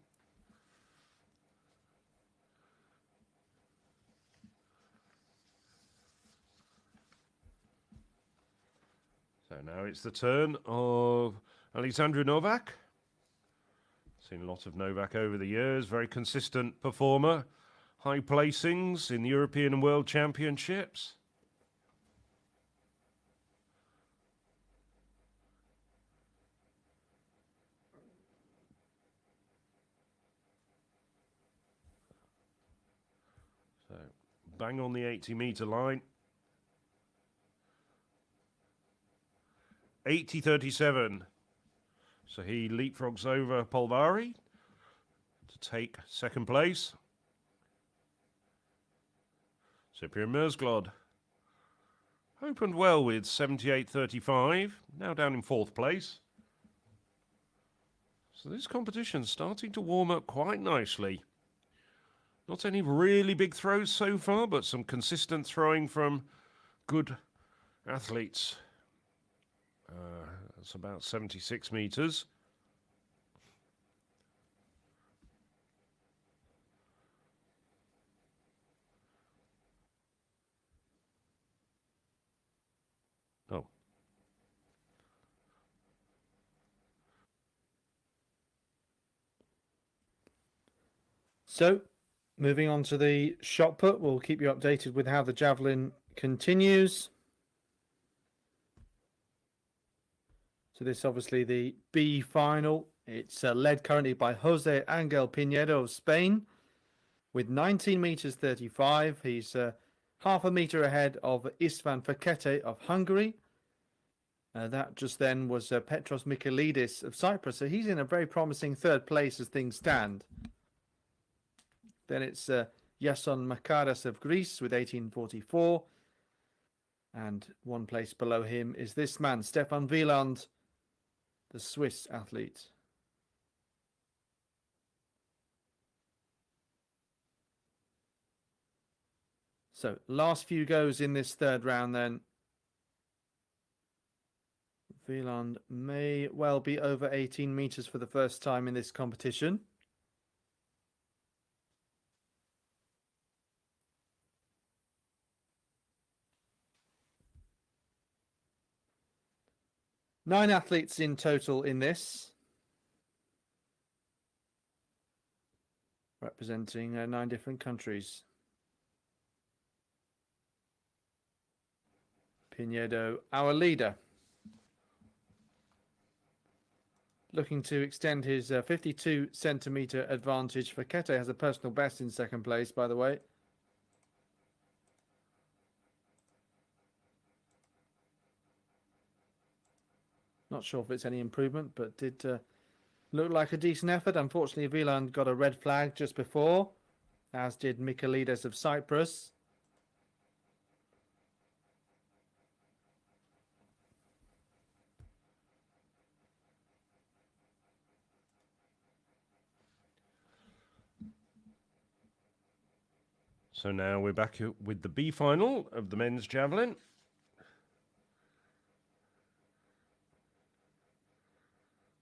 So now it's the turn of Alexandru Novak. Seen a lot of Novak over the years, very consistent performer. High placings in the European and World Championships. So bang on the 80-metre line. 80.37. So he leapfrogs over Porvari to take 2nd place. Cyprian Mersglod opened well with 78.35, now down in 4th place. So this competition's starting to warm up quite nicely. Not any really big throws so far, but some consistent throwing from good athletes. That's about 76 metres. Oh. So, moving on to the shot put, we'll keep you updated with how the javelin continues. So this is obviously the B final. It's led currently by Jose Angel Pinedo of Spain with 19 meters 35. He's half a meter ahead of Istvan Fekete of Hungary. That just then was Petros Michailidis of Cyprus. So he's in a very promising 3rd place as things stand. Then it's Yason Makaras of Greece with 18.44. And 1 place below him is this man, Stefan Wieland, the Swiss athlete. So last few goes in this 3rd round then. Wieland may well be over 18 meters for the first time in this competition. Nine athletes in total in this, representing 9 different countries. Pinedo, our leader, looking to extend his 52 centimeter advantage. Fakete has a personal best in second place, by the way. Not sure if it's any improvement, but did look like a decent effort. Unfortunately, Wieland got a red flag just before, as did Michaelides of Cyprus. So now we're back with the B final of the men's javelin.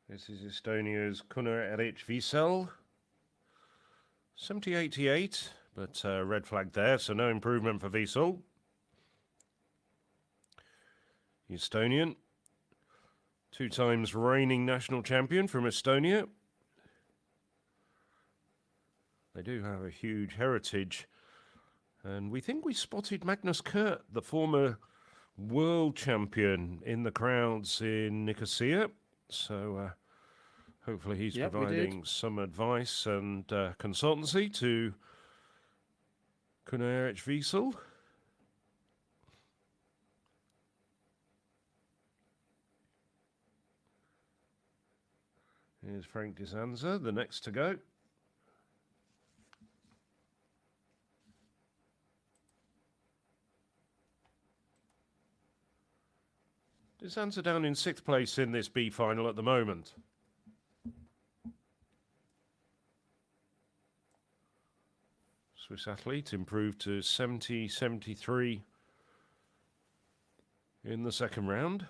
This is Estonia's Gunnar-Erich Wiesel. 70.88, but red flag there, so no improvement for Wiesel. Estonian, 2 times reigning national champion from Estonia. They do have a huge heritage. And we think we spotted Magnus Kurt, the former world champion, in the crowds in Nicosia. So hopefully he's providing some advice and consultancy to Gunnar-Erich Wiesel. Here's Frank Disanza, the next to go. Disanza down in 6th place in this B final at the moment. Swiss athlete improved to 70.73 in the second round.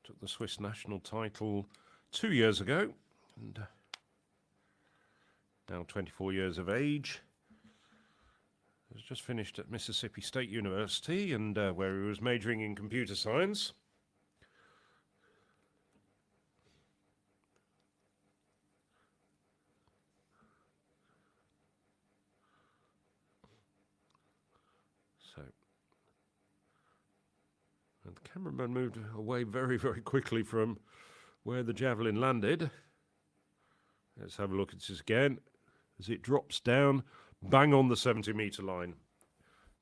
Took the Swiss national title 2 years ago, and now 24 years of age. Has just finished at Mississippi State University, and where he was majoring in computer science. So, and the cameraman moved away very, very quickly from where the javelin landed. Let's have a look at this again. As it drops down, bang on the 70-meter line.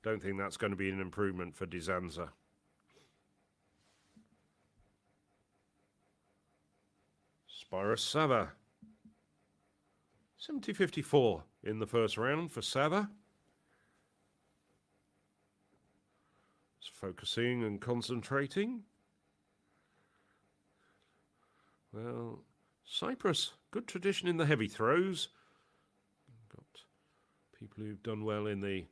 Don't think that's going to be an improvement for Disanza. Spiros Sava. 70.54 in the first round for Sava. It's focusing and concentrating. Well, Cyprus, good tradition in the heavy throws. Got people who've done well in the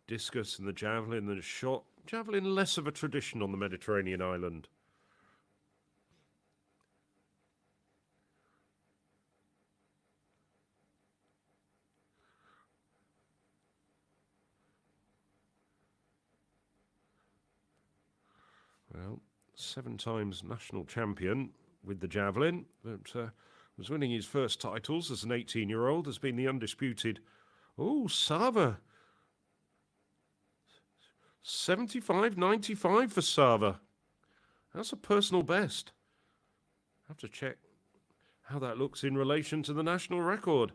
discus and the javelin and the shot. Javelin, less of a tradition on the Mediterranean island. Well, 7 times national champion with the javelin, but was winning his first titles as an 18-year-old, has been the undisputed. Oh, Sava. 75.95 for Sava. That's a personal best. Have to check how that looks in relation to the national record.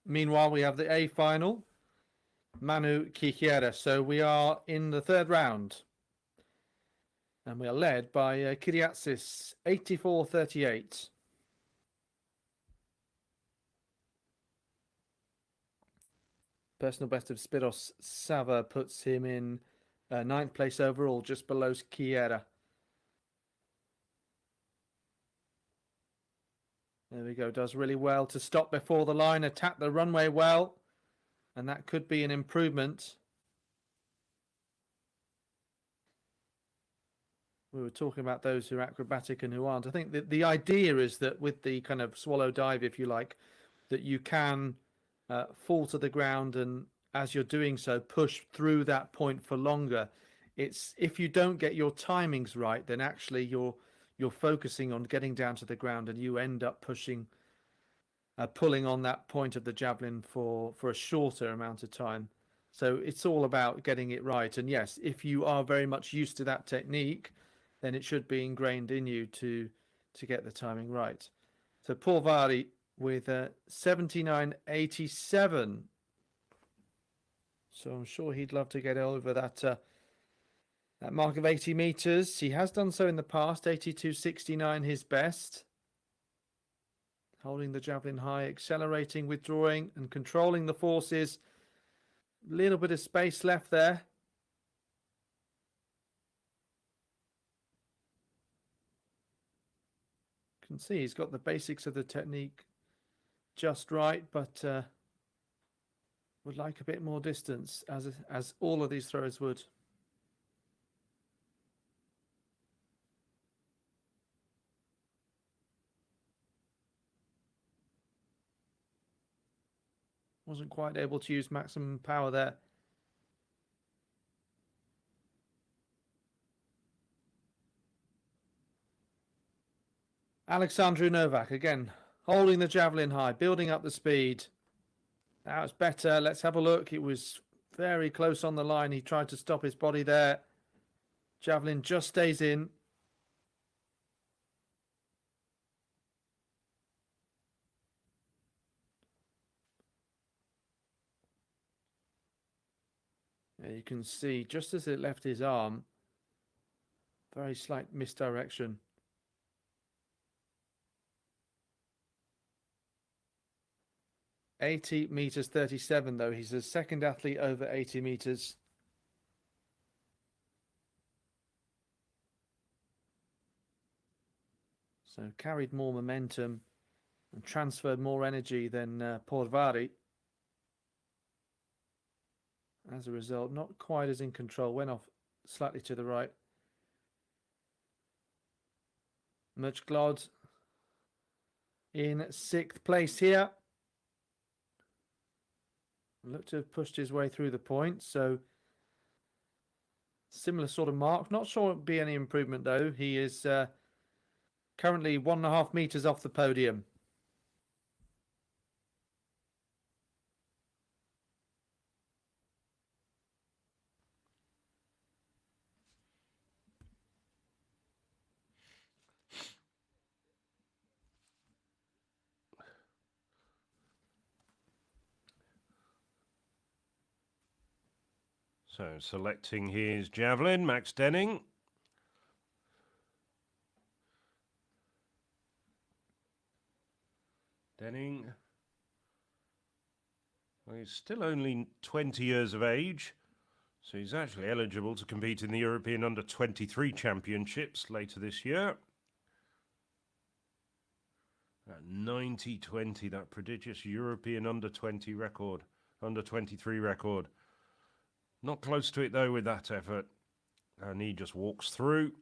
Meanwhile, we have the A final, Manu Kikiera. So we are in the third round. And we are led by Kyriatsis, 84.38. Personal best of Spiros Sava puts him in 9th place overall, just below Chiera. There we go. Does really well to stop before the line, attack the runway well, and that could be an improvement. We were talking about those who are acrobatic and who aren't. I think that the idea is that with the kind of swallow dive, if you like, that you can fall to the ground, and as you're doing so, push through that point for longer. It's if you don't get your timings right, then actually you're focusing on getting down to the ground, and you end up pushing, pulling on that point of the javelin for a shorter amount of time. So it's all about getting it right. And yes, if you are very much used to that technique, then it should be ingrained in you to get the timing right. So Paul Vari with 79.87. So I'm sure he'd love to get over that that mark of 80 meters. He has done so in the past. 82.69 his best. Holding the javelin high, accelerating, withdrawing, and controlling the forces. A little bit of space left there. You can see he's got the basics of the technique just right, but would like a bit more distance, as all of these throwers would. Wasn't quite able to use maximum power there. Alexandru Novak again, holding the javelin high, building up the speed. Now it's better. Let's have a look. It was very close on the line. He tried to stop his body there. Javelin just stays in. You can see just as it left his arm, very slight misdirection. $80 meters 37 though. He's the second athlete over 80 meters. So carried more momentum and transferred more energy than Porvari. As a result, not quite as in control. Went off slightly to the right. Muchglod in 6th place here. Looked to have pushed his way through the point. So similar sort of mark. Not sure it'll be any improvement though. He is currently 1.5 meters off the podium. So selecting his javelin, Max Denning. Denning. Well, he's still only 20 years of age, so he's actually eligible to compete in the European Under-23 Championships later this year. That 90-20, that prodigious European Under-20 record, Under-23 record. Not close to it though with that effort, and he just walks through.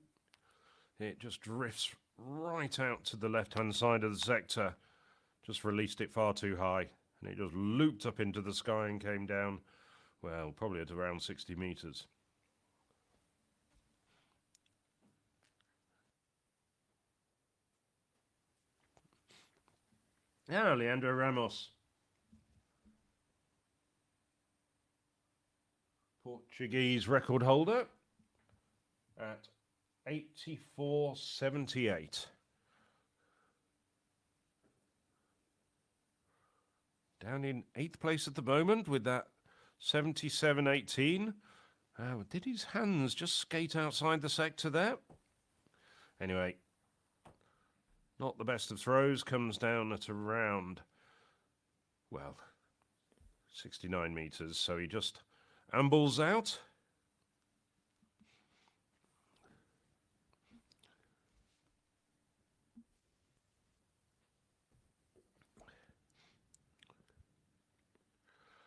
It just drifts right out to the left-hand side of the sector. Just released it far too high, and it just looped up into the sky and came down, well, probably at around 60 meters. Now, Leandro Ramos. Portuguese record holder at 84.78. Down in 8th place at the moment with that 77.18. Did his hands just skate outside the sector there? Anyway, not the best of throws. Comes down at around, well, 69 meters. So he just ambles out.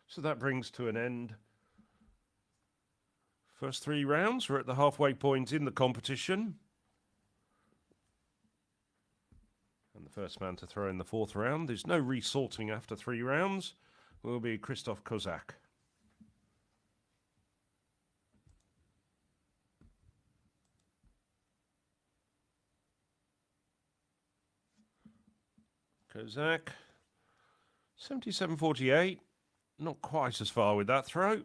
So that brings to an end first 3 rounds. We're at the halfway point in the competition. And the first man to throw in the 4th round. There's no resorting after 3 rounds. Will be Krzysztof Kozak. Kozak, 77.48. Not quite as far with that throw.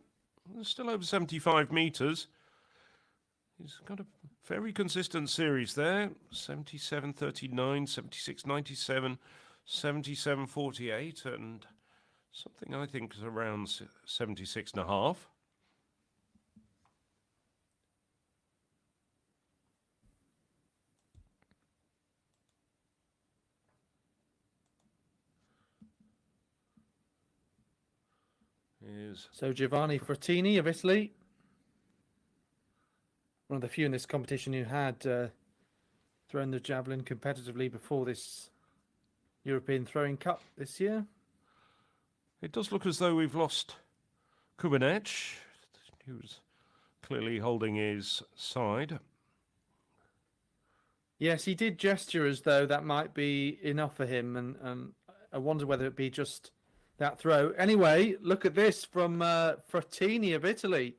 Still over 75 meters. He's got a very consistent series there. 77.39, 76.97, 77.48, and something I think is around 76.5. So Giovanni Frattini of Italy, one of the few in this competition who had thrown the javelin competitively before this European Throwing Cup this year. It does look as though we've lost Kubanec, who's clearly holding his side. Yes, he did gesture as though that might be enough for him, and I wonder whether it be just that throw. Anyway, look at this from Frattini of Italy.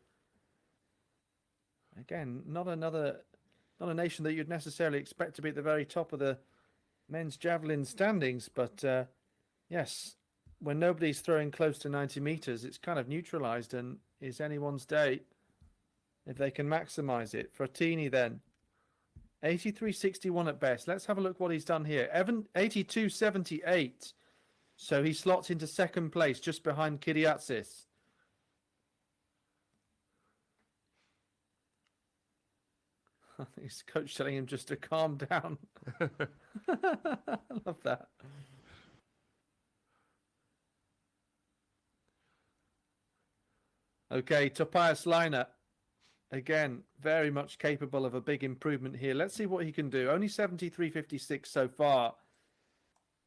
Again, not a nation that you'd necessarily expect to be at the very top of the men's javelin standings, but yes, when nobody's throwing close to 90 meters, it's kind of neutralized and is anyone's day if they can maximize it. Frattini then, 83.61 at best. Let's have a look what he's done here. 82.78. So he slots into 2nd place, just behind Kyriatsis. I think his coach telling him just to calm down. I love that. Okay, Topias Leiner. Again, very much capable of a big improvement here. Let's see what he can do. Only 73.56 so far,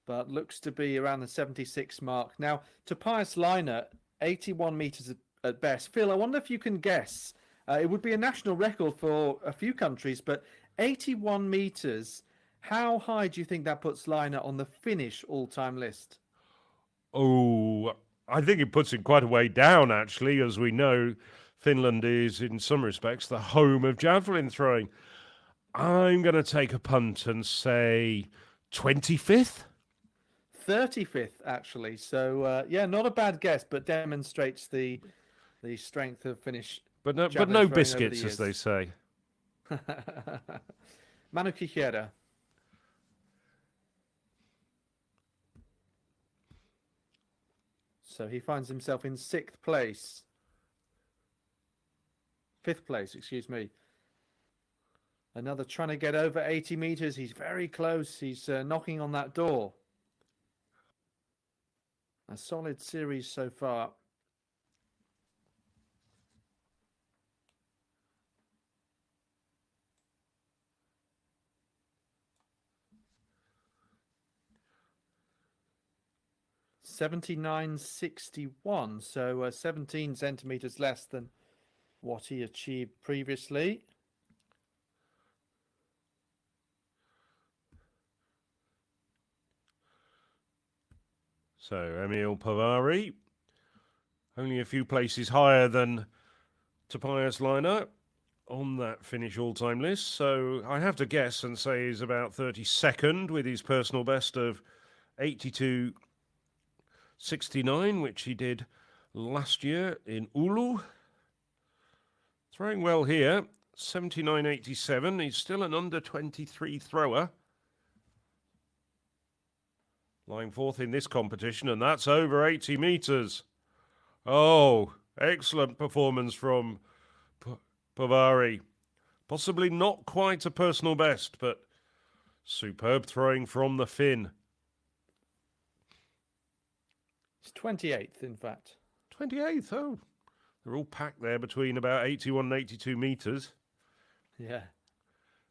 but looks to be around the 76 mark. Now, Topias Leiner, 81 meters at best. Phil, I wonder if you can guess. It would be a national record for a few countries, but 81 meters, how high do you think that puts Leiner on the Finnish all-time list? Oh, I think it puts him quite a way down, actually. As we know, Finland is, in some respects, the home of javelin throwing. I'm going to take a punt and say 25th? 35th, actually. So, yeah, not a bad guess, but demonstrates the strength of Finnish. But no biscuits, as they say. Manu Kichera. So he finds himself in 6th place. 5th place, excuse me. Another trying to get over 80 meters. He's very close. He's knocking on that door. A solid series so far. $79.61, so 17 centimeters less than what he achieved previously. So Emil Pavari, only a few places higher than Topias Leiner on that Finnish all-time list. So I have to guess and say he's about 32nd with his personal best of 82.69, which he did last year in Oulu. Throwing well here, 79.87. He's still an under 23 thrower. Lying 4th in this competition, and that's over 80 meters. Oh, excellent performance from Pavari. Possibly not quite a personal best, but superb throwing from the Finn. It's 28th, in fact. 28th, oh. They're all packed there between about 81 and 82 metres. Yeah.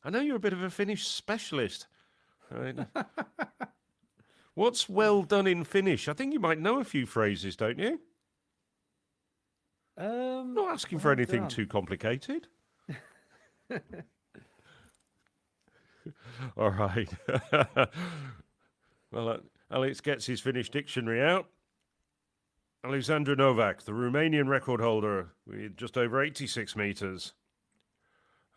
I know you're a bit of a Finnish specialist. Right? What's well done in Finnish? I think you might know a few phrases, don't you? Not asking for well anything done. too complicated. All right. Well, Alex gets his Finnish dictionary out. Alexandra Novak, the Romanian record holder, with just over 86 metres.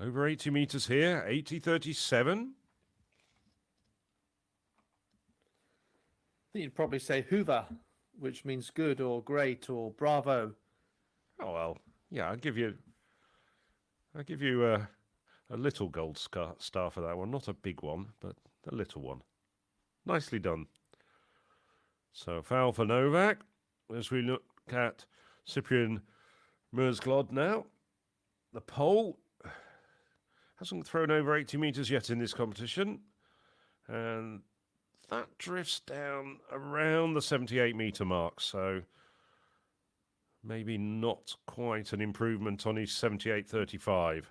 Over 80 metres here, 80.37. I think you'd probably say Huva, which means good or great or bravo. Oh well, yeah, I'll give you a little gold star for that one. Not a big one, but a little one. Nicely done. So foul for Novak. As we look at Cyprian Merzglod now, the pole hasn't thrown over 80 metres yet in this competition, and that drifts down around the 78-metre mark, so maybe not quite an improvement on his 78.35.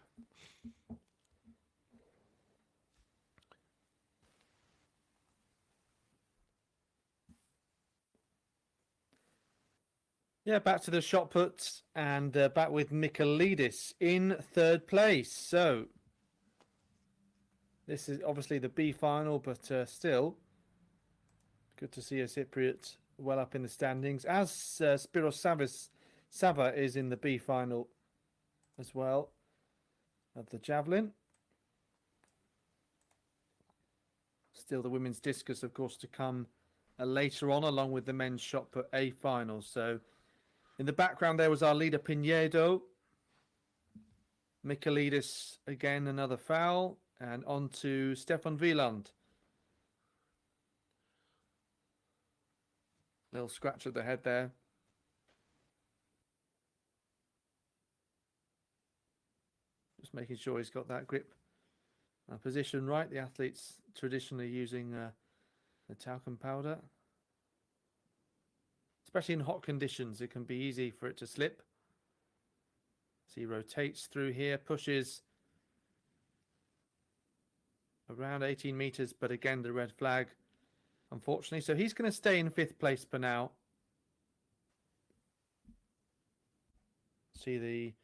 Yeah, back to the shot puts and back with Michaelidis in third place. So this is obviously the B final, but still good to see a Cypriot well up in the standings, as Spiros Sava is in the B final as well of the Javelin. Still the women's discus, of course, to come later on, along with the men's shot put A final. So in the background there was our leader Pinedo. Michaelidis again, another foul, and on to Stefan Wieland. Little scratch at the head there. Just making sure he's got that grip position right. The athletes traditionally using the talcum powder. Especially in hot conditions, it can be easy for it to slip. So he rotates through here, pushes around 18 meters, but again, the red flag, unfortunately. So he's going to stay in fifth place for now. See, the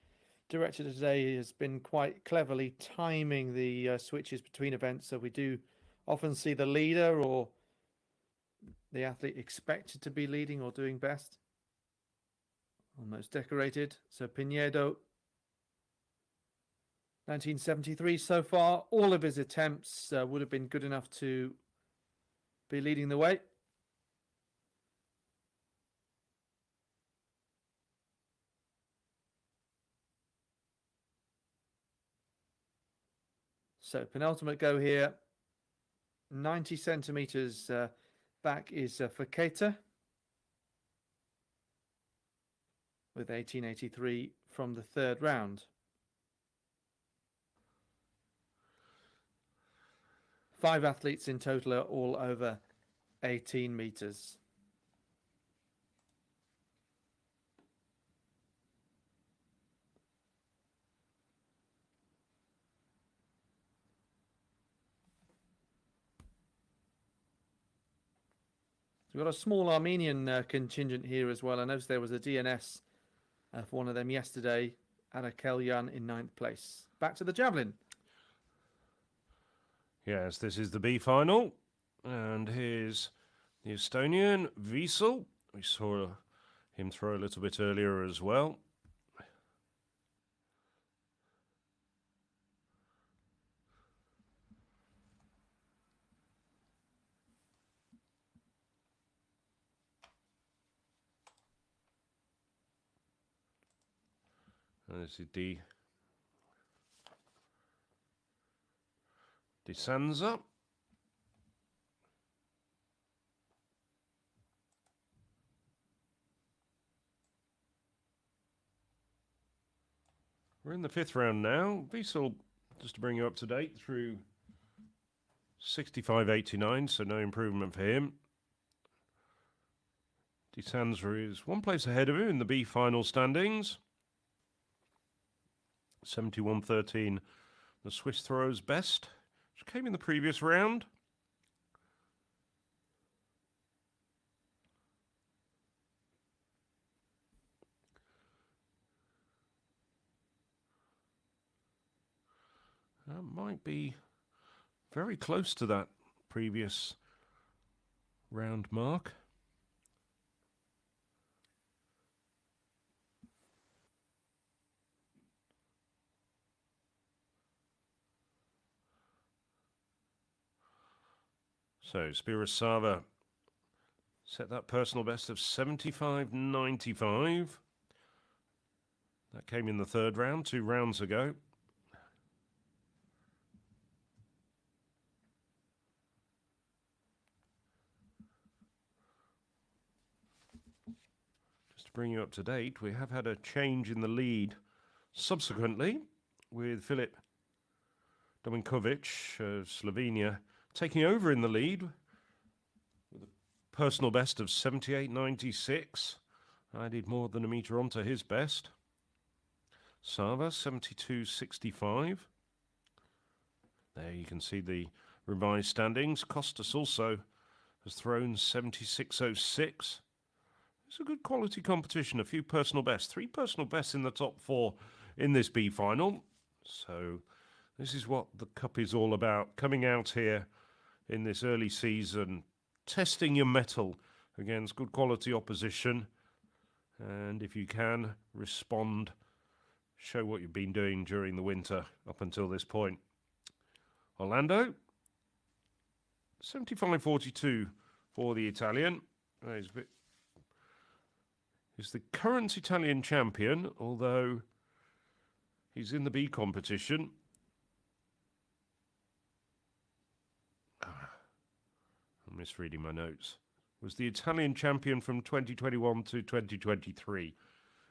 director today has been quite cleverly timing the switches between events. So we do often see the leader or the athlete expected to be leading or doing best. Almost decorated. So Pinedo, 1973 so far. All of his attempts would have been good enough to be leading the way. So penultimate go here. 90 centimeters back is Faketa with 18.83 from the third round. 5 athletes in total are all over 18 meters. We've got a small Armenian contingent here as well. I noticed there was a DNS for one of them yesterday. Arakelyan in 9th place. Back to the Javelin. Yes, this is the B final. And here's the Estonian, Wiesel. We saw him throw a little bit earlier as well. And this is De Sanza. We're in the 5th round now. Wiesel, just to bring you up to date, through 65.89, so no improvement for him. DeSanza is one place ahead of him in the B final standings. 71.13, the Swiss throw's best, which came in the previous round. That might be very close to that previous round mark. So Spirosava set that personal best of 75.95. That came in the third round, 2 rounds ago. Just to bring you up to date, we have had a change in the lead subsequently, with Filip Dominkovic of Slovenia taking over in the lead with a personal best of 78.96. I did more than a metre onto his best. Sava, 72.65. There you can see the revised standings. Costas also has thrown 76.06. It's a good quality competition. A few personal bests. 3 personal bests in the top 4 in this B final. So this is what the Cup is all about. Coming out here in this early season, testing your mettle against good quality opposition. And if you can, respond, show what you've been doing during the winter up until this point. Orlando, 75.42 for the Italian. He's the current Italian champion, although he's in the B competition. I'm misreading my notes. Was the Italian champion from 2021 to 2023.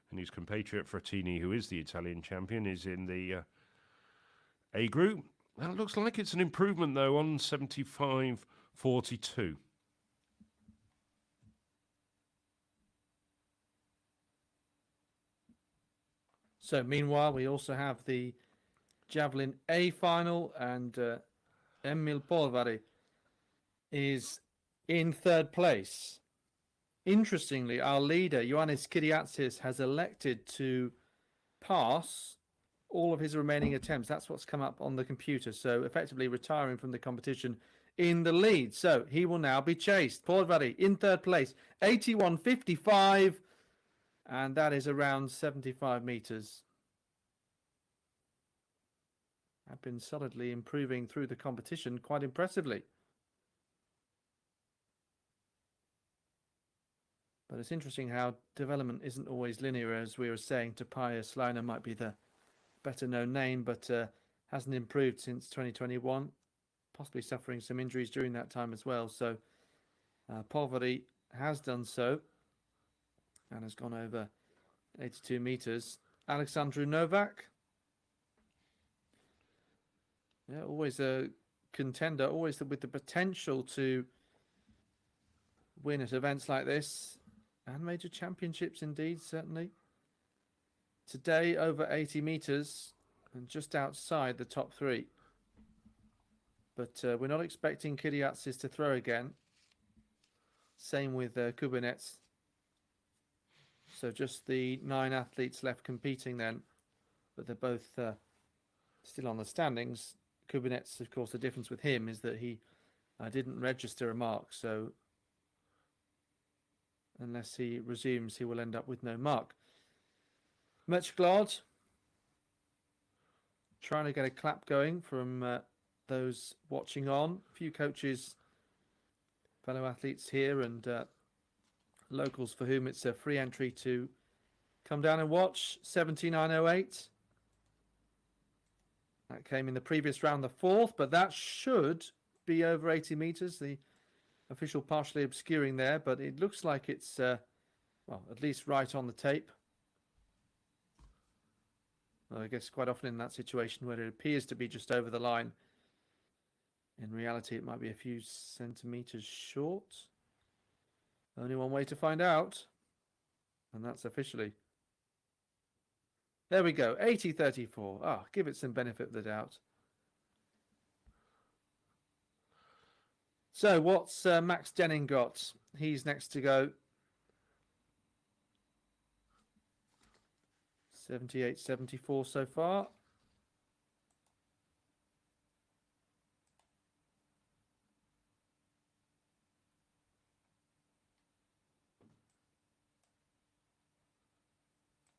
And his compatriot Frattini, who is the Italian champion, is in the A group. That looks like it's an improvement, though, on 75.42. So meanwhile, we also have the Javelin A final, and Emil Polvari is in third place. Interestingly, our leader, Ioannis Kyriatsis, has elected to pass all of his remaining attempts. That's what's come up on the computer. So effectively retiring from the competition in the lead. So he will now be chased. Polvari in third place, 81.55. And that is around 75 meters. I've been solidly improving through the competition quite impressively. But it's interesting how development isn't always linear, as we were saying. Tobias Leiner might be the better known name, but hasn't improved since 2021, possibly suffering some injuries during that time as well. So Polvari has done so and has gone over 82 meters. Alexandru Novak, yeah, always a contender, always with the potential to win at events like this. And major championships indeed, certainly. Today, over 80 meters and just outside the top 3. But we're not expecting Kyriatsis to throw again. Same with Kubinets. So just the 9 athletes left competing then. But they're both still on the standings. Kubinets, of course, the difference with him is that he didn't register a mark. So unless he resumes, he will end up with no mark. Mechglad trying to get a clap going from those watching on. A few coaches, fellow athletes here, and locals for whom it's a free entry to come down and watch. 79.08. That came in the previous round, the 4th, but that should be over 80 meters. The official partially obscuring there, but it looks like it's, well, at least right on the tape. Well, I guess quite often in that situation where it appears to be just over the line, in reality it might be a few centimeters short. Only one way to find out. And that's officially. There we go. 80-34. Ah, give it some benefit of the doubt. So what's Max Denning got? He's next to go. 78-74 so far.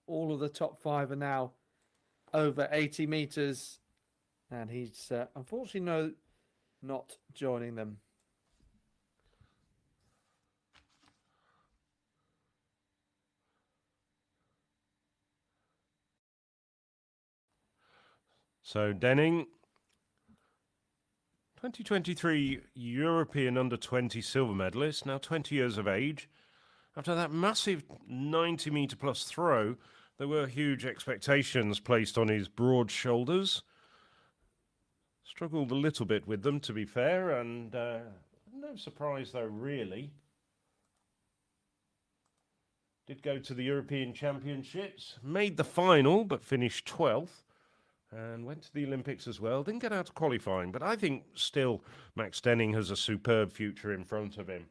All of the top 5 are now over 80 meters, and he's unfortunately not joining them. So Denning, 2023 European Under-20 silver medalist, now 20 years of age. After that massive 90-metre plus throw, there were huge expectations placed on his broad shoulders. Struggled a little bit with them, to be fair, and no surprise though, really. Did go to the European Championships, made the final, but finished 12th. And went to the Olympics as well. Didn't get out of qualifying, but I think still Max Denning has a superb future in front of him.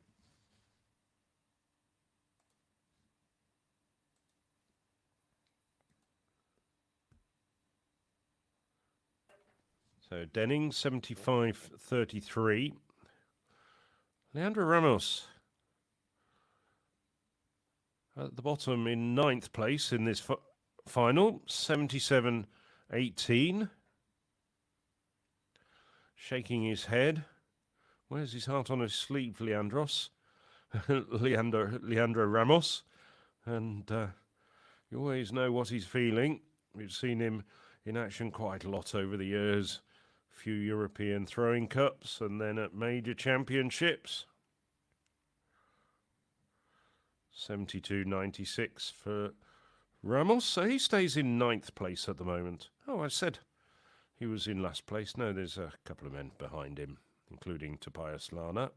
So Denning, 75-33. Leandro Ramos at the bottom in 9th place in this final, 77-18. Shaking his head. Where's his heart on his sleeve, Leandros? Leandro Ramos. And you always know what he's feeling. We've seen him in action quite a lot over the years. A few European throwing cups and then at major championships. 72-96 for Ramos, so he stays in 9th place at the moment. Oh, I said he was in last place. No, there's a couple of men behind him, including Tobias Lana.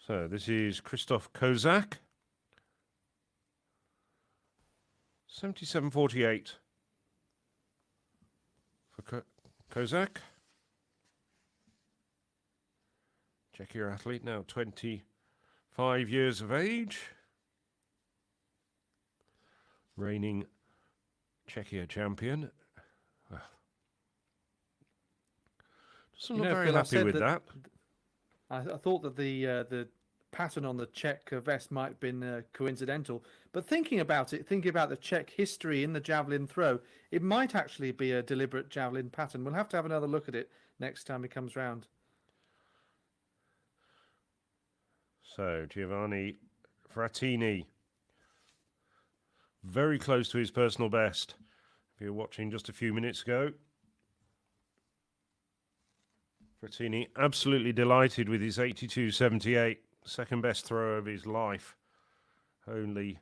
So this is Christoph Kozak. 77-48 for Kozak. Czechia athlete, now 25 years of age. Reigning Czechia champion. Doesn't look very happy with that. I thought that the pattern on the Czech vest might have been coincidental, but thinking about it, thinking about the Czech history in the javelin throw, it might actually be a deliberate javelin pattern. We'll have to have another look at it next time he comes round. So Giovanni Frattini, very close to his personal best. If you were watching just a few minutes ago, Frattini absolutely delighted with his 82-78, second best throw of his life. Only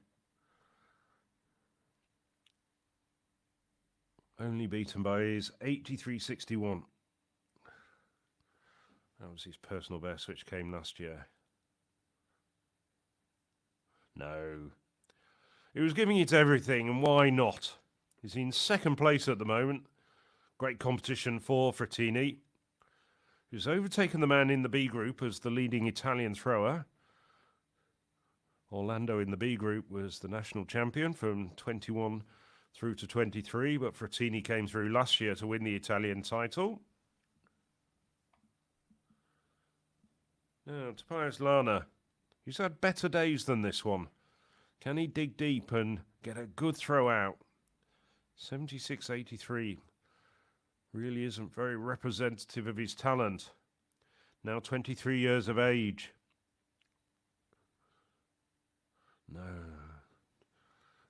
beaten by his 83-61. That was his personal best, which came last year. No. He was giving it everything, and why not? He's in 2nd place at the moment. Great competition for Frattini, who's overtaken the man in the B group as the leading Italian thrower. Orlando in the B group was the national champion from 21 through to 23, but Frattini came through last year to win the Italian title. Now, Tobias Lana. He's had better days than this one. Can he dig deep and get a good throw out? 76-83. Really isn't very representative of his talent. Now 23 years of age. No.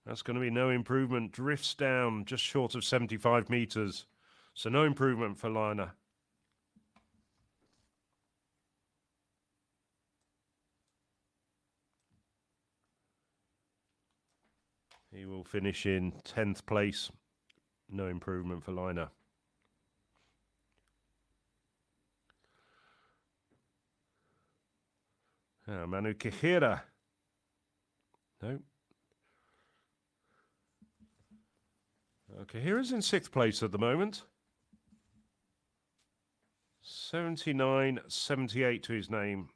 That's going to be no improvement. Drifts down just short of 75 meters. So no improvement for Lana. He will finish in 10th place. No improvement for Lina. Manu Quijera. No. Quijera's in 6th place at the moment. 79.78 to his name.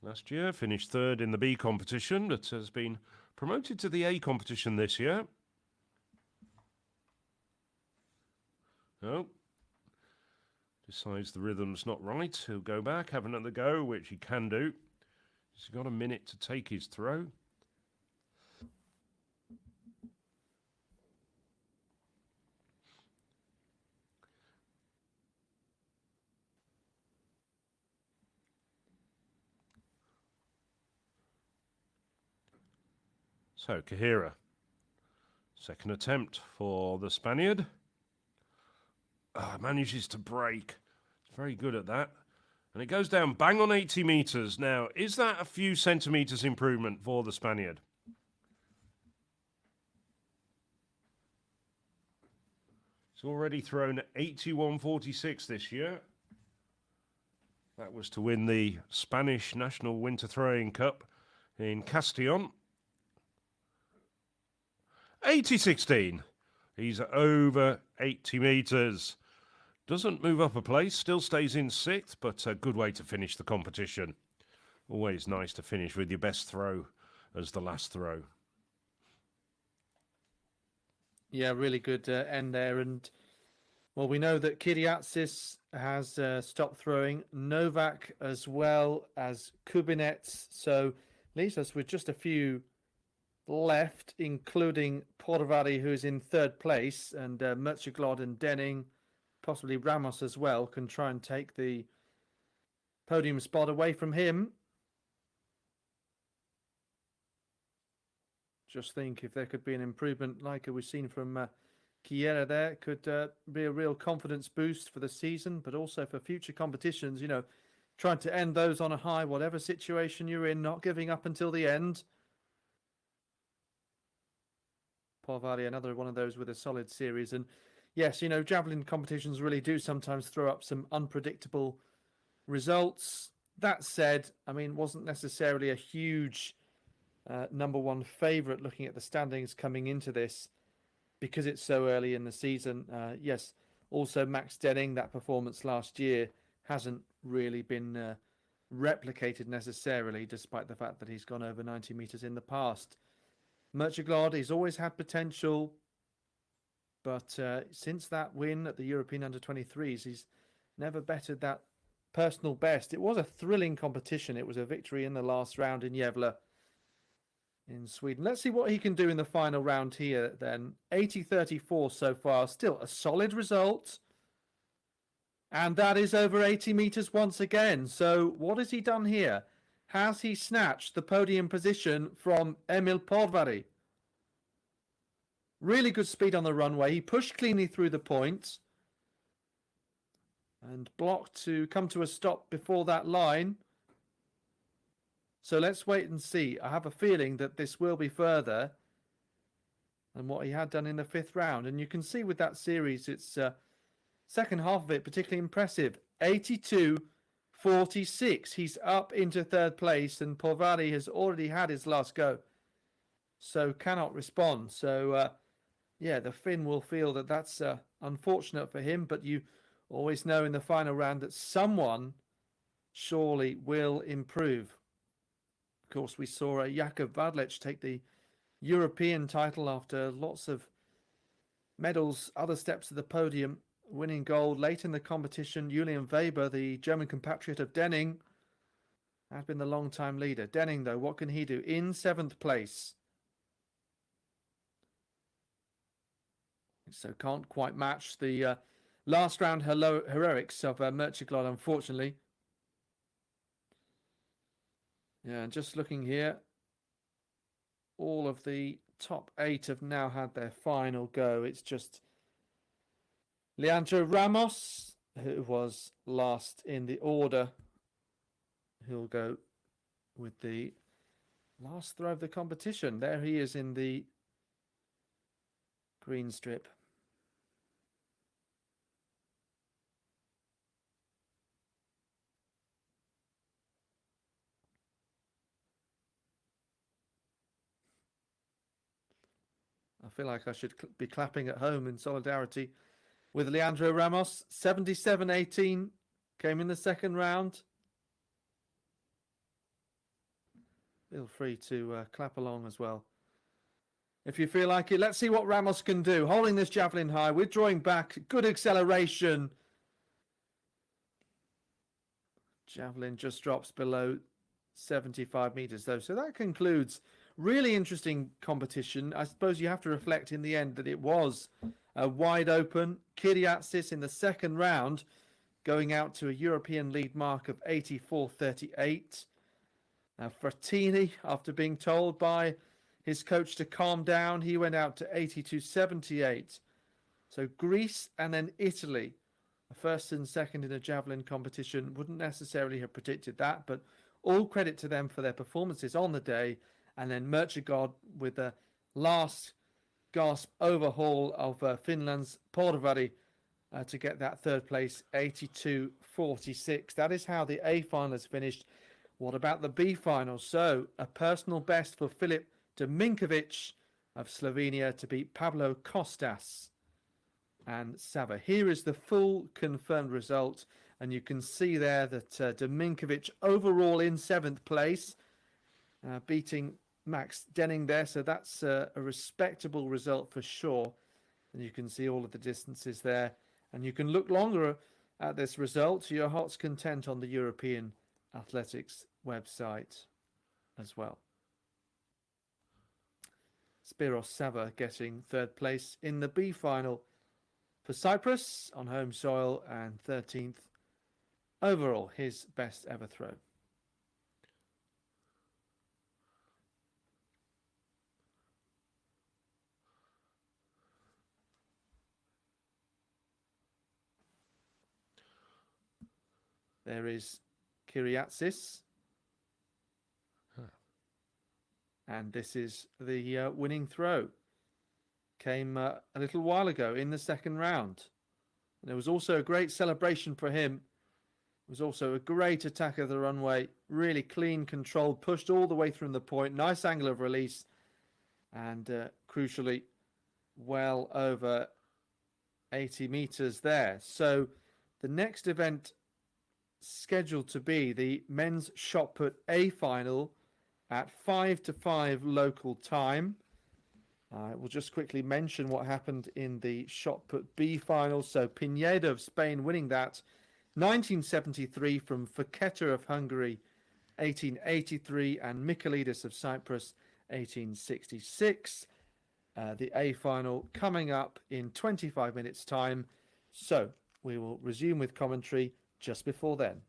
Last year, finished 3rd in the B competition, but has been promoted to the A competition this year. Oh, decides the rhythm's not right. He'll go back, have another go, which he can do. He's got a minute to take his throw. So, Quijera. Second attempt for the Spaniard. Manages to break. He's very good at that. And it goes down bang on 80 metres. Now, is that a few centimetres improvement for the Spaniard? He's already thrown 81.46 this year. That was to win the Spanish National Winter Throwing Cup in Castellón. 80.16. He's over 80 metres. Doesn't move up a place, still stays in 6th, but a good way to finish the competition. Always nice to finish with your best throw as the last throw. Yeah, really good end there. And, well, we know that Kyriatsis has stopped throwing. Novak as well as Kubinets. So leaves us with just a few left, including Porvari, who's in 3rd place, and Mertjeglod and Denning, possibly Ramos as well, can try and take the podium spot away from him. Just think if there could be an improvement like we've seen from Quijera there, it could be a real confidence boost for the season, but also for future competitions, you know, trying to end those on a high, whatever situation you're in, not giving up until the end. Porvari, another one of those with a solid series. And yes, you know, javelin competitions really do sometimes throw up some unpredictable results. That said, I mean, wasn't necessarily a huge #1 favourite looking at the standings coming into this because it's so early in the season. Yes, also Max Denning, that performance last year hasn't really been replicated necessarily, despite the fact that he's gone over 90 metres in the past. Mertjeglod, he's always had potential, but since that win at the European Under-23s, he's never bettered that personal best. It was a thrilling competition. It was a victory in the last round in Gävle in Sweden. Let's see what he can do in the final round here then. 80.34 so far, still a solid result. And that is over 80 metres once again. So what has he done here? Has he snatched the podium position from Emil Porvari? Really good speed on the runway. He pushed cleanly through the point and blocked to come to a stop before that line. So let's wait and see. I have a feeling that this will be further than what he had done in the 5th round. And you can see with that series, it's second half of it particularly impressive. 82.46. He's up into 3rd place, and Porvari has already had his last go, so cannot respond. So, yeah, the Finn will feel that that's unfortunate for him, but you always know in the final round that someone surely will improve. Of course, we saw Jakub Vadlec take the European title after lots of medals, other steps to the podium, winning gold late in the competition. Julian Weber, the German compatriot of Denning, has been the long-time leader. Denning, though, what can he do? In 7th place. So can't quite match the last round heroics of Mertjeglod, unfortunately. Yeah, and just looking here, all of the top 8 have now had their final go. It's just Leandro Ramos, who was last in the order, who'll go with the Last throw of the competition. There he is in the green strip. I feel like I should be clapping at home in solidarity with Leandro Ramos. 77-18 came in the second round. Feel free to clap along as well if you feel like it. Let's see what Ramos can do. Holding this javelin high, withdrawing back, good acceleration. Javelin just drops below 75 meters though. So that concludes really interesting competition. I suppose you have to reflect in the end that it was a wide open. Kyriatsis in the second round going out to a European lead mark of 84.38. Frattini, after being told by his coach to calm down, he went out to 82.78. So Greece and then Italy, first and second in a javelin competition. Wouldn't necessarily have predicted that, but all credit to them for their performances on the day. And then Merchigod with the last gasp overhaul of Finland's Porvari to get that third place, 82.46. That is how the A final has finished. What about the B final? So a personal best for Filip Dominkovic of Slovenia to beat Pablo Costas and Sava. Here is the full confirmed result, and you can see there that Dominkovic overall in 7th place, beating Max Denning there, so that's a respectable result for sure. And you can see all of the distances there, and you can look longer at this result to your heart's content on the European Athletics website as well. Spiros Sava getting 3rd place in the B final for Cyprus on home soil, and 13th overall, his best ever throw. There is Kyriatsis. And this is the winning throw. Came a little while ago in the second round. And there was also a great celebration for him. It was also a great attack of the runway. Really clean, controlled, pushed all the way through the point. Nice angle of release. And crucially, well over 80 meters there. So the next event scheduled to be the men's shot put A final at 5 to 5 local time. We'll just quickly mention what happened in the shot put B final. So Pineda of Spain winning that 1973 from Faketa of Hungary 1883, and Michaelidis of Cyprus 1866. The A final coming up in 25 minutes time. So we will resume with commentary just before then.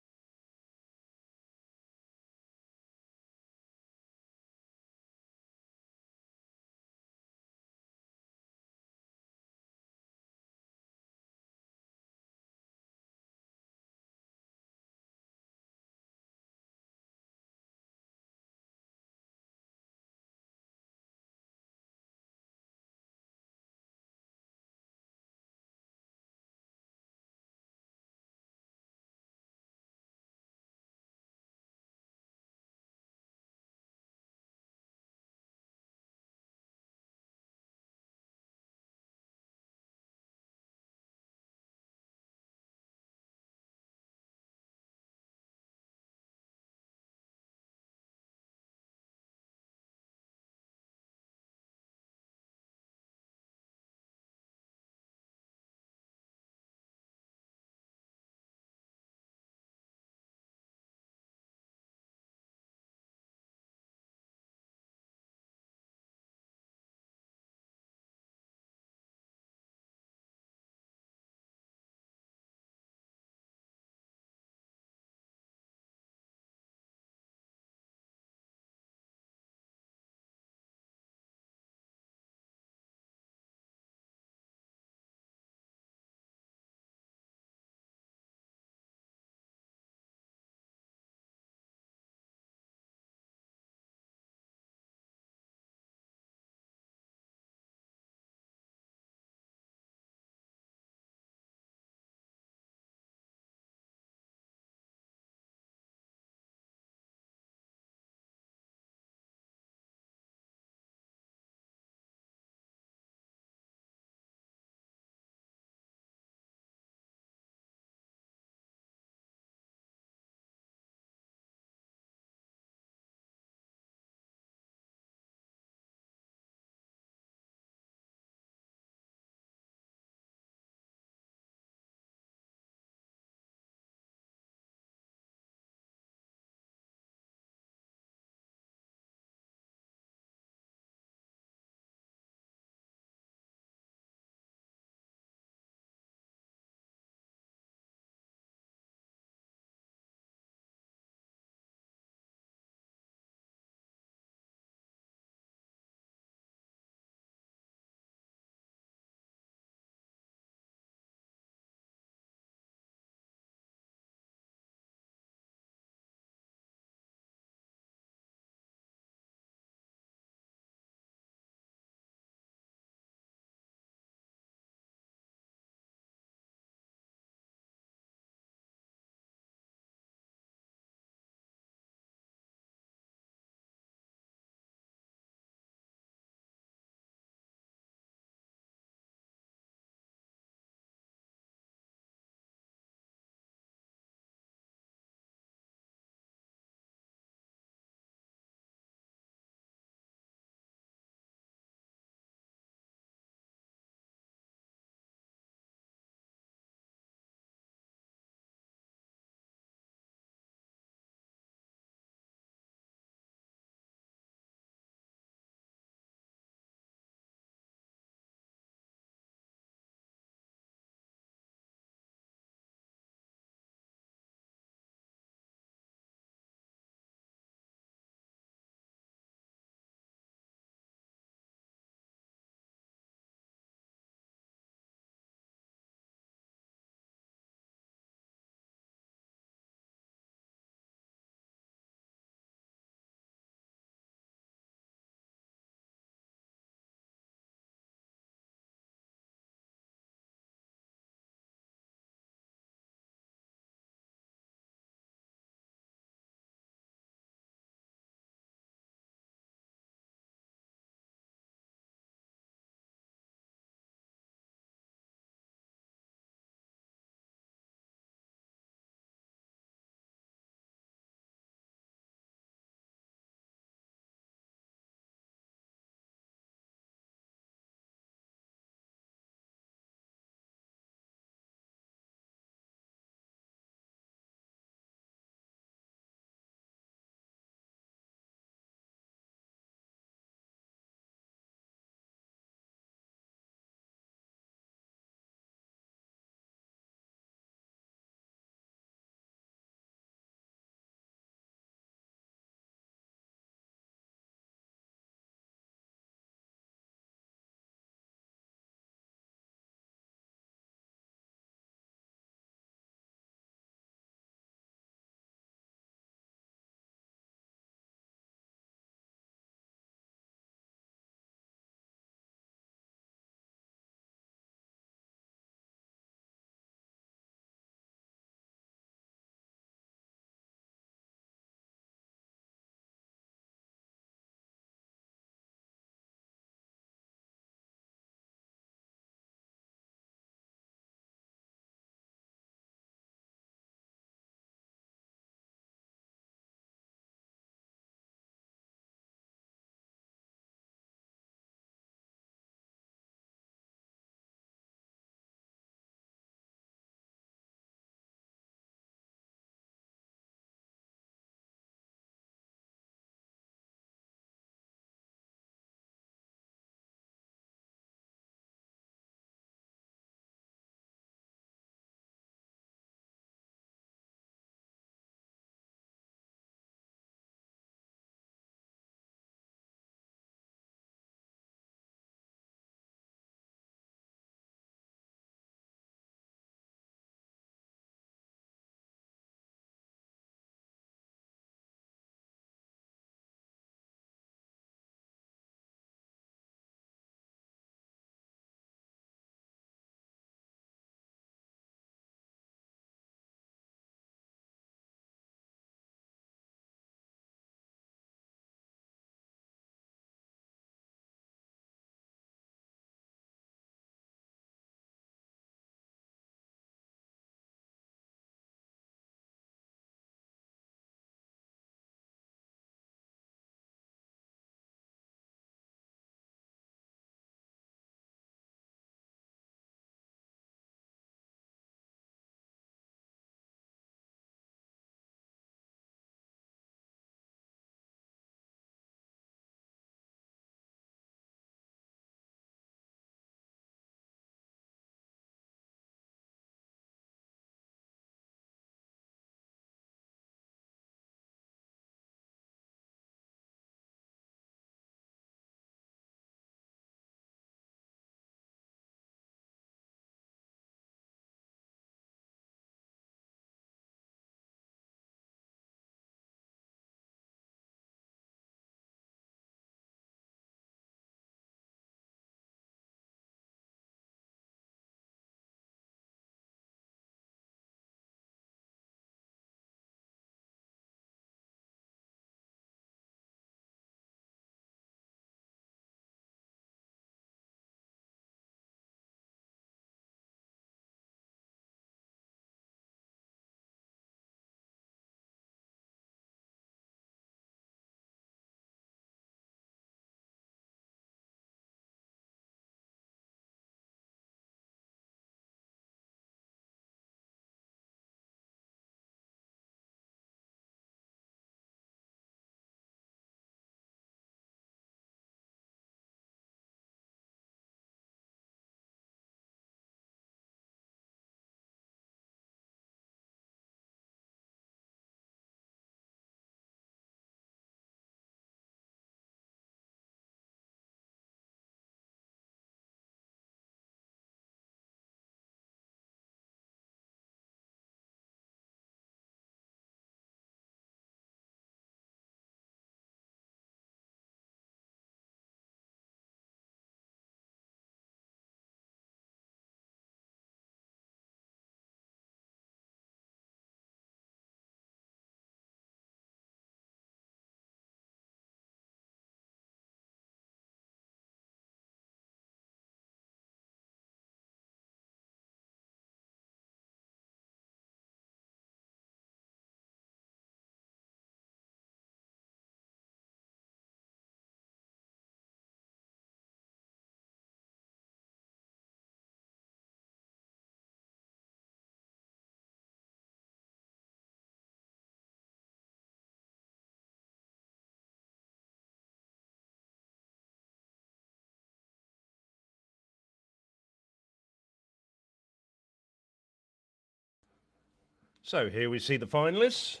So here we see the finalists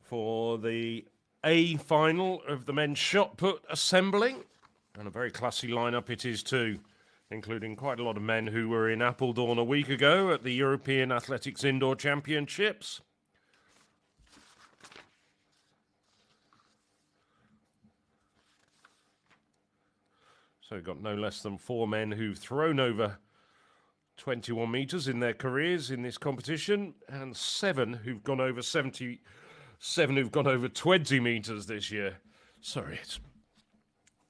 for the A final of the men's shot put assembling. And a very classy lineup it is too, including quite a lot of men who were in Appledorn a week ago at the European Athletics Indoor Championships. So we've got no less than 4 men who've thrown over 21 metres in their careers in this competition, and 7 who've gone over 7 who've gone over 20 metres this year. Sorry, it's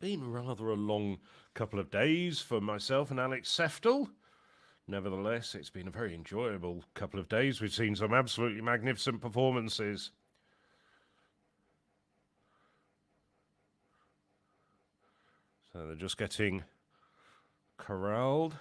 been rather a long couple of days for myself and Alex Seftel. Nevertheless, it's been a very enjoyable couple of days. We've seen some absolutely magnificent performances. So they're just getting corralled.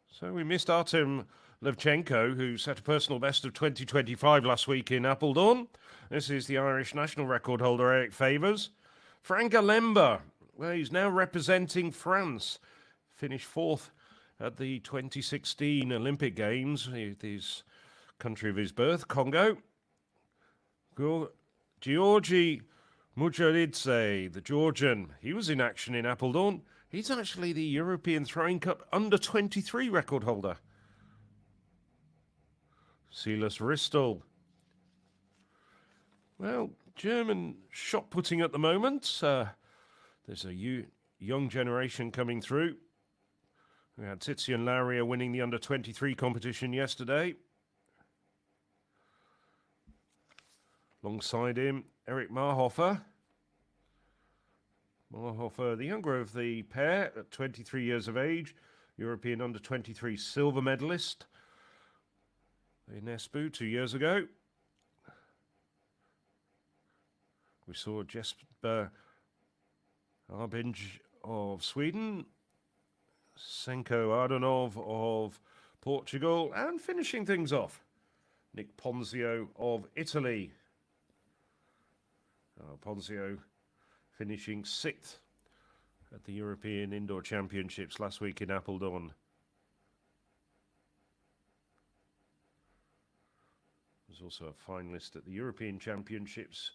So we missed Artem Levchenko, who set a personal best of 2025 last week in Appledorn. This is the Irish national record holder, Eric Favors. Frank Alemba, well, he's now representing France. Finished 4th at the 2016 Olympic Games, his country of his birth, Congo. Georgi Mujaridze, the Georgian, he was in action in Appledorn. He's actually the European Throwing Cup under-23 record holder. Silas Ristel. Well, German shot putting at the moment. There's a young generation coming through. We had Tizian Lauria winning the under-23 competition yesterday. Alongside him, Eric Marhofer. Marhofer, the younger of the pair, at 23 years of age, European under-23 silver medalist in Esbjerg 2 years ago. We saw Jesper Arbinge of Sweden, Senko Ardanov of Portugal, and finishing things off, Nick Ponzio of Italy. Ponzio finishing 6th at the European Indoor Championships last week in Appledorn. There's also a finalist at the European Championships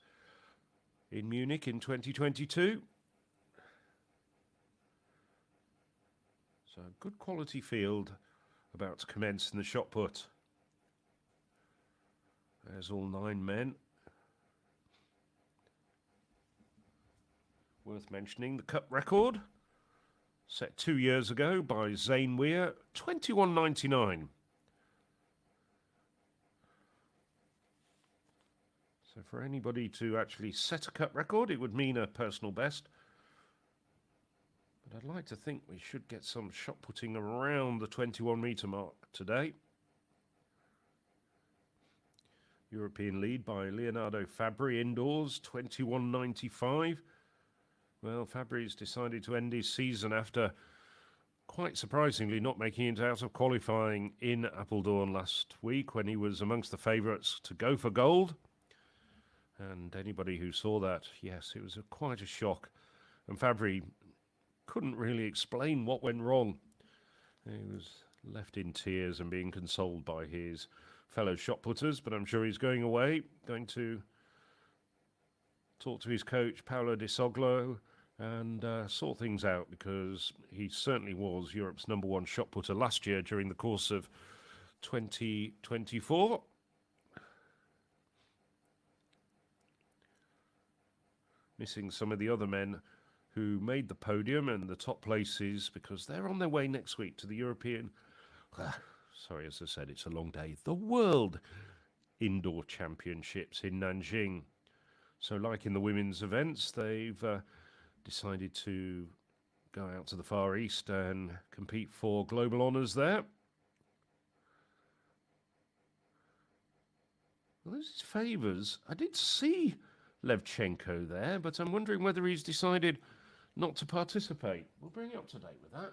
in Munich in 2022. So a good quality field about to commence in the shot put. There's all 9 men. Worth mentioning the cup record, set 2 years ago by Zane Weir, 21.99. So for anybody to actually set a cup record, it would mean a personal best. But I'd like to think we should get some shot putting around the 21 metre mark today. European lead by Leonardo Fabri indoors, 21.95. Well, Fabri's decided to end his season after, quite surprisingly, not making it out of qualifying in Appledorn last week when he was amongst the favourites to go for gold. And anybody who saw that, yes, it was quite a shock. And Fabri couldn't really explain what went wrong. He was left in tears and being consoled by his fellow shot putters, but I'm sure he's going away, going to talk to his coach, Paolo Di Soglo, and sort things out, because he certainly was Europe's #1 shot putter last year during the course of 2024. Missing some of the other men who made the podium and the top places, because they're on their way next week to the European, sorry, as I said, it's a long day, the World Indoor Championships in Nanjing. So like in the women's events, they've decided to go out to the Far East and compete for global honours there. Well, this is Favors. I did see Levchenko there, but I'm wondering whether he's decided not to participate. We'll bring you up to date with that.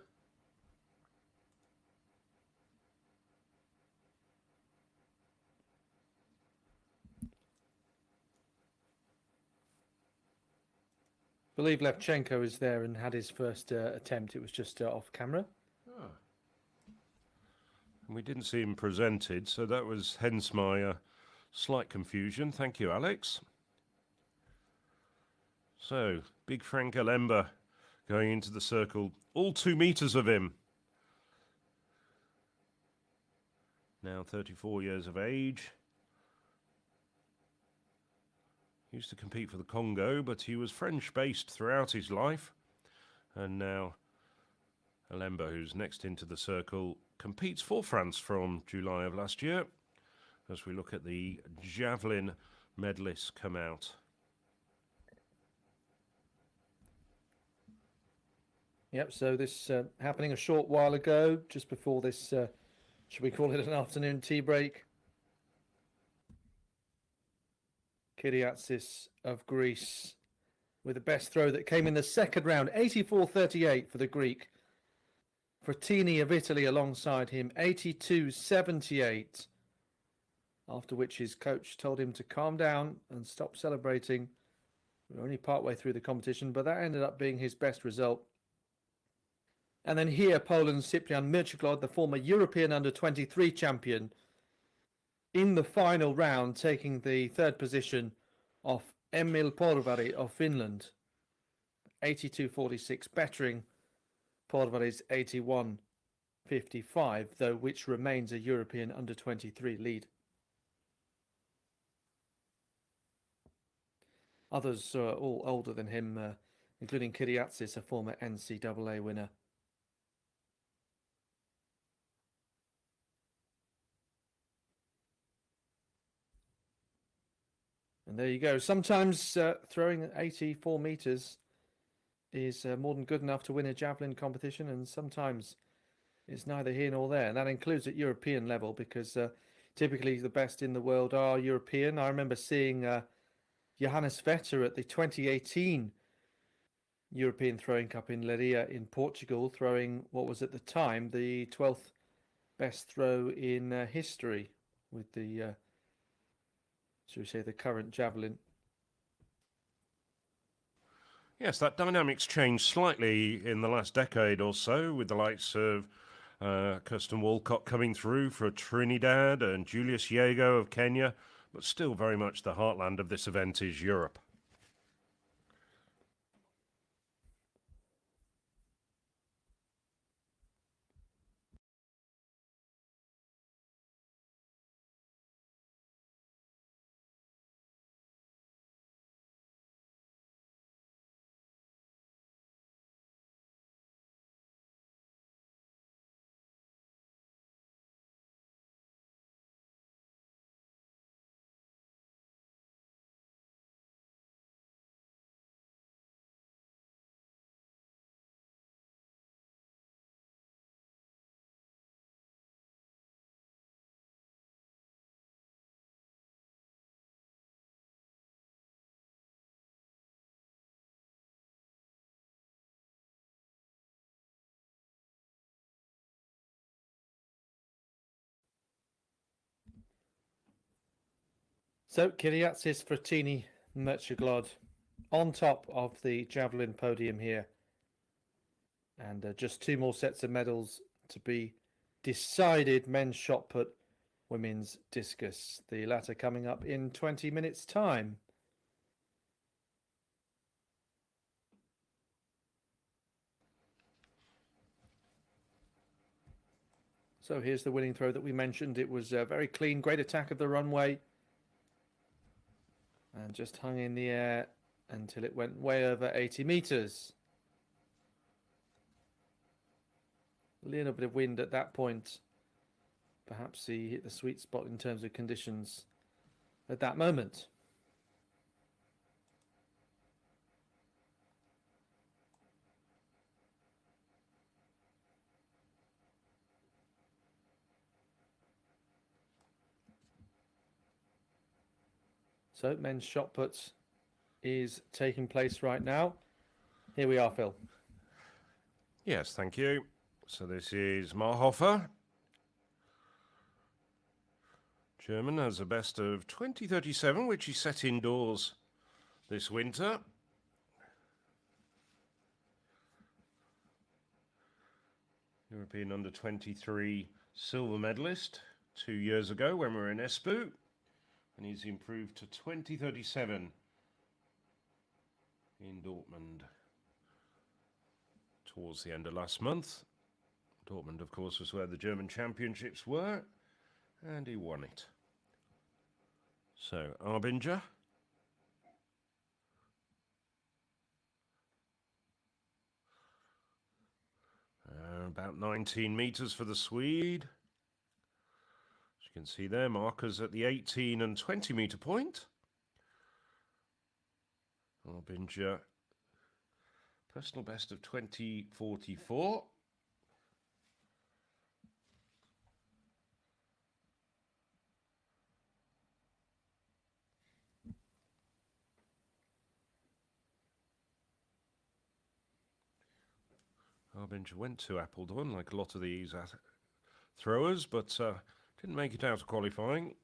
believe Levchenko is there and had his first attempt. It was just off camera. Ah. And we didn't see him presented, so that was hence my slight confusion. Thank you, Alex. So, big Frank Alemba going into the circle, all 2 meters of him. Now 34 years of age. Used to compete for the Congo, but he was French-based throughout his life. And now Alemba, who's next into the circle, competes for France from July of last year, as we look at the javelin medalists come out. Yep, so this happening a short while ago, just before this, should we call it an afternoon tea break? Kyriatsis of Greece with the best throw that came in the second round, 84.38 for the Greek. Frattini of Italy alongside him, 82.78. After which his coach told him to calm down and stop celebrating. We're only partway through the competition, but that ended up being his best result. And then here, Poland's Cyprian Mierczyklod, the former European under-23 champion, in the final round, taking the third position off Emil Porvari of Finland. 82.46, bettering Porvari's 81.55, though which remains a European under-23 lead. Others are all older than him, including Kyriatsis, a former NCAA winner. And there you go. Sometimes throwing at 84 meters is more than good enough to win a javelin competition, and sometimes it's neither here nor there. And that includes at European level, because typically the best in the world are European. I remember seeing Johannes Vetter at the 2018 European Throwing Cup in Leiria in Portugal, throwing what was at the time the 12th best throw in history with the should we say the current javelin. Yes, that dynamic's changed slightly in the last decade or so, with the likes of Kirsten Walcott coming through for Trinidad and Julius Yego of Kenya, but still very much the heartland of this event is Europe. So Kyriatsis, Frattini, Mierczyklod on top of the javelin podium here. And just 2 more sets of medals to be decided. Men's shot put, women's discus. The latter coming up in 20 minutes' time. So here's the winning throw that we mentioned. It was very clean, great attack of the runway. And just hung in the air until it went way over 80 meters. A little bit of wind at that point. Perhaps he hit the sweet spot in terms of conditions at that moment. So men's shot put is taking place right now. Here we are, Phil. Yes, thank you. So this is Marhofer. German has a best of 2037, which he set indoors this winter. European under-23 silver medalist 2 years ago when we were in Espoo, and he's improved to 2037 in Dortmund towards the end of last month. Dortmund, of course, was where the German championships were, and he won it. So, Arbinger. About 19 metres for the Swede. As you can see there, markers at the 18 and 20 metre point. Arbinger, personal best of 20:44. Arbinger went to Appledon, like a lot of these throwers, but didn't make it out of qualifying.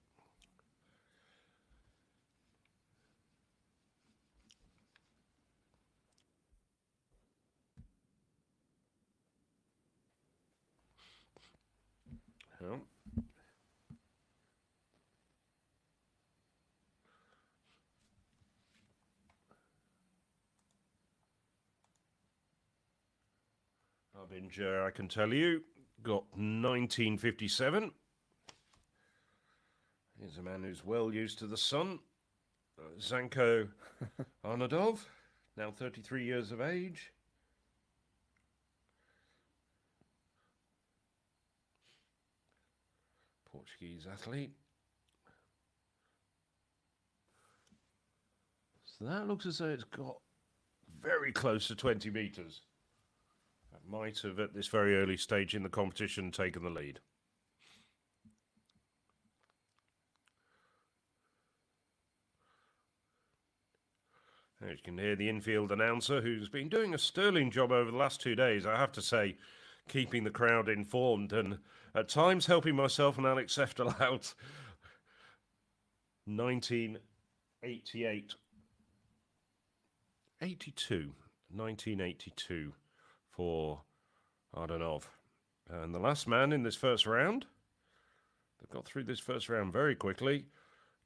Well, Arbinger, I can tell you, got 19:57. He's a man who's well used to the sun. Zanko Arnadov, now 33 years of age. Portuguese athlete. So that looks as though it's got very close to 20 metres. That might have, at this very early stage in the competition, taken the lead. As you can hear the infield announcer, who's been doing a sterling job over the last 2 days, I have to say, keeping the crowd informed and at times helping myself and Alex Seftel out. 1982 for Ardanov. And the last man in this first round, that got through this first round very quickly,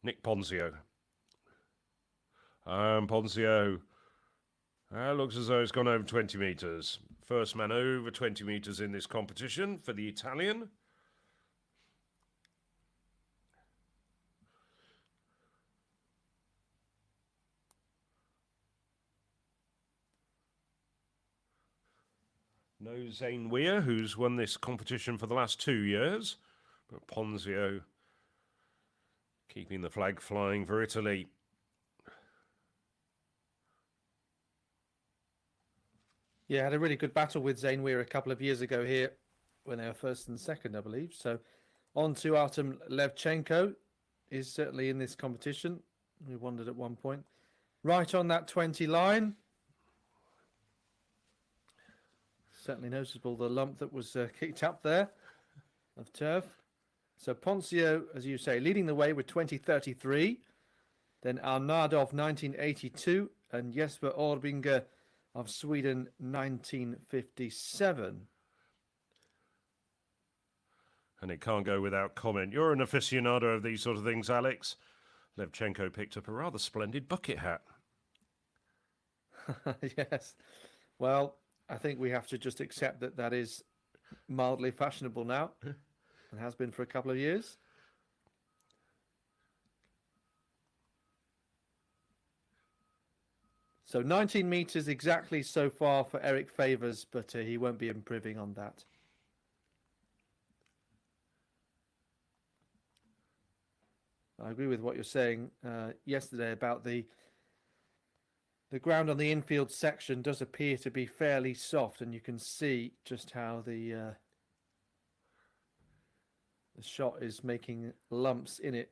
Nick Ponzio. Ponzio looks as though it's gone over 20 metres. First man over 20 metres in this competition for the Italian. No Zane Weir, who's won this competition for the last 2 years. But Ponzio keeping the flag flying for Italy. Yeah, had a really good battle with Zane Weir a couple of years ago here when they were first and second, I believe. So on to Artem Levchenko is certainly in this competition. We wondered at one point. Right on that 20 line. Certainly noticeable the lump that was kicked up there of turf. So Ponzio, as you say, leading the way with 20:33. Then Arnadov 1982 and Jesper Orbinger of Sweden 1957. And it can't go without comment. You're an aficionado of these sort of things, Alex. Levchenko picked up a rather splendid bucket hat. Yes. Well, I think we have to just accept that that is mildly fashionable now and has been for a couple of years. So 19 metres exactly so far for Eric Favors, but he won't be improving on that. I agree with what you're saying yesterday about the ground on the infield section does appear to be fairly soft, and you can see just how the shot is making lumps in it.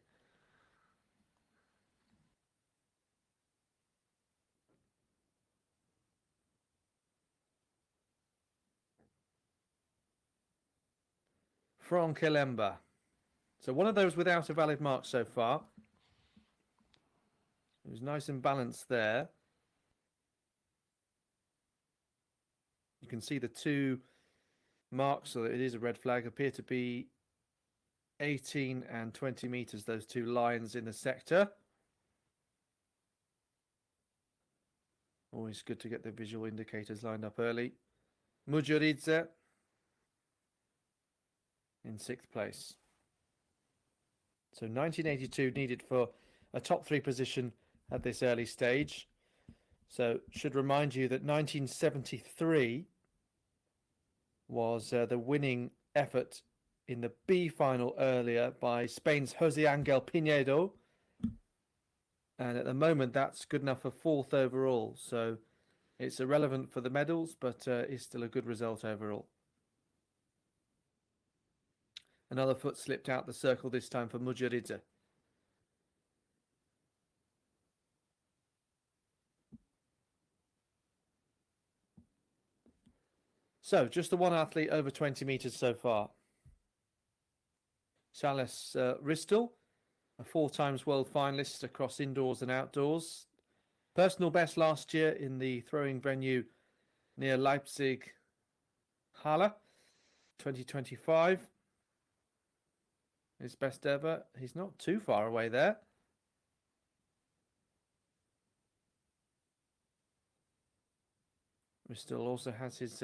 Frank Elemba. So one of those without a valid mark so far. It was nice and balanced there. You can see the two marks, so it is a red flag, appear to be 18 and 20 meters, those two lines in the sector. Always good to get the visual indicators lined up early. Mujoridze in 6th place. So 1982 needed for a top 3 position at this early stage. So should remind you that 1973 was the winning effort in the B final earlier by Spain's Jose Angel Pinedo. And at the moment, that's good enough for 4th overall. So it's irrelevant for the medals, but it's still a good result overall. Another foot slipped out the circle, this time for Mujoridze. So just the one athlete over 20 meters so far. Salas Ristel, a 4 times world finalist across indoors and outdoors. Personal best last year in the throwing venue near Leipzig, Halle, 2025. His best ever. He's not too far away there. Ristel also has his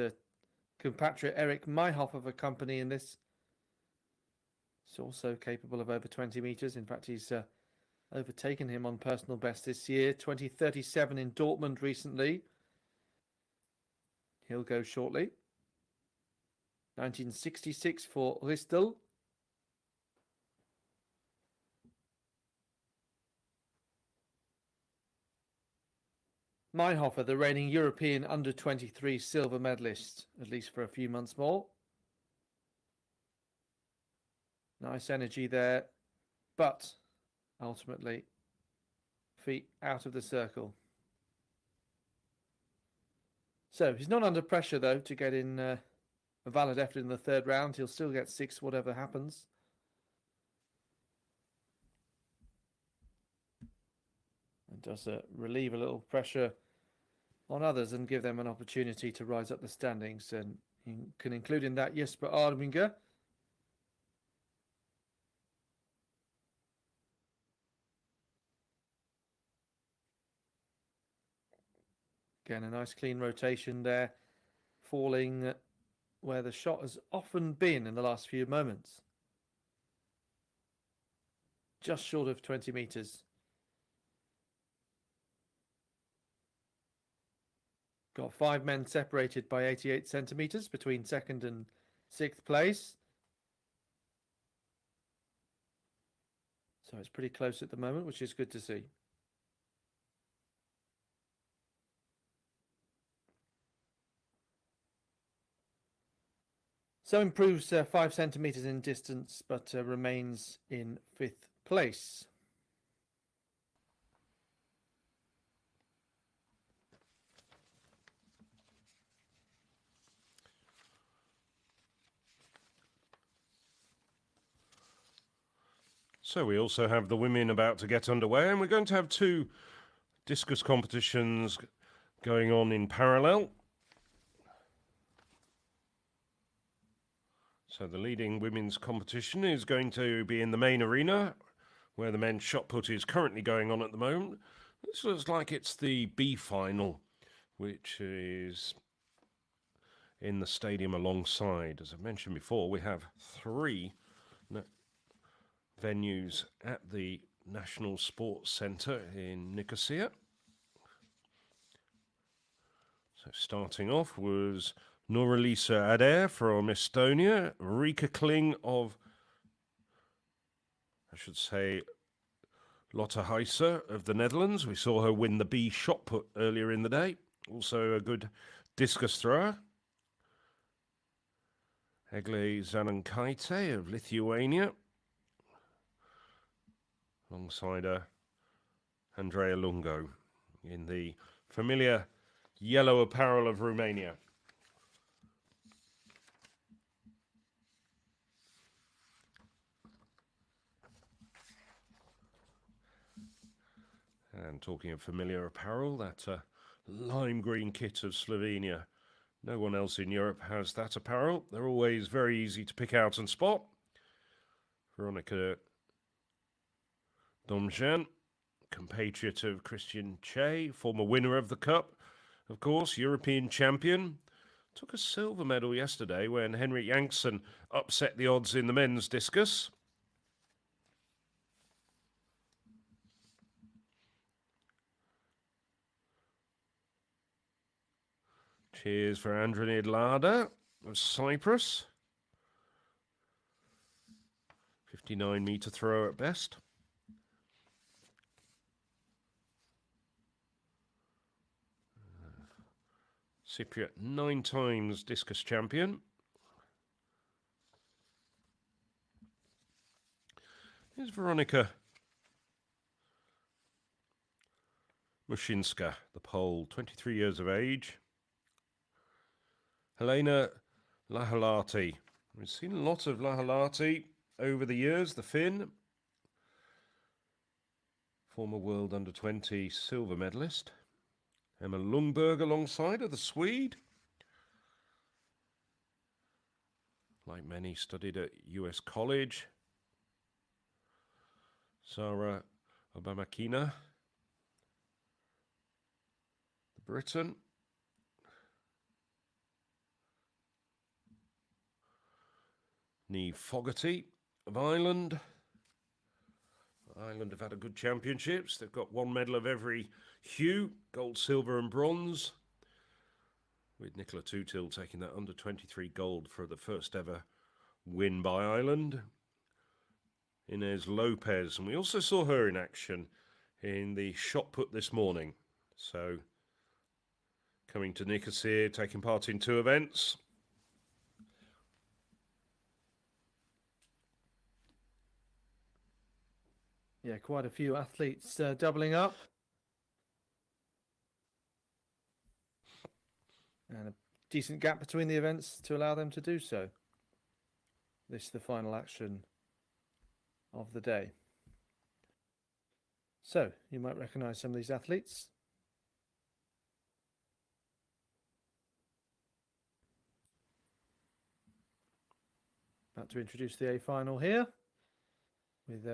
compatriot Eric Mayhoff of a company in this. He's also capable of over 20 meters. In fact, he's overtaken him on personal best this year. 2037 in Dortmund recently. He'll go shortly. 1966 for Ristel. Mayhofer, the reigning European under-23 silver medalist, at least for a few months more. Nice energy there, but ultimately feet out of the circle. So he's not under pressure, though, to get in a valid effort in the 3rd round. He'll still get 6 whatever happens. It does relieve a little pressure on others and give them an opportunity to rise up the standings. And you can include in that Jesper Arminger. Again, a nice clean rotation there, falling where the shot has often been in the last few moments. Just short of 20 meters. Got 5 men separated by 88 centimeters between 2nd and 6th place. So it's pretty close at the moment, which is good to see. So improves 5 centimeters in distance, but remains in 5th place. So we also have the women about to get underway, and we're going to have 2 discus competitions going on in parallel. So the leading women's competition is going to be in the main arena, where the men's shot put is currently going on at the moment. This looks like it's the B final, which is in the stadium alongside. As I mentioned before, we have 3 venues at the National Sports Centre in Nicosia. So starting off was Norelisa Adair from Estonia, Rika Kling of, I should say, Lotte Heiser of the Netherlands. We saw her win the B shot put earlier in the day. Also a good discus thrower. Egle Zanankaite of Lithuania, alongside Andrea Lungo in the familiar yellow apparel of Romania. And talking of familiar apparel, that lime green kit of Slovenia No one else in Europe has that apparel. They're always very easy to pick out and spot. Veronica Domjan, compatriot of Christian Che, former winner of the Cup, of course, European champion. Took a silver medal yesterday when Henrik Jansson upset the odds in the men's discus. Cheers for Andronid Lada of Cyprus. 59-metre throw at best. Cypriot 9 times discus champion. Here's Veronica Mushinska, the Pole, 23 years of age. Helena Lahalati. We've seen a lot of Lahalati over the years, the Finn. Former World Under-20 silver medalist. Emma Lundberg alongside of the Swede. Like many, studied at US College. Sarah Obamakina, the Briton. Neve Fogarty of Ireland. Ireland have had a good championships. They've got one medal of every hue, gold, silver and bronze. With Nicola Tutil taking that under-23 gold for the first ever win by Ireland. Inez Lopez, and we also saw her in action in the shot put this morning. So, coming to Nicosia, taking part in 2 events. Yeah, quite a few athletes doubling up. And a decent gap between the events to allow them to do so. This is the final action of the day. So, you might recognise some of these athletes. About to introduce the A final here with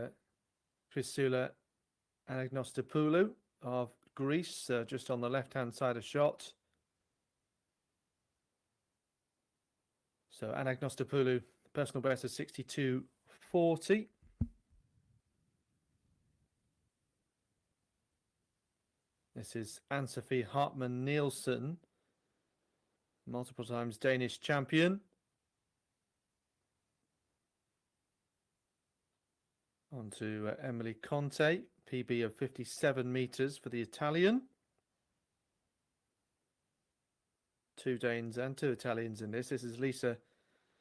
Christoula Anagnostopoulou of Greece, just on the left-hand side of shot. So Anagnostopoulou, personal best of 62.40. This is Anne-Sophie Hartmann Nielsen, multiple times Danish champion. On to Emily Conte, PB of 57 metres for the Italian. 2 Danes and 2 Italians in this. This is Lisa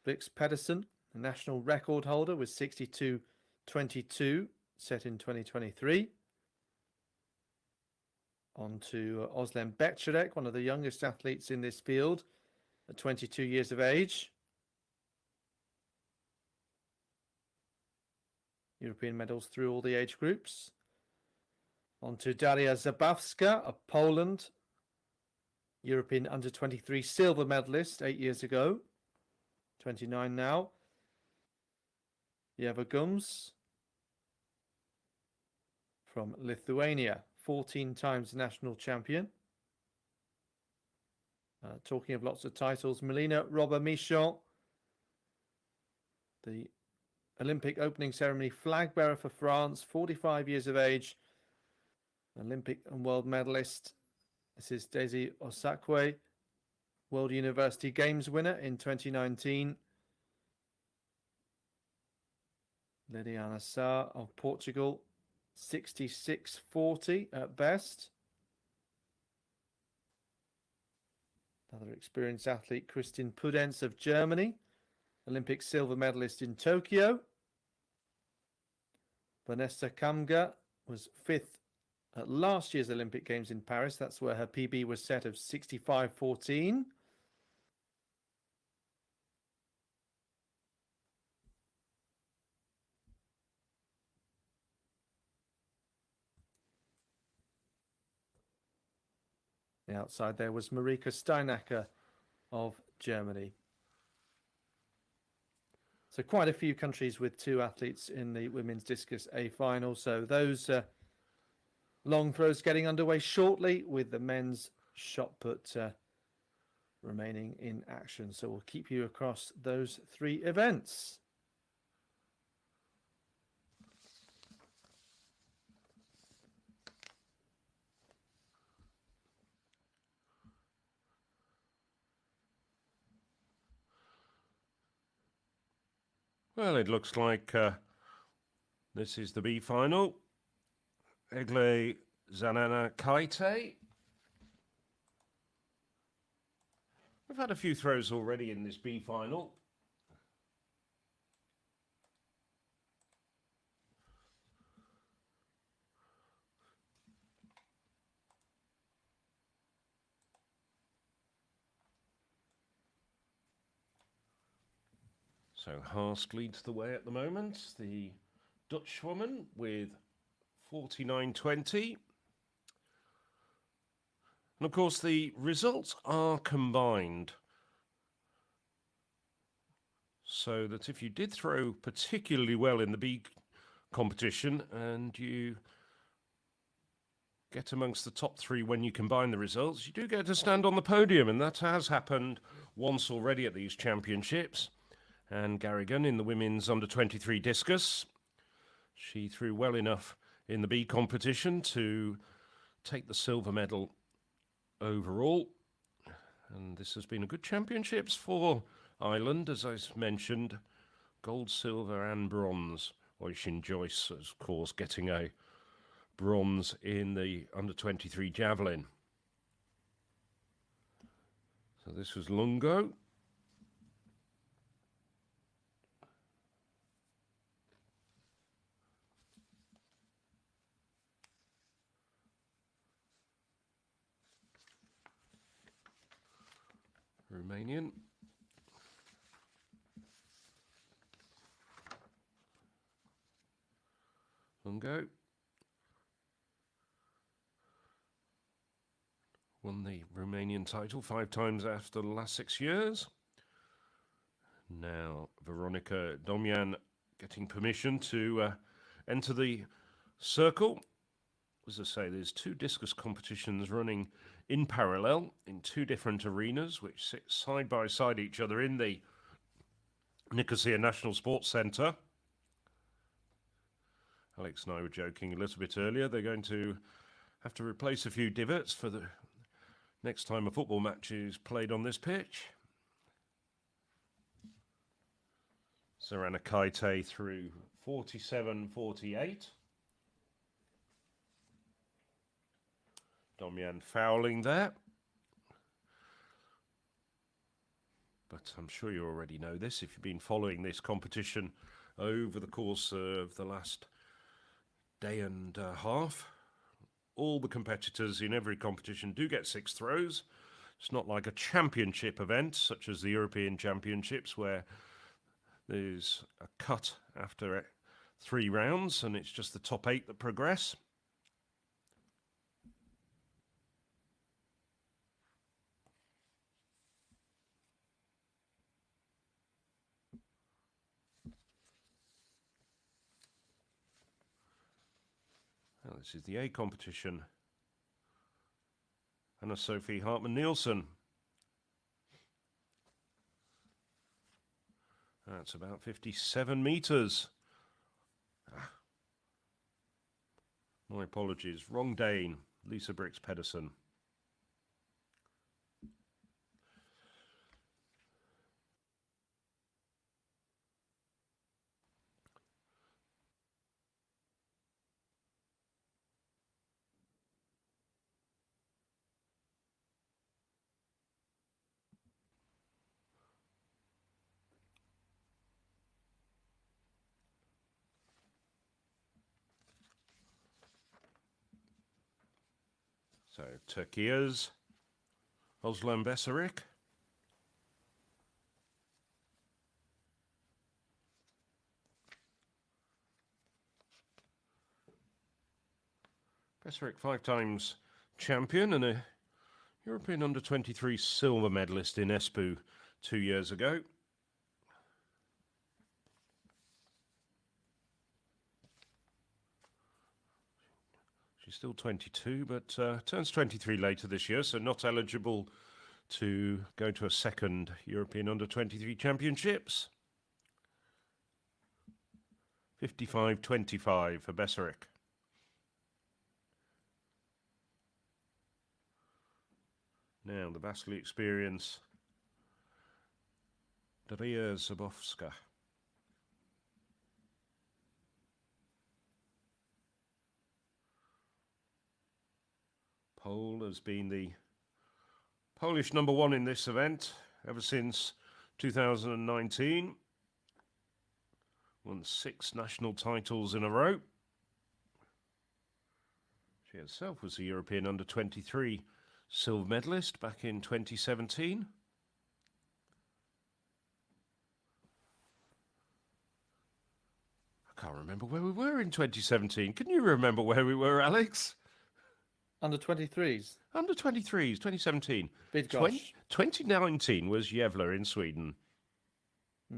Blix Pedersen, the national record holder with 62.22 set in 2023. On to Özlem Bekçerek, one of the youngest athletes in this field at 22 years of age. European medals through all the age groups. On to Daria Zabawska of Poland, European under-23 silver medalist 8 years ago, 29 now. Yeva Gums from Lithuania, 14 times national champion. Talking of lots of titles, Melina Robber-Michon, the Olympic opening ceremony flag bearer for France, 45 years of age, Olympic and world medalist. This is Daisy Osakwe, World University Games winner in 2019. Liliana Sá of Portugal, 66.40 at best. Another experienced athlete, Kristin Pudenz of Germany, Olympic silver medalist in Tokyo. Vanessa Kamga was 5th at last year's Olympic Games in Paris. That's where her PB was set of 65.14. The outside there was Marika Steinacker of Germany. So quite a few countries with 2 athletes in the women's discus A final. So those long throws getting underway shortly, with the men's shot put remaining in action. So we'll keep you across those 3 events. Well, it looks like this is the B final. Egle Zanana Kaite. We've had a few throws already in this B final. So Haast leads the way at the moment, the Dutch woman with 49.20. And of course the results are combined, so that if you did throw particularly well in the B competition and you get amongst the top 3 when you combine the results, you do get to stand on the podium, and that has happened once already at these championships. And Garrigan in the women's under-23 discus, she threw well enough in the B competition to take the silver medal overall. And this has been a good championships for Ireland, as I mentioned. Gold, silver and bronze. Oisin Joyce, of course, getting a bronze in the under-23 javelin. So this was Lungo. Romanian. Lungo. Won the Romanian title 5 times after the last 6 years. Now Veronica Domjan getting permission to enter the circle. As I say, there's 2 discus competitions running in parallel in 2 different arenas, which sit side by side each other in the Nicosia National Sports Centre. Alex and I were joking a little bit earlier. They're going to have to replace a few divots for the next time a football match is played on this pitch. Zarana Kaite through 47.48. Domjan fouling there. But I'm sure you already know this if you've been following this competition over the course of the last day and a half. All the competitors in every competition do get 6 throws. It's not like a championship event such as the European Championships where there's a cut after 3 rounds and it's just the top 8 that progress. Well, this is the A competition. Anna-Sophie Hartmann-Nielsen. That's about 57 metres. My apologies. Wrong Dane. Lisa Briggs-Pedersen. So Turkia's Özlem Beserik. Beserik 5 times champion and a European Under-23 silver medalist in Espoo 2 years ago. She's still 22, but turns 23 later this year, so not eligible to go to a second European Under-23 Championships. 55-25 for Besserick. Now the vastly experienced Daria Zabowska. Pole has been the Polish #1 in this event ever since 2019. Won 6 national titles in a row. She herself was a European Under-23 silver medalist back in 2017. I can't remember where we were in 2017. Can you remember where we were, Alex? Under-23s. Under-23s, 2017. Bydgoszcz. 2019 was Gävle in Sweden.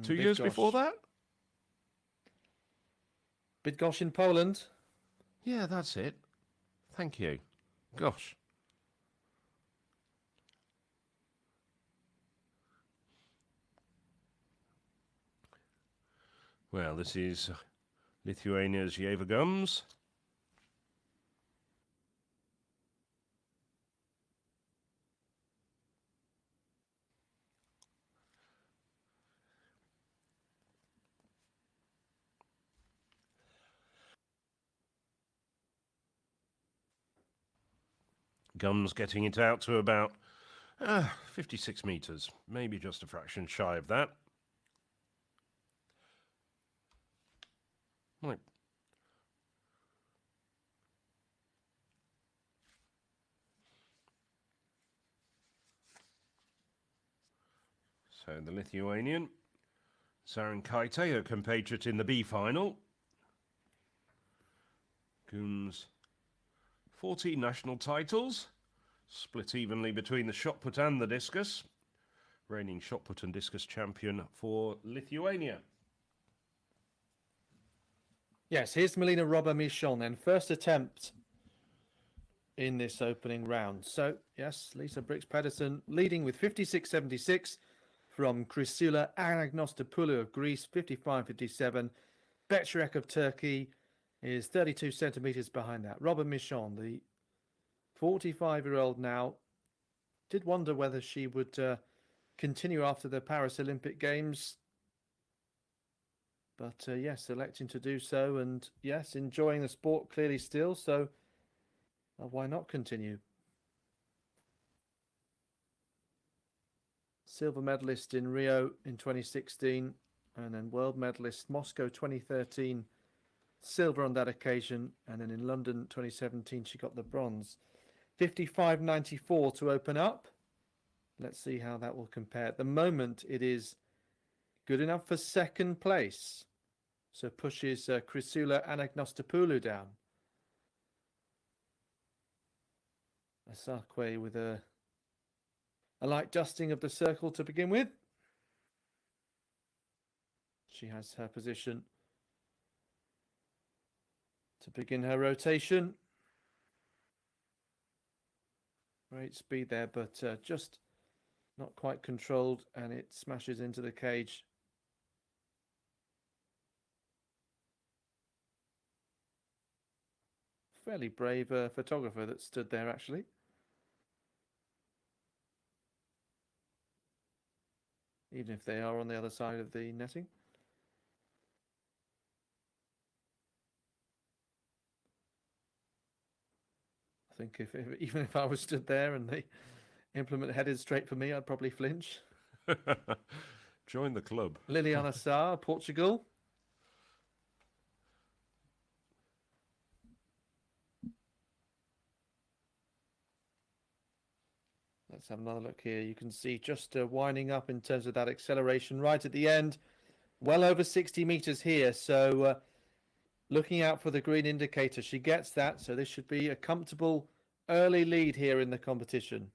2 Bydgoszcz. years before that? Bydgoszcz in Poland. Yeah, that's it. Thank you. Gosh. Well, this is Lithuania's Jeva Gums. Gums getting it out to about 56 metres, maybe just a fraction shy of that. Right. So the Lithuanian, Sarankaite, her compatriot in the B final. Gums 14 national titles, split evenly between the shot put and the discus. Reigning shot put and discus champion for Lithuania. Yes, here's Melina Robber-Michon then. First attempt in this opening round. So, yes, Lisa Briggs-Pedersen leading with 56.76 from Chrysula Anagnostopoulou of Greece, 55.57. Becherek of Turkey is 32 centimetres behind that. Robber-Michon, the 45-year-old now, did wonder whether she would continue after the Paris Olympic Games. But yes, electing to do so, and yes, enjoying the sport clearly still, so why not continue? Silver medalist in Rio in 2016, and then world medalist Moscow 2013, silver on that occasion, and then in London 2017 she got the bronze. 55.94 to open up. Let's see how that will compare. At the moment it is good enough for second place. So pushes Chrysula Anagnostopoulou down. Asakwe with a light dusting of the circle to begin with. She has her position to begin her rotation. Great speed there, but just not quite controlled, and it smashes into the cage. Fairly brave photographer that stood there, actually. Even if they are on the other side of the netting. I think even if I was stood there and the implement headed straight for me, I'd probably flinch. Join the club. Liliana Sá, Portugal. Let's have another look here. You can see just winding up in terms of that acceleration right at the end. Well over 60 meters here. So looking out for the green indicator. She gets that. So this should be a comfortable early lead here in the competition.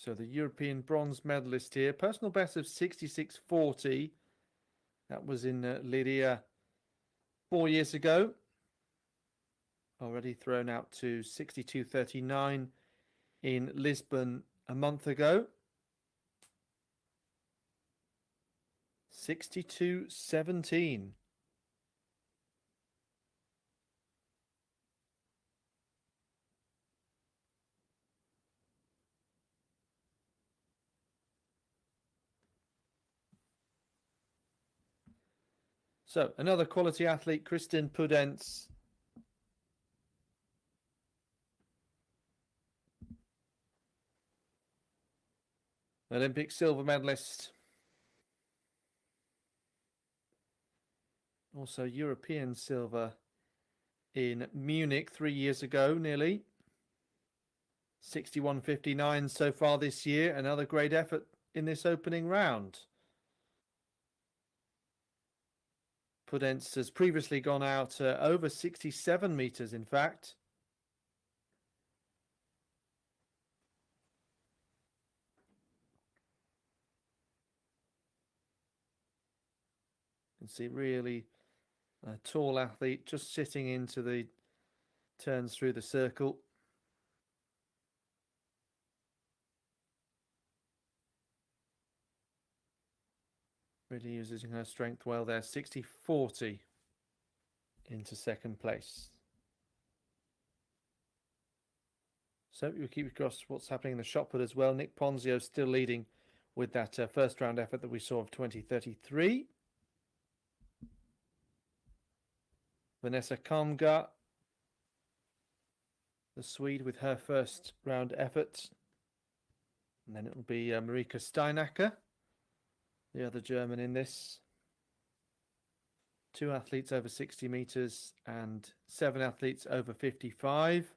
So the European bronze medalist here, personal best of 66.40. That was in Lydia 4 years ago. Already thrown out to 62.39 in Lisbon a month ago. 62.17. So another quality athlete, Kristin Pudence. Olympic silver medalist. Also European silver in Munich 3 years ago, nearly. 61.59 so far this year. Another great effort in this opening round. Pudence has previously gone out over 67 meters, in fact. You can see really a tall athlete just sitting into the turns through the circle. Really using her strength well there. 60.40 into second place. So we'll keep across what's happening in the shot put as well. Nick Ponzio still leading with that first round effort that we saw of 20.33. Vanessa Kamga, the Swede, with her first round effort. And then it'll be Marika Steinacker, the other German in this. 2 athletes over 60 meters and 7 athletes over 55.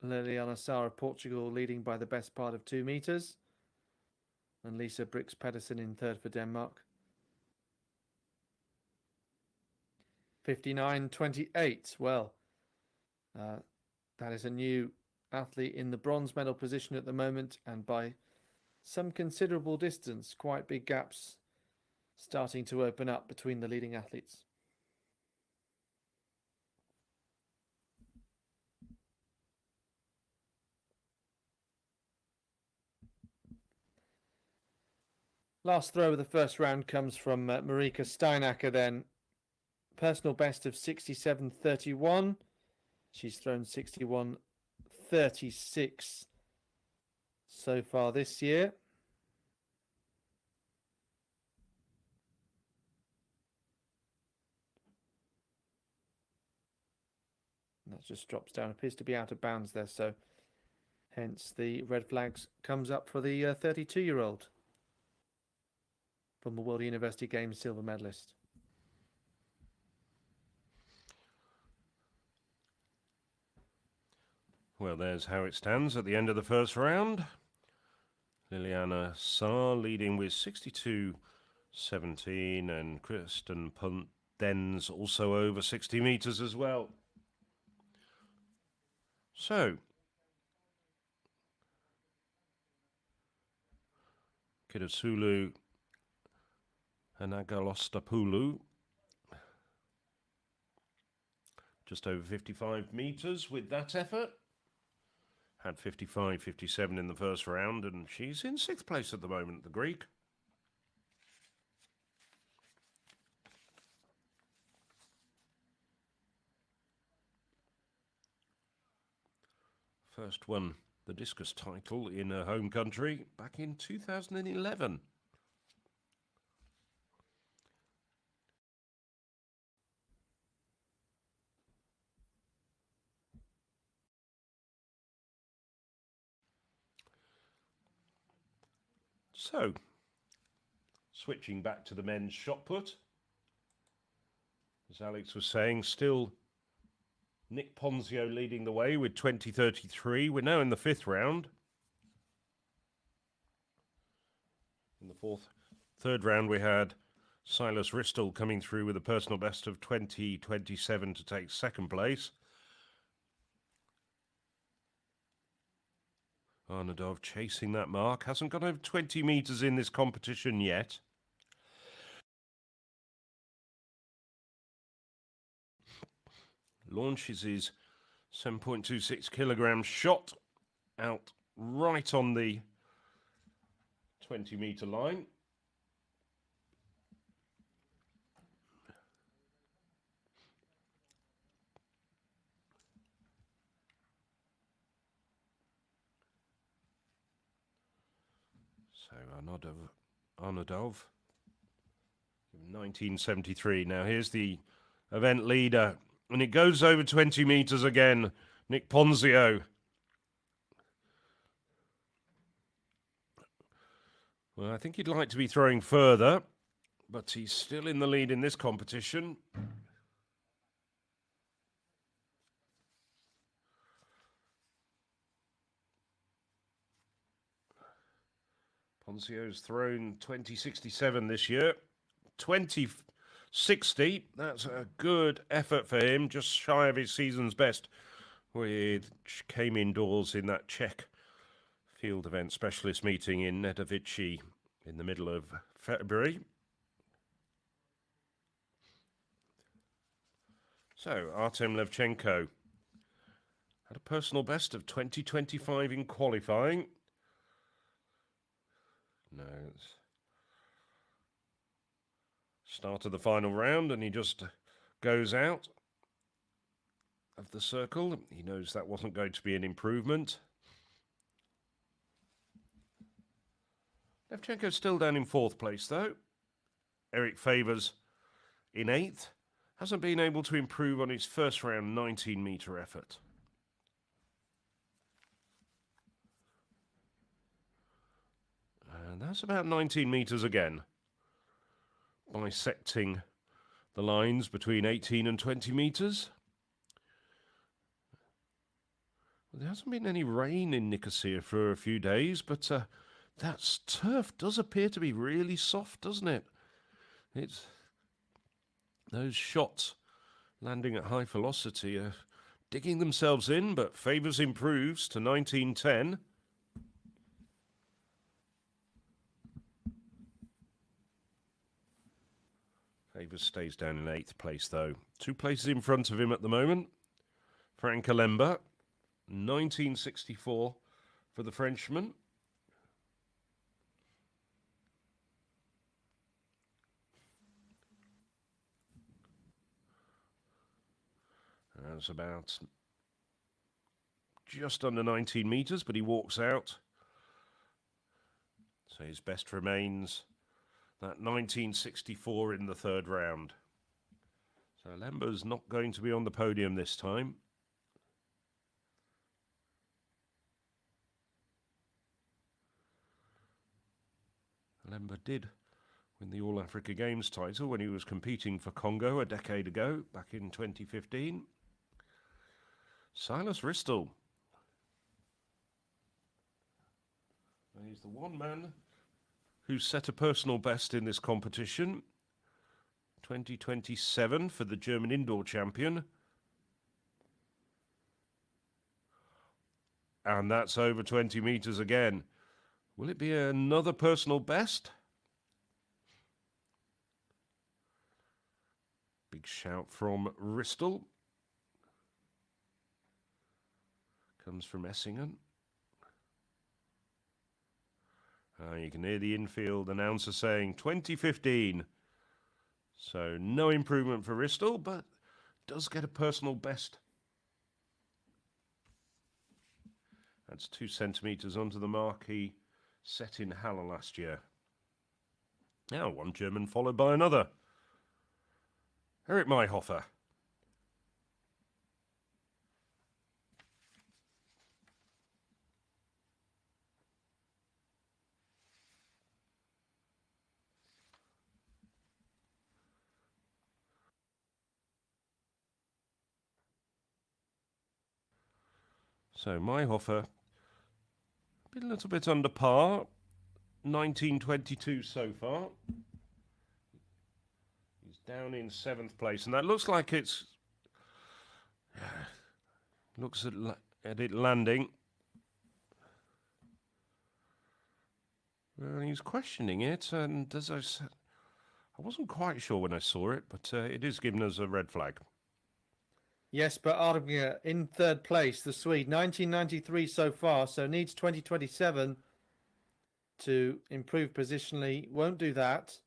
Liliana Sara, Portugal, leading by the best part of 2 meters. And Lisa Brix Pedersen in third for Denmark. 59.28. Well, that is a new athlete in the bronze medal position at the moment, and by some considerable distance, quite big gaps starting to open up between the leading athletes. Last throw of the first round comes from Marika Steinacker then. Personal best of 67.31. She's thrown 61.36 so far this year. And that just drops down. Appears to be out of bounds there, so hence the red flags comes up for the 32-year-old from the World University Games silver medalist. Well, there's how it stands at the end of the first round. Liliana Saar leading with 62.17, and Kristen Pudence also over 60 meters as well. So, Kidasulu and Agalostapoulou just over 55 meters with that effort. Had 55.57 in the first round, and she's in 6th place at the moment, the Greek. First won the discus title in her home country back in 2011. So, switching back to the men's shot put. As Alex was saying, still Nick Ponzio leading the way with 20.33. We're now in the 5th round. In the third round, we had Silas Ristel coming through with a personal best of 20.27 to take 2nd place. Arnadov chasing that mark. Hasn't got over 20 metres in this competition yet. Launches his 7.26 kilogram shot out right on the 20-metre line. So Arnadov, 1973. Now here's the event leader, and it goes over 20 metres again. Nick Ponzio. Well, I think he'd like to be throwing further, but he's still in the lead in this competition. Ponzio's thrown 2067 this year. 2060, that's a good effort for him, just shy of his season's best, which came indoors in that Czech field event specialist meeting in Nedovici in the middle of February. So, Artem Levchenko had a personal best of 2025 in qualifying. No, it's start of the final round, and he just goes out of the circle. He knows that wasn't going to be an improvement. Levchenko's still down in 4th place, though. Eric Favors in 8th. Hasn't been able to improve on his first round 19-metre effort. And that's about 19 metres again. Bisecting the lines between 18 and 20 metres. Well, there hasn't been any rain in Nicosia for a few days, but that turf does appear to be really soft, doesn't it? It's those shots landing at high velocity are digging themselves in, but Favors improves to 19.10. Favors stays down in 8th place, though. 2 places in front of him at the moment. Frank Alemba, 1964 for the Frenchman. That's about just under 19 metres, but he walks out. So his best remains that 1964 in the 3rd round. So Alemba's not going to be on the podium this time. Alemba did win the All Africa Games title when he was competing for Congo a decade ago, back in 2015. Silas Ristel. He's the one man who set a personal best in this competition. 2027 for the German indoor champion. And that's over 20 metres again. Will it be another personal best? Big shout from Ristel. Comes from Essingen. You can hear the infield announcer saying 2015. So no improvement for Ristel, but does get a personal best. That's 2 centimetres onto the mark he set in Halle last year. Now one German followed by another. Eric Mayhofer. So Mayhofer, been a little bit under par, 1922 so far. He's down in 7th place, and that looks like it's looks at it landing Well, he's questioning it, and as I said, I wasn't quite sure when I saw it, but it is giving us a red flag. Yes, but Arbinger in third place, the Swede, 1993 so far, so needs 2027 to improve positionally. Won't do that.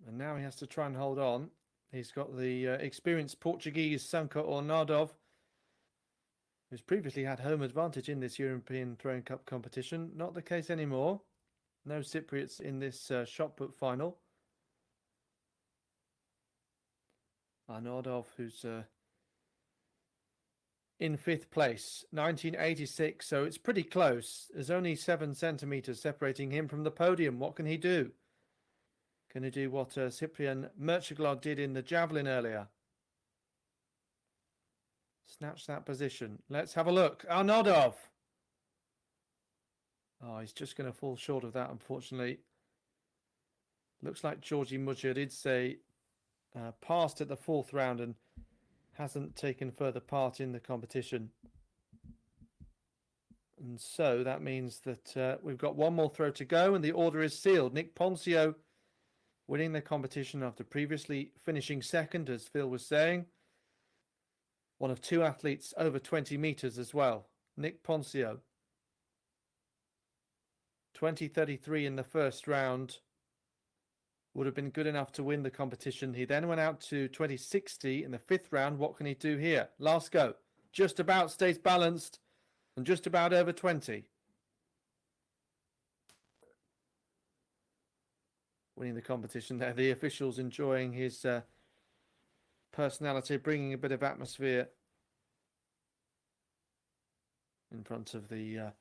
And now he has to try and hold on. He's got the experienced Portuguese Sanko Ornadov, who's previously had home advantage in this European Throwing Cup competition. Not the case anymore. No Cypriots in this shot put final. Ornadov, who's in fifth place, 1986, so it's pretty close. There's only 7 centimetres separating him from the podium. What can he do? Can he do what Cyprian Merchaglod did in the Javelin earlier? Snatch that position. Let's have a look. Arnodov. Oh, he's just going to fall short of that, unfortunately. Looks like Georgi Mudja did say passed at the 4th round and hasn't taken further part in the competition. And so that means that we've got one more throw to go and the order is sealed. Nick Ponzio winning the competition after previously finishing second, as Phil was saying. One of 2 athletes over 20 metres as well. Nick Ponzio. 20:33 in the first round. Would have been good enough to win the competition. He then went out to 20:60 in the 5th round. What can he do here? Last go. Just about stays balanced and just about over 20. Winning the competition there. The officials enjoying his personality, bringing a bit of atmosphere in front of the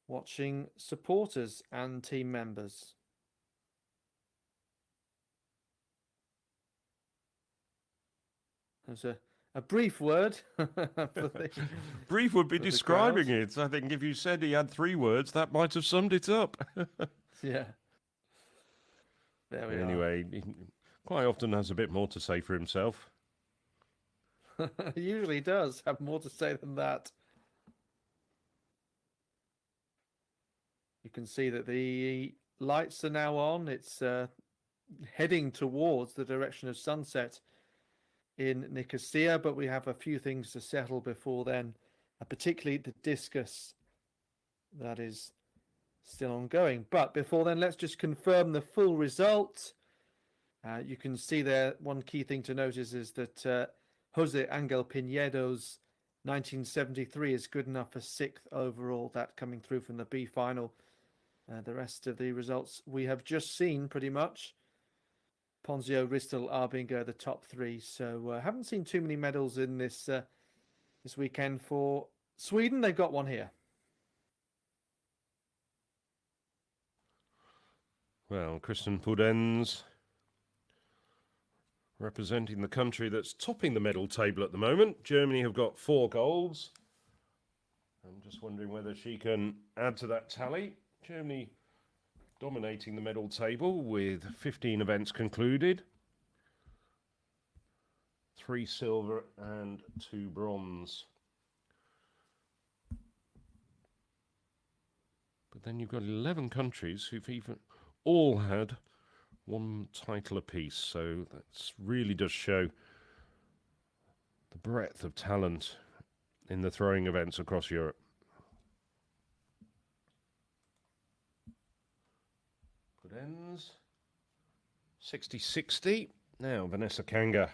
watching supporters and team members. There's a brief word. Brief would be describing it. I think if you said he had 3 words, that might have summed it up. Yeah. There we are. Anyway, he quite often has a bit more to say for himself. He usually does have more to say than that. You can see that the lights are now on. It's heading towards the direction of sunset in Nicosia, but we have a few things to settle before then, particularly the discus that is still ongoing. But before then, let's just confirm the full result. You can see there, one key thing to notice is that Jose Angel Pinedo's 1973 is good enough for 6th overall, that coming through from the B final. The rest of the results we have just seen pretty much. Ponzio, Ristel, Arbinger, the top 3. So haven't seen too many medals in this this weekend for Sweden. They've got one here. Well, Kristen Pudenz representing the country that's topping the medal table at the moment. Germany have got 4 golds. I'm just wondering whether she can add to that tally. Germany dominating the medal table with 15 events concluded. 3 silver and 2 bronze. But then you've got 11 countries who've even all had 1 title apiece. So that really does show the breadth of talent in the throwing events across Europe. Ends 60-60. Now Vanessa Kanga.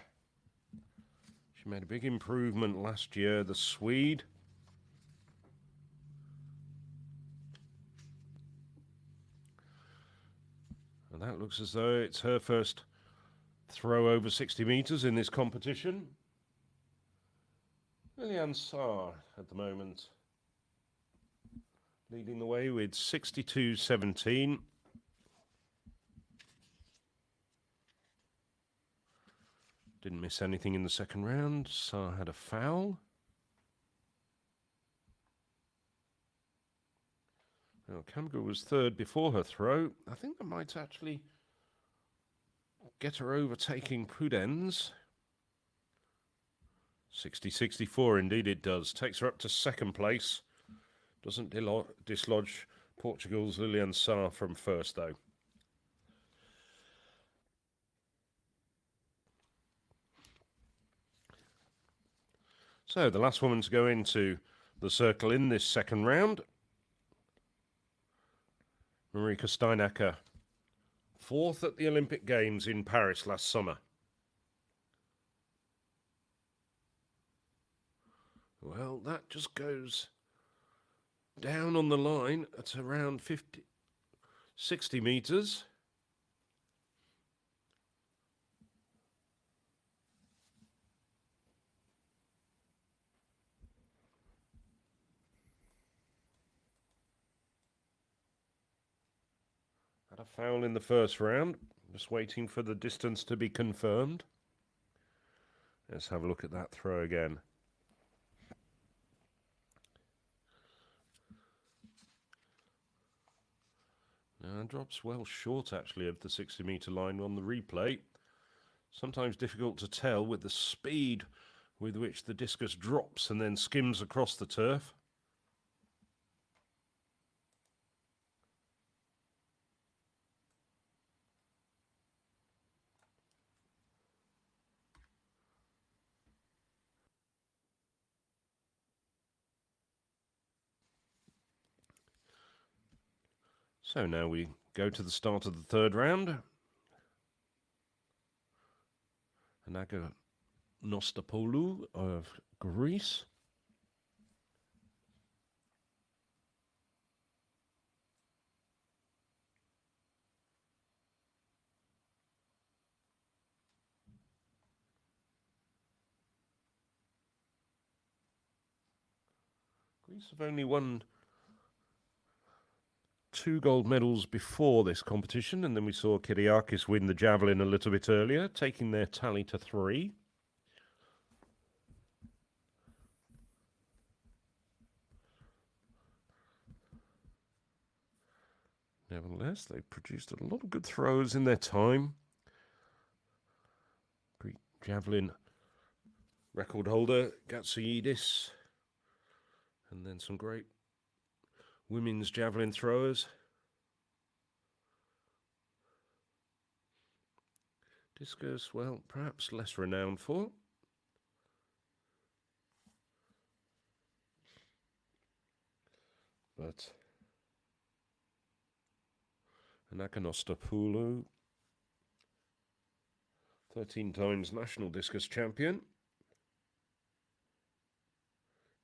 She made a big improvement last year, the Swede. And that looks as though it's her first throw over 60 metres in this competition. Lilian Saar at the moment leading the way with 62-17. Didn't miss anything in the second round. Saar had a foul. Now, Kamga was 3rd before her throw. I think that might actually get her overtaking Pudenz. 60-64, indeed it does. Takes her up to 2nd place. Doesn't dislodge Portugal's Lilian Sarr from first, though. So the last woman to go into the circle in this second round, Marika Steinacker, fourth at the Olympic Games in Paris last summer. Well, that just goes down on the line at around 60 metres. Had a foul in the first round. Just waiting for the distance to be confirmed. Let's have a look at that throw again. Now, drops well short, actually, of the 60-metre line on the replay. Sometimes difficult to tell with the speed with which the discus drops and then skims across the turf. So now we go to the start of the third round. Anaga Nostapoulou of Greece. Greece have only won 2 gold medals before this competition, and then we saw Kyriakis win the javelin a little bit earlier, taking their tally to 3. Nevertheless, they've produced a lot of good throws in their time. Greek javelin record holder Gatsoidis, and then some great women's javelin throwers. Discus, well, perhaps less renowned for. But Anakanostopoulou, 13 times national discus champion.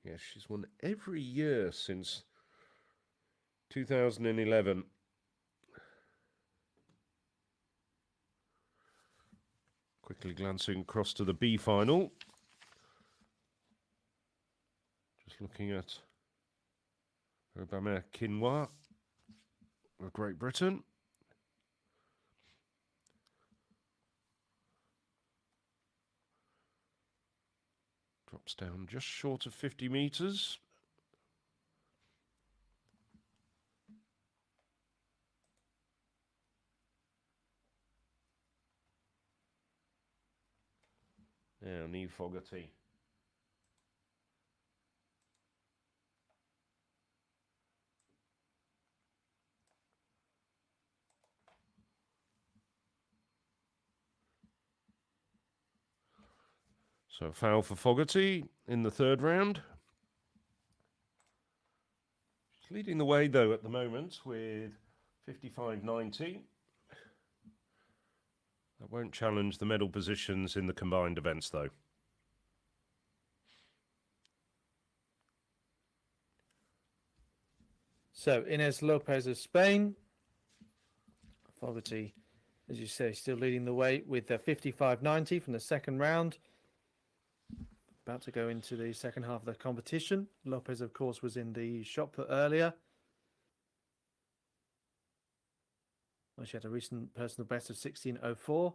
Yes, she's won every year since 2011. Quickly glancing across to the B final. Just looking at Obama Quinoa of Great Britain. Drops down just short of 50 metres. Now, Niamh Fogarty. So foul for Fogarty in the third round. She's leading the way, though, at the moment with 55.90. That won't challenge the medal positions in the combined events, though. So Inés Lopez of Spain. Fogarty, as you say, still leading the way with 55.90 from the second round. About to go into the second half of the competition. Lopez, of course, was in the shot put earlier. Well, she had a recent personal best of 16.04.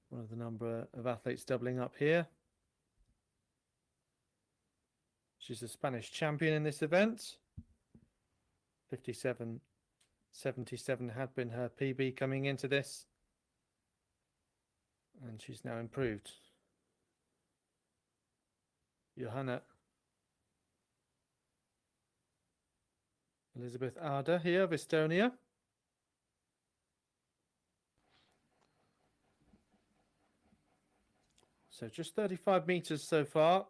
One of the number of athletes doubling up here. She's a Spanish champion in this event. 57.77 had been her PB coming into this. And she's now improved. Johanna Elizabeth Arda here of Estonia. So just 35 meters so far.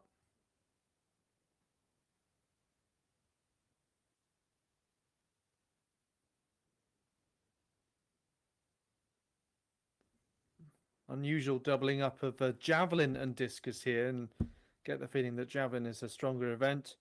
Unusual doubling up of javelin and discus here, and get the feeling that javelin is a stronger event.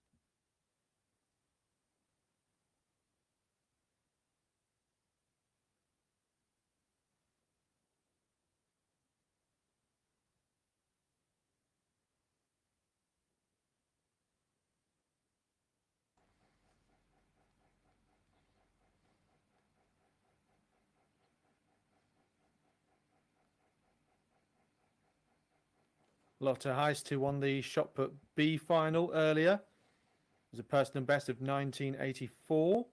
Lotte Heist, who won the shot put B final earlier, was a personal best of 1984.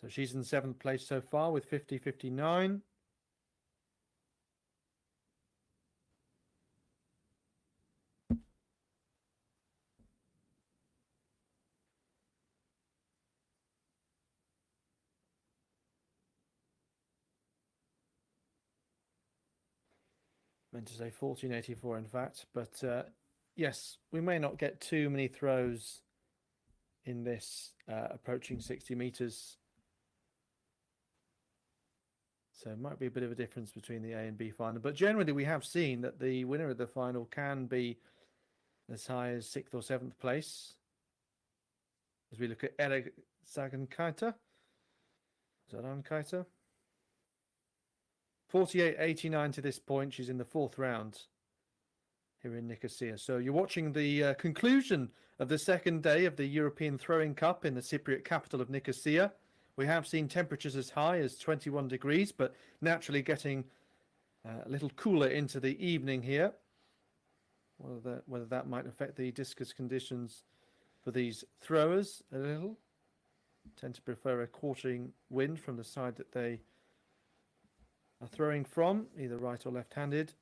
So she's in 7th place so far with 50.59. Meant to say 14.84 in fact, but yes, we may not get too many throws in this approaching 60 meters. So it might be a bit of a difference between the A and B final, but generally we have seen that the winner of the final can be as high as 6th or 7th place. As we look at Ella Zagankaita, 48.89 to this point. She's in the 4th round here in Nicosia. So you're watching the conclusion of the 2nd day of the European Throwing Cup in the Cypriot capital of Nicosia. We have seen temperatures as high as 21 degrees, but naturally getting a little cooler into the evening here. Whether that might affect the discus conditions for these throwers a little. Tend to prefer a quartering wind from the side that they are throwing from, either right or left-handed.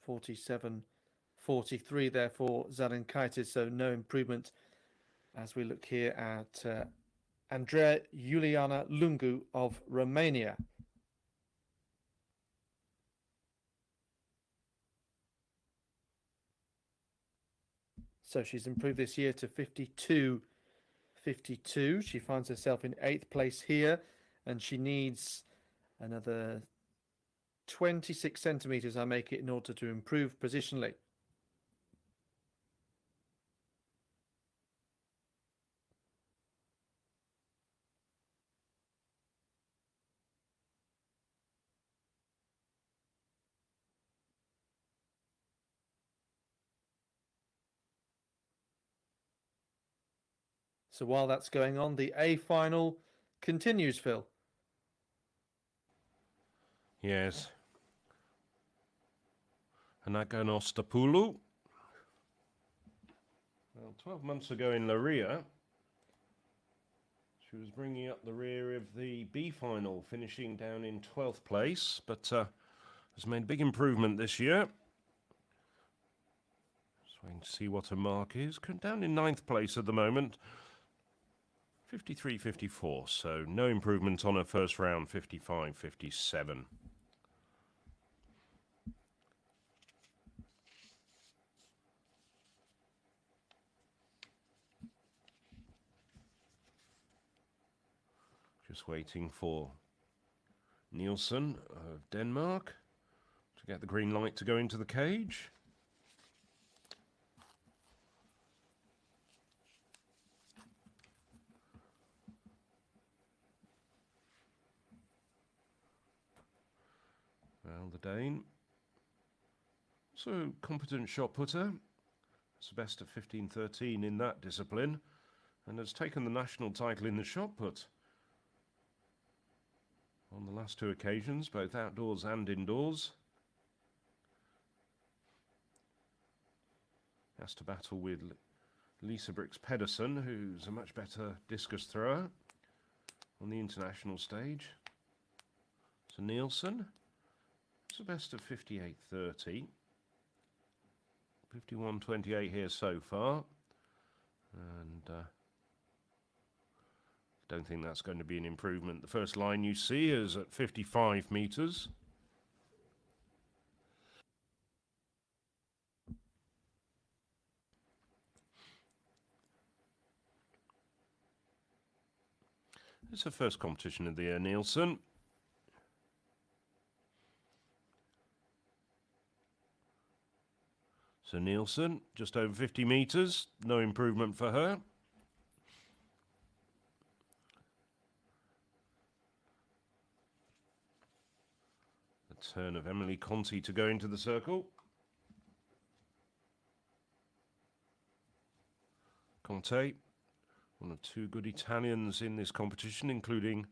.47.43 there for Zarinkaitis, so no improvement as we look here at Andrea Iuliana Lungu of Romania. So she's improved this year to 52.52. She finds herself in 8th place here, and she needs another 26 centimeters, I make it, in order to improve positionally. So while that's going on, the A final continues, Phil. Yes. Hanaka Nostapoulou. Well, 12 months ago in Laria, she was bringing up the rear of the B final, finishing down in 12th place, but has made a big improvement this year. Just waiting to see what her mark is. Down in 9th place at the moment. 53.54, so no improvement on her first round, 55.57. Just waiting for Nielsen of Denmark to get the green light to go into the cage. Well, the Dane, so competent shot putter. It's the best of 15.13 in that discipline, and has taken the national title in the shot put. on the last two occasions, both outdoors and indoors. Has to battle with Lisa Briggs-Pedersen, who's a much better discus thrower on the international stage. So Nielsen, it's a best of 58.30. 51.28 here so far. And don't think that's going to be an improvement. The first line you see is at 55 metres. It's the first competition of the year, Nielsen. So Nielsen, just over 50 metres, no improvement for her. The turn of Emily Conti to go into the circle. Conte, one of two good Italians in this competition, including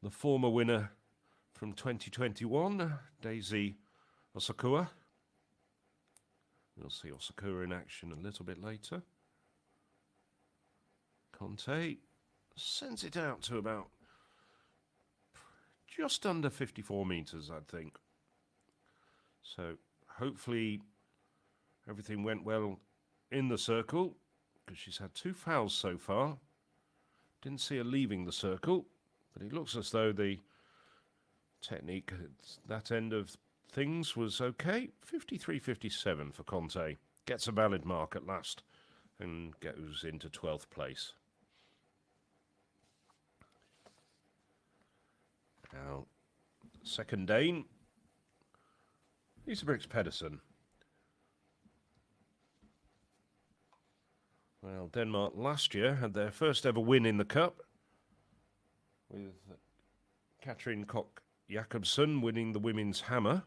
the former winner from 2021, Daisy Osakua. We'll see Osakura in action a little bit later. Conte sends it out to about just under 54 metres, I think. So hopefully everything went well in the circle, because she's had two fouls so far. Didn't see her leaving the circle, but it looks as though the technique at that end of things was okay. 53.57 for Conte. Gets a valid mark at last and goes into 12th place. Now, second Dane, Lisa Briggs-Pedersen. Well, Denmark last year had their first ever win in the Cup, with Katrin Koch Jakobsen winning the women's hammer.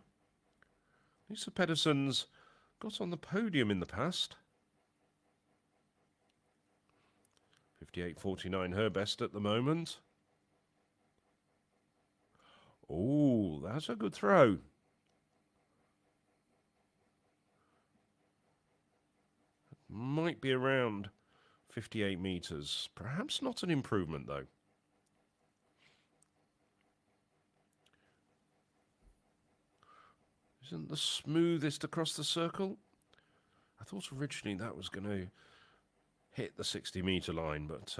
Lisa Pedersen's got on the podium in the past. 58.49 her best at the moment. Oh, that's a good throw. Might be around 58 metres. Perhaps not an improvement, though. Isn't the smoothest across the circle? I thought originally that was going to hit the 60-metre line, but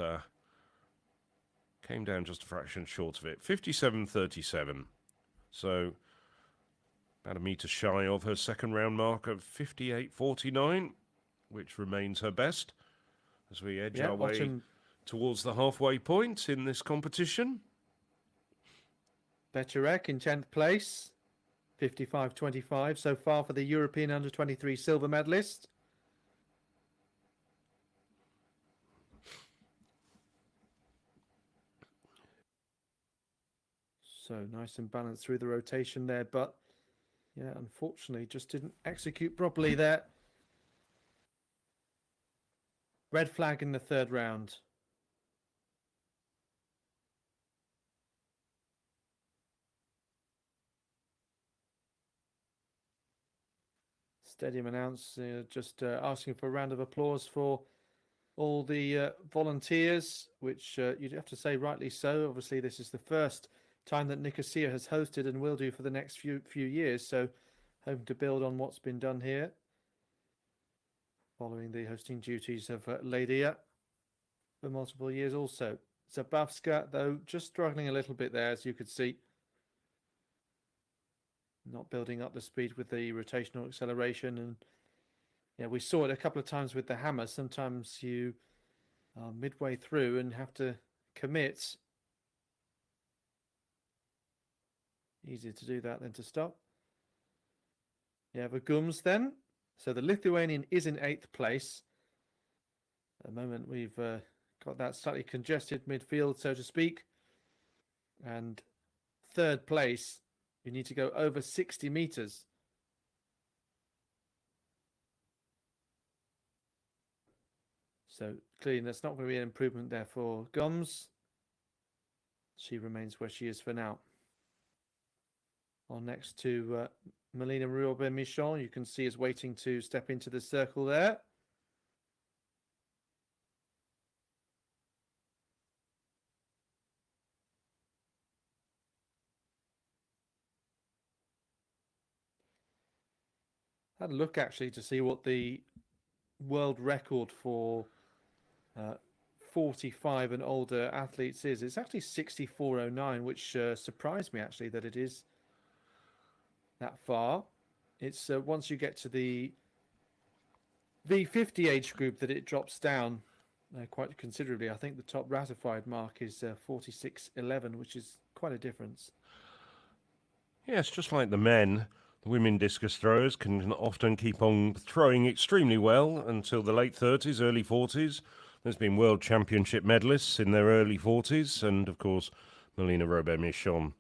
came down just a fraction short of it. 57.37. So about a metre shy of her second round mark of 58.49, which remains her best as we edge our way towards the halfway point in this competition. Becherek in 10th place. 55.25 so far for the European Under-23 silver medalist. So nice and balanced through the rotation there, but yeah, unfortunately just didn't execute properly there. Red flag in the third round. Stadium announcer just asking for a round of applause for all the volunteers, which you'd have to say rightly so. Obviously, this is the first time that Nicosia has hosted and will do for the next few years. So hoping to build on what's been done here following the hosting duties of Ladia for multiple years also. Zabavska, though, just struggling a little bit there, as you could see. Not building up the speed with the rotational acceleration. And yeah, we saw it a couple of times with the hammer. Sometimes you are midway through and have to commit. Easier to do that than to stop. Yeah, Gums then. So the Lithuanian is in 8th place. At the moment, we've got that slightly congested midfield, so to speak. And 3rd place, you need to go over 60 meters. So clearly that's not going to be an improvement there for Gums. She remains where she is for now. on next to Melina Robert-Michon. You can see is waiting to step into the circle there. Had a look actually to see what the world record for 45 and older athletes is. It's actually 64.09, which surprised me actually that it is that far. It's once you get to the 50 age group that it drops down quite considerably. I think the top ratified mark is 46.11, which is quite a difference. Yes, just like the men, the women discus throwers can often keep on throwing extremely well until the late 30s, early 40s. There's been world championship medalists in their early 40s, and of course, Melina Robert-Michon,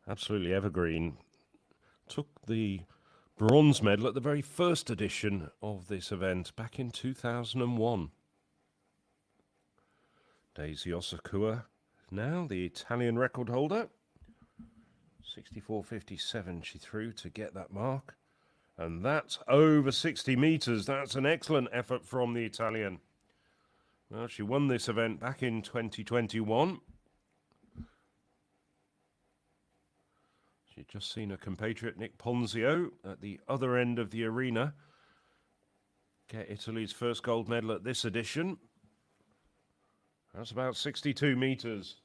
absolutely evergreen, took the bronze medal at the very first edition of this event back in 2001. Daisy Osakua, now the Italian record holder. 64.57 she threw to get that mark. And that's over 60 metres. That's an excellent effort from the Italian. Well, she won this event back in 2021. She'd just seen her compatriot Nick Ponzio at the other end of the arena get Italy's first gold medal at this edition. That's about 62 metres.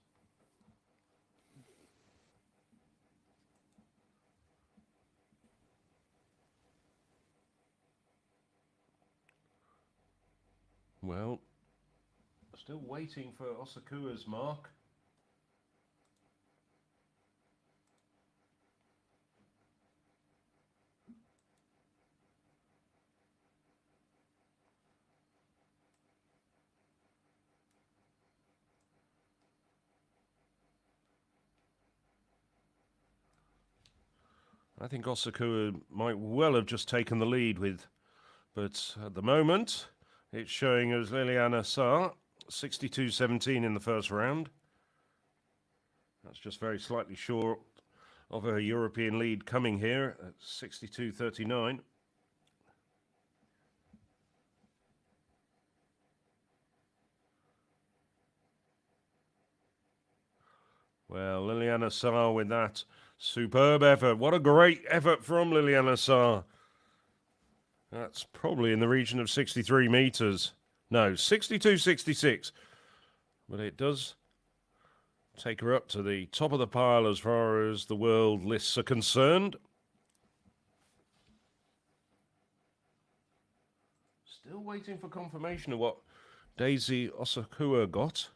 Well, still waiting for Osakua's mark. I think Osakua might well have just taken the lead but at the moment it's showing as Liliana Saar, 62.17 in the first round. That's just very slightly short of her European lead coming here at 62.39. Well, Liliana Saar with that superb effort. What a great effort from Liliana Saar. That's probably in the region of 63 metres. No, 62.66. But it does take her up to the top of the pile as far as the world lists are concerned. Still waiting for confirmation of what Daisy Osakua got.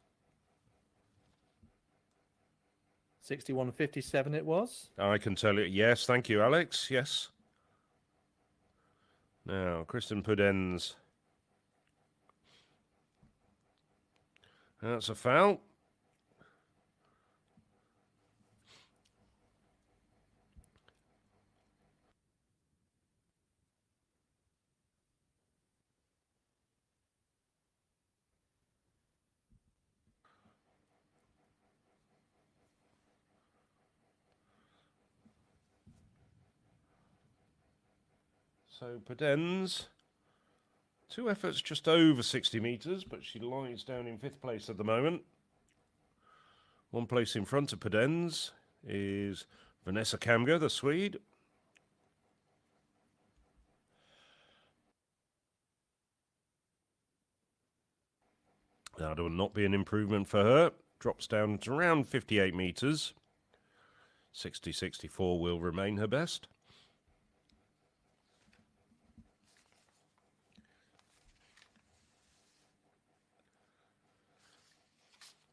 61.57 it was. I can tell you. Yes, thank you, Alex. Yes. Now, Kristen Pudenz. That's a foul. So Pudenz, two efforts just over 60 metres, but she lies down in 5th place at the moment. One place in front of Pudenz is Vanessa Kamga, the Swede. That will not be an improvement for her. Drops down to around 58 metres. 60.64 will remain her best.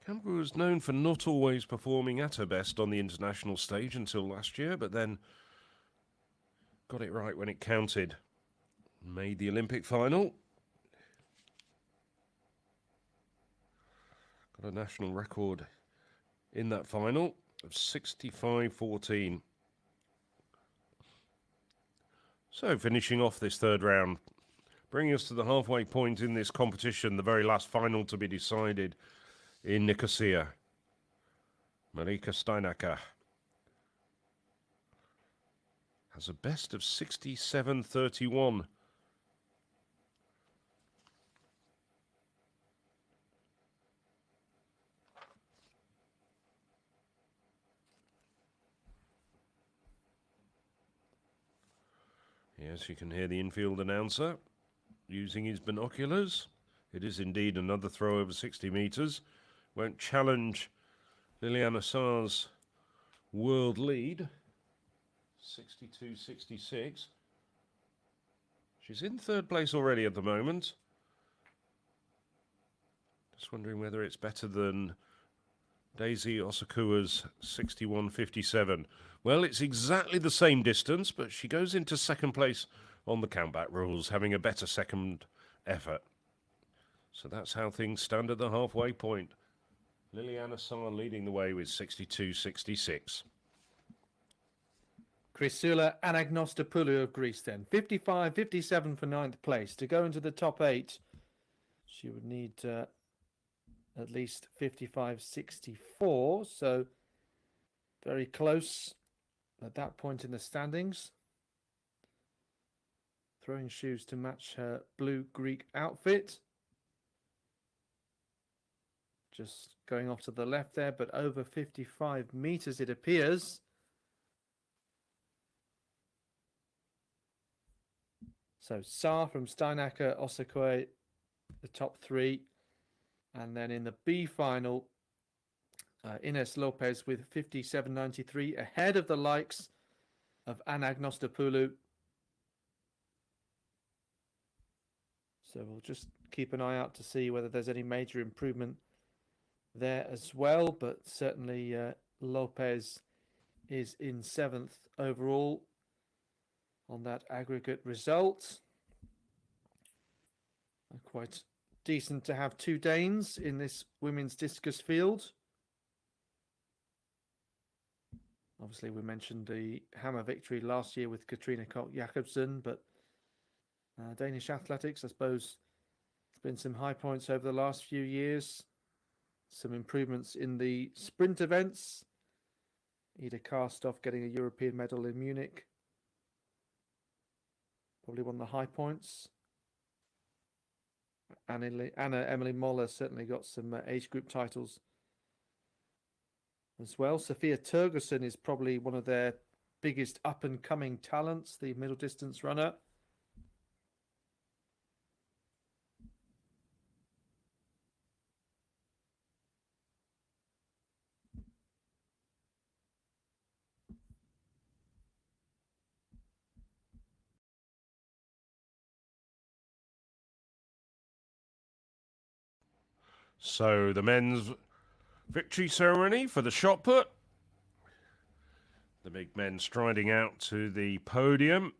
Kamga was known for not always performing at her best on the international stage until last year, but then got it right when it counted. Made the Olympic final. Got a national record in that final of 65.14. So finishing off this third round, bringing us to the halfway point in this competition, the very last final to be decided in Nicosia. Marika Steinacker. has a best of 67.31. Yes, you can hear the infield announcer using his binoculars. It is indeed another throw over 60 metres. Won't challenge Liliana Saar's world lead, 62.66. She's in third place already at the moment. Just wondering whether it's better than Daisy Osakua's 61.57. Well, it's exactly the same distance, but she goes into second place on the countback rules, having a better second effort. So that's how things stand at the halfway point. Liliana Saar leading the way with 62.66. Chrysoula Anagnostopoulou of Greece then. 55.57 for 9th place. To go into the top 8, she would need at least 55.64. So very close at that point in the standings. Throwing shoes to match her blue Greek outfit. Just going off to the left there, but over 55 meters it appears. So Saar from Steinacker, Osakoi, the top 3. And then in the B final, Ines Lopez with 57.93, ahead of the likes of Anagnostopoulou. So we'll just keep an eye out to see whether there's any major improvement there as well. But certainly Lopez is in 7th overall on that aggregate result. Quite decent to have 2 Danes in this women's discus field. Obviously, we mentioned the hammer victory last year with Katrina Koch-Jakobsen, but Danish athletics, I suppose, there's been some high points over the last few years. Some improvements in the sprint events. Ida Karstoff getting a European medal in Munich. Probably one of the high points. Anna Emily Moller certainly got some age group titles as well. Sophia Turgerson is probably one of their biggest up-and-coming talents, the middle distance runner. So the men's victory ceremony for the shot put. The big men striding out to the podium.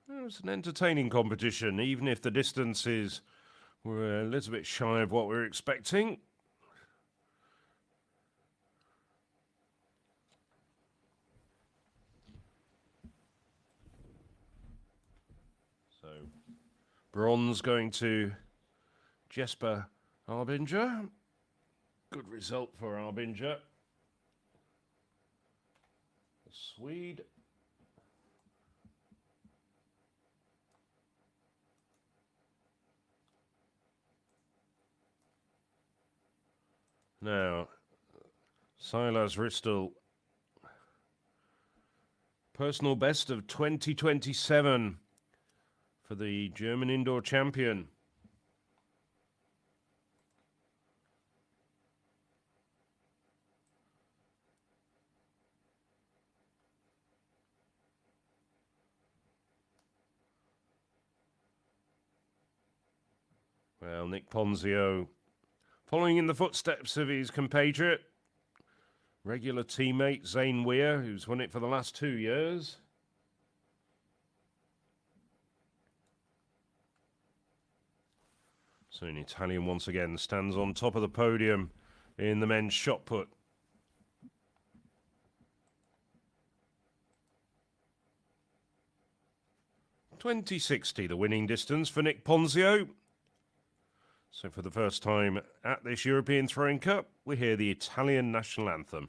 It was an entertaining competition, even if the distances were a little bit shy of what we were expecting. So, bronze going to Jesper Arbinger. Good result for Arbinger. The Swede. Now, Silas Ristel, personal best of 2027 for the German indoor champion. Well, Nick Ponzio, following in the footsteps of his compatriot, regular teammate Zane Weir, who's won it for the last 2 years. So an Italian once again stands on top of the podium in the men's shot put. 2060, the winning distance for Nick Ponzio. So for the first time at this European Throwing Cup, we hear the Italian national anthem.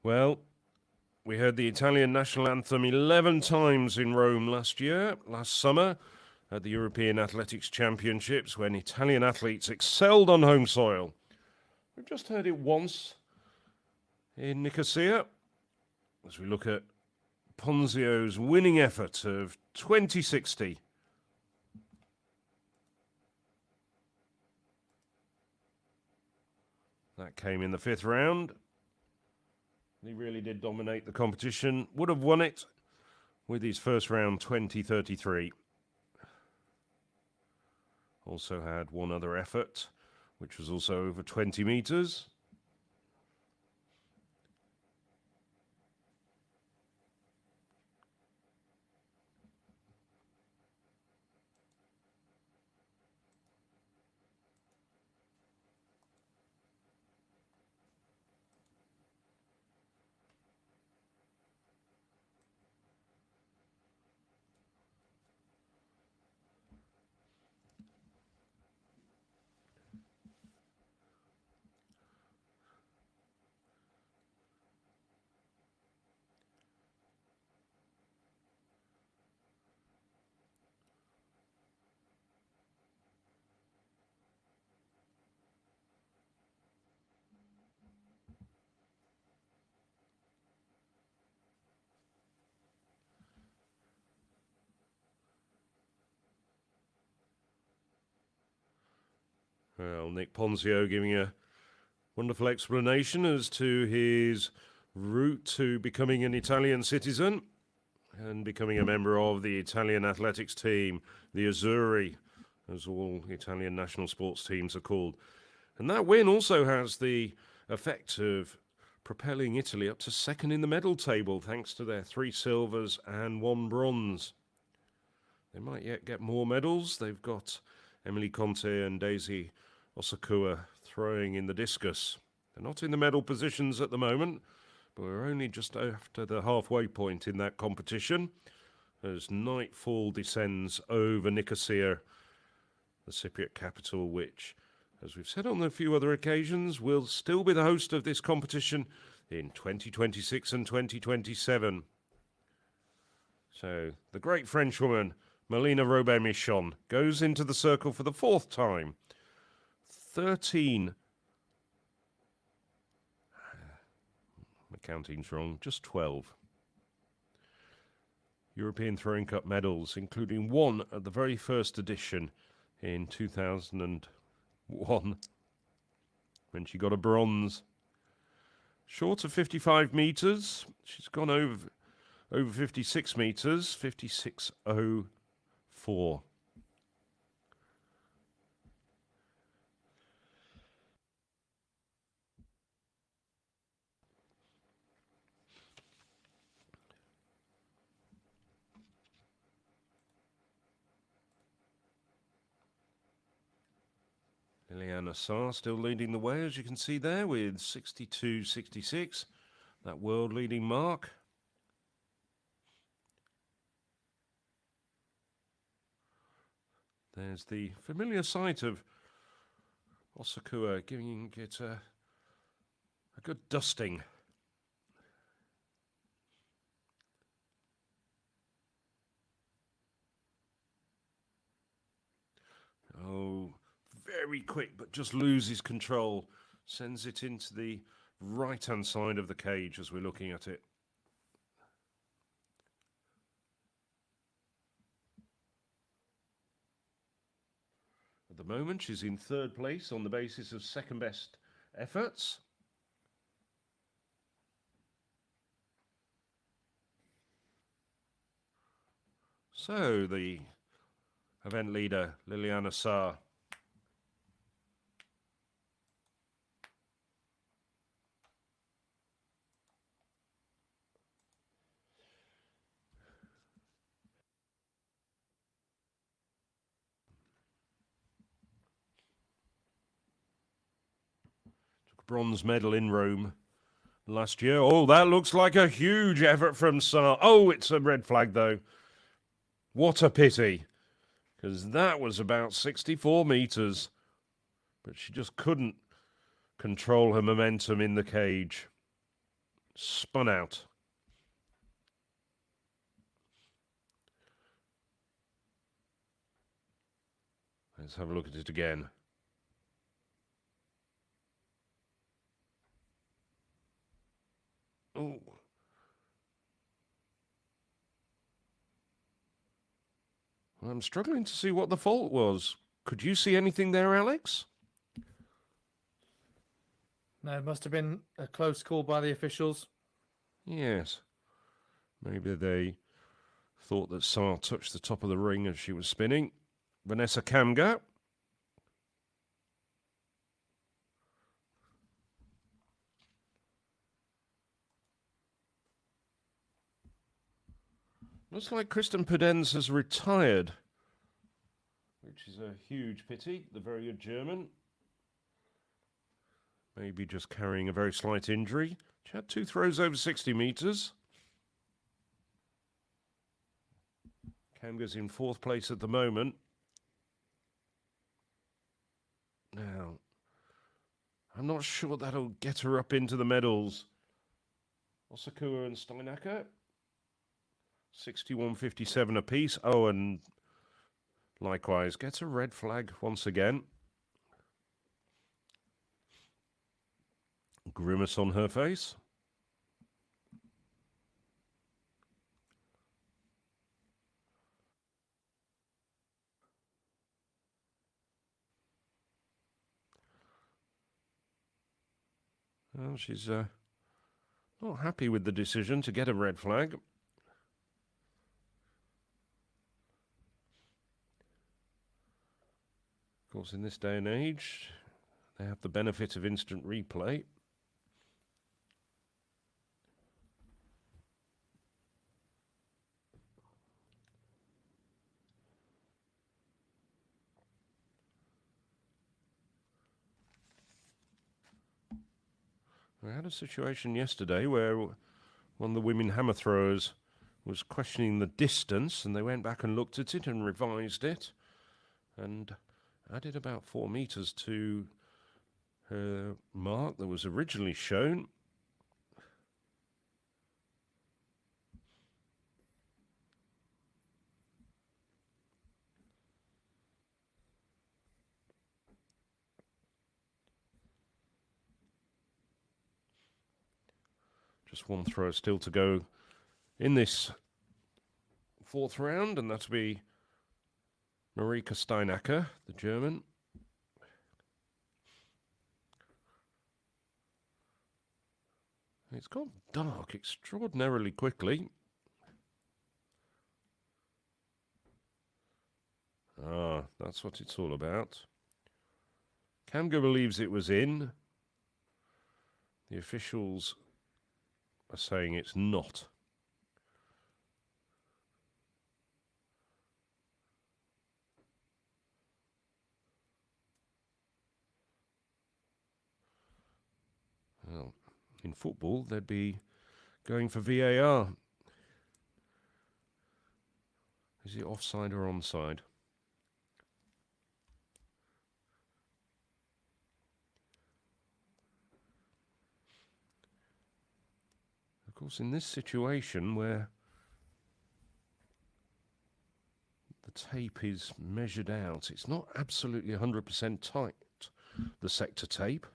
Well, we heard the Italian national anthem 11 times in Rome last summer, at the European Athletics Championships, when Italian athletes excelled on home soil. We've just heard it once in Nicosia, as we look at Ponzio's winning effort of 2060. That came in the 5th round. He really did dominate the competition. Would have won it with his first round 2033. Also had one other effort, which was also over 20 meters. Well, Nick Ponzio giving a wonderful explanation as to his route to becoming an Italian citizen and becoming a member of the Italian athletics team, the Azzurri, as all Italian national sports teams are called. And that win also has the effect of propelling Italy up to second in the medal table, thanks to their 3 silvers and 1 bronze. They might yet get more medals. They've got Emily Conte and Daisy Osakua throwing in the discus. They're not in the medal positions at the moment, but we're only just after the halfway point in that competition as nightfall descends over Nicosia, the Cypriot capital, which, as we've said on a few other occasions, will still be the host of this competition in 2026 and 2027. So the great Frenchwoman, Melina Robert-Michon, goes into the circle for the 4th time. 13. My counting's wrong, just 12. European Throwing Cup medals, including one at the very first edition in 2001 when she got a bronze. Short of 55 metres. She's gone over 56 metres, 56.04. Liliana Saar still leading the way, as you can see there, with 62.66, that world leading mark. There's the familiar sight of Osakua giving it a good dusting. Oh, very quick, but just loses control. Sends it into the right-hand side of the cage as we're looking at it. At the moment, she's in third place on the basis of second best efforts. So the event leader, Liliana Saar. Bronze medal in Rome last year. Oh, that looks like a huge effort from Saar. Oh, it's a red flag, though. What a pity, because that was about 64 metres. But she just couldn't control her momentum in the cage. Spun out. Let's have a look at it again. Oh. I'm struggling to see what the fault was. Could you see anything there, Alex? No, it must have been a close call by the officials. Yes. Maybe they thought that Saar touched the top of the ring as she was spinning. Vanessa Kamga. Looks like Kristen Pudenz has retired, which is a huge pity. The very good German. Maybe just carrying a very slight injury. She had 2 throws over 60 metres. Kamga's in 4th place at the moment. Now, I'm not sure that'll get her up into the medals. Osakua and Steinacker. 61.57 apiece. Oh, and likewise gets a red flag once again. Grimace on her face. Well, she's not happy with the decision to get a red flag. Of course, in this day and age, they have the benefit of instant replay. We had a situation yesterday where one of the women hammer throwers was questioning the distance, and they went back and looked at it and revised it and added about 4 metres to her mark that was originally shown. Just one throw still to go in this fourth round, and that'll be Marika Steinacker, the German. It's gone dark extraordinarily quickly. Ah, that's what it's all about. Kamga believes it was in. The officials are saying it's not. Well, in football, they'd be going for VAR. Is it offside or onside? Of course, in this situation where the tape is measured out, it's not absolutely 100% tight, the sector tape.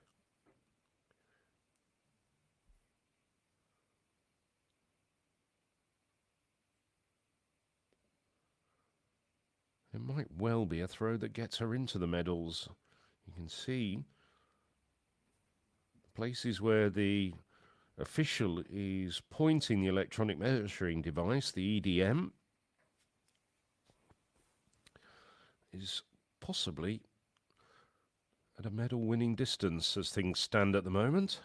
It might well be a throw that gets her into the medals. You can see the places where the official is pointing the electronic measuring device, the EDM, is possibly at a medal-winning distance as things stand at the moment.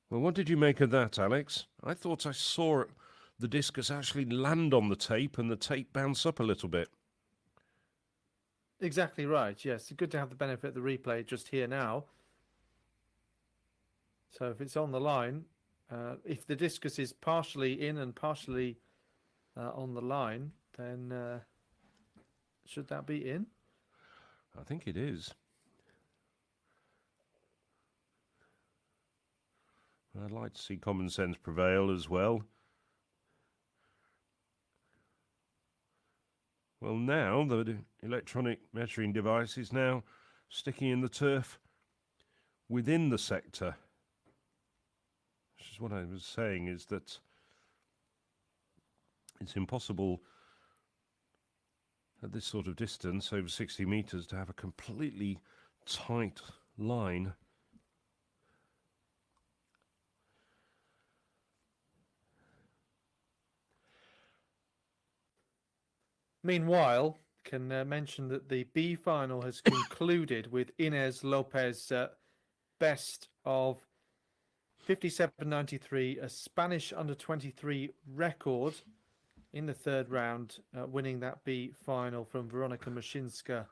Well, what did you make of that, Alex? I thought I saw the discus actually land on the tape and the tape bounce up a little bit. Exactly right. Yes, good to have the benefit of the replay just here now. So if it's on the line, if the discus is partially in and partially on the line, then should that be in? I think it is. I'd like to see common sense prevail as well. Well, now the electronic measuring device is now sticking in the turf within the sector. Which is what I was saying, is that it's impossible at this sort of distance, over 60 meters, to have a completely tight line. Meanwhile, can mention that the B final has concluded with Inez Lopez best of 57.93, a Spanish under-23 record in the third round, winning that B final from Veronika Maszinska,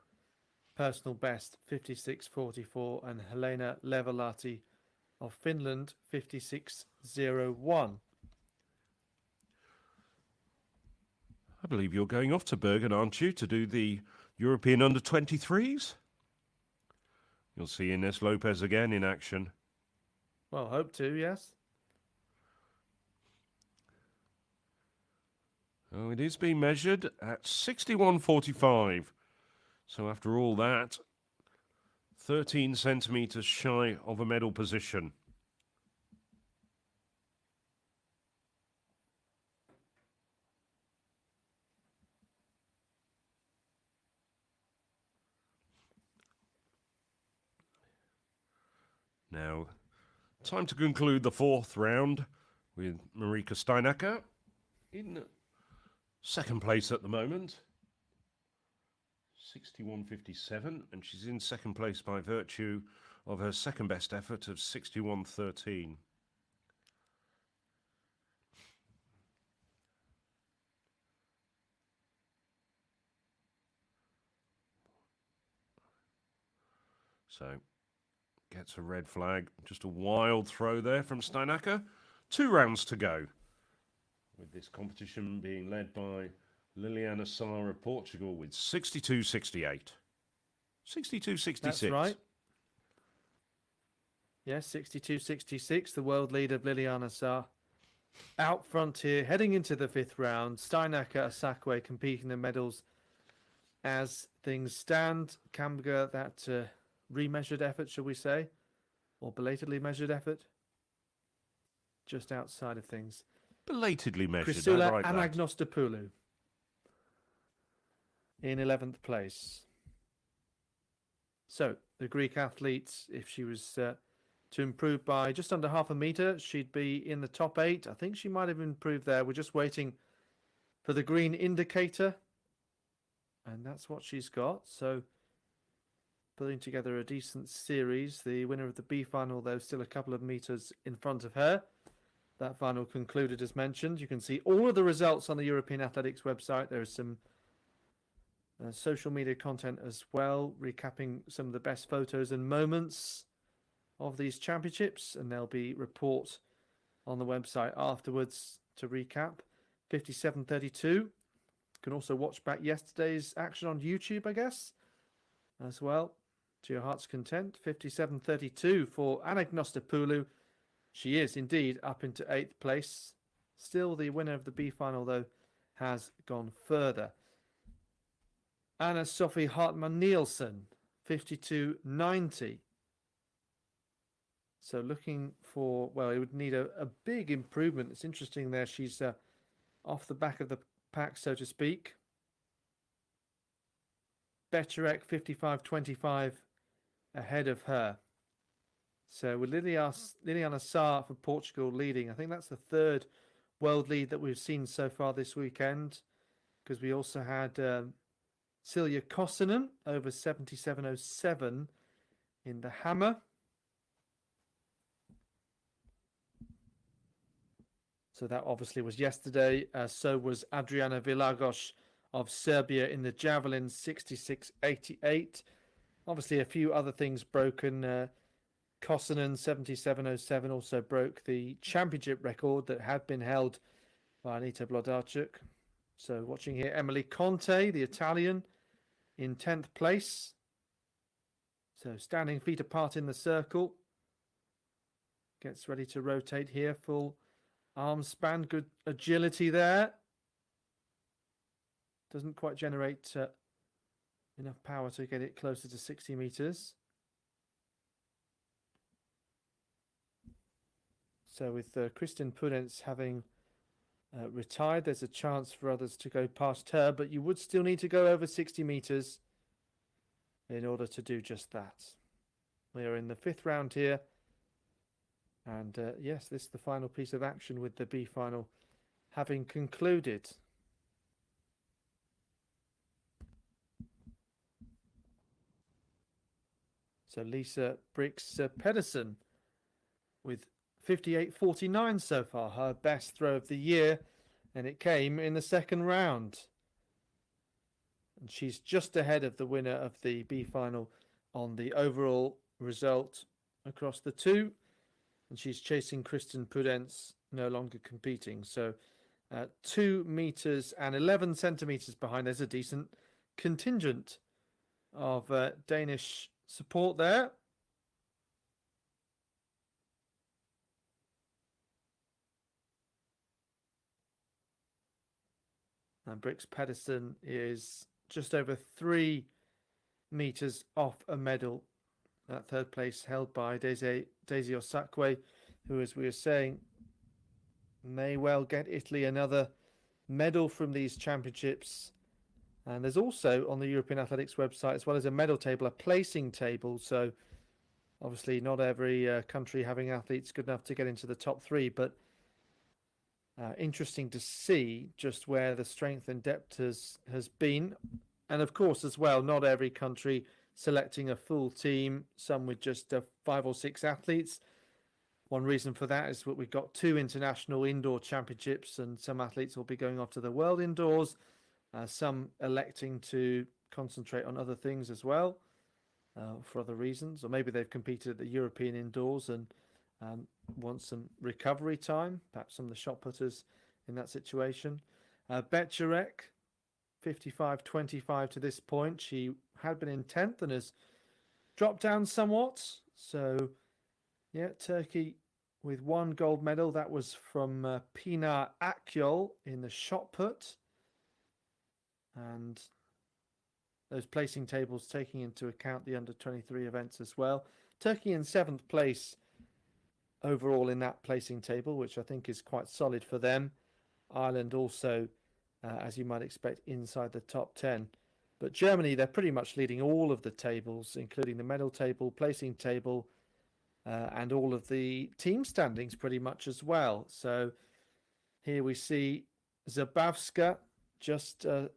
personal best 56.44, and Helena Levelati of Finland 56.01. I believe you're going off to Bergen, aren't you, to do the European under-23s? You'll see Inés Lopez again in action. Well, hope to, yes. Oh, it is being measured at 61.45. So after all that, 13 centimetres shy of a medal position. Now, time to conclude the fourth round with Marika Steinacker in second place at the moment. 61.57, and she's in second place by virtue of her second best effort of 61.13. So, gets a red flag. Just a wild throw there from Steinacker. 2 rounds to go, with this competition being led by Liliana Sá of Portugal with 62.68. 62.66. That's right. Yes, 62.66, the world leader of Liliana Sá. Out front here, heading into the fifth round. Steinacker, Asakwe competing the medals as things stand. Kamga, that remeasured effort, shall we say, or belatedly measured effort? just outside of things. Belatedly measured. Chrysula I like that. Anagnostopoulou in 11th place. So the Greek athlete, if she was to improve by just under half a metre, she'd be in the top 8. I think she might have improved there. We're just waiting for the green indicator. And that's what she's got. So putting together a decent series. The winner of the B final, though, still a couple of metres in front of her. That final concluded as mentioned. You can see all of the results on the European Athletics website. There is some social media content as well, recapping some of the best photos and moments of these championships, and there'll be report on the website afterwards to recap. 57.32. You can also watch back yesterday's action on YouTube, I guess, as well, to your heart's content. 57.32 for Anagnostopoulou. She is indeed up into 8th place. Still the winner of the B final, though, has gone further. Anna Sophie Hartmann Nielsen, 52.90. So looking for, well, it would need a big improvement. It's interesting there. She's off the back of the pack, so to speak. Becherek, 55.25 ahead of her. So with Liliana Sarr for Portugal leading, I think that's the third world lead that we've seen so far this weekend, because we also had Silja Kosonen over 77.07 in the hammer. So that obviously was yesterday. So was Adriana Vilagos of Serbia in the javelin, 66.88. Obviously a few other things broken. Kosonen, 77.07, also broke the championship record that had been held by Anita Blodarchuk. So watching here, Emily Conte, the Italian, in 10th place. So standing feet apart in the circle. Gets ready to rotate here. Full arm span, good agility there. Doesn't quite generate enough power to get it closer to 60 meters. So with Kristin Pudenz having retired, there's a chance for others to go past her, but you would still need to go over 60 meters in order to do just that. We are in the 5th round here. And yes, this is the final piece of action with the B final having concluded. So Lisa Brix Pedersen with 58.49 so far, her best throw of the year, and it came in the 2nd round. And she's just ahead of the winner of the B final on the overall result across the two. And she's chasing Kristin Pudenz, no longer competing. So 2 meters and 11 centimeters behind. There's a decent contingent of Danish support there. And Brix Pedersen is just over 3 meters off a medal. That 3rd place held by Daisy Osakwe, who, as we were saying, may well get Italy another medal from these championships. And there's also on the European Athletics website, as well as a medal table, a placing table. So obviously not every country having athletes good enough to get into the top 3, but interesting to see just where the strength and depth has been. And of course, as well, not every country selecting a full team, some with just 5 or 6 athletes. One reason for that is that we've got 2 international indoor championships, and some athletes will be going off to the world indoors, some electing to concentrate on other things as well for other reasons, or maybe they've competed at the European indoors and want some recovery time, perhaps some of the shot putters in that situation. Becherek, 55.25 to this point. She had been in 10th and has dropped down somewhat. So, yeah, Turkey with 1 gold medal. That was from Pinar Akyol in the shot put. And those placing tables taking into account the under-23 events as well. Turkey in 7th place overall in that placing table, which I think is quite solid for them. Ireland also, as you might expect, inside the top 10. But Germany, they're pretty much leading all of the tables, including the medal table, placing table, and all of the team standings pretty much as well. So here we see Zabawska just, I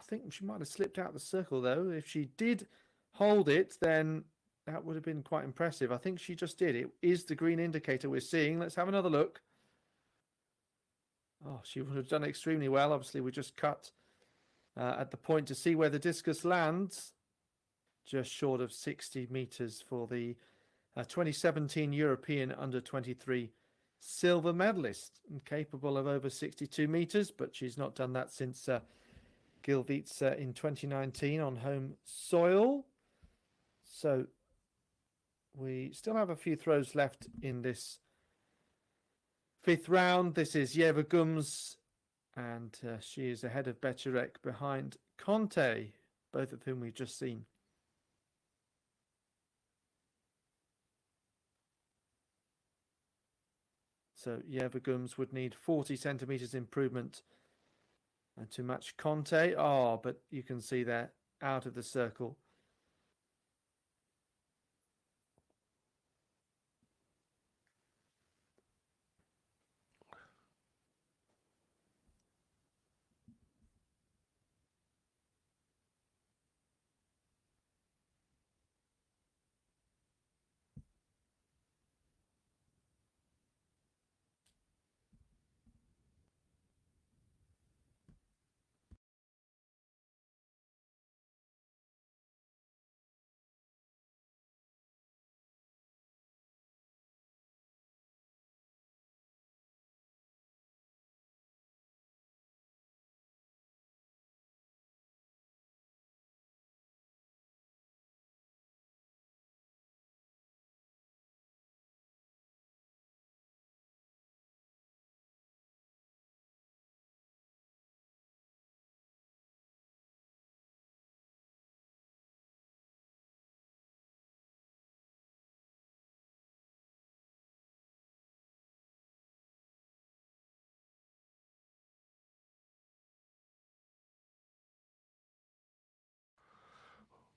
think she might have slipped out of the circle though. If she did hold it, then that would have been quite impressive. I think she just did. It is the green indicator we're seeing. Let's have another look. Oh, she would have done extremely well. Obviously, we just cut at the point to see where the discus lands. Just short of 60 meters for the 2017 European Under-23 silver medalist, and capable of over 62 meters, but she's not done that since Gilvitz in 2019 on home soil. So we still have a few throws left in this fifth round. This is Yeva Gums, and she is ahead of Becherek, behind Conte, both of whom we've just seen. So Yeva Gums would need 40 centimeters improvement to match Conte. Oh, but you can see they're out of the circle.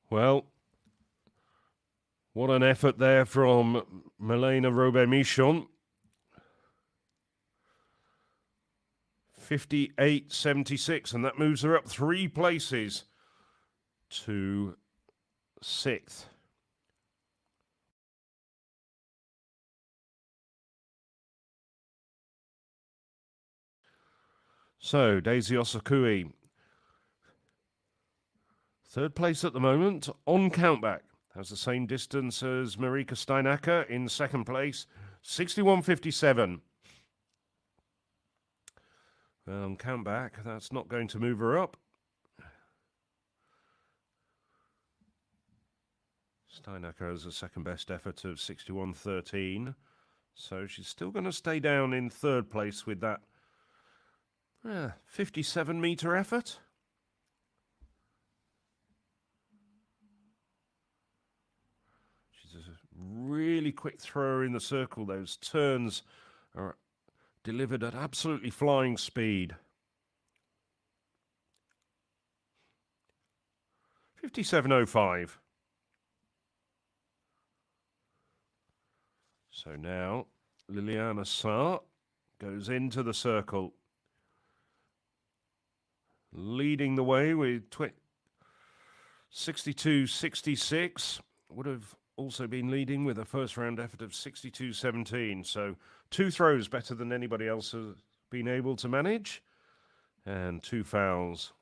Well, what an effort there from Milena Robert-Michon. 58.76, and that moves her up 3 places to 6th. So, Daisy Osakui, 3rd place at the moment on countback. Has the same distance as Marika Steinacker in 2nd place, 61.57. Well, on countback, that's not going to move her up. Steinacker has a second best effort of 61.13. So she's still going to stay down in 3rd place with that 57-meter effort. She's a really quick thrower in the circle. Those turns are delivered at absolutely flying speed. 57.05. So now Liliana Saar goes into the circle, leading the way with 62.66. Would have also been leading with a first round effort of 62.17. So 2 throws better than anybody else has been able to manage, and 2 fouls.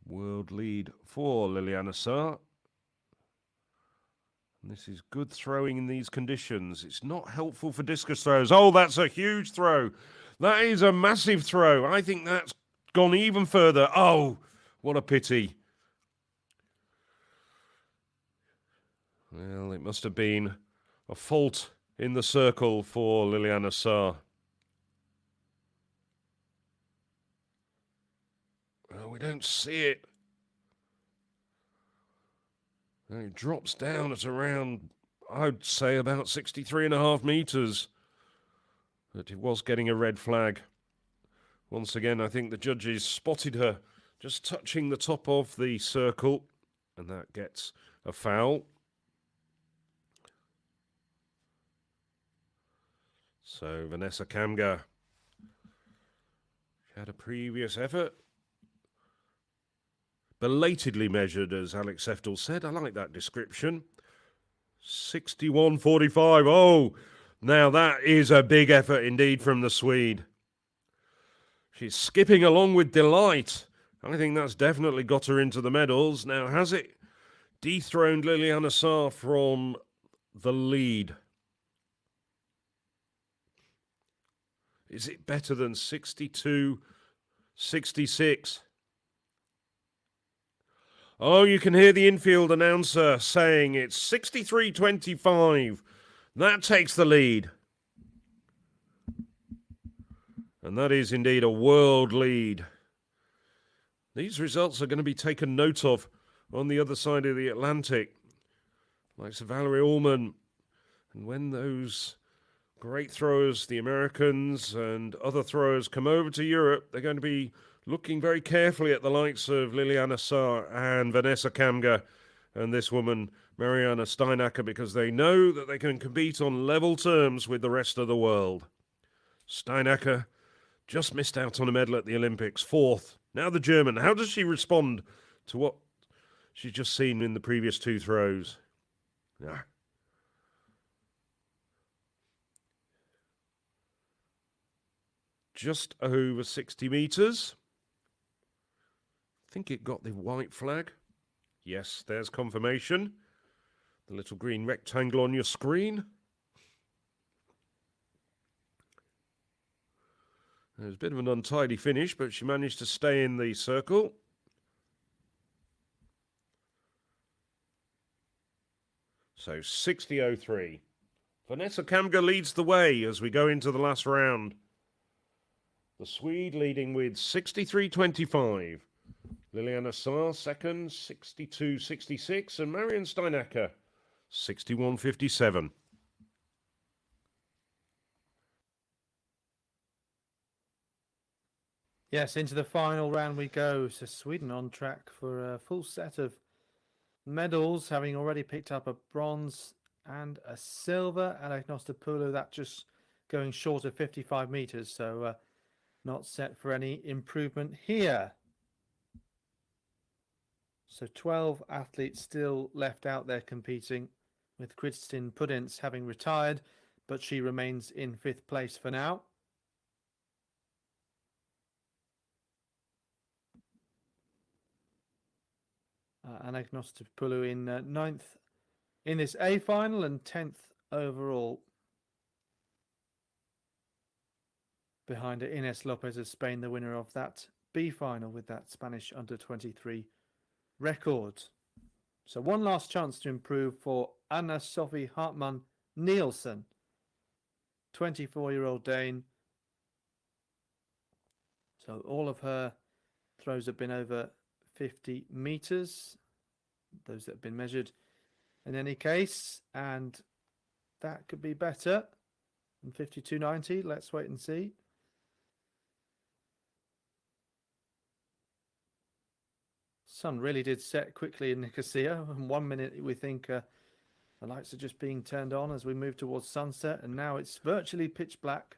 World lead for Liliana Saar. And this is good throwing in these conditions. It's not helpful for discus throws. Oh, that's a huge throw. That is a massive throw. I think that's gone even further. Oh, what a pity. Well, it must have been a fault in the circle for Liliana Saar. Well, we don't see it. It drops down at around I'd say about 63.5 meters. But it was getting a red flag. Once again, I think the judges spotted her just touching the top of the circle, and that gets a foul. So Vanessa Kamga had a previous effort. Belatedly measured, as Alex Seftel said. I like that description. 61.45. Oh, now that is a big effort indeed from the Swede. She's skipping along with delight. I think that's definitely got her into the medals. Now, has it dethroned Liliana Saar from the lead? Is it better than 62.66? Oh, you can hear the infield announcer saying it's 63.25. That takes the lead. And that is indeed a world lead. These results are going to be taken note of on the other side of the Atlantic. Like Sir Valerie Allman. And when those great throwers, the Americans and other throwers, come over to Europe, they're going to be looking very carefully at the likes of Liliana Saar and Vanessa Kamga and this woman, Mariana Steinacker, because they know that they can compete on level terms with the rest of the world. Steinacker just missed out on a medal at the Olympics, 4th. Now the German. How does she respond to what she's just seen in the previous 2 throws? Yeah. Just over 60 meters. I think it got the white flag. Yes, there's confirmation. The little green rectangle on your screen. There's a bit of an untidy finish, but she managed to stay in the circle. So 60.03. Vanessa Kamga leads the way as we go into the last round. The Swede leading with 63.25. Liliana Saar second, 62.66, and Marion Steinacker 61.57. Yes, into the final round we go. So Sweden on track for a full set of medals, having already picked up a bronze and a silver, and Agnostopoulou, that just going short of 55 meters, so not set for any improvement here. So 12 athletes still left out there competing, with Kristin Puddens having retired, but she remains in 5th place for now. And Agnostopoulou in 9th in this A final and 10th overall. Behind Ines Lopez of Spain, the winner of that B final with that Spanish under-23 record. So one last chance to improve for Anna-Sophie Hartmann Nielsen, 24-year-old Dane. So all of her throws have been over 50 meters, those that have been measured in any case, and that could be better than 52.90. Let's wait and see. Sun really did set quickly in Nicosia. In 1 minute, we think the lights are just being turned on as we move towards sunset, and now it's virtually pitch black.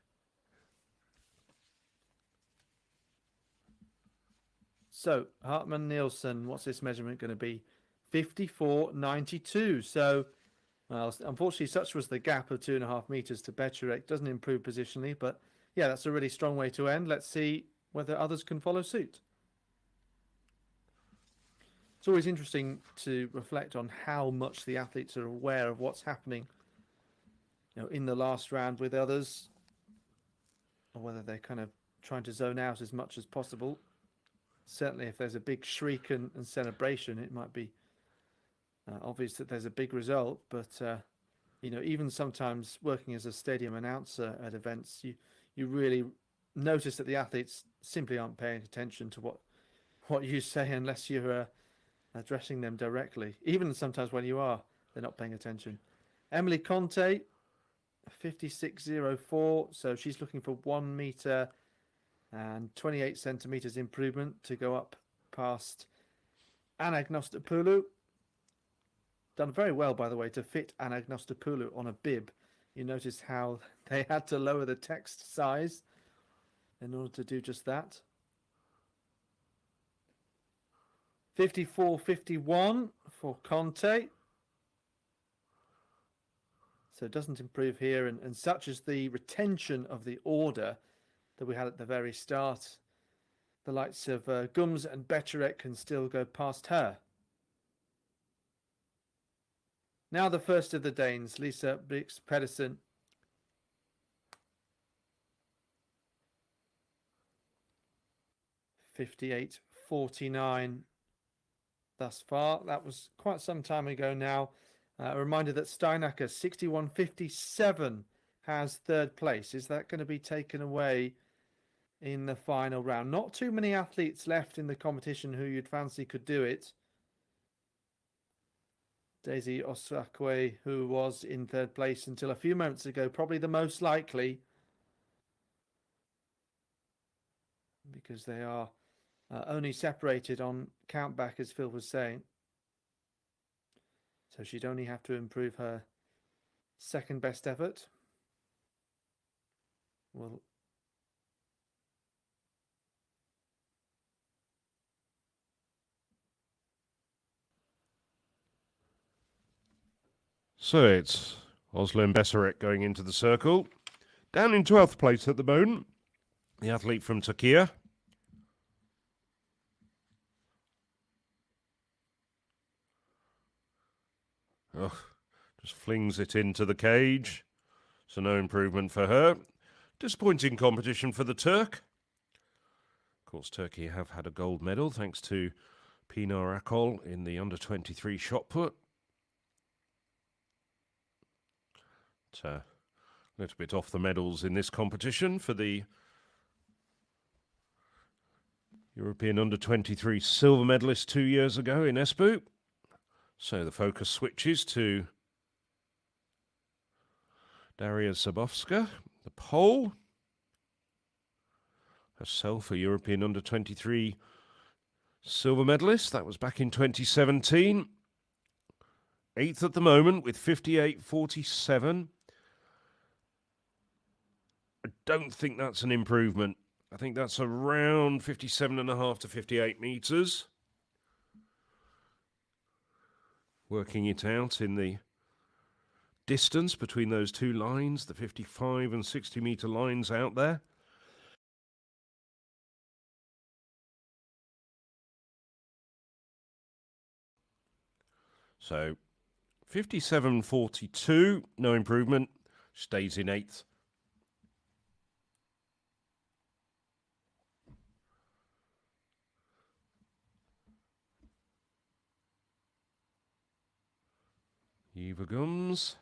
So, Hartmann Nielsen, what's this measurement going to be? 54.92. So, well, unfortunately, such was the gap of 2.5 meters to Becherek. Doesn't improve positionally, but yeah, that's a really strong way to end. Let's see whether others can follow suit. It's always interesting to reflect on how much the athletes are aware of what's happening, in the last round with others, or whether they're kind of trying to zone out as much as possible. Certainly, if there's a big shriek and celebration, it might be obvious that there's a big result. But even sometimes working as a stadium announcer at events, you really notice that the athletes simply aren't paying attention to what you say unless you're addressing them directly. Even sometimes when you are, they're not paying attention. Emily Conte, 56.04. So she's looking for 1 meter and 28 centimeters improvement to go up past Anagnostopoulou. Done very well, by the way, to fit Anagnostopoulou on a bib. You notice how they had to lower the text size in order to do just that. 54.51 for Conte. So it doesn't improve here, and such is the retention of the order that we had at the very start. The likes of Gums and Becherek can still go past her. Now the first of the Danes, Lisa Brix Pedersen. $58.49 thus far. That was quite some time ago now. A reminder that Steinacher, 61.57, has third place. Is that going to be taken away in the final round? Not too many athletes left in the competition who you'd fancy could do it. Daisy Osakwe, who was in third place until a few moments ago, probably the most likely, because they are only separated on countback, as Phil was saying. So she'd only have to improve her second best effort. Well, so it's Özlem Beserek going into the circle. Down in 12th place at the moment, the athlete from Turkey. Oh, just flings it into the cage. So no improvement for her. Disappointing competition for the Turk. Of course, Turkey have had a gold medal thanks to Pinar Akol in the under-23 shot put. A little bit off the medals in this competition for the European under-23 silver medalist 2 years ago in Espoo. So the focus switches to Daria Zabowska, the Pole. Herself a European under-23 silver medalist. That was back in 2017. 8th at the moment with 58.47. I don't think that's an improvement. I think that's around 57.5 to 58 meters. Working it out in the distance between those two lines, the 55 and 60 meter lines out there. So 57.42, no improvement, stays in 8th. Eva Gums.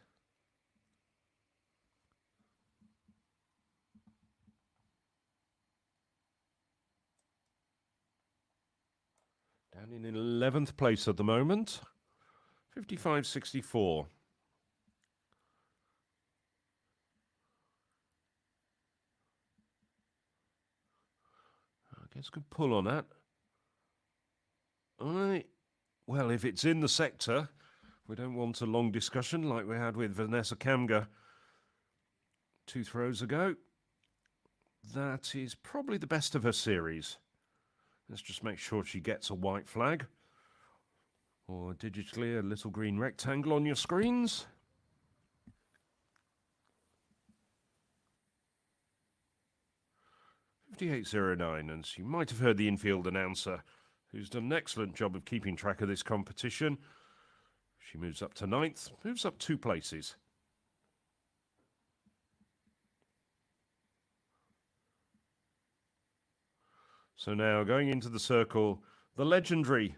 Down in 11th place at the moment. 55.64. I guess good pull on that. Well, if it's in the sector, we don't want a long discussion like we had with Vanessa Kamga 2 throws ago. That is probably the best of her series. Let's just make sure she gets a white flag. Or digitally a little green rectangle on your screens. .58.09, and you might have heard the infield announcer, who's done an excellent job of keeping track of this competition. She moves up to 9th, moves up 2 places. So now going into the circle, the legendary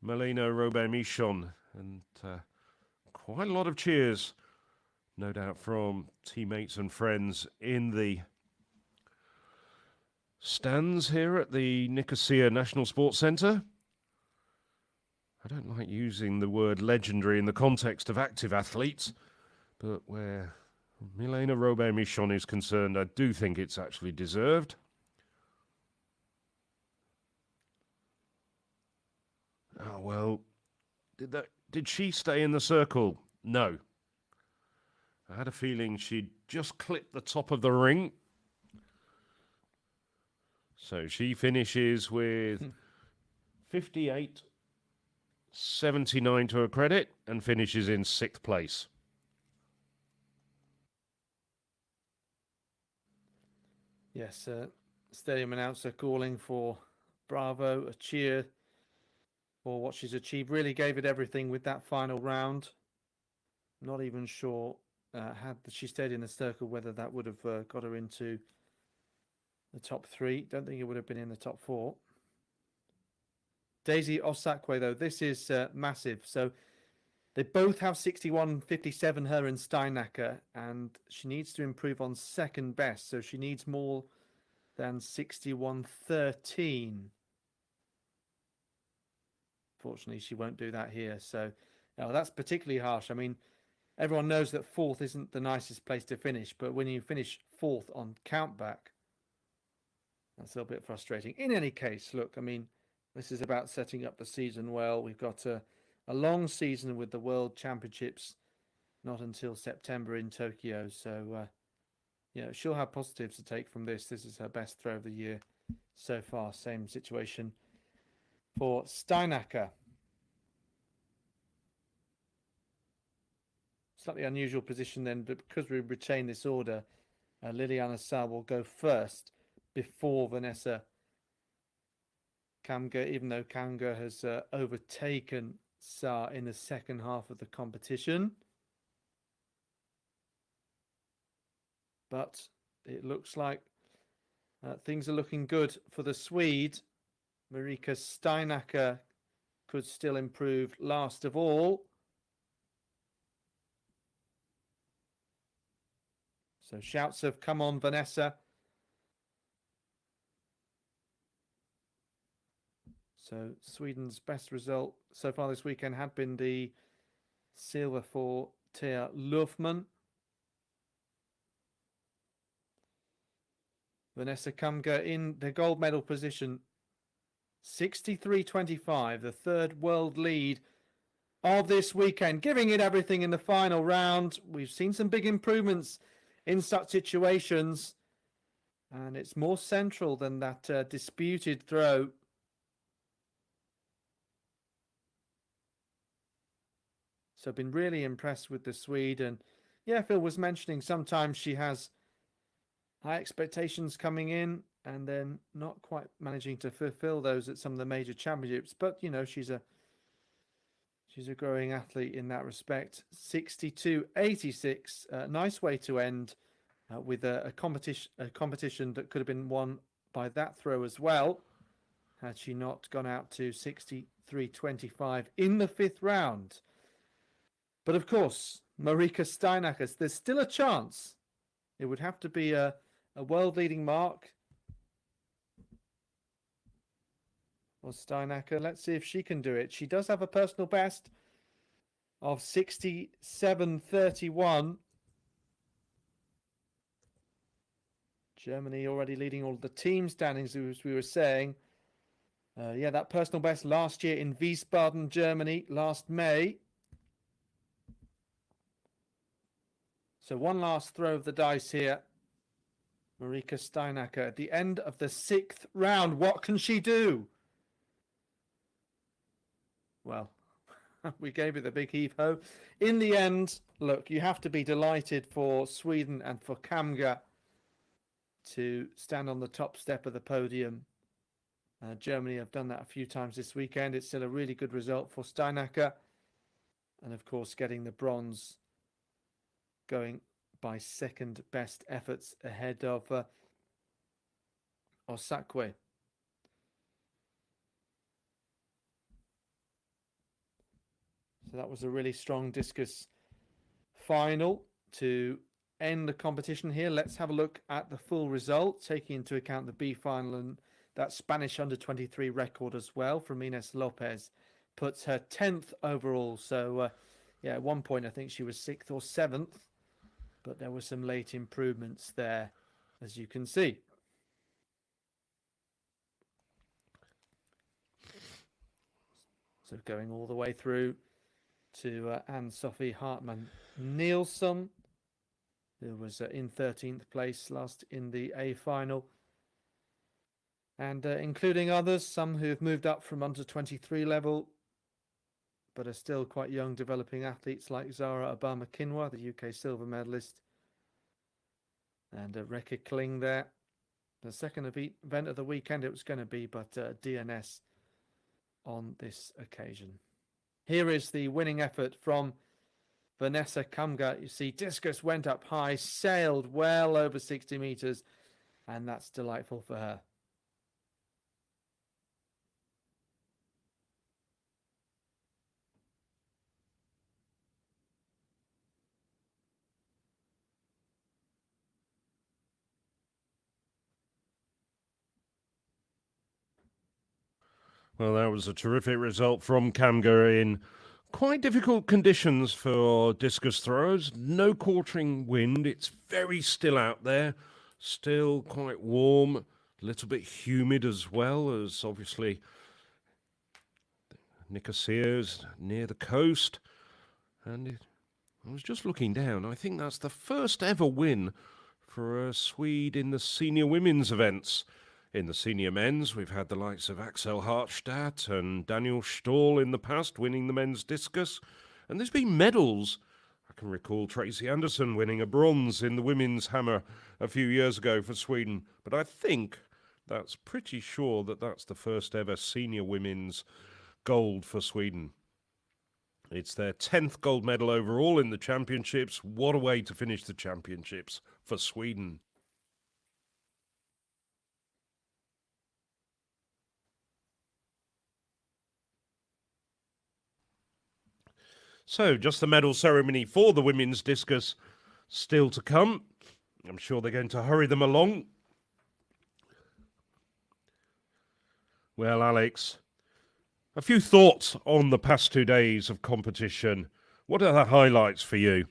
Malena Robert-Michon, and quite a lot of cheers, no doubt, from teammates and friends in the stands here at the Nicosia National Sports Centre. I don't like using the word legendary in the context of active athletes, but where Milena Robert-Michon is concerned, I do think it's actually deserved. Oh, well, did she stay in the circle? No. I had a feeling she'd just clipped the top of the ring. So she finishes with 58.79 to her credit and finishes in 6th place. Yes, stadium announcer calling for bravo, a cheer for what she's achieved. Really gave it everything with that final round. Not even sure had she stayed in the circle whether that would have got her into the top 3. Don't think it would have been in the top 4. Daisy Osakwe, though, this is massive. So they both have 61.57, her and Steinacker, and she needs to improve on second best. So she needs more than 61.13. Fortunately, she won't do that here. So that's particularly harsh. I mean, everyone knows that 4th isn't the nicest place to finish, but when you finish 4th on countback, that's a little bit frustrating. In any case, look, I mean, this is about setting up the season well. We've got a long season with the World Championships, not until September in Tokyo. So, she'll have positives to take from this. This is her best throw of the year so far. Same situation for Steinacker. Slightly unusual position then, but because we retain this order, Liliana Sa will go first before Vanessa Kamga, even though Kamga has overtaken Sa in the second half of the competition. But it looks like things are looking good for the Swede. Marika Steinacker could still improve last of all. So shouts of "Come on, Vanessa." So Sweden's best result so far this weekend had been the silver for Thea Lufman. Vanessa Kamga in the gold medal position. 63.25, the third world lead of this weekend, giving it everything in the final round. We've seen some big improvements in such situations, and it's more central than that disputed throw. So I've been really impressed with the Swede. And yeah, Phil was mentioning sometimes she has high expectations coming in and then not quite managing to fulfill those at some of the major championships. But, she's a growing athlete in that respect. 62.86, nice way to end with a competition that could have been won by that throw as well, had she not gone out to 63.25 in the 5th round. But of course, Marika Steinacker, there's still a chance. It would have to be a world-leading mark for Steinacker. Let's see if she can do it. She does have a personal best of 67.31. Germany already leading all the team standings, as we were saying. That personal best last year in Wiesbaden, Germany, last May. So one last throw of the dice here. Marika Steinacker at the end of the 6th round. What can she do? Well, we gave it the big heave-ho. In the end, look, you have to be delighted for Sweden and for Kamga to stand on the top step of the podium. Germany have done that a few times this weekend. It's still a really good result for Steinacker. And of course, getting the bronze, going by second best efforts ahead of Osakwe. So that was a really strong discus final to end the competition here. Let's have a look at the full result, taking into account the B final and that Spanish under-23 record as well from Ines Lopez. puts her 10th overall. So, yeah, at one point I think she was 6th or 7th, but there were some late improvements there, as you can see. So going all the way through to Anne-Sophie Hartmann-Nielsen, who was in 13th place last in the A final. And including others, some who have moved up from under 23 level, but are still quite young developing athletes like Zara Obama-Kinwa, the UK silver medalist, and Rekha Kling there. The second event of the weekend it was going to be, but DNS on this occasion. Here is the winning effort from Vanessa Kamga. You see discus went up high, sailed well over 60 meters, and that's delightful for her. Well, that was a terrific result from Kamga in quite difficult conditions for discus throwers. No quartering wind. It's very still out there. Still quite warm. A little bit humid as well, as obviously Nicosia is near the coast. And I was just looking down. I think that's the first ever win for a Swede in the senior women's events. In the senior men's, we've had the likes of Axel Hartstadt and Daniel Stahl in the past winning the men's discus. And there's been medals. I can recall Tracy Anderson winning a bronze in the women's hammer a few years ago for Sweden. But I think that's pretty sure that that's the first ever senior women's gold for Sweden. It's their 10th gold medal overall in the championships. What a way to finish the championships for Sweden. So, just the medal ceremony for the women's discus still to come. I'm sure they're going to hurry them along. Well, Alex, a few thoughts on the past 2 days of competition. What are the highlights for you?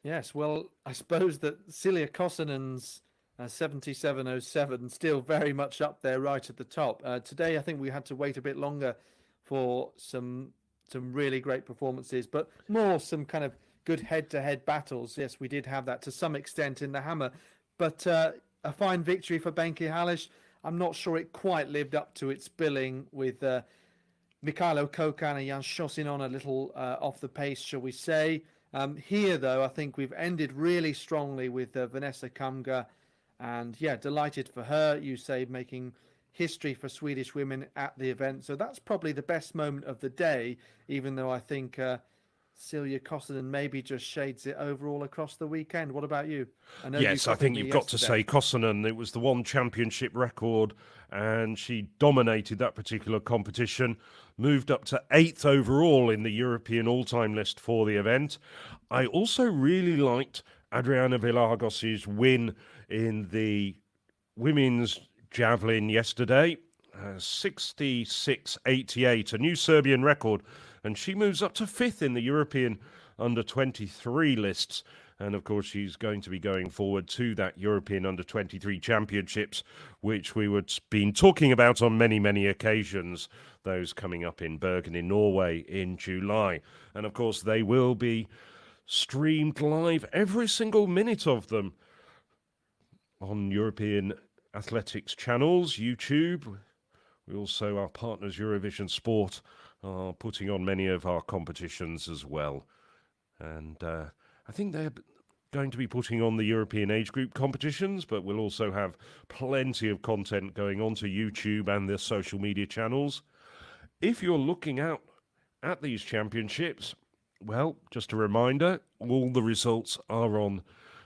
Yes, well, I suppose that Silja Kossinen's 77.07 still very much up there right at the top. Today, I think we had to wait a bit longer for some really great performances, but more some kind of good head-to-head battles. Yes, we did have that to some extent in the hammer, but a fine victory for Benki Halish. I'm not sure it quite lived up to its billing with Mikhailo Kokan and Jan Shosin a little off the pace, shall we say. Here, though, I think we've ended really strongly with Vanessa Kamga, and yeah, delighted for her. You say making history for Swedish women at the event. So that's probably the best moment of the day, even though I think Silja Kossinen maybe just shades it overall across the weekend. What about you? Yes, I think you've got to say Kossinen. It was the one championship record, and she dominated that particular competition, moved up to 8th overall in the European all-time list for the event. I also really liked Adriana Villargos's win in the women's javelin yesterday, 66.88, a new Serbian record, and she moves up to 5th in the European under-23 lists. And of course, she's going to be going forward to that European under-23 championships, which we would been talking about on many, many occasions, those coming up in Bergen in Norway in July. And of course, they will be streamed live, every single minute of them, on European athletics channels, YouTube. We also, our partners Eurovision Sport, are putting on many of our competitions as well. And I think they're going to be putting on the European age group competitions, but we'll also have plenty of content going on to YouTube and the social media channels. If you're looking out at these championships, well, just a reminder, all the results are on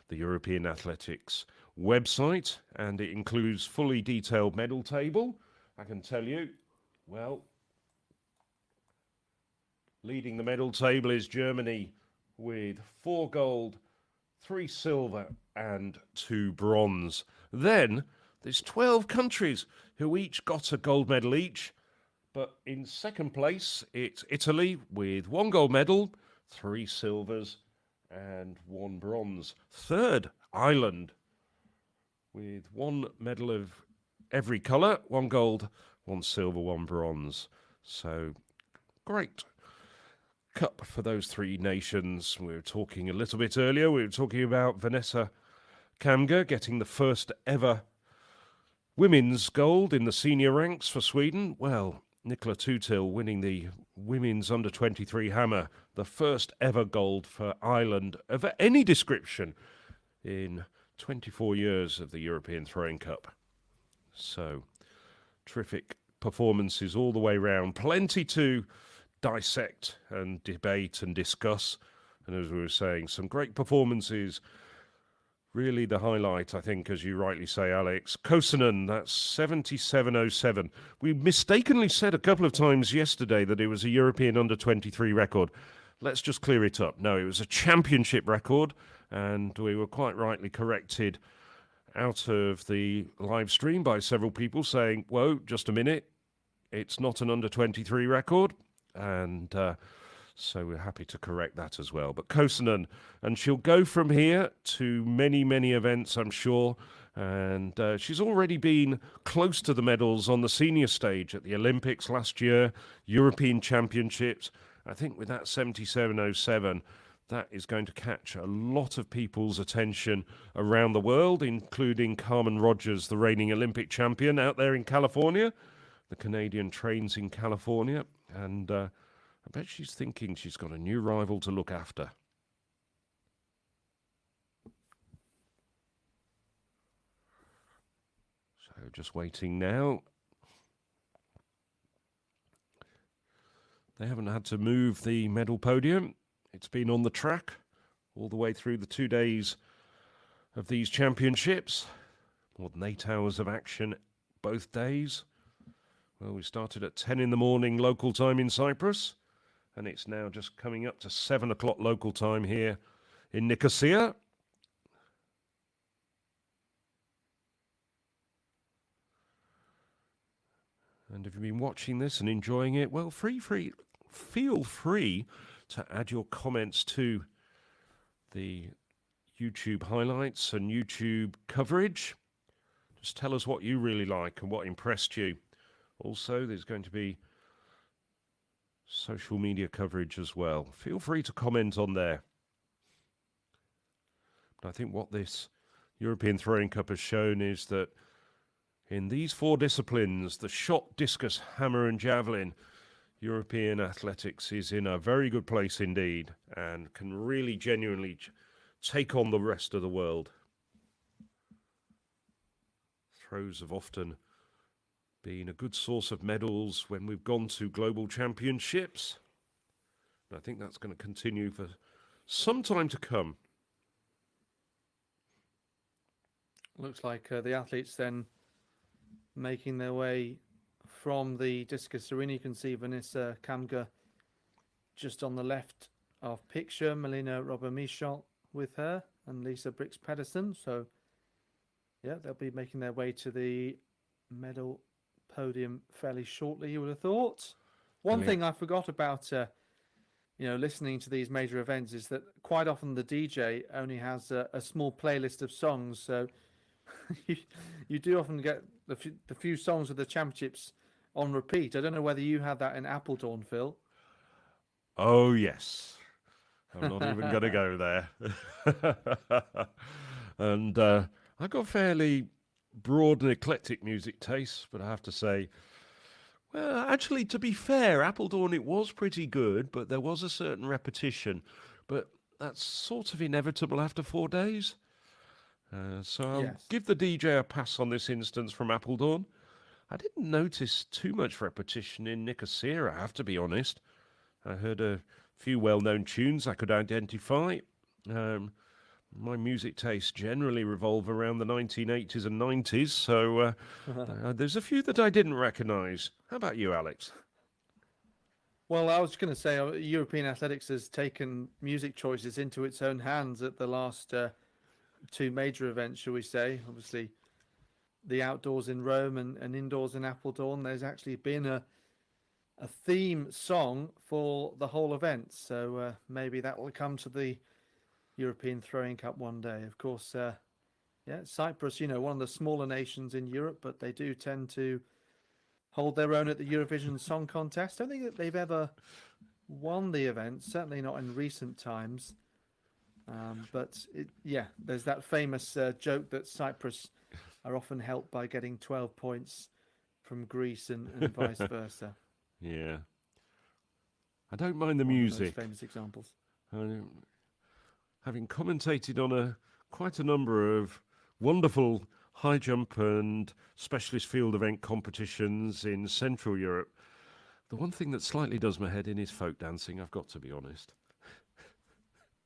the European Athletics website, and it includes fully detailed medal table. I can tell you, well, leading the medal table is Germany with 4 gold, 3 silver and 2 bronze. Then there's 12 countries who each got a gold medal each. But in second place, it's Italy with 1 gold medal, 3 silvers, and 1 bronze. Third, Ireland with 1 medal of every colour, 1 gold, 1 silver, 1 bronze. So great cup for those 3 nations. We were talking a little bit earlier, we were talking about Vanessa Kamga getting the first ever women's gold in the senior ranks for Sweden. Well, Nicola Tutil winning the women's under-23 hammer, the first ever gold for Ireland of any description in 24 years of the European Throwing Cup. So, terrific performances all the way round. Plenty to dissect and debate and discuss. And as we were saying, some great performances. Really the highlight, I think, as you rightly say, Alex. Kosonen, that's 77.07. We mistakenly said a couple of times yesterday that it was a European under-23 record. Let's just clear it up. No, it was a championship record, and we were quite rightly corrected out of the live stream by several people saying, whoa, just a minute, it's not an under-23 record. And so we're happy to correct that as well. But Kosonen, and she'll go from here to many, many events, I'm sure. And she's already been close to the medals on the senior stage at the Olympics last year, European Championships. I think with that 77.07, that is going to catch a lot of people's attention around the world, including Carmen Rogers, the reigning Olympic champion out there in California. The Canadian trains in California. And I bet she's thinking she's got a new rival to look after. So just waiting now. They haven't had to move the medal podium. It's been on the track all the way through the 2 days of these championships. More than 8 hours of action both days. Well, we started at 10 in the morning local time in Cyprus, and it's now just coming up to 7 o'clock local time here in Nicosia. And if you've been watching this and enjoying it, well, feel free to add your comments to the YouTube highlights and YouTube coverage. Just tell us what you really like and what impressed you. Also, there's going to be social media coverage as well. Feel free to comment on there. But I think what this European Throwing Cup has shown is that in these 4 disciplines, the shot, discus, hammer and javelin, European athletics is in a very good place indeed and can really genuinely take on the rest of the world. Throws have often been a good source of medals when we've gone to global championships. And I think that's going to continue for some time to come. Looks like the athletes then making their way from the discus arena. You can see Vanessa Kamga just on the left of picture, Melina Robert-Michel with her, and Lisa Briggs-Pedersen. So, yeah, they'll be making their way to the medal podium fairly shortly, you would have thought. One thing I forgot about, listening to these major events is that quite often the DJ only has a small playlist of songs. So you do often get the few songs of the championships on repeat. I don't know whether you had that in Appledorn, Phil. Oh, yes. I'm not even going to go there. And I got fairly broad and eclectic music tastes, but I have to say, well, actually, to be fair, Appledorn, it was pretty good, but there was a certain repetition. But that's sort of inevitable after 4 days. So I'll give the DJ a pass on this instance from Appledorn. I didn't notice too much repetition in Nicosia, I have to be honest. I heard a few well-known tunes I could identify. My music tastes generally revolve around the 1980s and 90s, so there's a few that I didn't recognise. How about you, Alex? Well, I was going to say European athletics has taken music choices into its own hands at the last 2 major events, shall we say. Obviously, the outdoors in Rome and indoors in Appledorn. There's actually been theme song for the whole event. So maybe that will come to the European Throwing Cup one day. Of course, yeah, Cyprus, one of the smaller nations in Europe, but they do tend to hold their own at the Eurovision Song Contest. I don't think that they've ever won the event, certainly not in recent times. But there's that famous joke that Cyprus are often helped by getting 12 points from Greece and vice versa. Yeah. I don't mind the One of music. those famous examples. Having commentated on quite a number of wonderful high jump and specialist field event competitions in Central Europe, the one thing that slightly does my head in is folk dancing, I've got to be honest.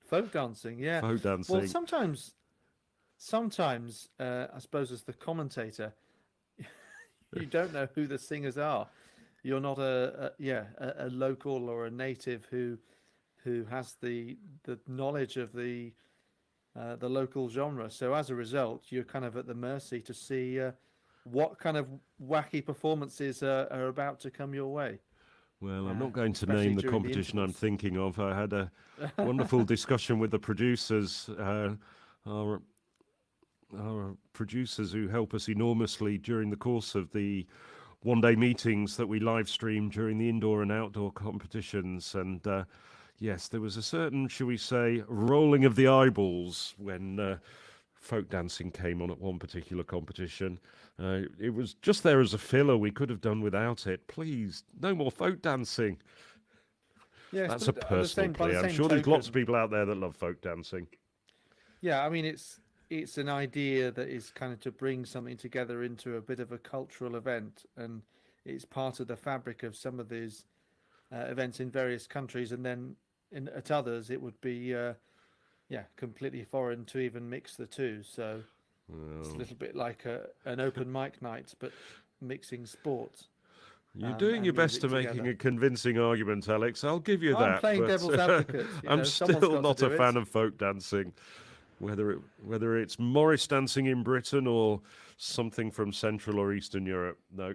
Folk dancing, yeah. Folk dancing. Well, sometimes, I suppose as the commentator, you don't know who the singers are. You're not a local or a native who has the knowledge of the local genre. So as a result, you're kind of at the mercy to see what kind of wacky performances are about to come your way. Well, I'm not going to name the competition I'm thinking of. I had a wonderful discussion with the producers, our producers who help us enormously during the course of the one-day meetings that we live stream during the indoor and outdoor competitions. And yes, there was a certain, shall we say, rolling of the eyeballs when folk dancing came on at one particular competition. It was just there as a filler. We could have done without it. Please, no more folk dancing. Yes, that's a personal plea. I'm sure there's lots of people out there that love folk dancing. Yeah, I mean, it's an idea that is kind of to bring something together into a bit of a cultural event, and it's part of the fabric of some of these events in various countries, and then at others it would be completely foreign to even mix the two. So it's a little bit like an open mic night, but mixing sports. You're doing your best to making a convincing argument, Alex. I'll give you that. I'm playing devil's advocate. I'm still not a fan of folk dancing, whether it's Morris dancing in Britain or something from Central or Eastern Europe. No,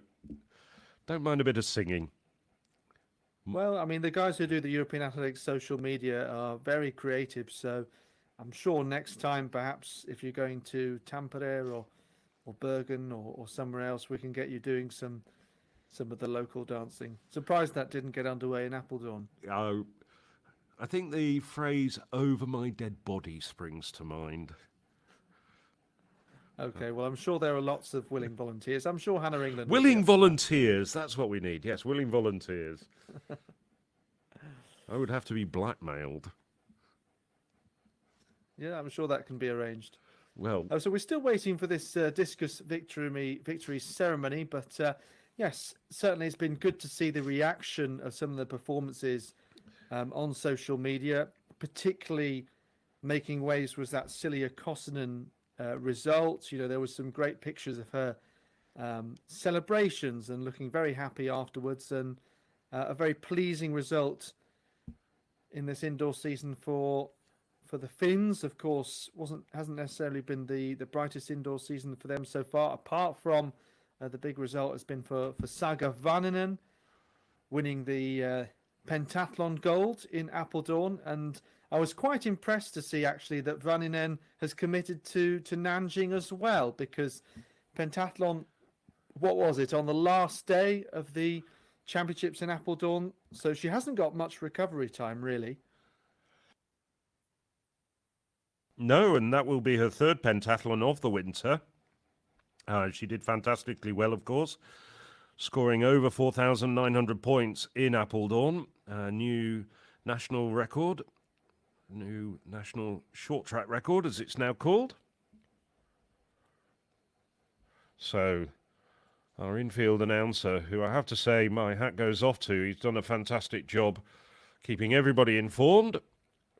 don't mind a bit of singing. Well, I mean, the guys who do the European Athletics social media are very creative, so I'm sure next time, perhaps if you're going to Tampere or Bergen or somewhere else, we can get you doing some of the local dancing. Surprised that didn't get underway in Apeldoorn. Oh, I think the phrase "over my dead body" springs to mind. Okay, well, I'm sure there are lots of willing volunteers. I'm sure Hannah England... Willing volunteers, that's what we need. Yes, willing volunteers. I would have to be blackmailed. Yeah, I'm sure that can be arranged. Well... so we're still waiting for this Discus victory ceremony, but yes, certainly it's been good to see the reaction of some of the performances on social media, particularly making waves was that Silja Kosonen result. There was some great pictures of her celebrations and looking very happy afterwards, and a very pleasing result in this indoor season for the Finns. Of course, hasn't necessarily been the brightest indoor season for them so far, apart from the big result has been for Saga Vanninen winning the pentathlon gold in Apeldoorn. And I was quite impressed to see actually that Vanninen has committed to Nanjing as well, because pentathlon, what was it, on the last day of the championships in Apeldoorn, so she hasn't got much recovery time really. No, and that will be her third pentathlon of the winter. She did fantastically well, of course, scoring over 4,900 points in Apeldoorn, a new national record, new national short track record, as it's now called. So, our infield announcer, who I have to say my hat goes off to, he's done a fantastic job keeping everybody informed.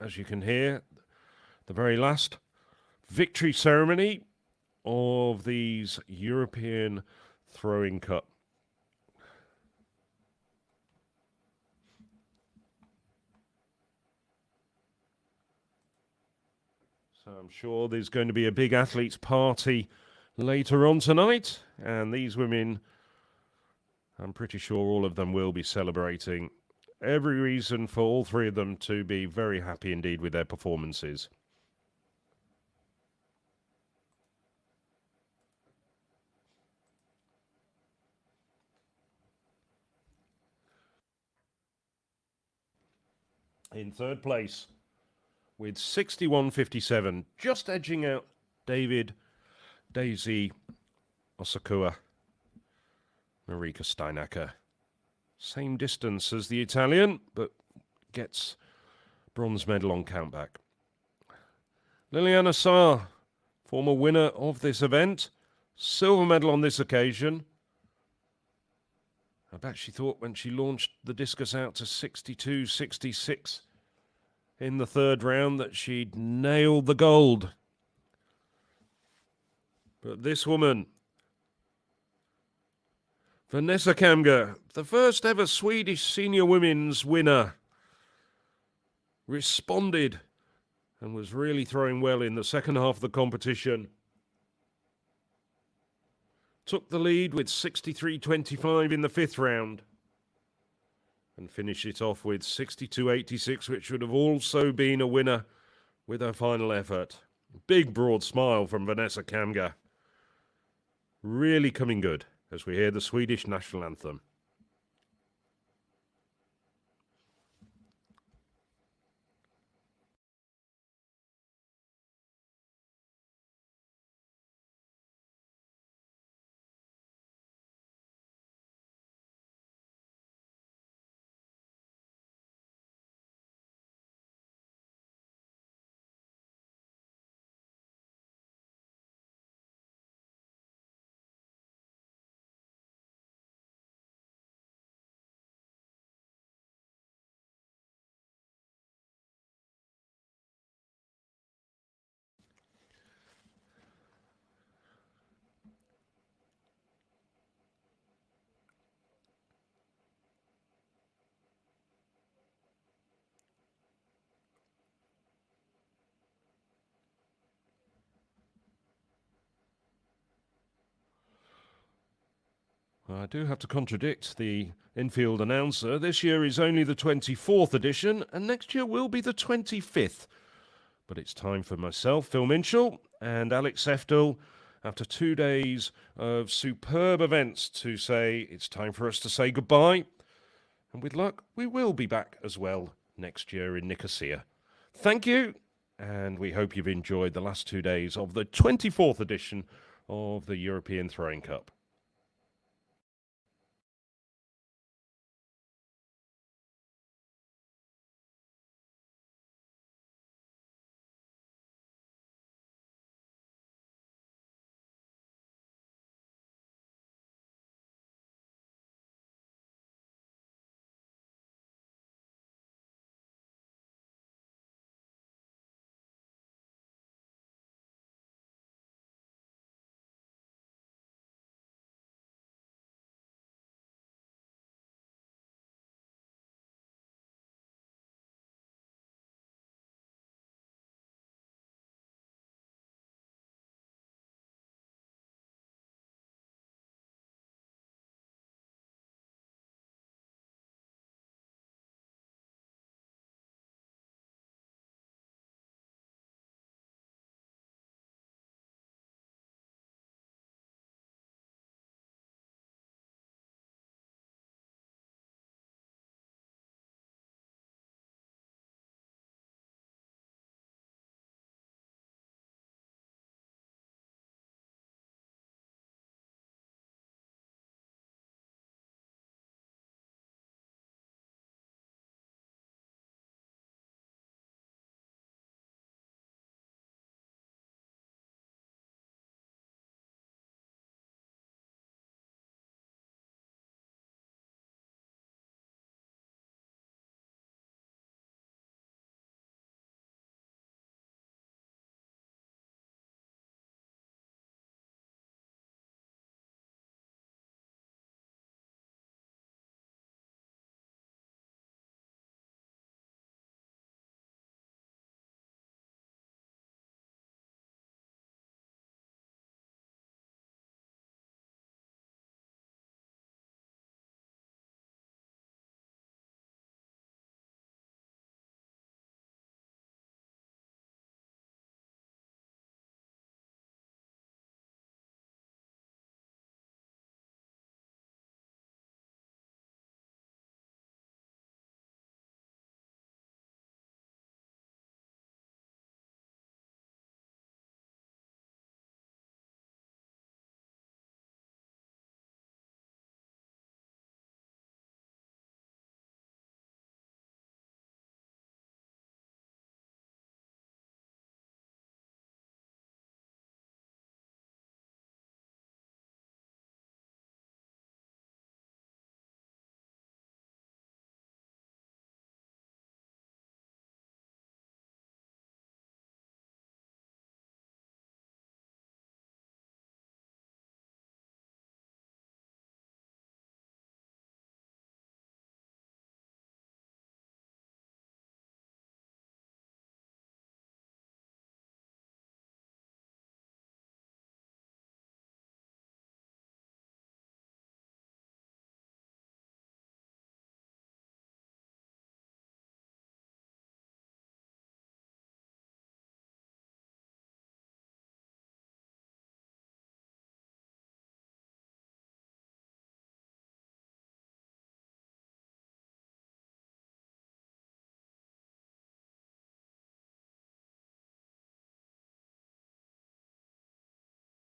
As you can hear, the very last victory ceremony of these European Throwing Cup. So I'm sure there's going to be a big athletes party later on tonight, and these women I'm pretty sure all of them will be celebrating. Every reason for all three of them to be very happy indeed with their performances. In third place with 61.57, just edging out Daisy Osakua, Marika Steinacker. Same distance as the Italian, but gets bronze medal on countback. Liliana Saar, former winner of this event, silver medal on this occasion. I bet she thought when she launched the discus out to 62.66 in the third round that she'd nailed the gold. But this woman, Vanessa Kamga, the first ever Swedish senior women's winner, responded and was really throwing well in the second half of the competition. Took the lead with 63.25 in the fifth round and finished it off with 62.86, which would have also been a winner with her final effort. Big broad smile from Vanessa Kamga. Really coming good as we hear the Swedish national anthem. I do have to contradict the infield announcer. This year is only the 24th edition, and next year will be the 25th. But it's time for myself, Phil Minchell, and Alex Seftel, after 2 days of superb events, to say it's time for us to say goodbye. And with luck, we will be back as well next year in Nicosia. Thank you, and we hope you've enjoyed the last 2 days of the 24th edition of the European Throwing Cup.